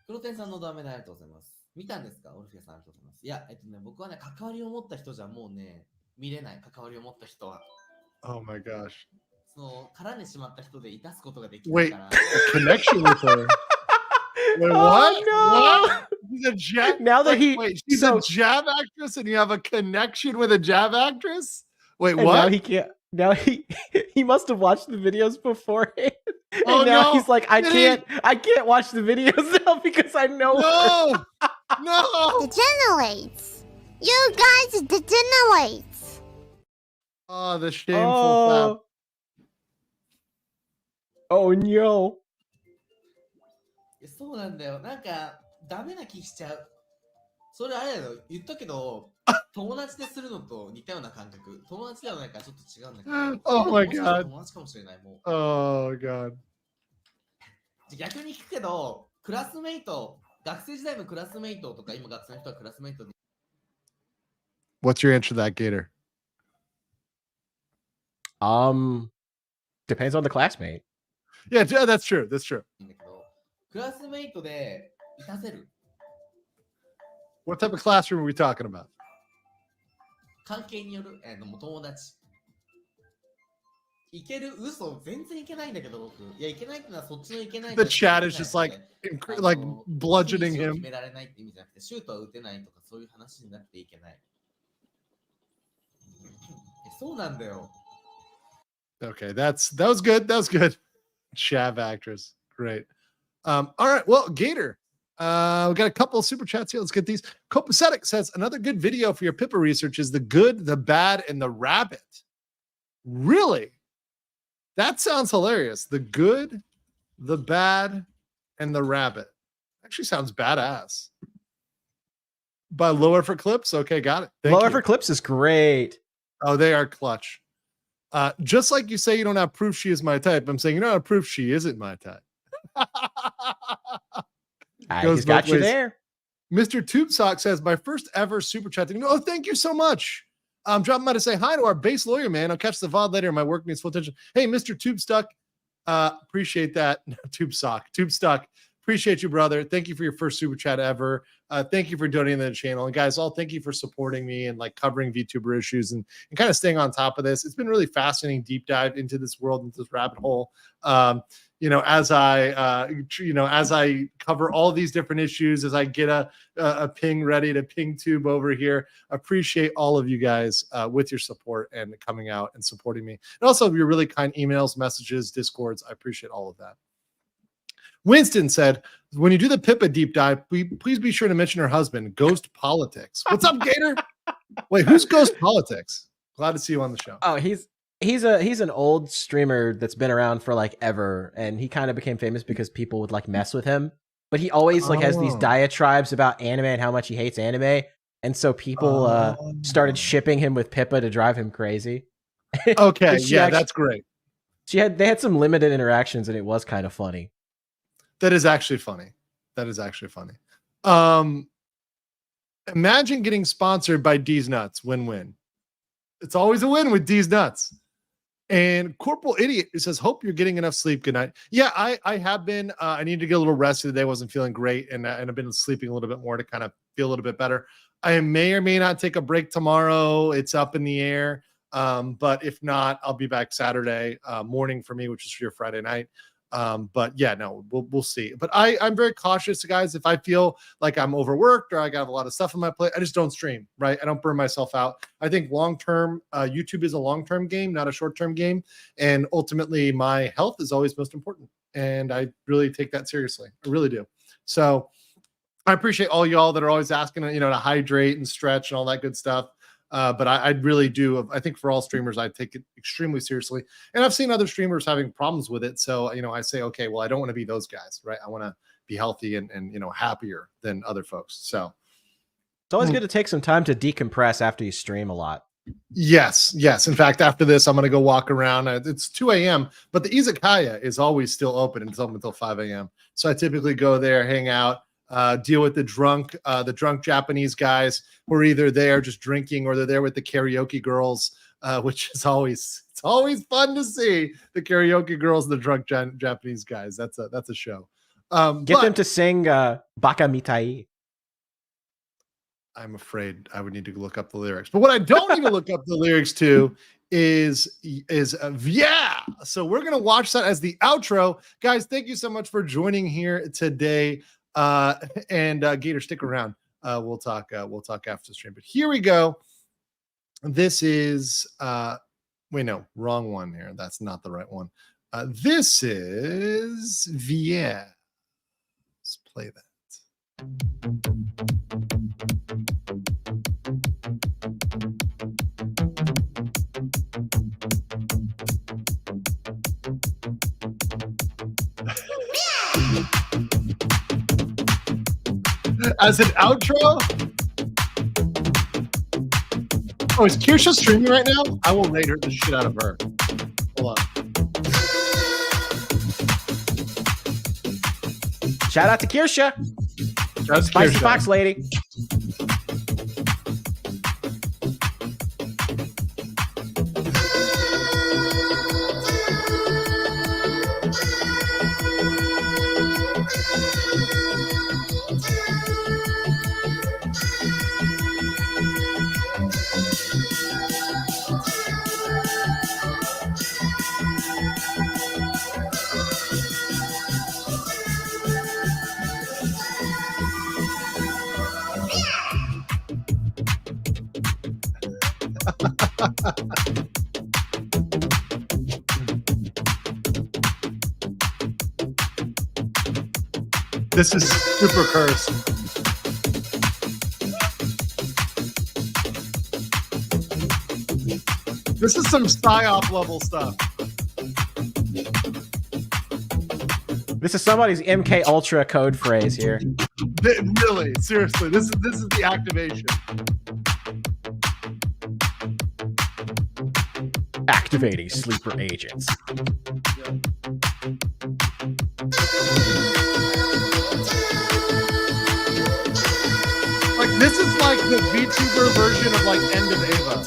黒天さんのダメでありがとうございます。見たんですかオルフィアさんありがとうございます。いや、僕はね、関わりを持った人じゃもうね、見れない。関わりを持った人は。Oh my gosh. その、絡んでしまった人でいたすことができないから。Wait, a connection with her? Wait, what? What? He's a jab. Now that wait, she's a Jab actress, and you have a connection with a Jab actress? Wait, and what? Now he can't. Now he must have watched the videos beforehand. Oh, and now no. he's like, I can't watch the videos now because I know. No. Degenerates. You guys degenerates. Oh, the shameful Oh no. そうなんだよ。なんか、ダメな気しちゃう。それあれだよ。言ったけど、友達でするのと似たような感覚。友達ではないからちょっと違うんだけど。Oh my god. 友達かもしれない、もう。Oh god. 逆に聞くけど、クラスメイト、学生時代のクラスメイトとか、今学生の人はクラスメイトに。What's your answer to that, Gator? Depends on the classmate. Yeah, that's true. That's true. クラスメイトでいたせる。What type of classroom are we talking about? 関係による、友達。いける嘘全然いけないんだけど、僕。いや、いけないってのはそっちのいけない。The chat is just like bludgeoning him. 決められないって意味じゃなくて、シュートは打てないとかそういう話になっていけない。そうなんだよ。Okay, that was good. That was good. Chav actress. Great. All right. Well, Gator, we got a couple of super chats here. Let's get these. Copacetic says another good video for your Pippa research is the good, the bad, and the rabbit. Really? That sounds hilarious. The good, the bad, and the rabbit. Actually sounds badass. By Low Effort Clips. Okay, got it. Low Effort Clips is great. Oh, they are clutch. Just like you say you don't have proof she is my type, I'm saying you don't have proof she isn't my type. He's got you there. Mr. Tube Sock says, my first ever super chat. Oh, thank you so much. I'm dropping by to say hi to our base lawyer, man. I'll catch the VOD later. My work needs full attention. Hey, Mr. Tube Stuck. Appreciate that. Tube Sock. Tube Stuck. Appreciate you, brother. Thank you for your first super chat ever. Thank you for donating to the channel. And guys, all thank you for supporting me and like covering VTuber issues and kind of staying on top of this. It's been really fascinating deep dive into this world, into this rabbit hole. As I cover all these different issues, as I get a ping ready to ping tube over here, appreciate all of you guys with your support and coming out and supporting me. And also your really kind emails, messages, Discords. I appreciate all of that. Winston said, when you do the Pippa deep dive, please be sure to mention her husband, Ghost Politics. What's up, Gator? Wait, who's Ghost Politics? Glad to see you on the show. Oh, he's an old streamer that's been around for like ever, and he kind of became famous because people would like mess with him. But he always like has these diatribes about anime and how much he hates anime, and so people started shipping him with Pippa to drive him crazy. Okay, yeah, that's great. They had some limited interactions, and it was kind of funny. That is actually funny. Imagine getting sponsored by D's Nuts. Win-win. It's always a win with D's Nuts. And Corporal Idiot says, hope you're getting enough sleep. Good night. Yeah, I have been. I need to get a little rest today. Wasn't feeling great. And I've been sleeping a little bit more to kind of feel a little bit better. I may or may not take a break tomorrow. It's up in the air. But if not, I'll be back Saturday morning for me, which is for your Friday night. But yeah, no, we'll see. But I'm very cautious, guys. If I feel like I'm overworked or I got a lot of stuff on my plate, I just don't stream, right? I don't burn myself out. I think long-term, YouTube is a long-term game, not a short-term game. And ultimately, my health is always most important. and I really take that seriously. I really do. So I appreciate all y'all that are always asking, to hydrate and stretch and all that good stuff. But I really do. I think for all streamers, I take it extremely seriously. And I've seen other streamers having problems with it. So, I say, okay, well, I don't want to be those guys, right? I want to be healthy and happier than other folks. So it's always good to take some time to decompress after you stream a lot. Yes. In fact, after this, I'm going to go walk around. It's 2 a.m., but the izakaya is always still open until 5 a.m. So I typically go there, hang out, deal with the drunk Japanese guys who are either there just drinking or they're there with the karaoke girls, which is always fun to see the karaoke girls and the drunk Japanese guys. That's a show. Get them to sing Baka Mitai. I'm afraid I would need to look up the lyrics. But what I don't need to look up the lyrics to is yeah. So we're going to watch that as the outro. Guys, thank you so much for joining here today. And Gator, stick around. We'll talk after the stream. But here we go. This is wait, no, wrong one here. That's not the right one. This is yeah. Let's play that. As an outro? Oh, is Kirsha streaming right now? I will raid her the shit out of her. Hold on. Shout out to Kirsha. Shout out to Spicy Kirsha. Fox Lady. This is super cursed. This is some psyop level stuff. This is somebody's MK Ultra code phrase here. Really, seriously, this is the activation. Activating sleeper agents. Like this is like the VTuber version of like End of Ava.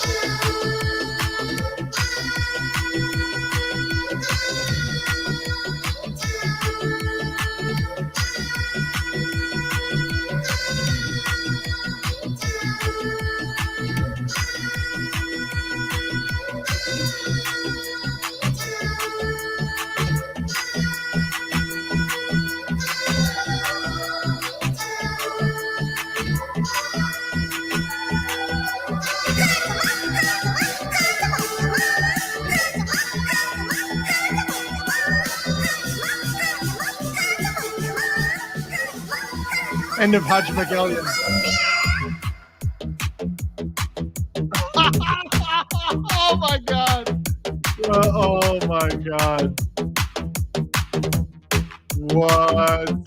End of Hajj Magellan. Oh my god. Oh my god. What?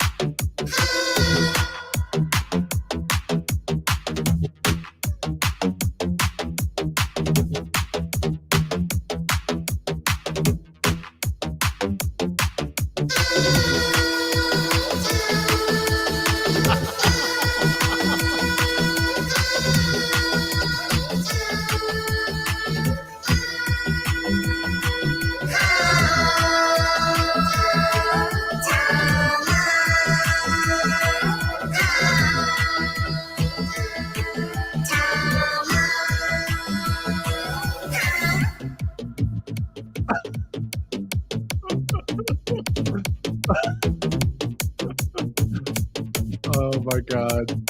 Oh my god.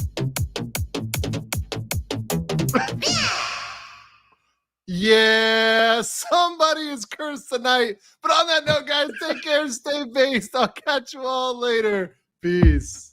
Yeah, somebody is cursed tonight. But on that note, guys, take care, stay based. I'll catch you all later. Peace.